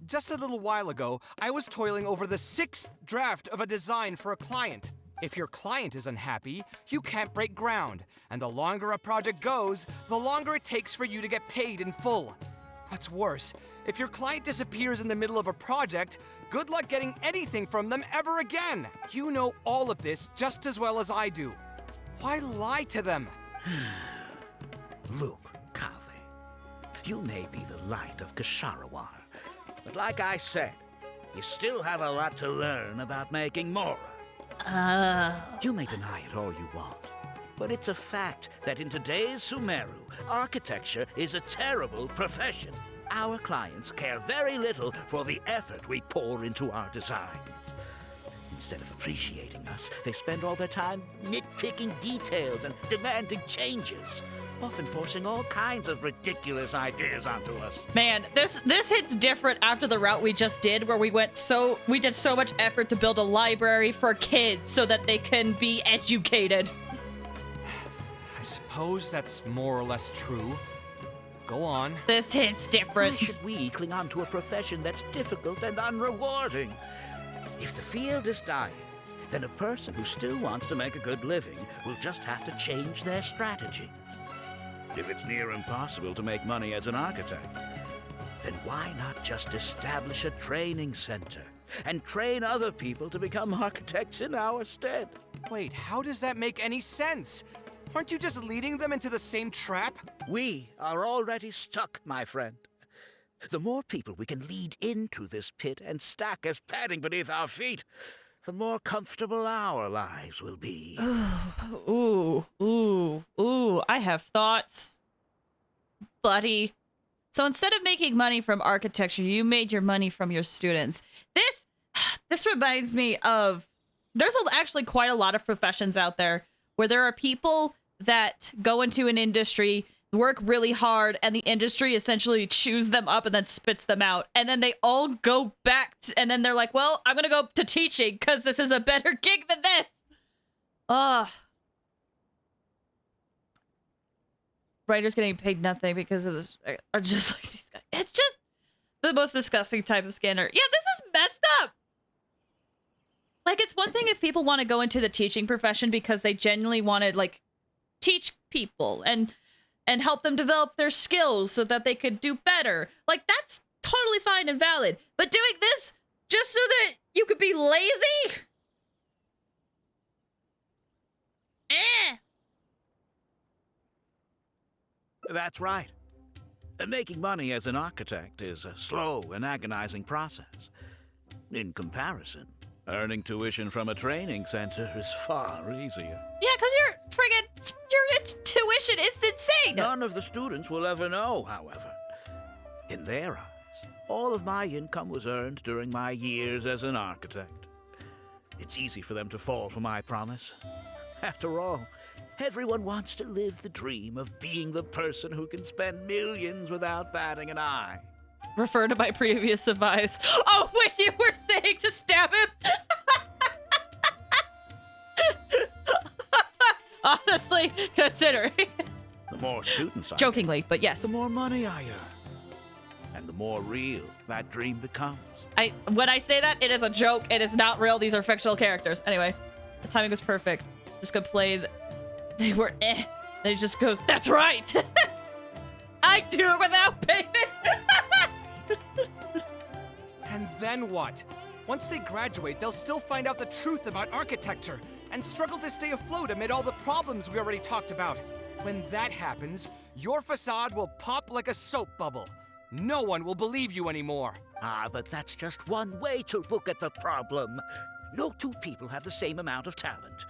Just a little while ago, I was toiling over the 6th draft of a design for a client. If your client is unhappy, you can't break ground, and the longer a project goes, the longer it takes for you to get paid in full. What's worse, if your client disappears in the middle of a project, good luck getting anything from them ever again. You know all of this just as well as I do. Why lie to them? Look, Kaveh, you may be the light of Ksharawar, but like I said, you still have a lot to learn about making Mora. You may deny it all you want, but it's a fact that in today's Sumeru, architecture is a terrible profession. Our clients care very little for the effort we pour into our designs. Instead of appreciating us, they spend all their time nitpicking details and demanding changes, often forcing all kinds of ridiculous ideas onto us. Man, this hits different after the route we just did, where we did so much effort to build a library for kids so that they can be educated. I suppose that's more or less true. Go on. This hits different. Why should we cling on to a profession that's difficult and unrewarding? If the field is dying, then a person who still wants to make a good living will just have to change their strategy. If it's near impossible to make money as an architect, then why not just establish a training center and train other people to become architects in our stead? Wait, how does that make any sense? Aren't you just leading them into the same trap? We are already stuck, my friend. The more people we can lead into this pit and stack as padding beneath our feet, the more comfortable our lives will be. Ooh, I have thoughts, buddy. So instead of making money from architecture, you made your money from your students. This reminds me of, there's actually quite a lot of professions out there where there are people that go into an industry, work really hard, and the industry essentially chews them up and then spits them out. And then they all go back, and then they're like, well, I'm going to go to teaching because this is a better gig than this. Ugh. Writers getting paid nothing because of this are just like these guys. It's just the most disgusting type of scandal. Yeah, this is messed up. Like, it's one thing if people want to go into the teaching profession because they genuinely want to, like, teach people and help them develop their skills so that they could do better. Like, that's totally fine and valid. But doing this just so that you could be lazy? That's right. Making money as an architect is a slow and agonizing process. In comparison, earning tuition from a training center is far easier. Yeah, because your tuition is insane. None of the students will ever know, however. In their eyes, all of my income was earned during my years as an architect. It's easy for them to fall for my promise. After all, everyone wants to live the dream of being the person who can spend millions without batting an eye. Refer to my previous advice. Oh, wait, you were saying to stab him? Honestly, considering. The more students I Jokingly, get, but yes. the more money I earn. And the more real that dream becomes. When I say that, it is a joke. It is not real. These are fictional characters. Anyway, the timing was perfect. Just got played. They were Then he just goes, that's right. I do it without payment. And then what? Once they graduate, they'll still find out the truth about architecture and struggle to stay afloat amid all the problems we already talked about. When that happens, your facade will pop like a soap bubble. No one will believe you anymore. Ah, but that's just one way to look at the problem. No two people have the same amount of talent.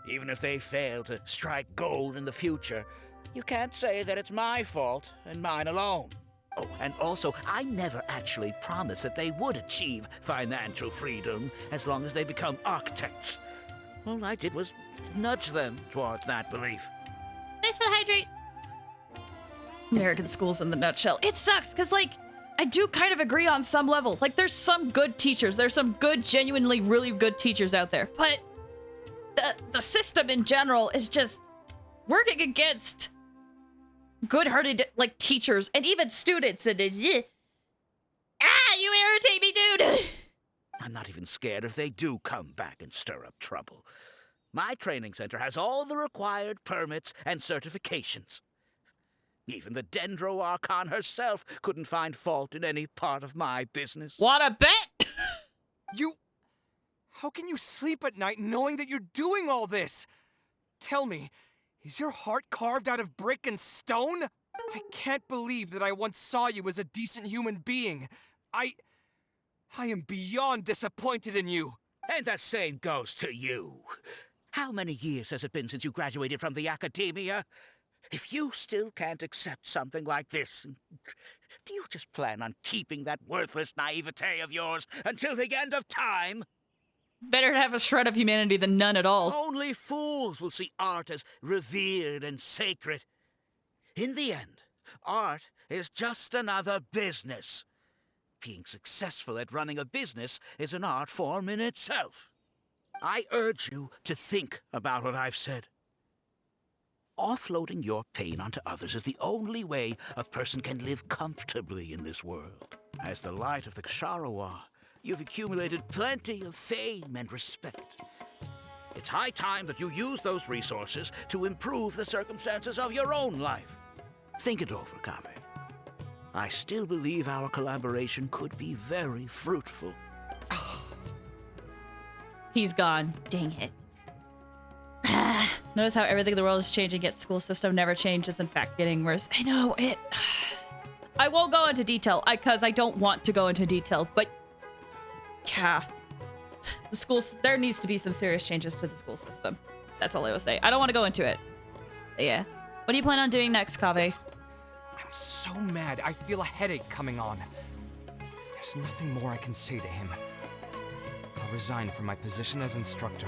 Even if they fail to strike gold in the future, you can't say that it's my fault and mine alone. Oh, and also, I never actually promised that they would achieve financial freedom as long as they become architects. All I did was nudge them towards that belief. Thanks for the hydrate. American schools in the nutshell. It sucks, because, like, I do kind of agree on some level. Like, there's some good teachers. There's some good, genuinely really good teachers out there. But the system in general is just working against good-hearted, like, teachers and even students. And it's, you irritate me, dude. I'm not even scared if they do come back and stir up trouble. My training center has all the required permits and certifications. Even the Dendro Archon herself couldn't find fault in any part of my business. Wanna bet? How can you sleep at night knowing that you're doing all this? Tell me, is your heart carved out of brick and stone? I can't believe that I once saw you as a decent human being. I am beyond disappointed in you. And the same goes to you. How many years has it been since you graduated from the academia? If you still can't accept something like this, do you just plan on keeping that worthless naivete of yours until the end of time? Better to have a shred of humanity than none at all. Only fools will see art as revered and sacred. In the end, art is just another business. Being successful at running a business is an art form in itself. I urge you to think about what I've said. Offloading your pain onto others is the only way a person can live comfortably in this world. As the light of the Ksharawar, you've accumulated plenty of fame and respect. It's high time that you use those resources to improve the circumstances of your own life. Think it over, Kaveh. I still believe our collaboration could be very fruitful. He's gone. Dang it. Notice how everything in the world is changing, yet school system never changes, in fact getting worse. I know, it... I won't go into detail, because I don't want to go into detail, but... Yeah. there needs to be some serious changes to the school system. That's all I will say. I don't want to go into it. But yeah. What do you plan on doing next, Kaveh? I'm so mad. I feel a headache coming on. There's nothing more I can say to him. I'll resign from my position as instructor.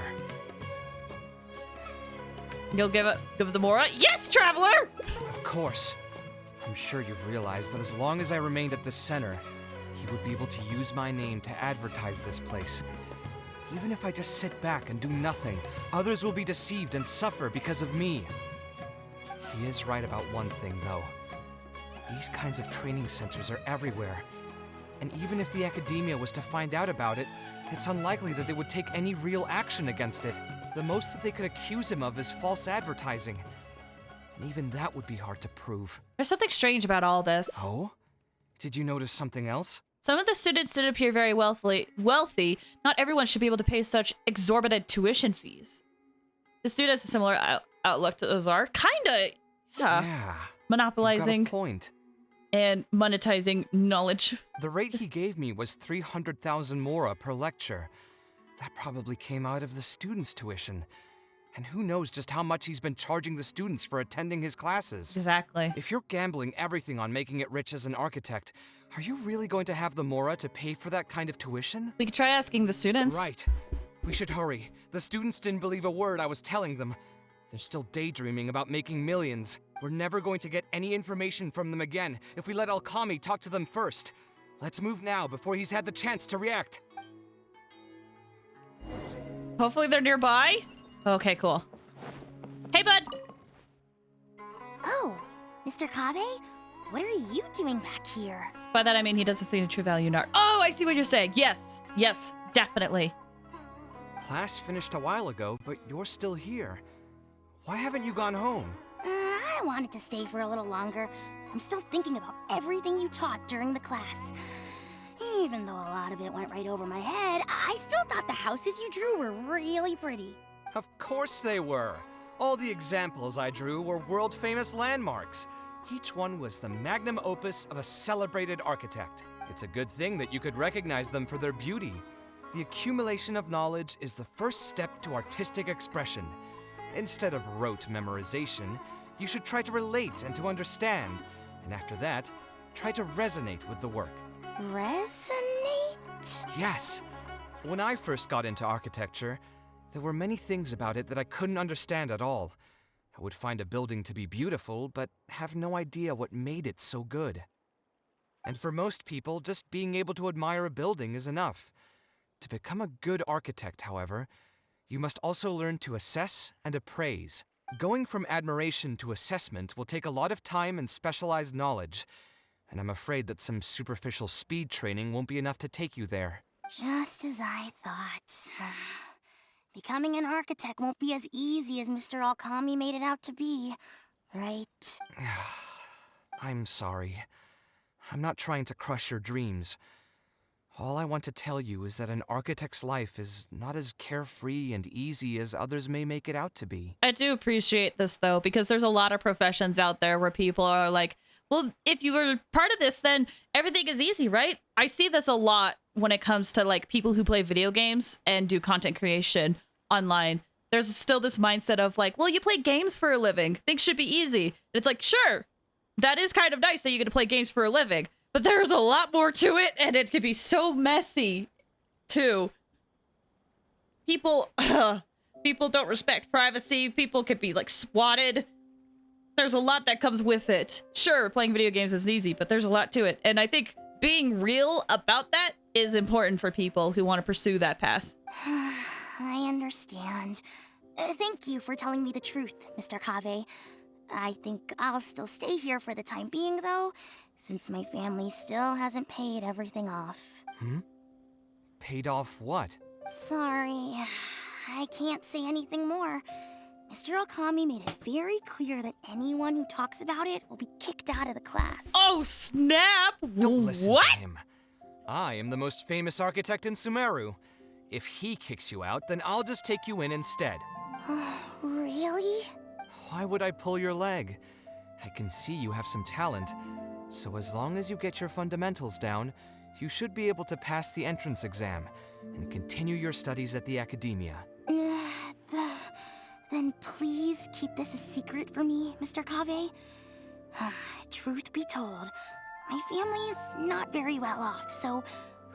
You'll give the Mora? Yes, Traveler! Of course. I'm sure you've realized that as long as I remained at this center, he would be able to use my name to advertise this place. Even if I just sit back and do nothing, others will be deceived and suffer because of me. He is right about one thing, though. These kinds of training centers are everywhere. And even if the academia was to find out about it, it's unlikely that they would take any real action against it. The most that they could accuse him of is false advertising. And even that would be hard to prove. There's something strange about all this. Oh? Did you notice something else? Some of the students did appear very wealthy. Not everyone should be able to pay such exorbitant tuition fees. The student has a similar outlook to Azar. Kinda. Yeah. Monopolizing. You've got a point. And monetizing knowledge. The rate he gave me was 300,000 mora per lecture. That probably came out of the students' tuition. And who knows just how much he's been charging the students for attending his classes. Exactly. If you're gambling everything on making it rich as an architect, are you really going to have the mora to pay for that kind of tuition? We could try asking the students. Right. We should hurry. The students didn't believe a word I was telling them. They're still daydreaming about making millions. We're never going to get any information from them again if we let Alkami talk to them first. Let's move now before he's had the chance to react. Hopefully they're nearby. Okay, cool. Hey, bud! Oh, Mr. Kaveh? What are you doing back here? By that I mean he doesn't see the true value in art. Oh, I see what you're saying. Yes, yes, definitely. Class finished a while ago, but you're still here. Why haven't you gone home? I wanted to stay for a little longer. I'm still thinking about everything you taught during the class. Even though a lot of it went right over my head, I still thought the houses you drew were really pretty. Of course they were. All the examples I drew were world-famous landmarks. Each one was the magnum opus of a celebrated architect. It's a good thing that you could recognize them for their beauty. The accumulation of knowledge is the first step to artistic expression. Instead of rote memorization, you should try to relate and to understand. And after that, try to resonate with the work. Resonate? Yes. When I first got into architecture, there were many things about it that I couldn't understand at all. I would find a building to be beautiful, but have no idea what made it so good. And for most people, just being able to admire a building is enough. To become a good architect, however, you must also learn to assess and appraise. Going from admiration to assessment will take a lot of time and specialized knowledge, and I'm afraid that some superficial speed training won't be enough to take you there. Just as I thought. Becoming an architect won't be as easy as Mr. Alkami made it out to be, right? I'm sorry. I'm not trying to crush your dreams. All I want to tell you is that an architect's life is not as carefree and easy as others may make it out to be. I do appreciate this, though, because there's a lot of professions out there where people are like, well, if you were part of this, then everything is easy, right? I see this a lot when it comes to like people who play video games and do content creation online. There's still this mindset of like, well, you play games for a living. Things should be easy. And it's like, sure, that is kind of nice that you get to play games for a living, but there's a lot more to it, and it can be so messy, too. People don't respect privacy. People could be like swatted. There's a lot that comes with it. Sure, playing video games is easy, but there's a lot to it. And I think being real about that is important for people who want to pursue that path. I understand. Thank you for telling me the truth, Mr. Kaveh. I think I'll still stay here for the time being, though, since my family still hasn't paid everything off. Paid off what? Sorry, I can't say anything more. Mr. Alkami made it very clear that anyone who talks about it will be kicked out of the class. Oh, snap! Don't listen What? to him. I am the most famous architect in Sumeru. If he kicks you out, then I'll just take you in instead. Really? Why would I pull your leg? I can see you have some talent. So as long as you get your fundamentals down, You should be able to pass the entrance exam and continue your studies at the academia. Then please keep this a secret for me, Mr. Kaveh. Truth be told, my family is not very well off, so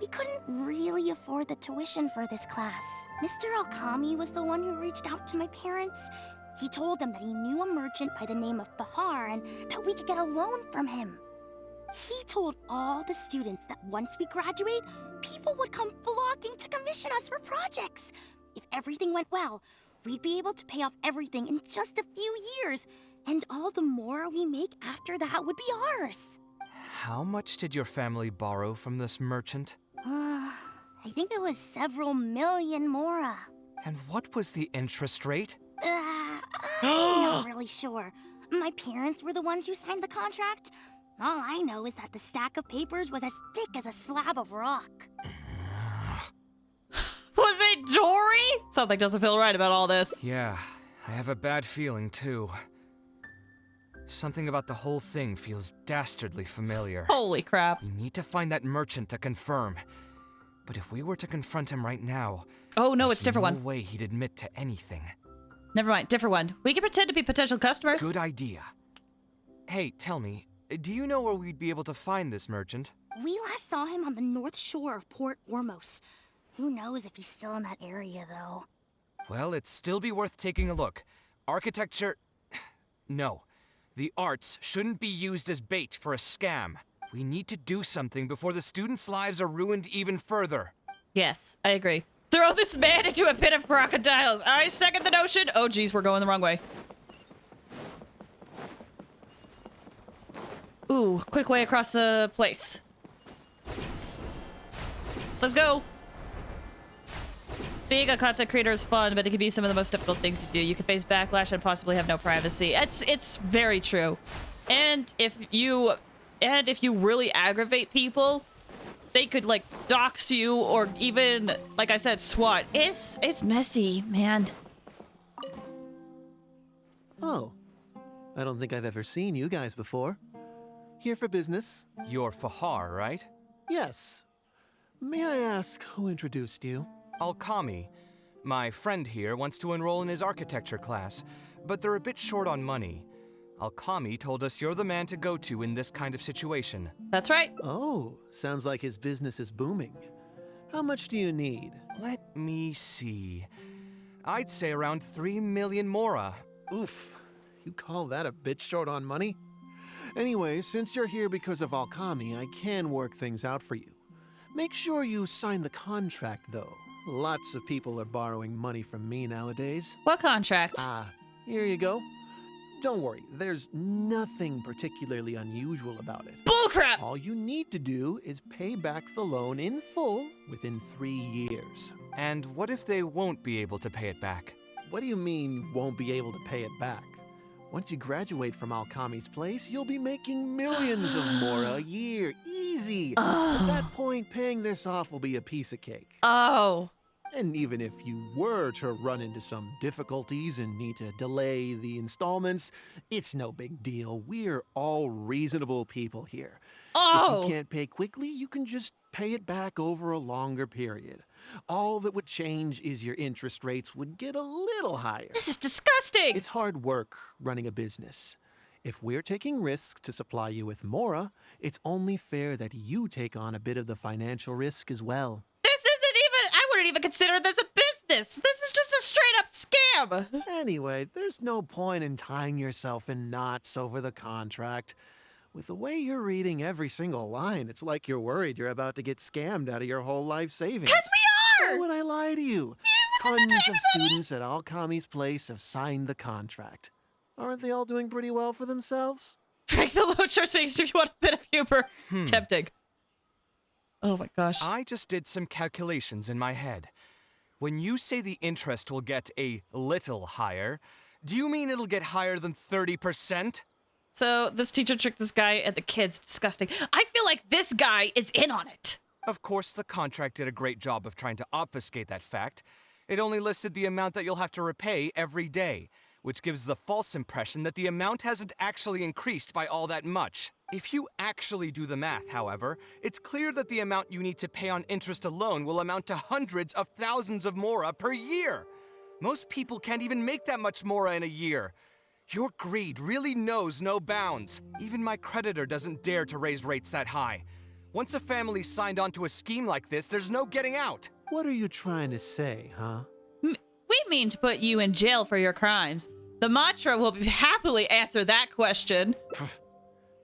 we couldn't really afford the tuition for this class. Mr. Alkami was the one who reached out to my parents. He told them that he knew a merchant by the name of Bahar and that we could get a loan from him. He told all the students that once we graduate, people would come flocking to commission us for projects. If everything went well, we'd be able to pay off everything in just a few years, and all the more we make after that would be ours. How much did your family borrow from this merchant? I think it was several million mora. And what was the interest rate? I'm not really sure. My parents were the ones who signed the contract. All I know is that the stack of papers was as thick as a slab of rock. Was it Dory? Something doesn't feel right about all this. Yeah, I have a bad feeling too. Something about the whole thing feels dastardly familiar. Holy crap. We need to find that merchant to confirm. But if we were to confront him right now... Oh no, it's different no one. way he'd admit to anything. Never mind, different one. We can pretend to be potential customers. Good idea. Hey, tell me, do you know where we'd be able to find this merchant? We last saw him on the north shore of Port Ormos. Who knows if he's still in that area, though. Well, it'd still be worth taking a look. Architecture... No. The arts shouldn't be used as bait for a scam. We need to do something before the students' lives are ruined even further. Yes, I agree. Throw this man into a pit of crocodiles. I second the notion. Oh geez, we're going the wrong way. Ooh, quick way across the place. Let's go. Being a content creator is fun, but it can be some of the most difficult things to do. You can face backlash and possibly have no privacy. It's very true. And if you really aggravate people, they could like dox you or even, like I said, SWAT. It's messy, man. Oh, I don't think I've ever seen you guys before. Here for business? You're Fahar, right? Yes. May I ask who introduced you? Alkami. My friend here wants to enroll in his architecture class, but they're a bit short on money. Alkami told us you're the man to go to in this kind of situation. That's right. Oh, sounds like his business is booming. How much do you need? Let me see. I'd say around 3 million mora. Oof. You call that a bit short on money? Anyway, since you're here because of Alkami, I can work things out for you. Make sure you sign the contract, though. Lots of people are borrowing money from me nowadays. What contract? Here you go. Don't worry, there's nothing particularly unusual about it. Bullcrap! All you need to do is pay back the loan in full within 3 years. And what if they won't be able to pay it back? What do you mean, won't be able to pay it back? Once you graduate from Alkami's place, you'll be making millions of mora a year. Easy! At that point, paying this off will be a piece of cake. Oh. And even if you were to run into some difficulties and need to delay the installments, it's no big deal. We're all reasonable people here. Oh! If you can't pay quickly, you can just pay it back over a longer period. All that would change is your interest rates would get a little higher. This is disgusting! It's hard work running a business. If we're taking risks to supply you with mora, it's only fair that you take on a bit of the financial risk as well. I wouldn't even consider this a business. This is just a straight up scam. Anyway, there's no point in tying yourself in knots over the contract. With the way you're reading every single line, it's like you're worried you're about to get scammed out of your whole life savings. 'Cause we are! Why would I lie to you? Tons of students at Alkami's place have signed the contract. Aren't they all doing pretty well for themselves? Break the load short space if you want a bit of humor. Tempting. Oh my gosh. I just did some calculations in my head. When you say the interest will get a little higher, do you mean it'll get higher than 30%? So this teacher tricked this guy and the kid's disgusting. I feel like this guy is in on it. Of course, the contract did a great job of trying to obfuscate that fact. It only listed the amount that you'll have to repay every day, which gives the false impression that the amount hasn't actually increased by all that much. If you actually do the math, however, it's clear that the amount you need to pay on interest alone will amount to hundreds of thousands of mora per year. Most people can't even make that much mora in a year. Your greed really knows no bounds. Even my creditor doesn't dare to raise rates that high. Once a family signed on to a scheme like this, there's no getting out. What are you trying to say, huh? We mean to put you in jail for your crimes. The Matra will happily answer that question.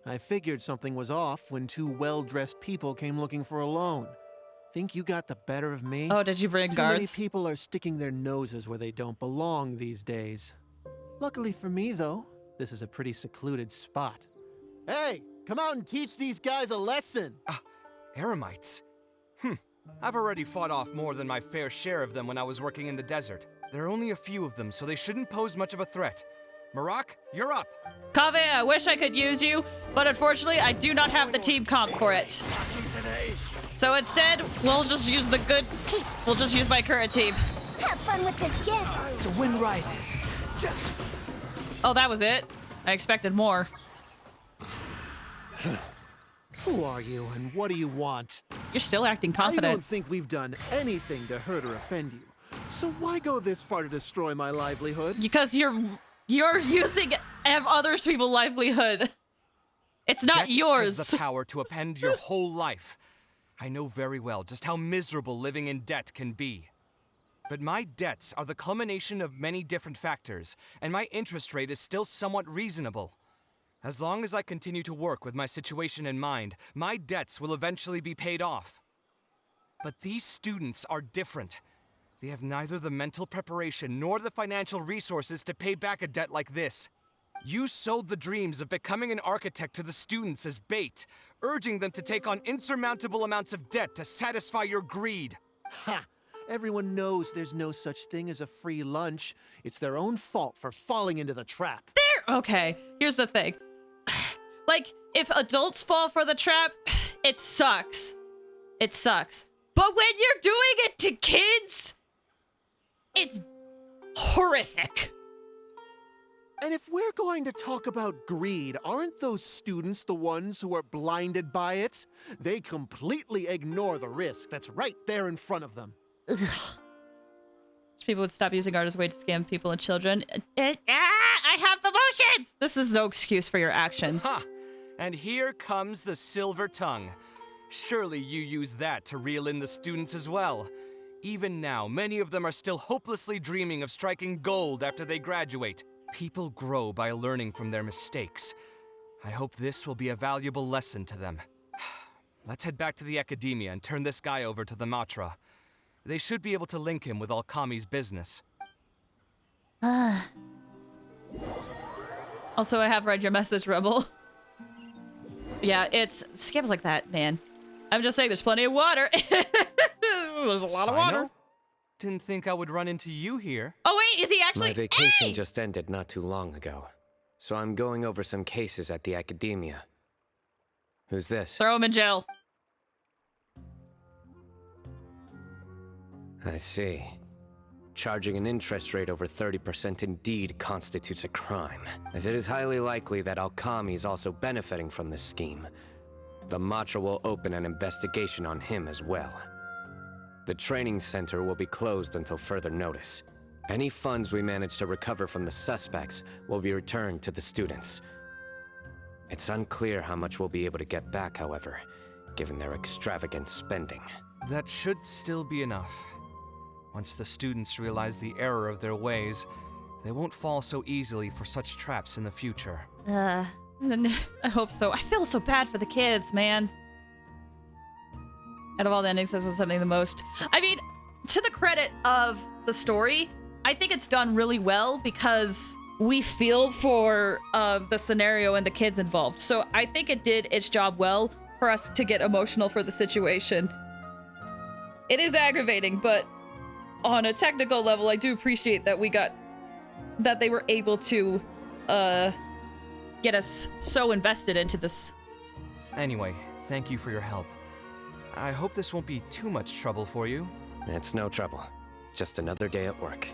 I figured something was off when two well-dressed people came looking for a loan. Think you got the better of me? Oh, did you bring guards? Too many people are sticking their noses where they don't belong these days. Luckily for me, though, this is a pretty secluded spot. Hey, come out and teach these guys a lesson! Eremites? I've already fought off more than my fair share of them when I was working in the desert. There are only a few of them, so they shouldn't pose much of a threat. Marak, you're up! Kaveh, I wish I could use you, but unfortunately, I do not have the team comp for it. So instead, we'll just use my current team. Have fun with this gift. The wind rises. Oh, that was it? I expected more. Who are you, and what do you want? You're still acting confident. I don't think we've done anything to hurt or offend you. So why go this far to destroy my livelihood? Because you're using other people's livelihood. It's not yours. Has the power to upend your whole life. I know very well just how miserable living in debt can be. But my debts are the culmination of many different factors, and my interest rate is still somewhat reasonable. As long as I continue to work with my situation in mind, my debts will eventually be paid off. But these students are different. They have neither the mental preparation nor the financial resources to pay back a debt like this. You sold the dreams of becoming an architect to the students as bait, urging them to take on insurmountable amounts of debt to satisfy your greed. Ha! Everyone knows there's no such thing as a free lunch. It's their own fault for falling into the trap. Okay, here's the thing. Like, if adults fall for the trap, it sucks. It sucks. But when you're doing it to kids, it's horrific. And if we're going to talk about greed, aren't those students the ones who are blinded by it? They completely ignore the risk that's right there in front of them. Ugh. People would stop using art as a way to scam people and children. I have emotions! This is no excuse for your actions. Ha! And here comes the silver tongue. Surely you use that to reel in the students as well. Even now, many of them are still hopelessly dreaming of striking gold after they graduate. People grow by learning from their mistakes. I hope this will be a valuable lesson to them. Let's head back to the academia and turn this guy over to the Matra. They should be able to link him with Alkami's business. Also, I have read your message, Rebel. Yeah, it's scams like that, man. I'm just saying there's plenty of water. There's a lot of water. Didn't think I would run into you here. Oh wait, is he actually— My vacation Hey! just ended not too long ago, so I'm going over some cases at the academia. Who's this? Throw him in jail. I see. Charging an interest rate over 30% indeed constitutes a crime, as it is highly likely that Alkami is also benefiting from this scheme. The Matra will open an investigation on him as well. The training center will be closed until further notice. Any funds we manage to recover from the suspects will be returned to the students. It's unclear how much we'll be able to get back, however, given their extravagant spending. That should still be enough. Once the students realize the error of their ways, they won't fall so easily for such traps in the future. I hope so. I feel so bad for the kids, man. Out of all the endings, this was something the most... I mean, to the credit of the story, I think it's done really well because we feel for the scenario and the kids involved. So I think it did its job well for us to get emotional for the situation. It is aggravating, but on a technical level, I do appreciate that that they were able to get us so invested into this. Anyway, thank you for your help. I hope this won't be too much trouble for you. It's no trouble. Just another day at work.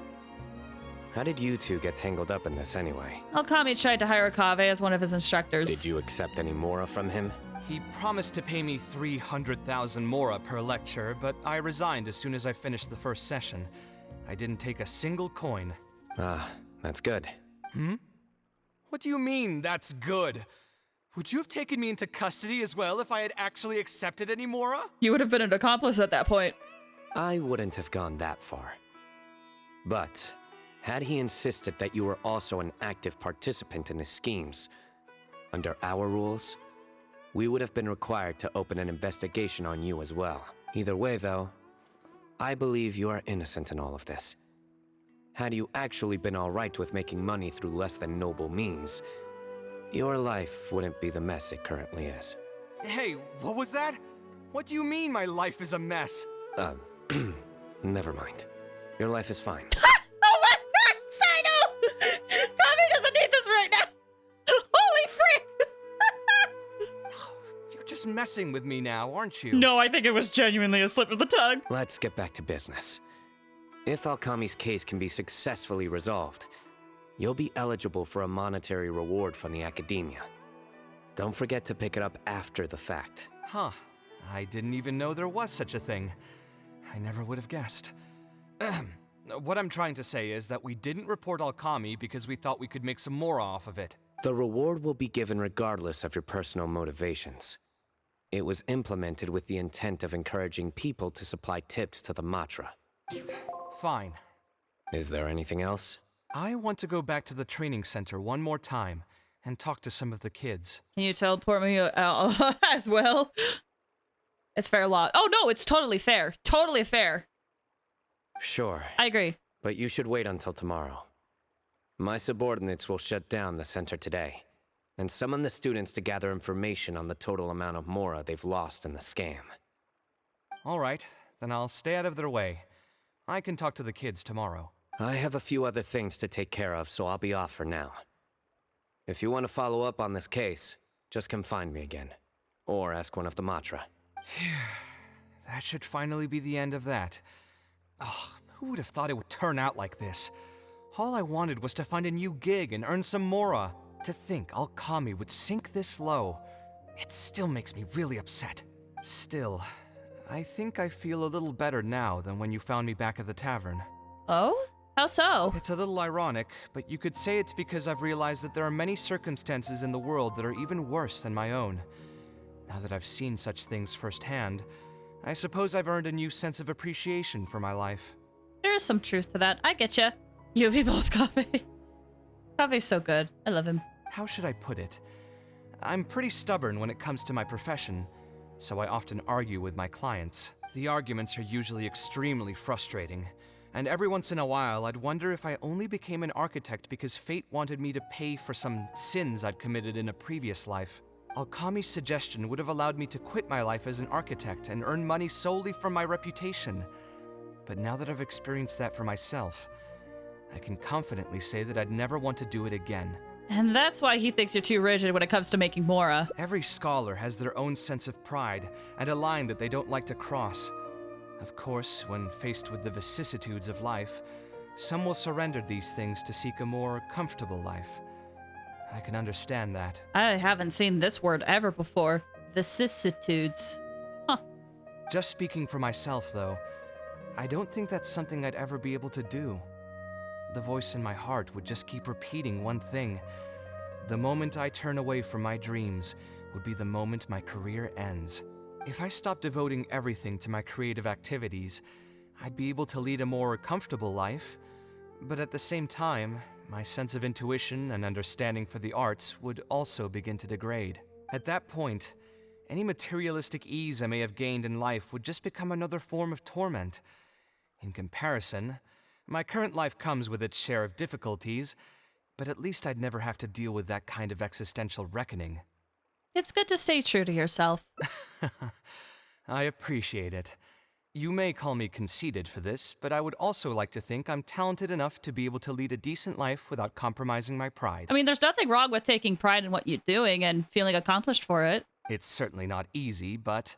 How did you two get tangled up in this anyway? Alkami tried to hire Kaveh as one of his instructors. Did you accept any mora from him? He promised to pay me 300,000 mora per lecture, but I resigned as soon as I finished the first session. I didn't take a single coin. Ah, that's good. Hmm? What do you mean, that's good? Would you have taken me into custody as well if I had actually accepted any mora? You would have been an accomplice at that point. I wouldn't have gone that far. But, had he insisted that you were also an active participant in his schemes, under our rules, we would have been required to open an investigation on you as well. Either way, though, I believe you are innocent in all of this. Had you actually been alright with making money through less than noble means, your life wouldn't be the mess it currently is. Hey, what was that? What do you mean my life is a mess? Never mind. Your life is fine. Oh my gosh, Sino! Kaveh doesn't need this right now! Holy frick! You're just messing with me now, aren't you? No, I think it was genuinely a slip of the tongue. Let's get back to business. If Alkami's case can be successfully resolved, you'll be eligible for a monetary reward from the Academia. Don't forget to pick it up after the fact. Huh. I didn't even know there was such a thing. I never would have guessed. What I'm trying to say is that we didn't report Alkami because we thought we could make some more off of it. The reward will be given regardless of your personal motivations. It was implemented with the intent of encouraging people to supply tips to the Matra. Fine. Is there anything else? I want to go back to the training center one more time and talk to some of the kids. Can you teleport me as well? It's fair law. Oh no, it's totally fair. Totally fair. Sure. I agree. But you should wait until tomorrow. My subordinates will shut down the center today, and summon the students to gather information on the total amount of mora they've lost in the scam. All right, then I'll stay out of their way. I can talk to the kids tomorrow. I have a few other things to take care of, so I'll be off for now. If you want to follow up on this case, just come find me again. Or ask one of the Matra. That should finally be the end of that. Oh, who would have thought it would turn out like this? All I wanted was to find a new gig and earn some mora. To think Alkami would sink this low, it still makes me really upset. Still, I think I feel a little better now than when you found me back at the tavern. Oh? How so? It's a little ironic, but you could say it's because I've realized that there are many circumstances in the world that are even worse than my own. Now that I've seen such things firsthand, I suppose I've earned a new sense of appreciation for my life. There is some truth to that. I get you. You and me both, Kaveh. Kaveh's so good. I love him. How should I put it? I'm pretty stubborn when it comes to my profession, so I often argue with my clients. The arguments are usually extremely frustrating, and every once in a while I'd wonder if I only became an architect because fate wanted me to pay for some sins I'd committed in a previous life. Alkami's suggestion would have allowed me to quit my life as an architect and earn money solely from my reputation. But now that I've experienced that for myself, I can confidently say that I'd never want to do it again. And that's why he thinks you're too rigid when it comes to making mora. Every scholar has their own sense of pride and a line that they don't like to cross. Of course, when faced with the vicissitudes of life, some will surrender these things to seek a more comfortable life. I can understand that. I haven't seen this word ever before. Vicissitudes. Huh. Just speaking for myself, though, I don't think that's something I'd ever be able to do. The voice in my heart would just keep repeating one thing. The moment I turn away from my dreams would be the moment my career ends. If I stopped devoting everything to my creative activities, I'd be able to lead a more comfortable life, but at the same time, my sense of intuition and understanding for the arts would also begin to degrade. At that point, any materialistic ease I may have gained in life would just become another form of torment. In comparison, my current life comes with its share of difficulties, but at least I'd never have to deal with that kind of existential reckoning. It's good to stay true to yourself. I appreciate it. You may call me conceited for this, but I would also like to think I'm talented enough to be able to lead a decent life without compromising my pride. I mean, there's nothing wrong with taking pride in what you're doing and feeling accomplished for it. It's certainly not easy, but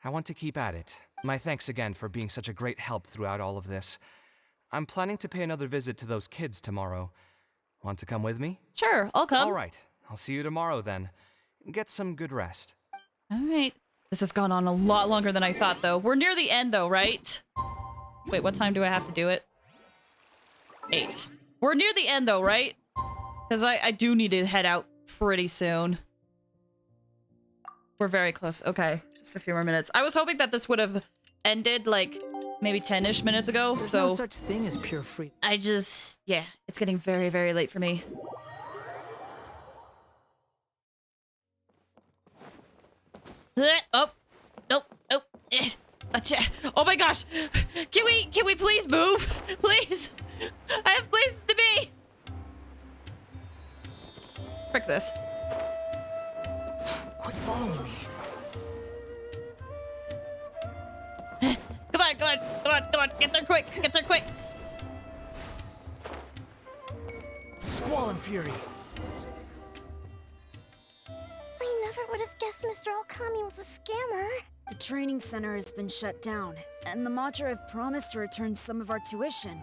I want to keep at it. My thanks again for being such a great help throughout all of this. I'm planning to pay another visit to those kids tomorrow. Want to come with me? Sure, I'll come. All right, I'll see you tomorrow then. Get some good rest. All right. This has gone on a lot longer than I thought, though. We're near the end, though, right? Wait, what time do I have to do it? 8. We're near the end, though, right? Because I do need to head out pretty soon. We're very close. Okay, just a few more minutes. I was hoping that this would have ended, like, maybe 10-ish minutes ago, There's so... no such thing as pure freedom. I just... Yeah, it's getting very, very late for me. Oh, nope, nope. Oh my gosh! Can we please move? Please! I have places to be! Frick this. Quit following me. Come on, come on, come on, come on! Get there quick! Get there quick! Squall and Fury. I never would have guessed Mr. Okami was a scammer. The training center has been shut down, and the Matra have promised to return some of our tuition.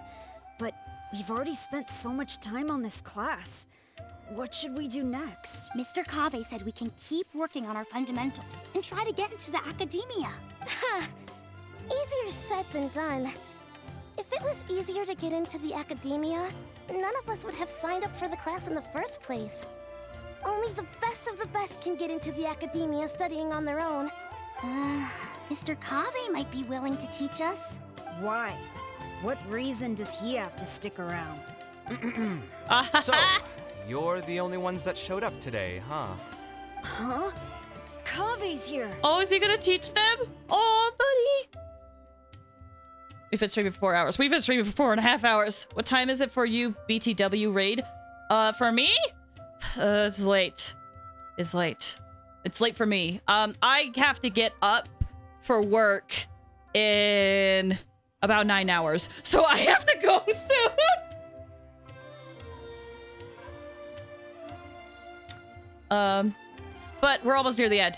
But we've already spent so much time on this class. What should we do next? Mr. Kaveh said we can keep working on our fundamentals and try to get into the academia. Ha! Easier said than done. If it was easier to get into the academia, none of us would have signed up for the class in the first place. Only the best of the best can get into the academia studying on their own. Mr. Kaveh might be willing to teach us. Why? What reason does he have to stick around? So, you're the only ones that showed up today, huh? Huh? Kaveh's here! Oh, is he gonna teach them? Oh, buddy! We've been streaming for 4 hours. We've been streaming for 4.5 hours. What time is it for you, BTW raid? For me? It's late. It's late. It's late for me. I have to get up for work in about 9 hours. So I have to go soon. But we're almost near the end.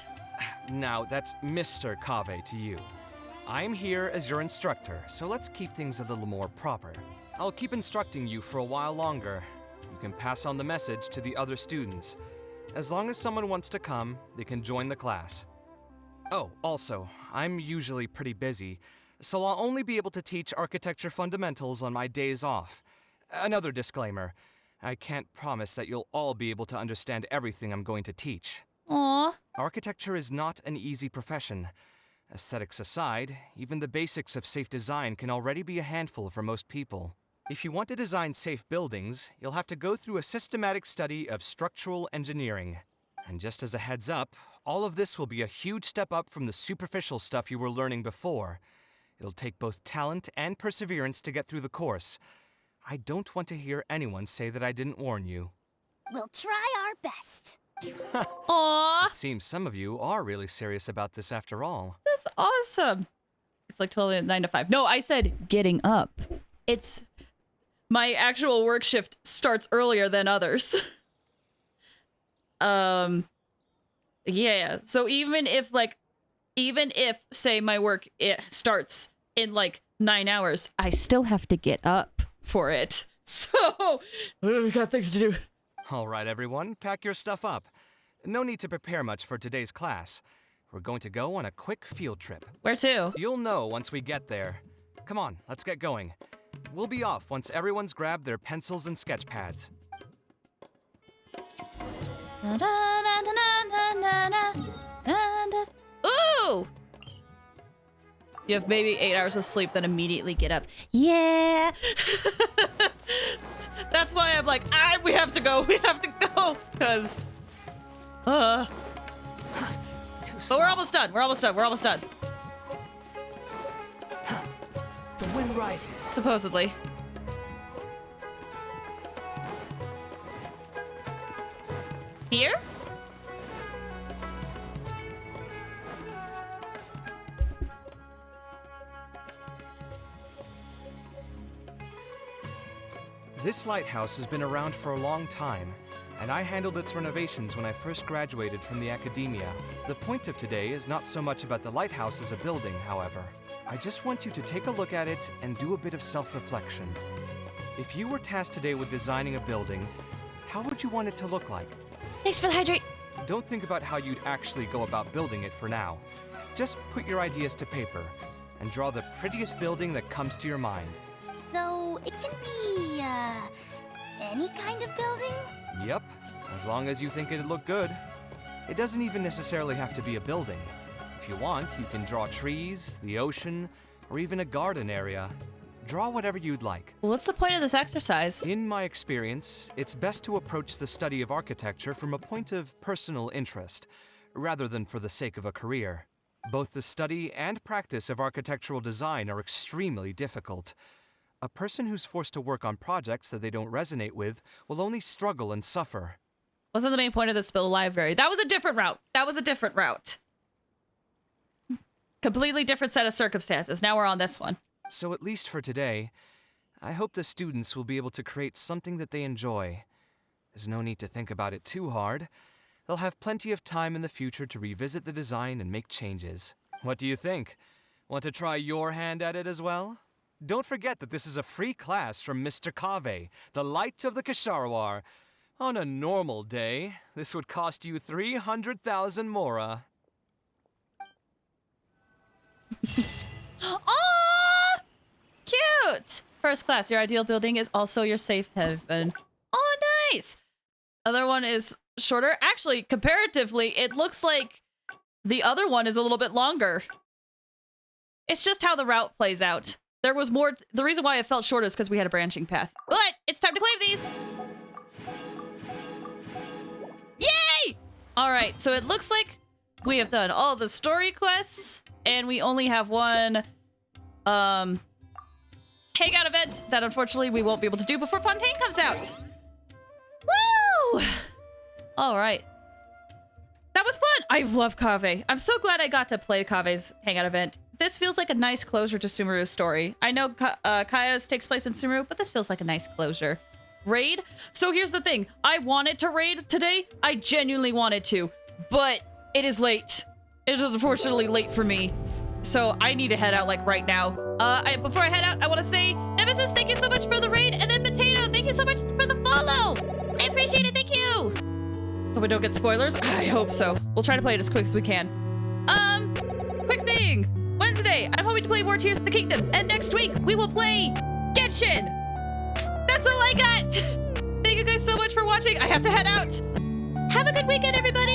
Now, that's Mr. Kaveh to you. I'm here as your instructor, so let's keep things a little more proper. I'll keep instructing you for a while longer. You can pass on the message to the other students. As long as someone wants to come, they can join the class. Oh, also, I'm usually pretty busy, so I'll only be able to teach architecture fundamentals on my days off. Another disclaimer, I can't promise that you'll all be able to understand everything I'm going to teach. Aww. Architecture is not an easy profession. Aesthetics aside, even the basics of safe design can already be a handful for most people. If you want to design safe buildings, you'll have to go through a systematic study of structural engineering. And just as a heads up, all of this will be a huge step up from the superficial stuff you were learning before. It'll take both talent and perseverance to get through the course. I don't want to hear anyone say that I didn't warn you. We'll try our best. Aww. It seems some of you are really serious about this after all. That's awesome. It's like 9 to 5. No, I said getting up. It's... My actual work shift starts earlier than others. Yeah. So even if, say, my work starts in, 9 hours, I still have to get up for it. So, we got things to do. All right, everyone, pack your stuff up. No need to prepare much for today's class. We're going to go on a quick field trip. Where to? You'll know once we get there. Come on, let's get going. We'll be off once everyone's grabbed their pencils and sketch pads. Ooh! You have maybe 8 hours of sleep, then immediately get up. Yeah! That's why I'm like, we have to go, because... But we're almost done, we're almost done. The wind rises. Supposedly. Here? This lighthouse has been around for a long time. and I handled its renovations when I first graduated from the academia. The point of today is not so much about the lighthouse as a building, however. I just want you to take a look at it and do a bit of self-reflection. If you were tasked today with designing a building, how would you want it to look like? Thanks for the hydrate. Don't think about how you'd actually go about building it for now. Just put your ideas to paper and draw the prettiest building that comes to your mind. So, it can be, any kind of building? Yep, as long as you think it'd look good. It doesn't even necessarily have to be a building. If you want, you can draw trees, the ocean, or even a garden area. Draw whatever you'd like. What's the point of this exercise? In my experience, it's best to approach the study of architecture from a point of personal interest, rather than for the sake of a career. Both the study and practice of architectural design are extremely difficult. A person who's forced to work on projects that they don't resonate with will only struggle and suffer. Wasn't the main point of the spill library. That was a different route. That was a different route. Completely different set of circumstances. Now we're on this one. So at least for today, I hope the students will be able to create something that they enjoy. There's no need to think about it too hard. They'll have plenty of time in the future to revisit the design and make changes. What do you think? Want to try your hand at it as well? Don't forget that this is a free class from Mr. Kaveh, the Light of the Kasharawar. On a normal day, this would cost you 300,000 mora. Aww! Cute! First class, your ideal building is also your safe haven. Oh, nice! Other one is shorter. Actually, comparatively, it looks like the other one is a little bit longer. It's just how the route plays out. There was more. The reason why it felt short is because we had a branching path. But it's time to claim these! Yay! Alright, so it looks like we have done all the story quests, and we only have one hangout event that unfortunately we won't be able to do before Fontaine comes out. Woo! Alright. That was fun! I love Kaveh. I'm so glad I got to play Kaveh's hangout event. This feels like a nice closure to Sumeru's story. I know Kaeya's takes place in Sumeru, but this feels like a nice closure. Raid? So here's the thing. I wanted to raid today. I genuinely wanted to, but it is late. It is unfortunately late for me. So I need to head out like right now. Before I head out, I want to say, Nemesis, thank you so much for the raid. And then Potato, thank you so much for the follow. I appreciate it. Thank you. So we don't get spoilers? I hope so. We'll try to play it as quick as we can. Quick thing. Wednesday, I'm hoping to play More Tears of the Kingdom. And next week, we will play Genshin. That's all I got. Thank you guys so much for watching. I have to head out. Have a good weekend, everybody.